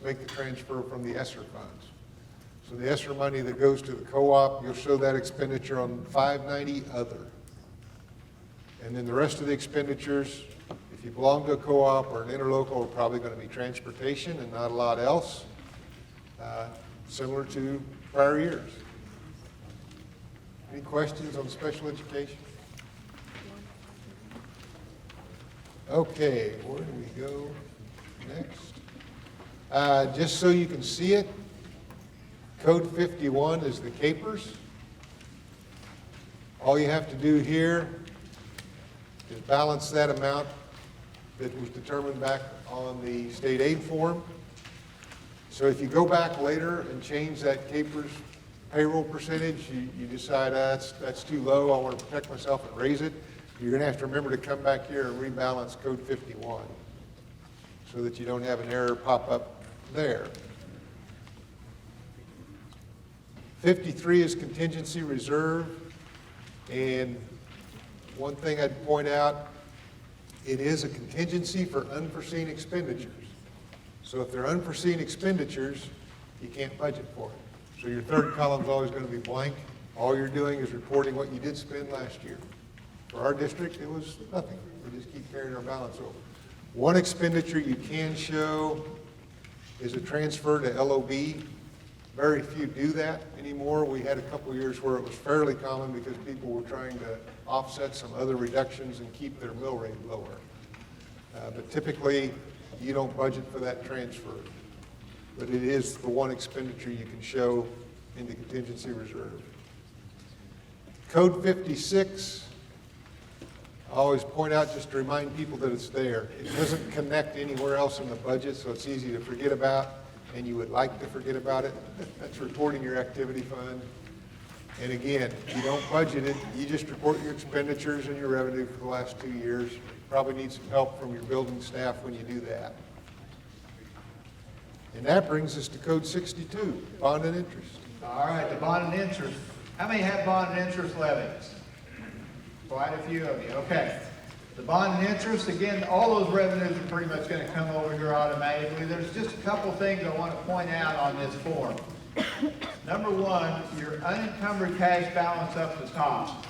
make the transfer from the ESSER funds. So the ESSER money that goes to the co-op, you'll show that expenditure on 590 other. And then the rest of the expenditures, if you belong to a co-op or an interlocal, are probably going to be transportation and not a lot else, similar to prior years. Any questions on special education? Okay, where do we go next? Just so you can see it, Code 51 is the capers. All you have to do here is balance that amount that was determined back on the state aid form. So if you go back later and change that capers payroll percentage, you decide that's too low, I want to protect myself and raise it, you're going to have to remember to come back here and rebalance Code 51 so that you don't have an error pop up there. 53 is contingency reserve, and one thing I'd point out, it is a contingency for unforeseen expenditures. So if they're unforeseen expenditures, you can't budget for it. So your third column is always going to be blank. All you're doing is reporting what you did spend last year. For our district, it was nothing. We just keep carrying our balance over. One expenditure you can show is a transfer to LOB. Very few do that anymore. We had a couple of years where it was fairly common because people were trying to offset some other reductions and keep their mill rate lower. But typically, you don't budget for that transfer. But it is the one expenditure you can show in the contingency reserve. Code 56, I always point out just to remind people that it's there. It doesn't connect anywhere else in the budget, so it's easy to forget about. and you would like to forget about it, that's reporting your activity fund. And again, you don't budget it, you just report your expenditures and your revenue for the last 2 years. Probably need some help from your building staff when you do that. And that brings us to Code 62, bond and interest. All right, the bond and interest. How many have bond and interest levies? Quite a few of you, okay. The bond and interest, again, all those revenues are pretty much going to come over here automatically. There's just a couple things I want to point out on this form. Number one, your unencumbered cash balance up the top.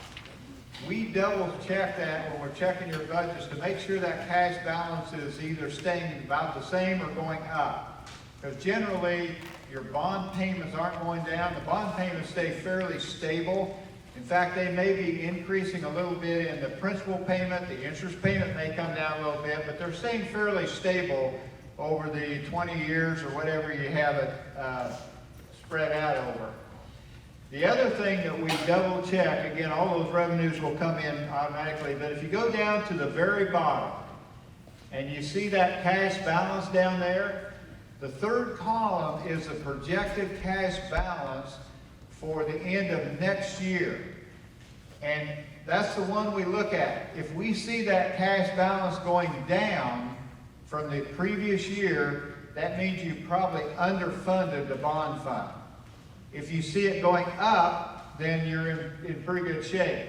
We double check that when we're checking your budgets to make sure that cash balance is either staying about the same or going up. Because generally, your bond payments aren't going down. The bond payments stay fairly stable. In fact, they may be increasing a little bit in the principal payment. The interest payment may come down a little bit, but they're staying fairly stable over the 20 years or whatever you have it spread out over. The other thing that we double check, again, all those revenues will come in automatically, but if you go down to the very bottom and you see that cash balance down there, the third column is the projected cash balance for the end of next year. And that's the one we look at. If we see that cash balance going down from the previous year, that means you probably underfunded the bond fund. If you see it going up, then you're in pretty good shape.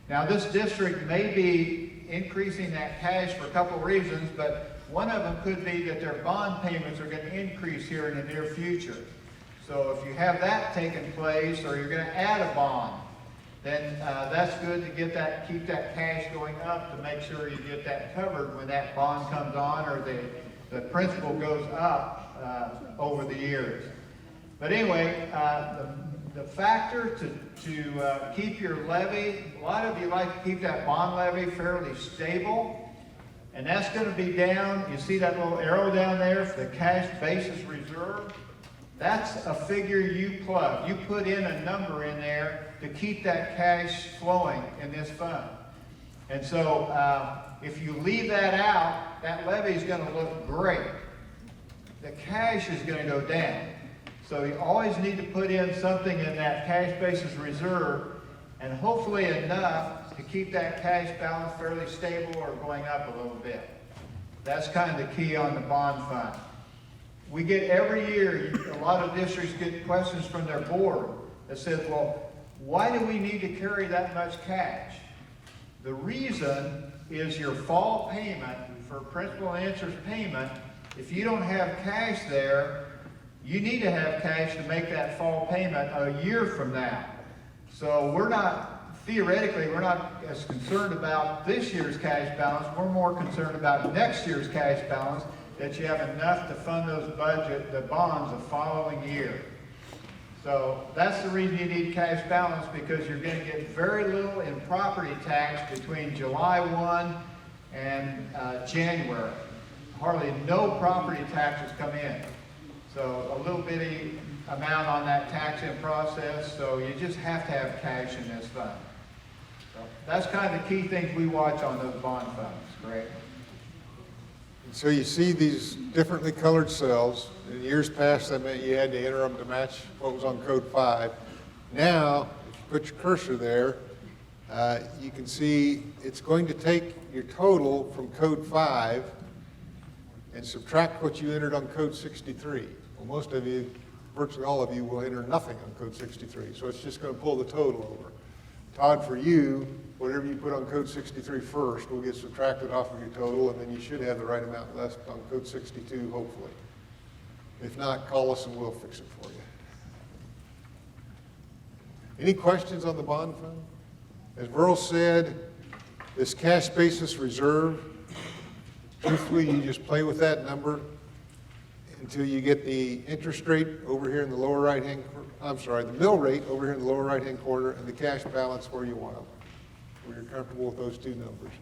Now, this district may be increasing that cash for a couple of reasons, but one of them could be that their bond payments are going to increase here in the near future. So if you have that taking place, or you're going to add a bond, then that's good to get that, keep that cash going up to make sure you get that covered when that bond comes on or the principal goes up over the years. But anyway, the factor to keep your levy, a lot of you like to keep that bond levy fairly stable, and that's going to be down. You see that little arrow down there for the cash basis reserve? That's a figure you plug. You put in a number in there to keep that cash flowing in this fund. And so if you leave that out, that levy is going to look great. The cash is going to go down. So you always need to put in something in that cash basis reserve, and hopefully enough to keep that cash balance fairly stable or going up a little bit. That's kind of the key on the bond fund. We get every year, a lot of districts get questions from their board that says, well, why do we need to carry that much cash? The reason is your fall payment for principal and interest payment. If you don't have cash there, you need to have cash to make that fall payment a year from now. So theoretically, we're not as concerned about this year's cash balance. We're more concerned about next year's cash balance, that you have enough to fund the bonds the following year. So that's the reason you need cash balance, because you're going to get very little in property tax between July 1 and January. Hardly no property taxes come in. So a little bitty amount on that tax-in process, so you just have to have cash in this fund. So that's kind of the key things we watch on those bond funds, Greg. And so you see these differently colored cells. In years past, that meant you had to enter them to match what was on Code 5. Now, if you put your cursor there, you can see it's going to take your total from Code 5 and subtract what you entered on Code 63. Well, most of you, virtually all of you, will enter nothing on Code 63, so it's just going to pull the total over. Todd, for you, whatever you put on Code 63 first will get subtracted off of your total, and then you should have the right amount left on Code 62, hopefully. If not, call us and we'll fix it for you. Any questions on the bond fund? As Merle said, this cash basis reserve, truthfully, you just play with that number until you get the interest rate over here in the lower right-hand, the mill rate over here in the lower right-hand corner, and the cash balance where you want them, where you're comfortable with those two numbers.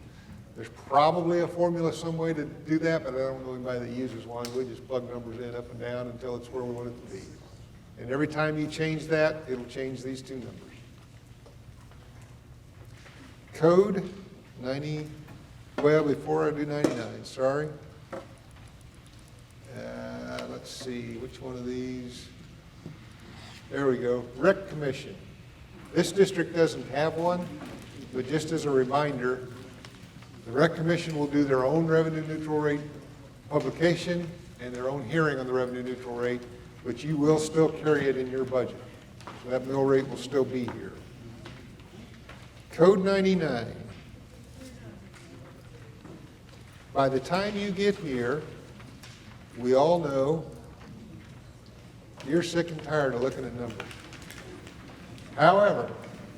There's probably a formula some way to do that, but I don't know anybody that uses one. We just plug numbers in up and down until it's where we want it to be. And every time you change that, it'll change these two numbers. Code 90, well, before I do 99, sorry. Let's let's see, which one of these? There we go, Rec Commission. This district doesn't have one, but just as a reminder, the Rec Commission will do their own revenue neutral rate publication and their own hearing on the revenue neutral rate, but you will still carry it in your budget. So that mill rate will still be here. Code 99. By the time you get here, we all know you're sick and tired of looking at numbers. However,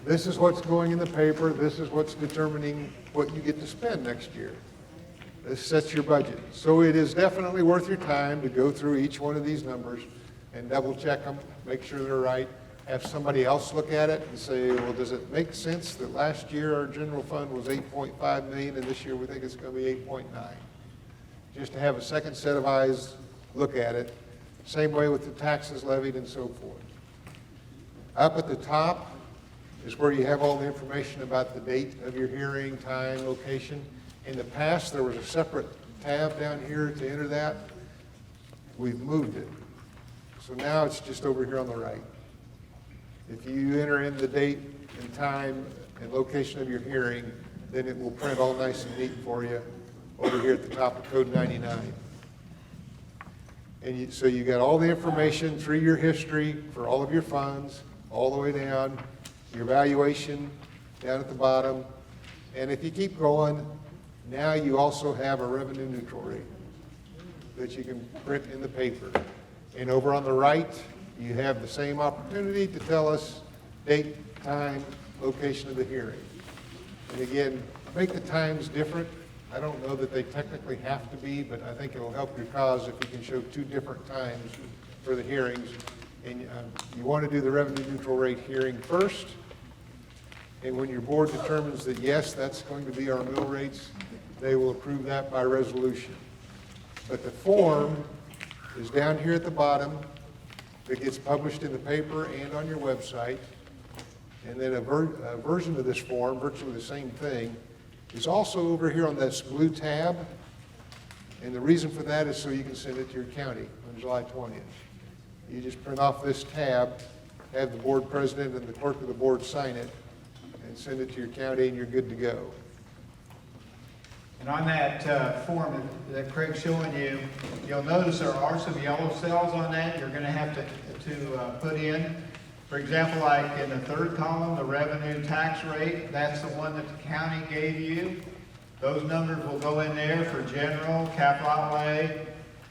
this is what's going in the paper. This is what's determining what you get to spend next year. This sets your budget. So it is definitely worth your time to go through each one of these numbers and double check them, make sure they're right. Have somebody else look at it and say, well, does it make sense that last year our general fund was 8.5 million and this year we think it's going to be 8.9? Just to have a second set of eyes look at it. Same way with the taxes levied and so forth. Up at the top is where you have all the information about the date of your hearing, time, location. In the past, there was a separate tab down here to enter that. We've moved it. So now it's just over here on the right. If you enter in the date and time and location of your hearing, then it will print all nice and neat for you over here at the top of Code 99. And so you got all the information, 3-year history for all of your funds, all the way down, your valuation down at the bottom. And if you keep going, now you also have a revenue neutral rate that you can print in the paper. And over on the right, you have the same opportunity to tell us date, time, location of the hearing. And again, make the times different. I don't know that they technically have to be, but I think it'll help your cause if you can show 2 different times for the hearings. And you want to do the revenue neutral rate hearing first. And when your board determines that, yes, that's going to be our mill rates, they will approve that by resolution. But the form is down here at the bottom. It gets published in the paper and on your website. And then a version of this form, virtually the same thing, is also over here on this blue tab. And the reason for that is so you can send it to your county on July 20th. You just print off this tab, have the board president and the clerk of the board sign it, and send it to your county, and you're good to go. And on that form that Craig's showing you, you'll notice there are some yellow cells on that you're going to have to put in. For example, like in the 3rd column, the revenue tax rate, that's the one that the county gave you. Those numbers will go in there for general, capital outlay,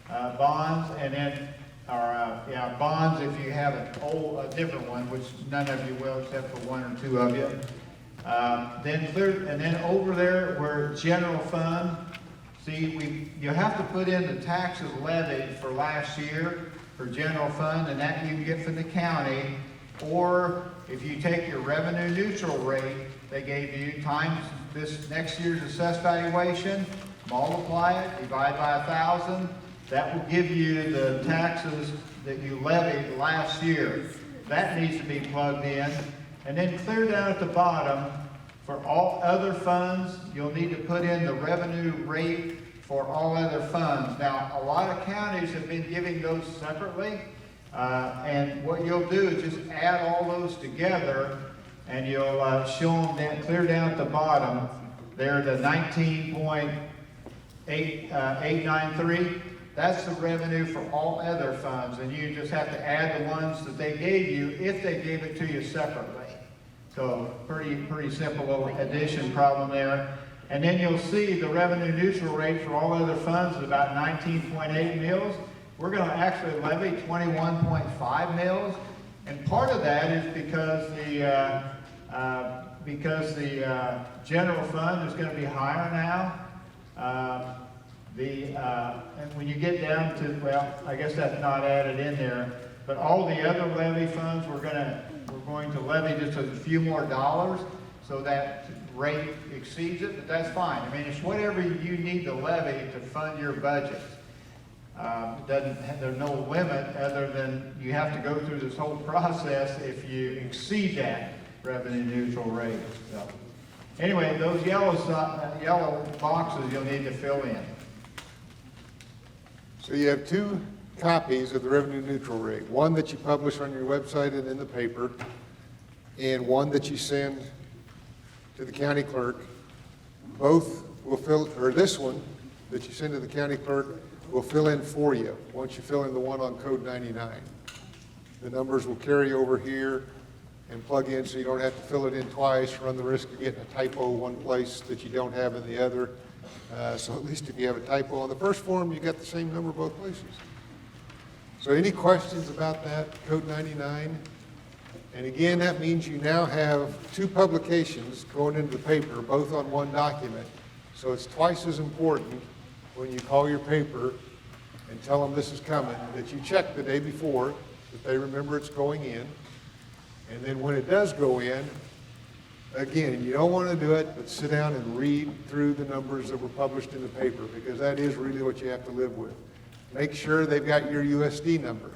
bonds, and then, bonds if you have a different one, which none of you will except for 1 or 2 of you. Then over there where general fund, see, you have to put in the taxes levied for last year for general fund, and that you can get from the county. Or if you take your revenue neutral rate they gave you times this next year's assessed valuation, multiply it, divide by 1,000, that will give you the taxes that you levied last year. That needs to be plugged in. And then clear down at the bottom, for all other funds, you'll need to put in the revenue rate for all other funds. Now, a lot of counties have been giving those separately, and what you'll do is just add all those together, and you'll show them that clear down at the bottom. They're the 19.893. That's the revenue for all other funds, and you just have to add the ones that they gave you if they gave it to you separately. So pretty simple little addition problem there. And then you'll see the revenue neutral rate for all other funds is about 19.8 mils. We're going to actually levy 21.5 mils, and part of that is because the general fund is going to be higher now. And when you get down to, well, I guess that's not added in there, but all the other levy funds, we're going to levy just a few more dollars, so that rate exceeds it, but that's fine. I mean, it's whatever you need to levy to fund your budget. There's no limit other than you have to go through this whole process if you exceed that revenue neutral rate. So, anyway, those yellow boxes you'll need to fill in. So you have 2 copies of the revenue neutral rate. One that you publish on your website and in the paper, and one that you send to the county clerk. Both will fill, or this one that you send to the county clerk will fill in for you once you fill in the one on code 99. The numbers will carry over here and plug in, so you don't have to fill it in twice, run the risk of getting a typo one place that you don't have in the other. So at least if you have a typo on the first form, you got the same number both places. So any questions about that, code 99? And again, that means you now have two publications going into the paper, both on one document. So it's twice as important when you call your paper and tell them this is coming, that you check the day before, that they remember it's going in. And then when it does go in, again, you don't want to do it, but sit down and read through the numbers that were published in the paper, because that is really what you have to live with. Make sure they've got your USD number,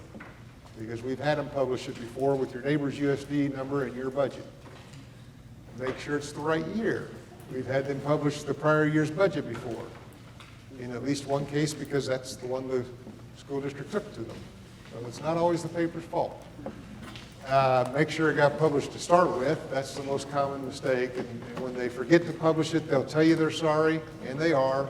because we've had them publish it before with your neighbor's USD number and your budget. Make sure it's the right year. We've had them publish the prior year's budget before, in at least one case, because that's the one the school district took to them. So it's not always the paper's fault. Make sure it got published to start with. That's the most common mistake. And when they forget to publish it, they'll tell you they're sorry, and they are,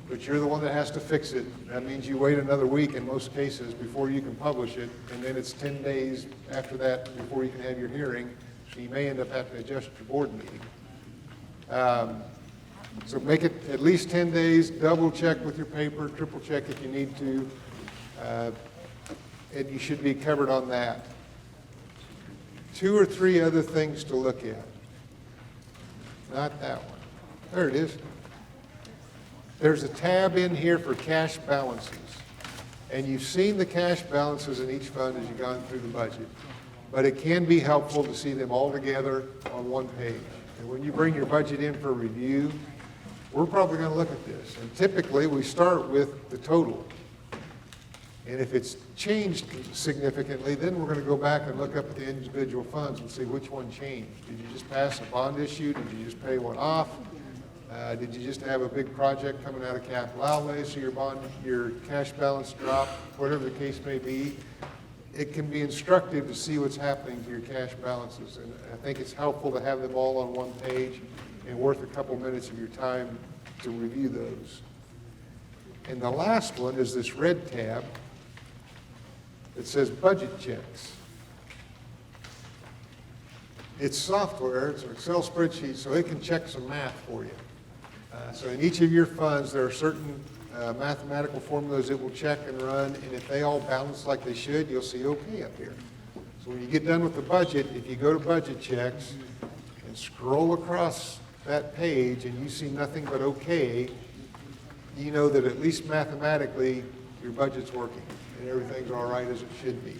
but you're the one that has to fix it. That means you wait another week in most cases before you can publish it, and then it's 10 days after that before you can have your hearing, so you may end up having to adjust your board meeting. So make it at least 10 days, double check with your paper, triple check if you need to, and you should be covered on that. 2 or 3 other things to look at. Not that one. There it is. There's a tab in here for cash balances. And you've seen the cash balances in each fund as you've gone through the budget. But it can be helpful to see them all together on one page. And when you bring your budget in for review, we're probably going to look at this. And typically, we start with the total. And if it's changed significantly, then we're going to go back and look up at the individual funds and see which one changed. Did you just pass a bond issue? Did you just pay one off? Did you just have a big project coming out of capital outlay, so your cash balance dropped? Whatever the case may be, it can be instructive to see what's happening to your cash balances. And I think it's helpful to have them all on one page and worth a couple minutes of your time to review those. And the last one is this red tab. It says budget checks. It's software, it's an Excel spreadsheet, so it can check some math for you. So in each of your funds, there are certain mathematical formulas it will check and run, and if they all balance like they should, you'll see OK up here. So when you get done with the budget, if you go to budget checks and scroll across that page and you see nothing but OK, you know that at least mathematically your budget's working and everything's all right as it should be.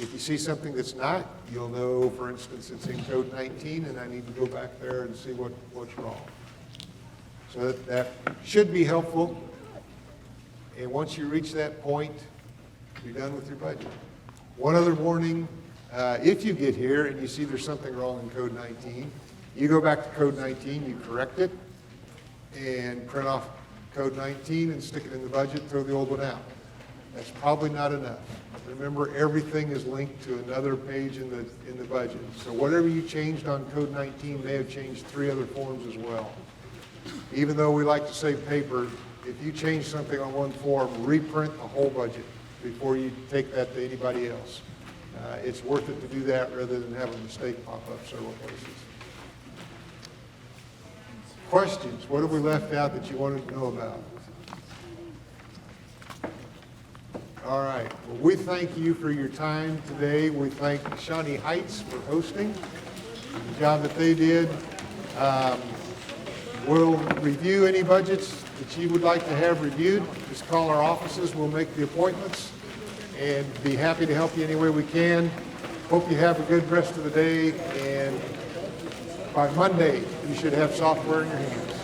If you see something that's not, you'll know, for instance, it's in code 19 and I need to go back there and see what's wrong. So that should be helpful. And once you reach that point, you're done with your budget. One other warning, if you get here and you see there's something wrong in code 19, you go back to code 19, you correct it, and print off code 19 and stick it in the budget, throw the old one out. That's probably not enough. Remember, everything is linked to another page in the budget. So whatever you changed on code 19 may have changed 3 other forms as well. Even though we like to save paper, if you change something on one form, reprint the whole budget before you take that to anybody else. It's worth it to do that rather than have a mistake pop up several places. Questions? What have we left out that you wanted to know about? All right. Well, we thank you for your time today. We thank Shawnee Heights for hosting the job that they did. We'll review any budgets that you would like to have reviewed. Just call our offices. We'll make the appointments and be happy to help you any way we can. Hope you have a good rest of the day. And by Monday, you should have software in your hands.